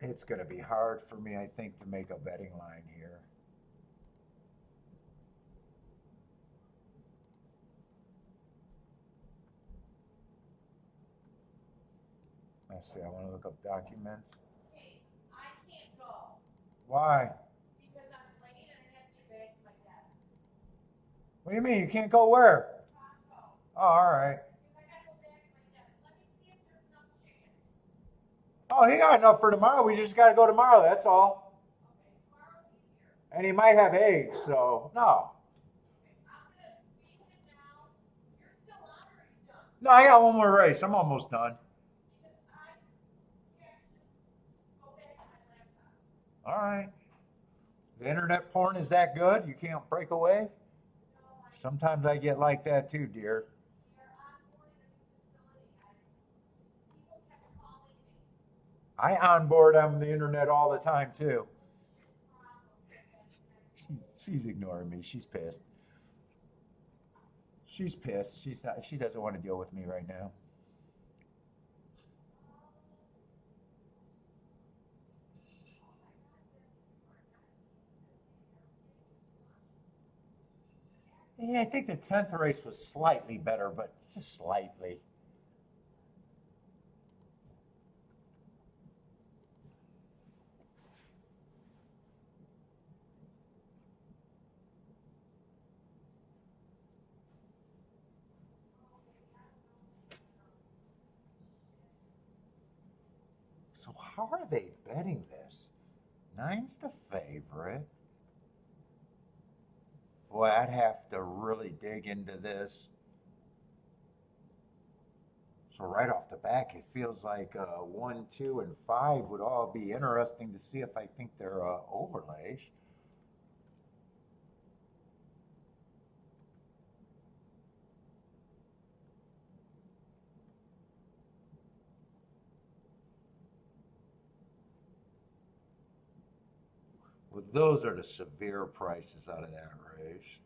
It's going to be hard for me, I think, to make a betting line here. Let's see, I want to look up documents. Hey, I can't go. Why? Because I'm late and I have to get back to my desk. What do you mean? You can't go where? Costco. Oh, all right. Because I gotta go back to my desk. Let me see if there's enough chicken. Oh, he got enough for tomorrow. We just got to go tomorrow. That's all. Okay, tomorrow's easier. And he might have eggs, so no. Okay, I'm gonna leave it now. You're still on or are you done? No, I got one more race. I'm almost done. Because I can't just go back to my laptop. All right. The internet porn is that good? You can't break away? No, Sometimes I get like that too, dear. we are onboarding a new facility. People kept calling me. I onboard on the internet all the time too. Shit problems. She's ignoring me. She's pissed. She's pissed. She's not. She doesn't want to deal with me right now. Yeah, I think the 10th race was slightly better, but just slightly. So how are they betting this? 9's the favorite. Boy, I'd have to really dig into this. So right off the back, it feels like 1, 2, and 5 would all be interesting to see if I think they're overlays. Well, those are the severe prices out of that race.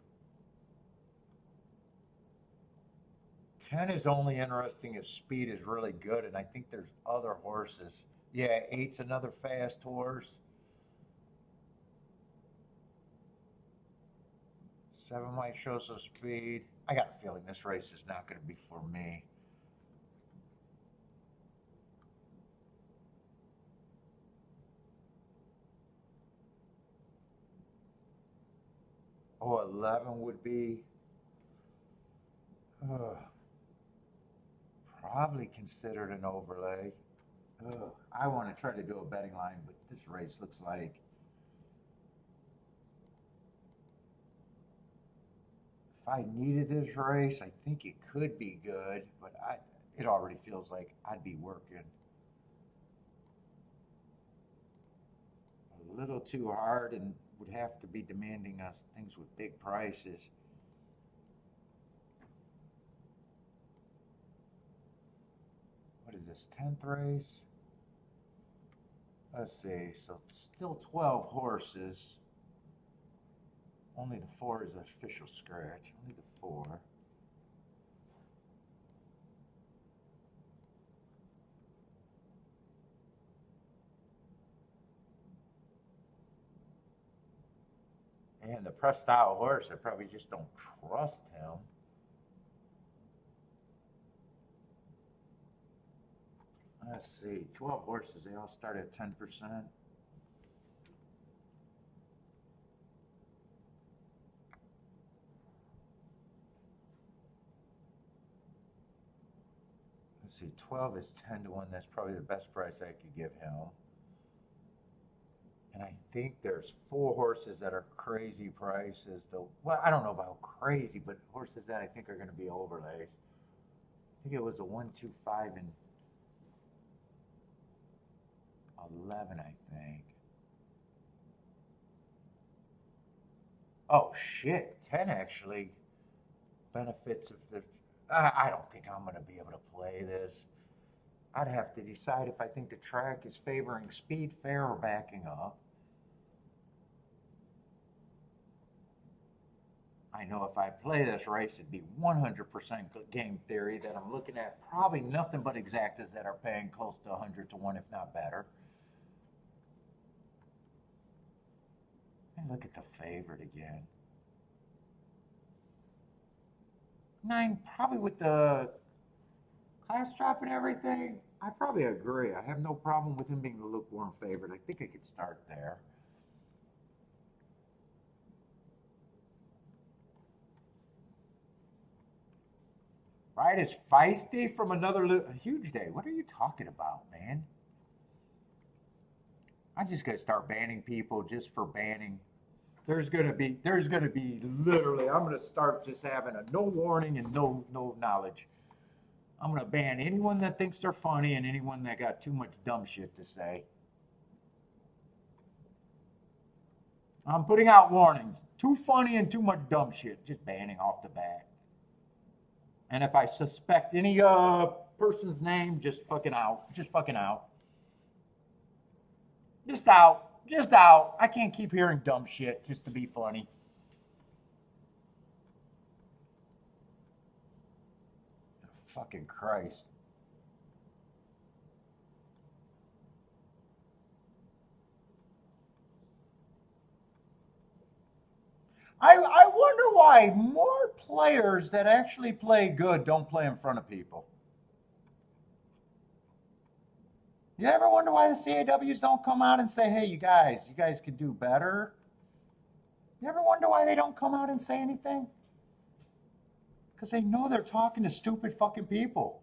10 is only interesting if speed is really good, and I think there's other horses. Yeah, 8's another fast horse. 7 might show some speed. I got a feeling this race is not going to be for me. Oh, 11 would be probably considered an overlay. I want to try to do a betting line, but this race looks like if I needed this race, I think it could be good, but it already feels like I'd be working a little too hard and would have to be demanding us things with big prices. What is this, 10th race? Let's see, so still 12 horses. Only the 4 is an official scratch, only the 4. And the press style horse, I probably just don't trust him. Let's see, 12 horses, they all start at 10%. Let's see, 12 is 10 to 1. That's probably the best price I could give him. And I think there's 4 horses that are crazy prices, though. Well, I don't know about crazy, but horses that I think are going to be overlays. I think it was a 1, 2, 5, and 11, I think. Oh, shit. 10 actually benefits if the. I don't think I'm going to be able to play this. I'd have to decide if I think the track is favoring speed, fair, or backing up. I know if I play this race, it'd be 100% game theory that I'm looking at probably nothing but exactas that are paying close to 100 to 1, if not better. And look at the favorite again. 9, probably with the class drop and everything, I probably agree. I have no problem with him being the lukewarm favorite. I think I could start there. Right, is feisty from another huge day. What are you talking about, man? I'm just gonna start banning people just for banning. There's gonna be literally. I'm gonna start just having a no warning and no knowledge. I'm gonna ban anyone that thinks they're funny and anyone that got too much dumb shit to say. I'm putting out warnings. Too funny and too much dumb shit. Just banning off the bat. And if I suspect any person's name, just fucking out. Just fucking out. Just out. Just out. I can't keep hearing dumb shit just to be funny. Fucking Christ. I wonder why more players that actually play good don't play in front of people. You ever wonder why the CAWs don't come out and say, hey, you guys could do better? You ever wonder why they don't come out and say anything? Because they know they're talking to stupid fucking people.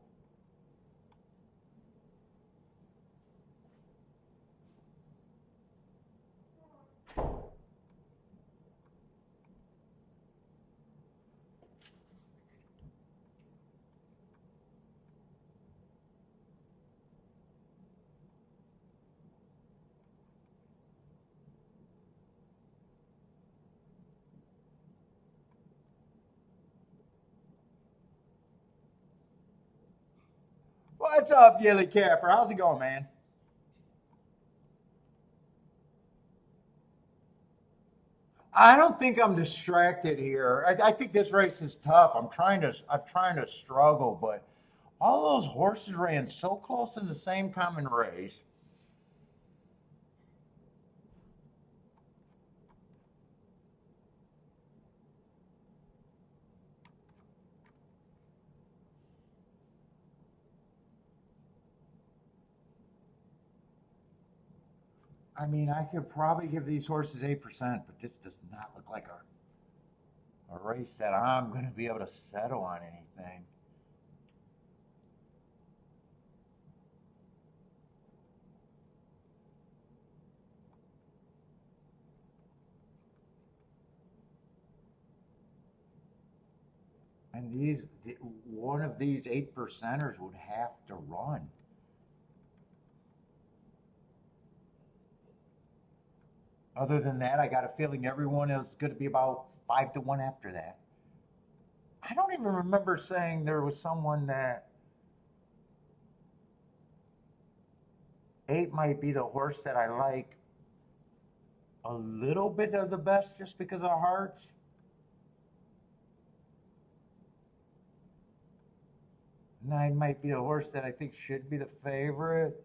What's up, Yelly Capper? How's it going, man? I don't think I'm distracted here. I think this race is tough. I'm trying to struggle, but all those horses ran so close in the same common race. I mean, I could probably give these horses 8%, but this does not look like a race that I'm going to be able to settle on anything. And one of these 8%ers would have to run. Other than that, I got a feeling everyone is going to be about 5-1 after that. I don't even remember saying there was someone that 8 might be the horse that I like a little bit of the best just because of hearts. 9 might be a horse that I think should be the favorite.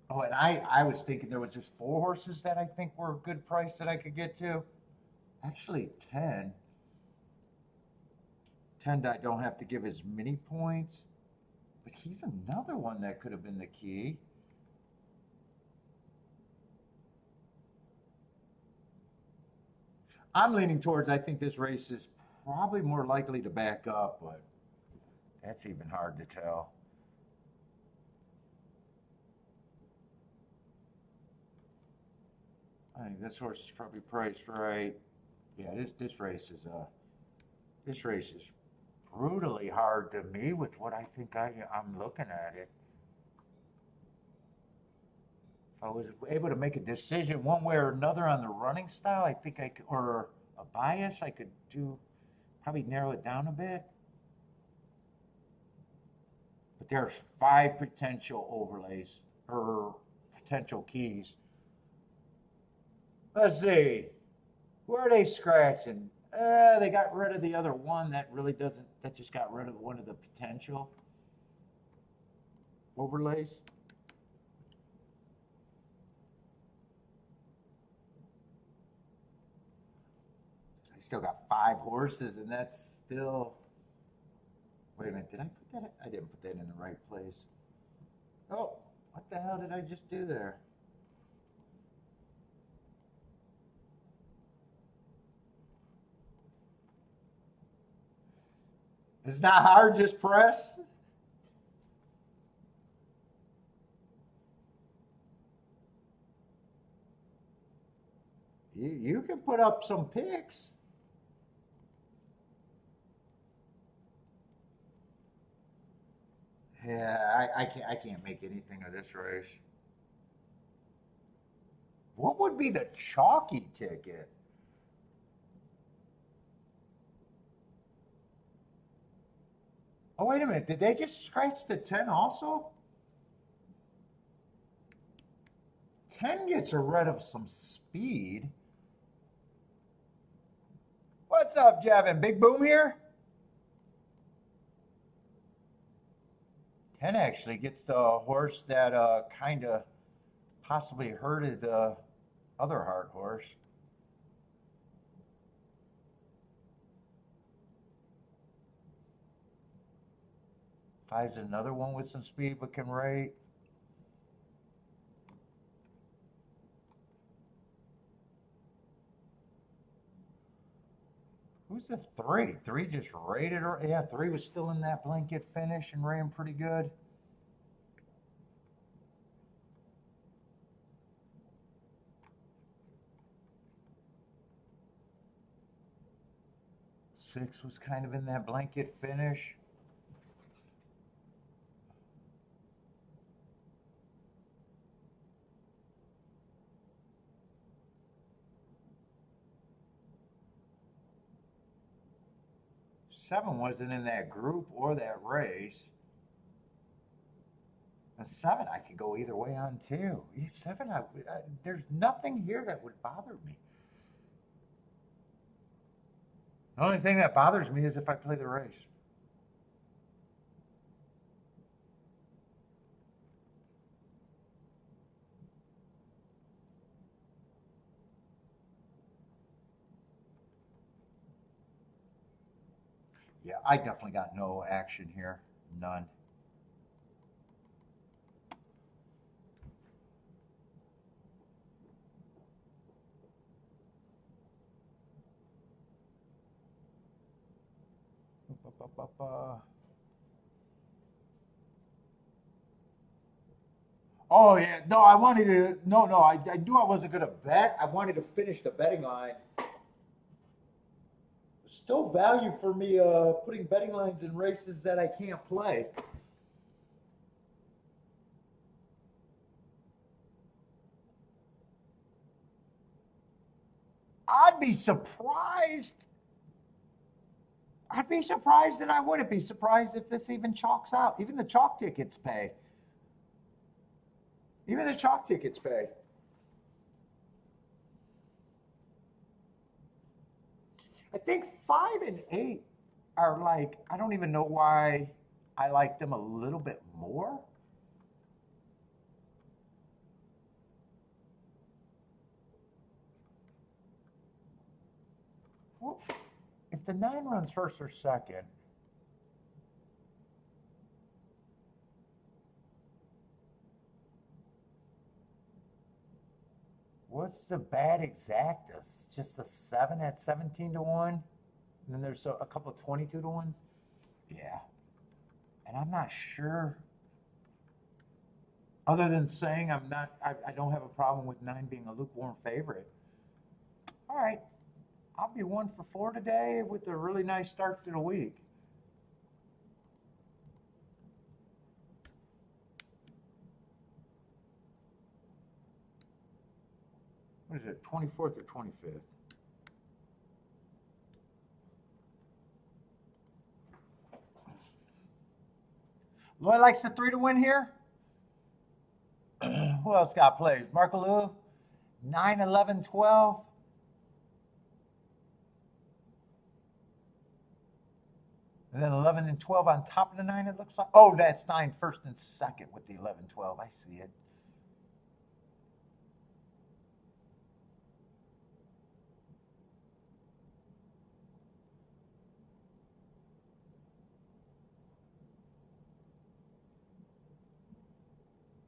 Oh, and I was thinking there was just 4 horses that I think were a good price that I could get to. Actually, 10. 10 I don't have to give as many points. But he's another one that could have been the key. I'm leaning towards, I think this race is probably more likely to back up, but that's even hard to tell. I think this horse is probably priced right. Yeah, this race is brutally hard to me with what I think I'm looking at it. If I was able to make a decision one way or another on the running style, I think I could, or a bias, I could do probably narrow it down a bit. But there's 5 potential overlays or potential keys. Let's see. Who are they scratching? They got rid of the other one that really doesn't, that just got rid of one of the potential overlays. I still got 5 horses, and that's still. Wait a minute, did I put that? I didn't put that in the right place. Oh, what the hell did I just do there? It's not hard, just press. You can put up some picks. Yeah, I can't make anything of this race. What would be the chalky ticket? Oh, wait a minute. Did they just scratch the 10 also? 10 gets rid of some speed. What's up, Javin? Big Boom here? 10 actually gets the horse that kind of possibly hurted the other hard horse. Five's another one with some speed but can rate. Who's the three? Three just rated her. Yeah, three was still in that blanket finish and ran pretty good. Six was kind of in that blanket finish. Seven wasn't in that group or that race. A seven, I could go either way on too. Yeah, seven, there's nothing here that would bother me. The only thing that bothers me is if I play the race. Yeah, I definitely got no action here. None. Oh yeah, no, I wanted to. No, I knew I wasn't gonna bet. I wanted to finish the betting line. Still value for me putting betting lines in races that I can't play. I'd be surprised. I'd be surprised, and I wouldn't be surprised if this even chalks out. Even the chalk tickets pay. Even the chalk tickets pay. I think 5 and 8 are like, I don't even know why I like them a little bit more. Well, if the 9 runs first or second, what's the bad exactus? Just a 7 at 17 to 1? And then there's a couple of 22 to 1s? Yeah. And I'm not sure. Other than saying I don't have a problem with 9 being a lukewarm favorite. All right. I'll be 1 for 4 today with a really nice start to the week. What is it, 24th or 25th? Lloyd likes the 3 to win here. Who else got plays? Markaloo, 9, 11, 12. And then 11 and 12 on top of the 9, it looks like. Oh, that's 9 first and second with the 11, 12. I see it.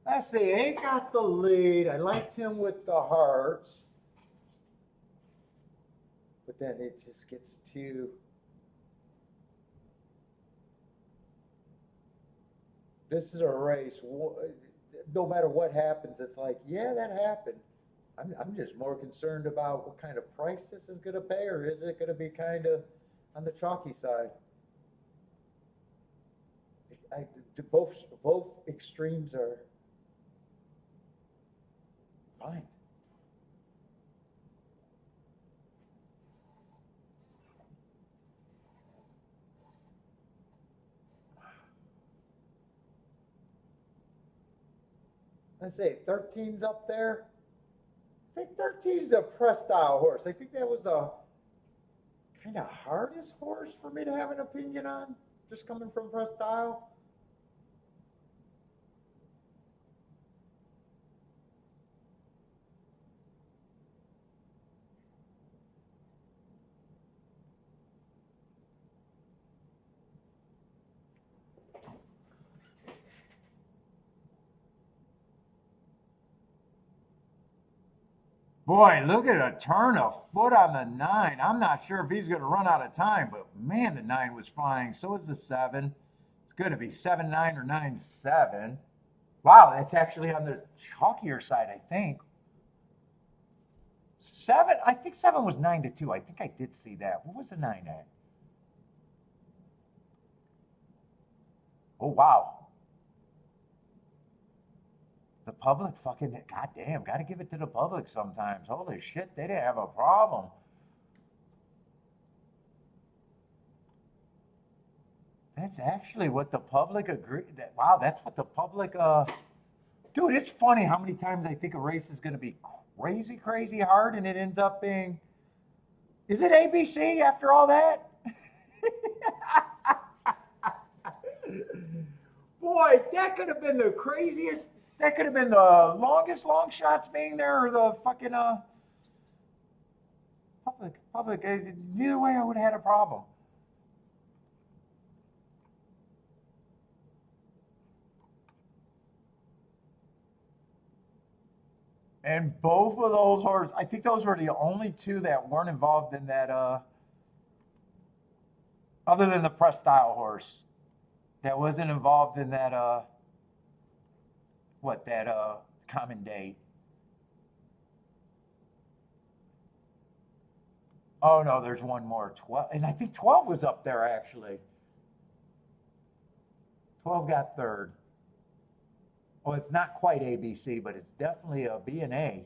Let's see, 8 got the lead. I liked him with the hearts. But then it just gets too... This is a race. No matter what happens, it's like, yeah, that happened. I'm just more concerned about what kind of price this is going to pay, or is it going to be kind of on the chalky side? Both extremes are fine. Let's say 13's up there. I think 13's a press style horse. I think that was a kind of hardest horse for me to have an opinion on, just coming from press style. Boy, look at a turn of foot on the 9. I'm not sure if he's going to run out of time, but man, the 9 was flying. So is the 7. It's going to be 7-9 or 9-7. Wow, that's actually on the chalkier side, I think. 7, I think 7 was 9-2. I think I did see that. What was the 9 at? Oh, wow. The public fucking, goddamn, got to give it to the public sometimes. Holy shit, they didn't have a problem. That's actually what the public agreed. Wow, that's what the public, dude, it's funny how many times I think a race is going to be crazy, crazy hard and it ends up being, is it ABC after all that? Boy, that could have been the craziest. That could have been the longest long shots being there, or the fucking public. Neither way, I would have had a problem. And both of those horses, I think those were the only two that weren't involved in that. Other than the press style horse, that wasn't involved in that. Common date. Oh no, there's one more. 12, and I think 12 was up there actually. 12 got third. Oh, it's not quite ABC, but it's definitely a B and A.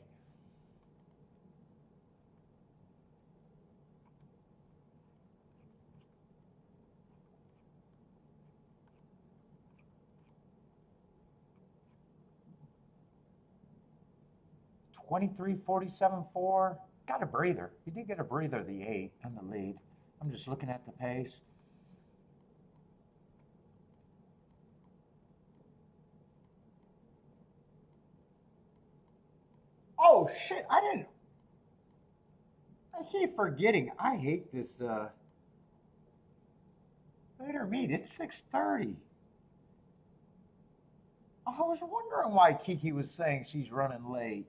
$23.47.4. Got a breather. He did get a breather, the 8 on the lead. I'm just looking at the pace. Oh shit! I keep forgetting. I hate this. Later meet. It's 6:30. I was wondering why Kiki was saying she's running late.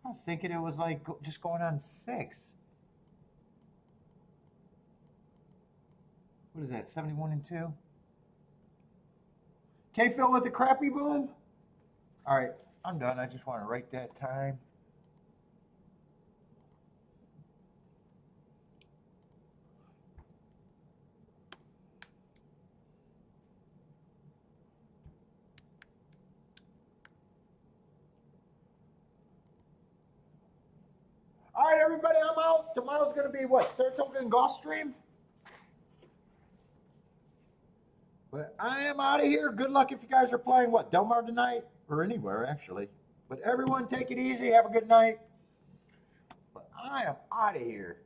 I was thinking it was like just going on 6. What is that? 71-2. K-Phil with the crappy boom. All right, I'm done. I just want to write that time. All right, everybody, I'm out. Tomorrow's going to be what? Saratoga and Gulfstream? But I am out of here. Good luck if you guys are playing, what, Del Mar tonight? Or anywhere, actually. But everyone, take it easy. Have a good night. But I am out of here.